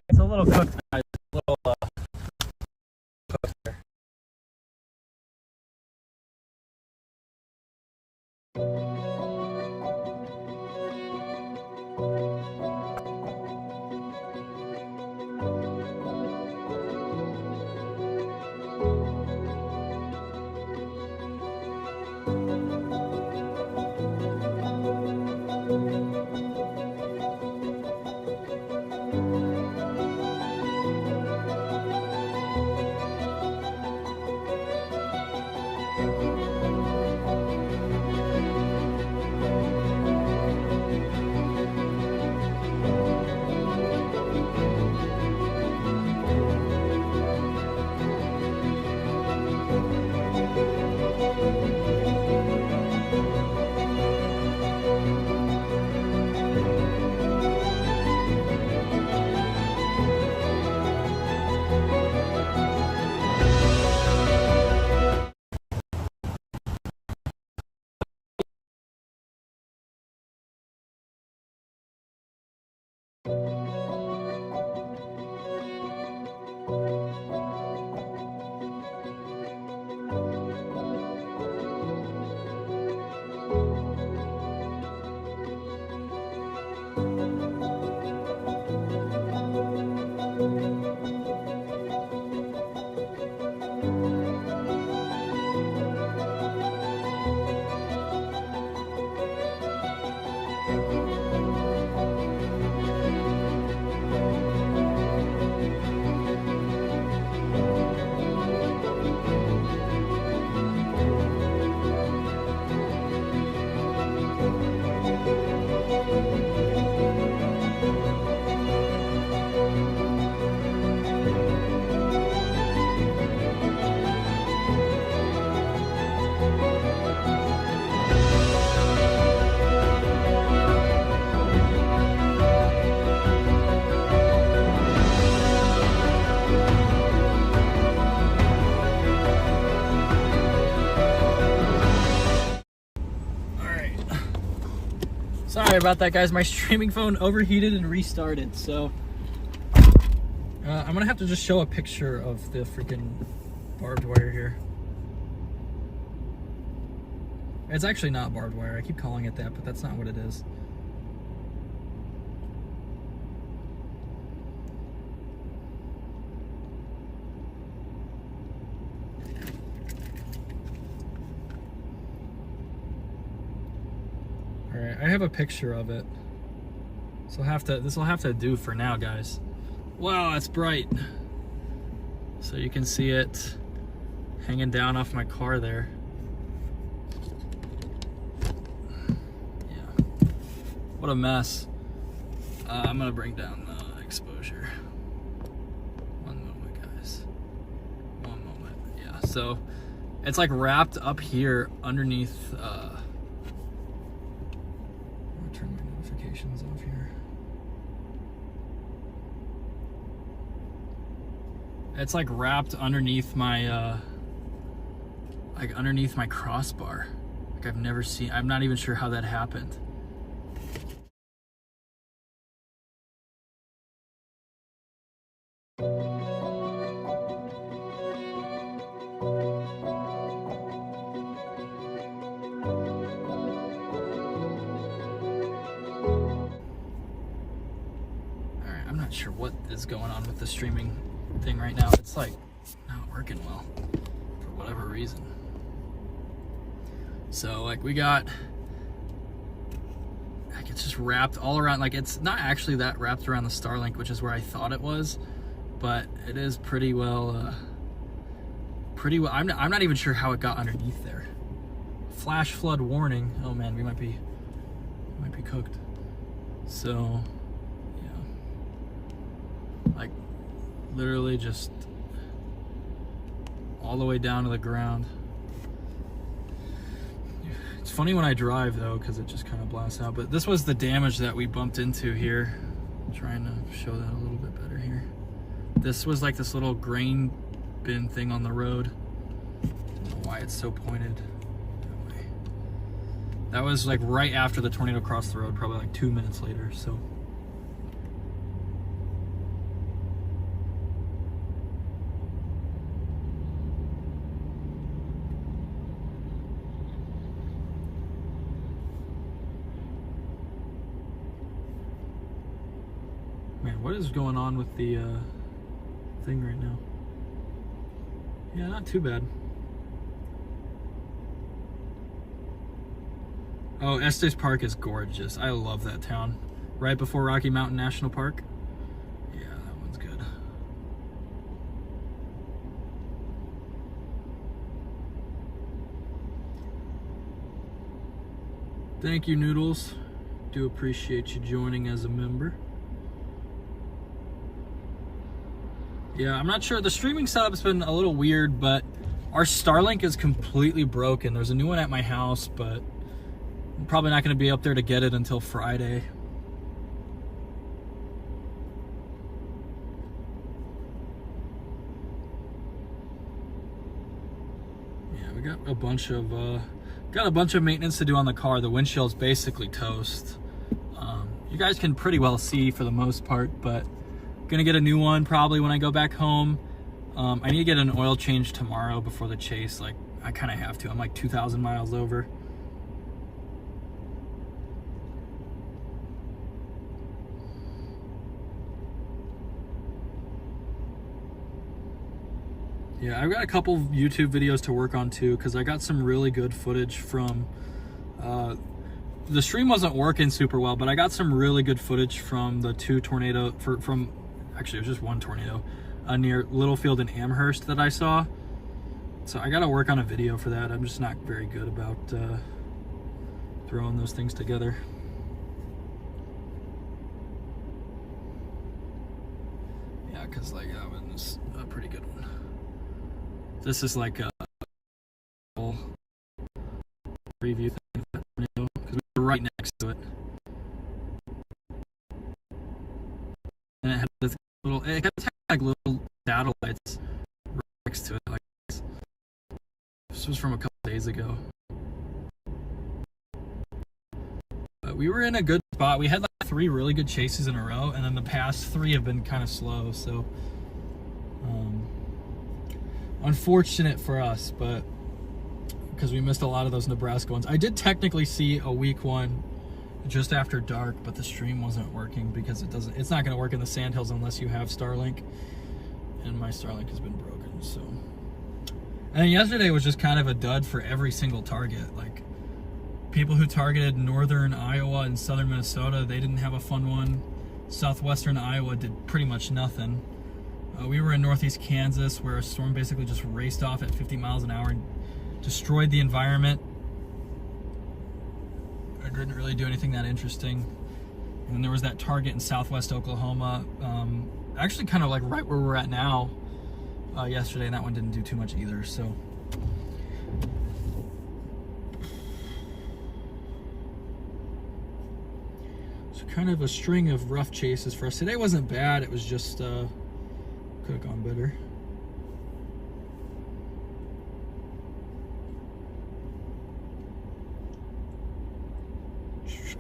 It's a little cooked, guys. A little cooked there. Sorry about that, guys. My streaming phone overheated and restarted, so I'm gonna have to just show a picture of the freaking barbed wire here. It's actually not barbed wire. I keep calling it that, but that's not what it is. Alright, I have a picture of it. This will have to do for now, guys. Wow, that's bright. So you can see it hanging down off my car there. Yeah. What a mess. I'm gonna bring down the exposure. One moment, guys. One moment. Yeah, so it's like wrapped up here underneath turn my notifications off here. It's like wrapped underneath my underneath my crossbar. Like I'm not even sure how that happened. I'm not sure what is going on with the streaming thing right now. It's like not working well for whatever reason. So like we got, like it's just wrapped all around. Like it's not actually that wrapped around the Starlink, which is where I thought it was, but it is pretty well. I'm not even sure how it got underneath there. Flash flood warning. Oh man, we might be cooked. So yeah, like literally just all the way down to the ground. It's funny when I drive though, because it just kind of blasts out. But this was the damage that we bumped into here. I'm trying to show that a little bit better here. This was like this little grain bin thing on the road. I don't know why it's so pointed that way. That was like right after the tornado crossed the road, probably like 2 minutes later. So man, what is going on with the thing right now? Yeah, not too bad. Oh, Estes Park is gorgeous. I love that town. Right before Rocky Mountain National Park. Yeah, that one's good. Thank you, Noodles. Do appreciate you joining as a member. Yeah, I'm not sure. The streaming setup's been a little weird, but our Starlink is completely broken. There's a new one at my house, but I'm probably not going to be up there to get it until Friday. Yeah, we got a bunch of maintenance to do on the car. The windshield's basically toast. You guys can pretty well see for the most part, but gonna get a new one probably when I go back home. I need to get an oil change tomorrow before the chase. Like I kind of have to. I'm like 2,000 miles over. Yeah, I've got a couple YouTube videos to work on too, because I got some really good footage from the stream wasn't working super well, but I got some really good footage from the two tornado from actually it was just one tornado near Littlefield and Amherst that I saw. So I got to work on a video for that. I'm just not very good about throwing those things together. Yeah, because like that one's a pretty good one. This is like a whole preview thing of that tornado because we were right next to it, and it had this little, it had like little satellites right next to it. Like this was from a couple days ago, but we were in a good spot. We had like 3 really good chases in a row, and then the past 3 have been kind of slow. So unfortunate for us, but because we missed a lot of those Nebraska ones. I did technically see a week one just after dark, but the stream wasn't working because it's not going to work in the Sandhills unless you have Starlink, and my Starlink has been broken. So, and then yesterday was just kind of a dud for every single target. Like people who targeted northern Iowa and southern Minnesota, they didn't have a fun one. Southwestern Iowa did pretty much nothing. We were in northeast Kansas where a storm basically just raced off at 50 miles an hour and destroyed the environment. I didn't really do anything that interesting. And then there was that target in southwest Oklahoma, actually kind of like right where we're at now, yesterday, and that one didn't do too much either. So kind of a string of rough chases for us. Today wasn't bad, it was just could have gone better.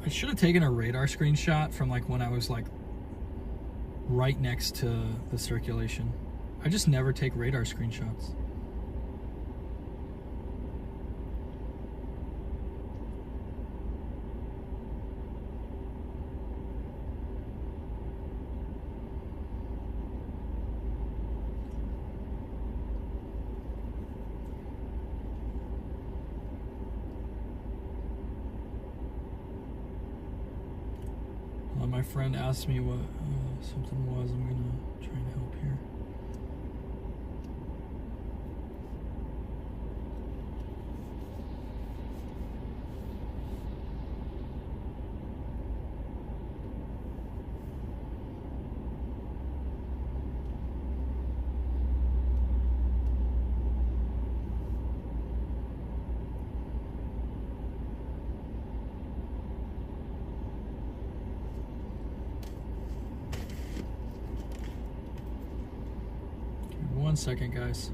I should have taken a radar screenshot from like when I was like right next to the circulation. I just never take radar screenshots. my friend asked me what something was. I'm gonna try and help here. One second, guys.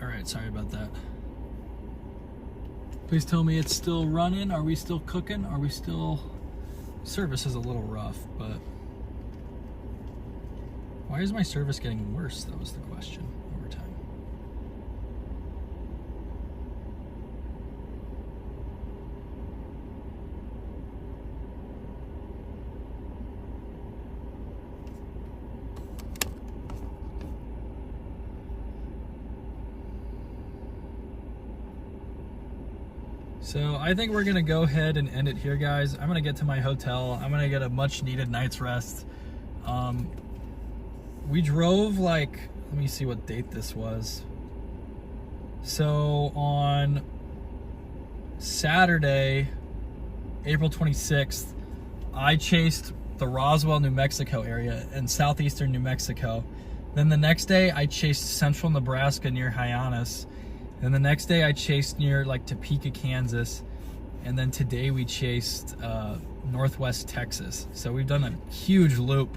All right, sorry about that. Please tell me it's still running. Are we still cooking? Are we still... Service is a little rough, but... Why is my service getting worse? That was the question over time. So I think we're gonna go ahead and end it here, guys. I'm gonna get to my hotel. I'm gonna get a much needed night's rest. We drove like, let me see what date this was. So on Saturday, April 26th, I chased the Roswell, New Mexico area in southeastern New Mexico. Then the next day I chased central Nebraska near Hyannis. And the next day I chased near like Topeka, Kansas. And then today we chased northwest Texas. So we've done a huge loop.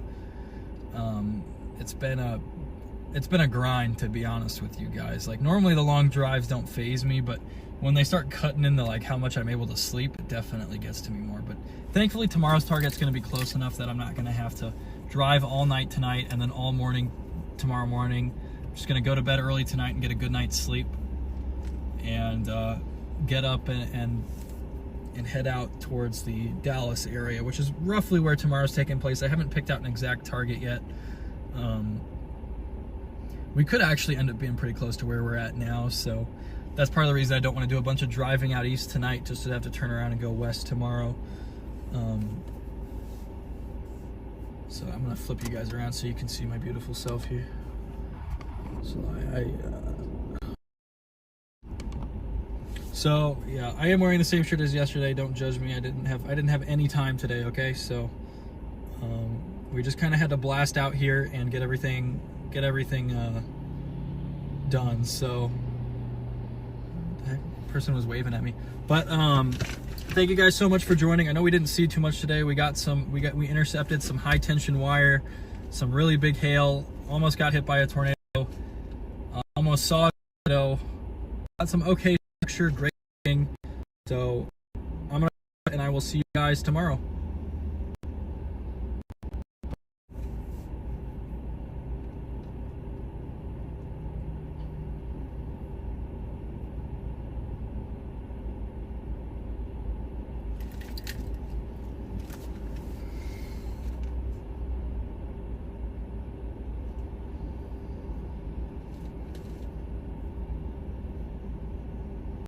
It's been a grind, to be honest with you guys. Like normally the long drives don't faze me, but when they start cutting into like how much I'm able to sleep, it definitely gets to me more. But thankfully tomorrow's target's gonna be close enough that I'm not gonna have to drive all night tonight and then all morning tomorrow morning. I'm just gonna go to bed early tonight and get a good night's sleep and get up and head out towards the Dallas area, which is roughly where tomorrow's taking place. I haven't picked out an exact target yet. We could actually end up being pretty close to where we're at now, so that's part of the reason I don't want to do a bunch of driving out east tonight just to have to turn around and go west tomorrow. So I'm gonna flip you guys around so you can see my beautiful self here. So yeah, I am wearing the same shirt as yesterday. Don't judge me. I didn't have any time today. Okay, so we just kind of had to blast out here and get everything done. So that person was waving at me, but thank you guys so much for joining. I know we didn't see too much today. We intercepted some high tension wire, some really big hail, almost got hit by a tornado. saw got some okay structure, great thing. So I'm gonna, and I will see you guys tomorrow.